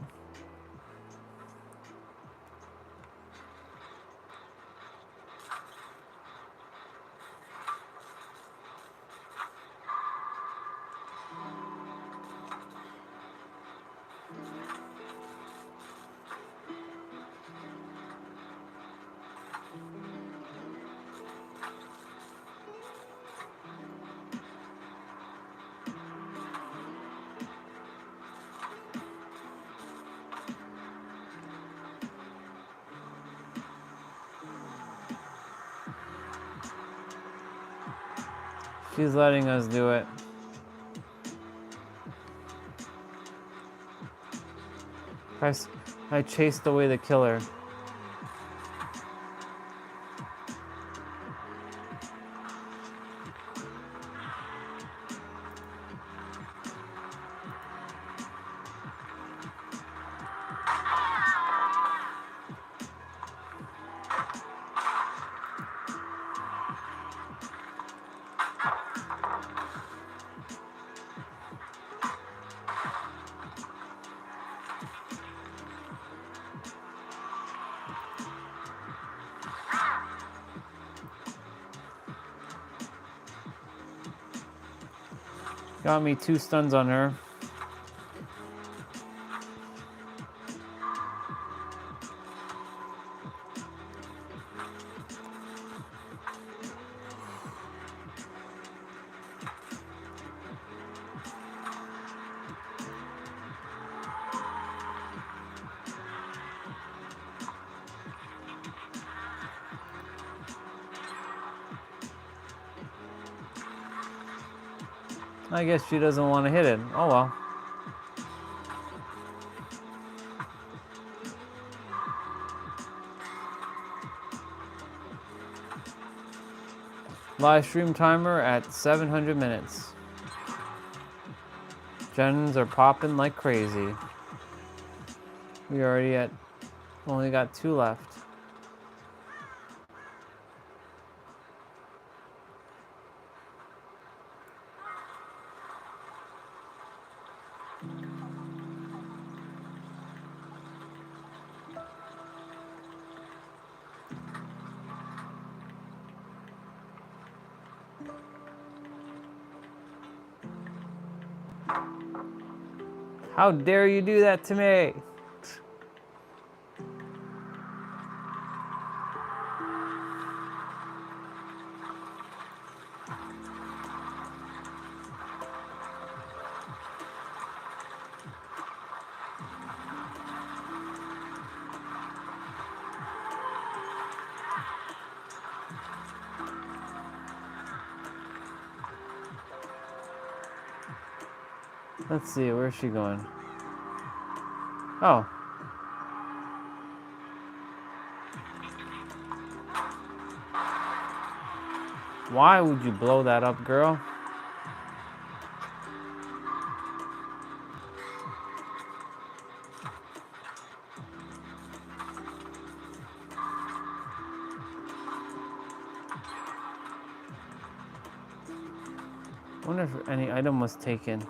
She's letting us do it. I chased away the killer. Got me 2 stuns on her. I guess she doesn't want to hit it. Oh well. Live stream timer at 700 minutes. Gens are popping like crazy. We already only got 2 left. How dare you do that to me? Let's see, where's she going? Oh. Why would you blow that up, girl? I wonder if any item was taken.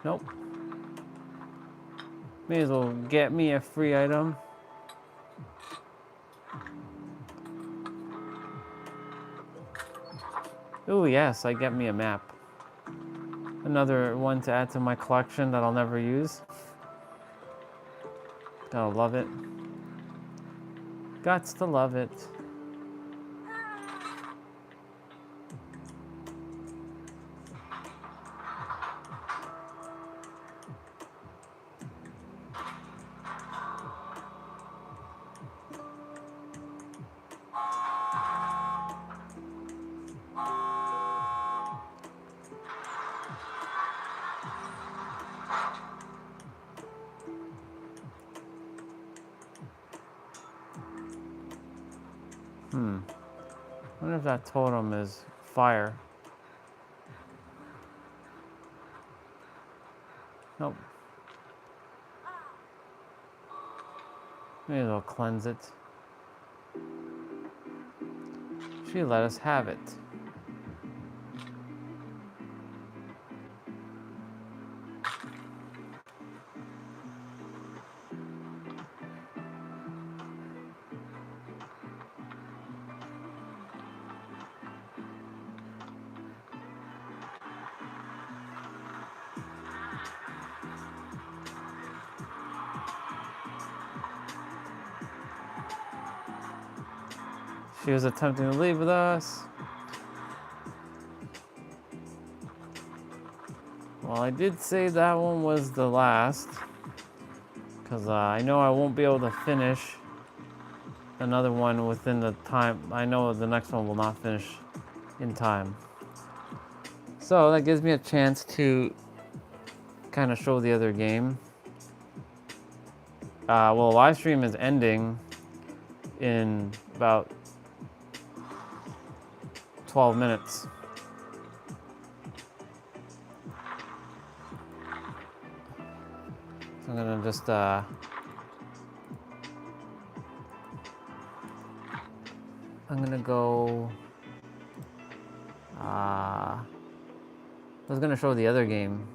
Nope. May as well get me a free item. Ooh, yes, I get me a map. Another one to add to my collection that I'll never use. Gotta love it. Gots to love it. I wonder if that totem is fire. Nope. Maybe they'll cleanse it. She let us have it. She was attempting to leave with us. Well, I did say that one was the last, because I know I won't be able to finish another one within the time. I know the next one will not finish in time. So that gives me a chance to kind of show the other game. Well, live stream is ending in about 12 minutes. So I'm gonna just I'm gonna go I was gonna show the other game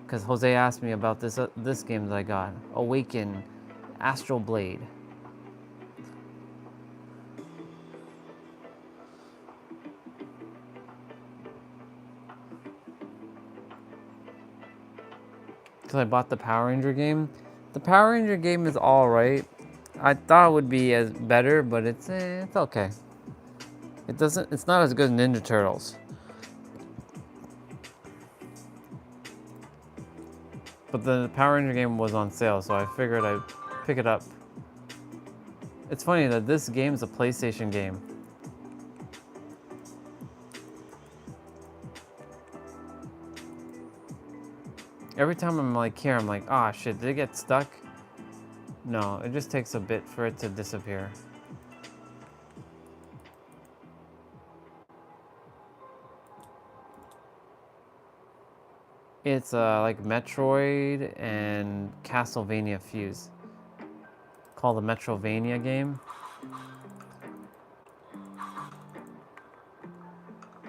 because Jose asked me about this game that I got, Awaken Astral Blade. Because I bought the Power Ranger game. The Power Ranger game is all right. I thought it would be as better, but it's okay. It's not as good as Ninja Turtles. But the Power Ranger game was on sale, so I figured I'd pick it up. It's funny that this game is a PlayStation game. Every time I'm like here, I'm like, ah, shit, did it get stuck? No, it just takes a bit for it to disappear. It's like Metroid and Castlevania fuse. Called the Metrovania game.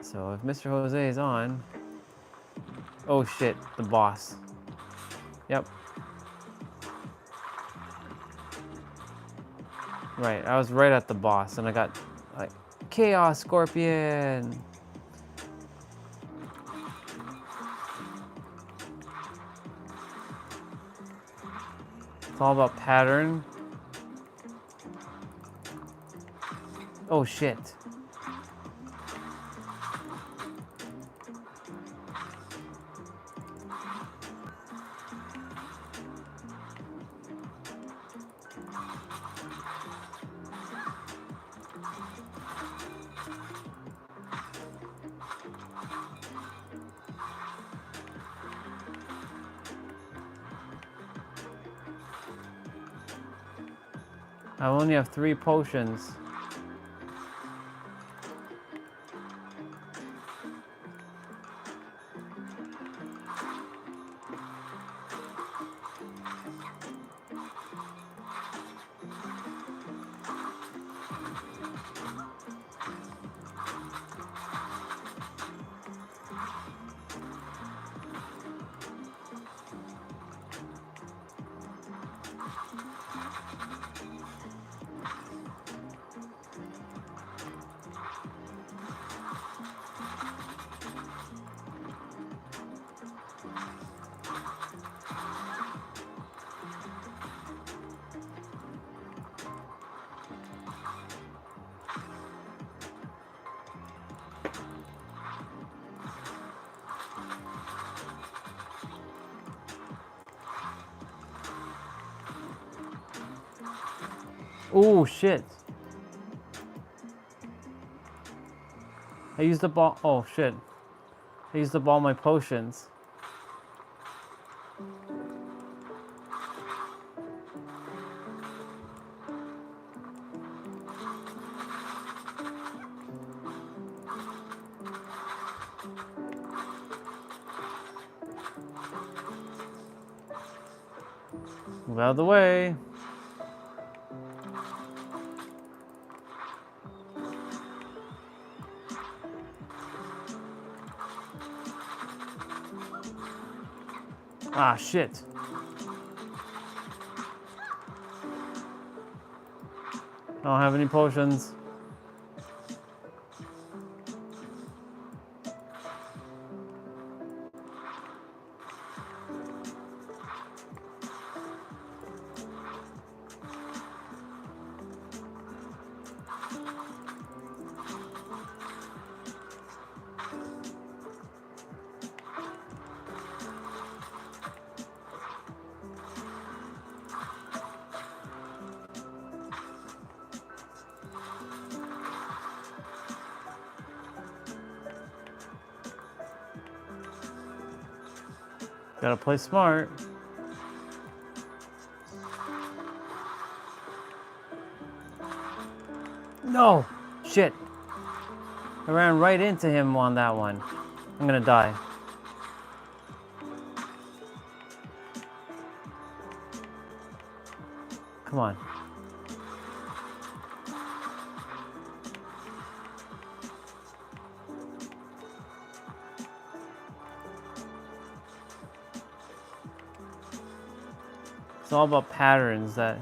So if Mr. Jose is on... Oh shit, the boss. Yep. Right, I was right at the boss and I got like Chaos Scorpion. It's all about pattern. Oh shit. I only have 3 potions. Oh shit. I used up all, oh shit. I used up all my potions. Move out of the way. Ah, shit. I don't have any potions. Gotta play smart. No! Shit. I ran right into him on that one. I'm gonna die. Come on. It's all about patterns that...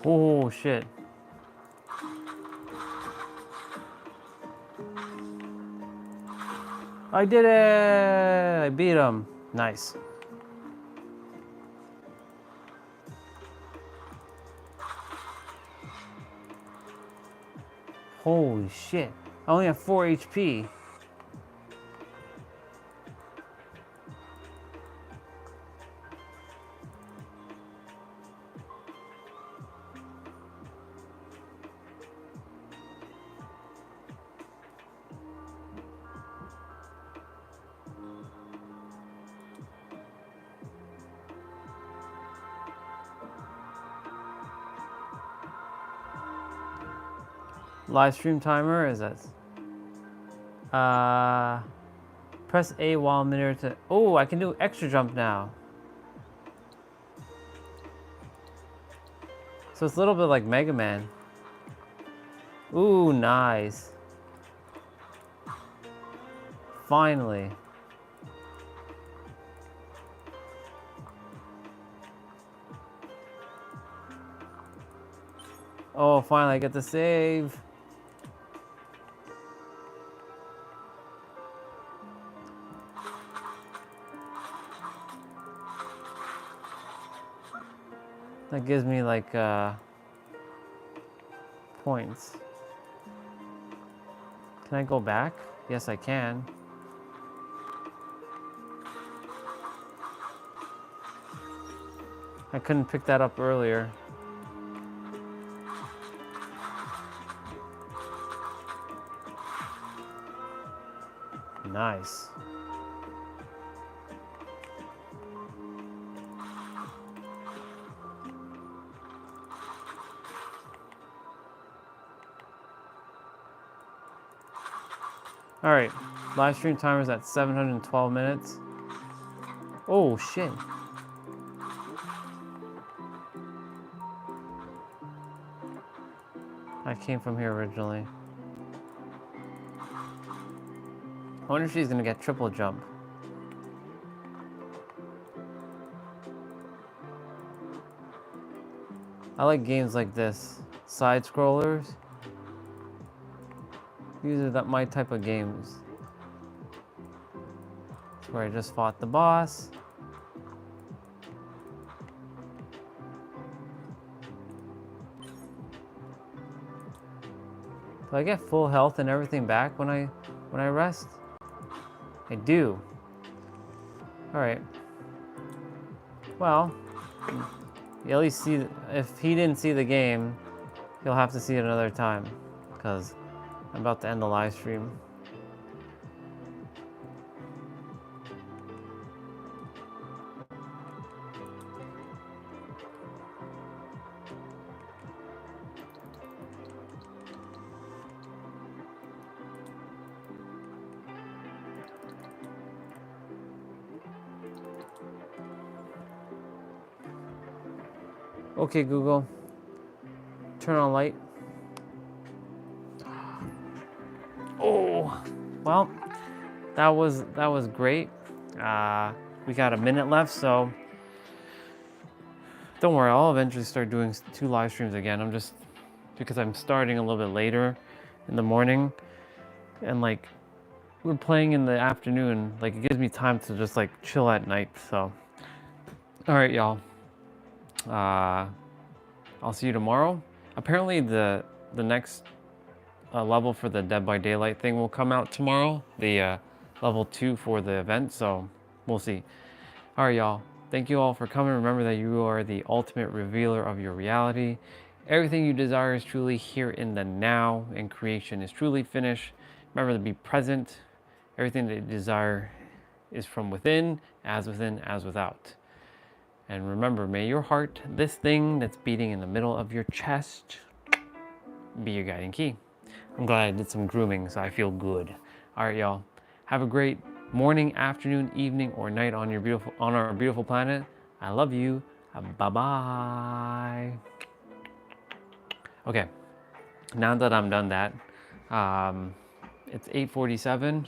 Oh, shit. I did it! I beat him. Nice. Holy shit. I only have 4 HP. Live stream timer is that? Press A while midair to. Oh, I can do extra jump now. So it's a little bit like Mega Man. Ooh, nice. Finally. Oh, finally I get to save. That gives me like points. Can I go back? Yes, I can. I couldn't pick that up earlier. Nice. All right, live stream timer's at 712 minutes. Oh shit. I came from here originally. I wonder if she's gonna get triple jump. I like games like this, side scrollers. These are my type of games. It's where I just fought the boss. Do I get full health and everything back when I rest? I do. All right. Well, you at least see, if he didn't see the game, he'll have to see it another time, because I'm about to end the live stream. Okay, Google, turn on light. Oh, well, that was great. We got a minute left, so don't worry, I'll eventually start doing 2 live streams again. I'm just, because I'm starting a little bit later in the morning, and like we're playing in the afternoon, like it gives me time to just like chill at night. So, all right, y'all. I'll see you tomorrow. Apparently the next level for the Dead by Daylight thing will come out tomorrow. The level 2 for the event, so we'll see. All right, y'all. Thank you all for coming. Remember that you are the ultimate revealer of your reality. Everything you desire is truly here in the now, and creation is truly finished. Remember to be present. Everything that you desire is from within as without. And remember, may your heart, this thing that's beating in the middle of your chest, be your guiding key. I'm glad I did some grooming, so I feel good. All right, y'all. Have a great morning, afternoon, evening, or night on our beautiful planet. I love you. Bye-bye. Okay, now that I'm done that, it's 8:47.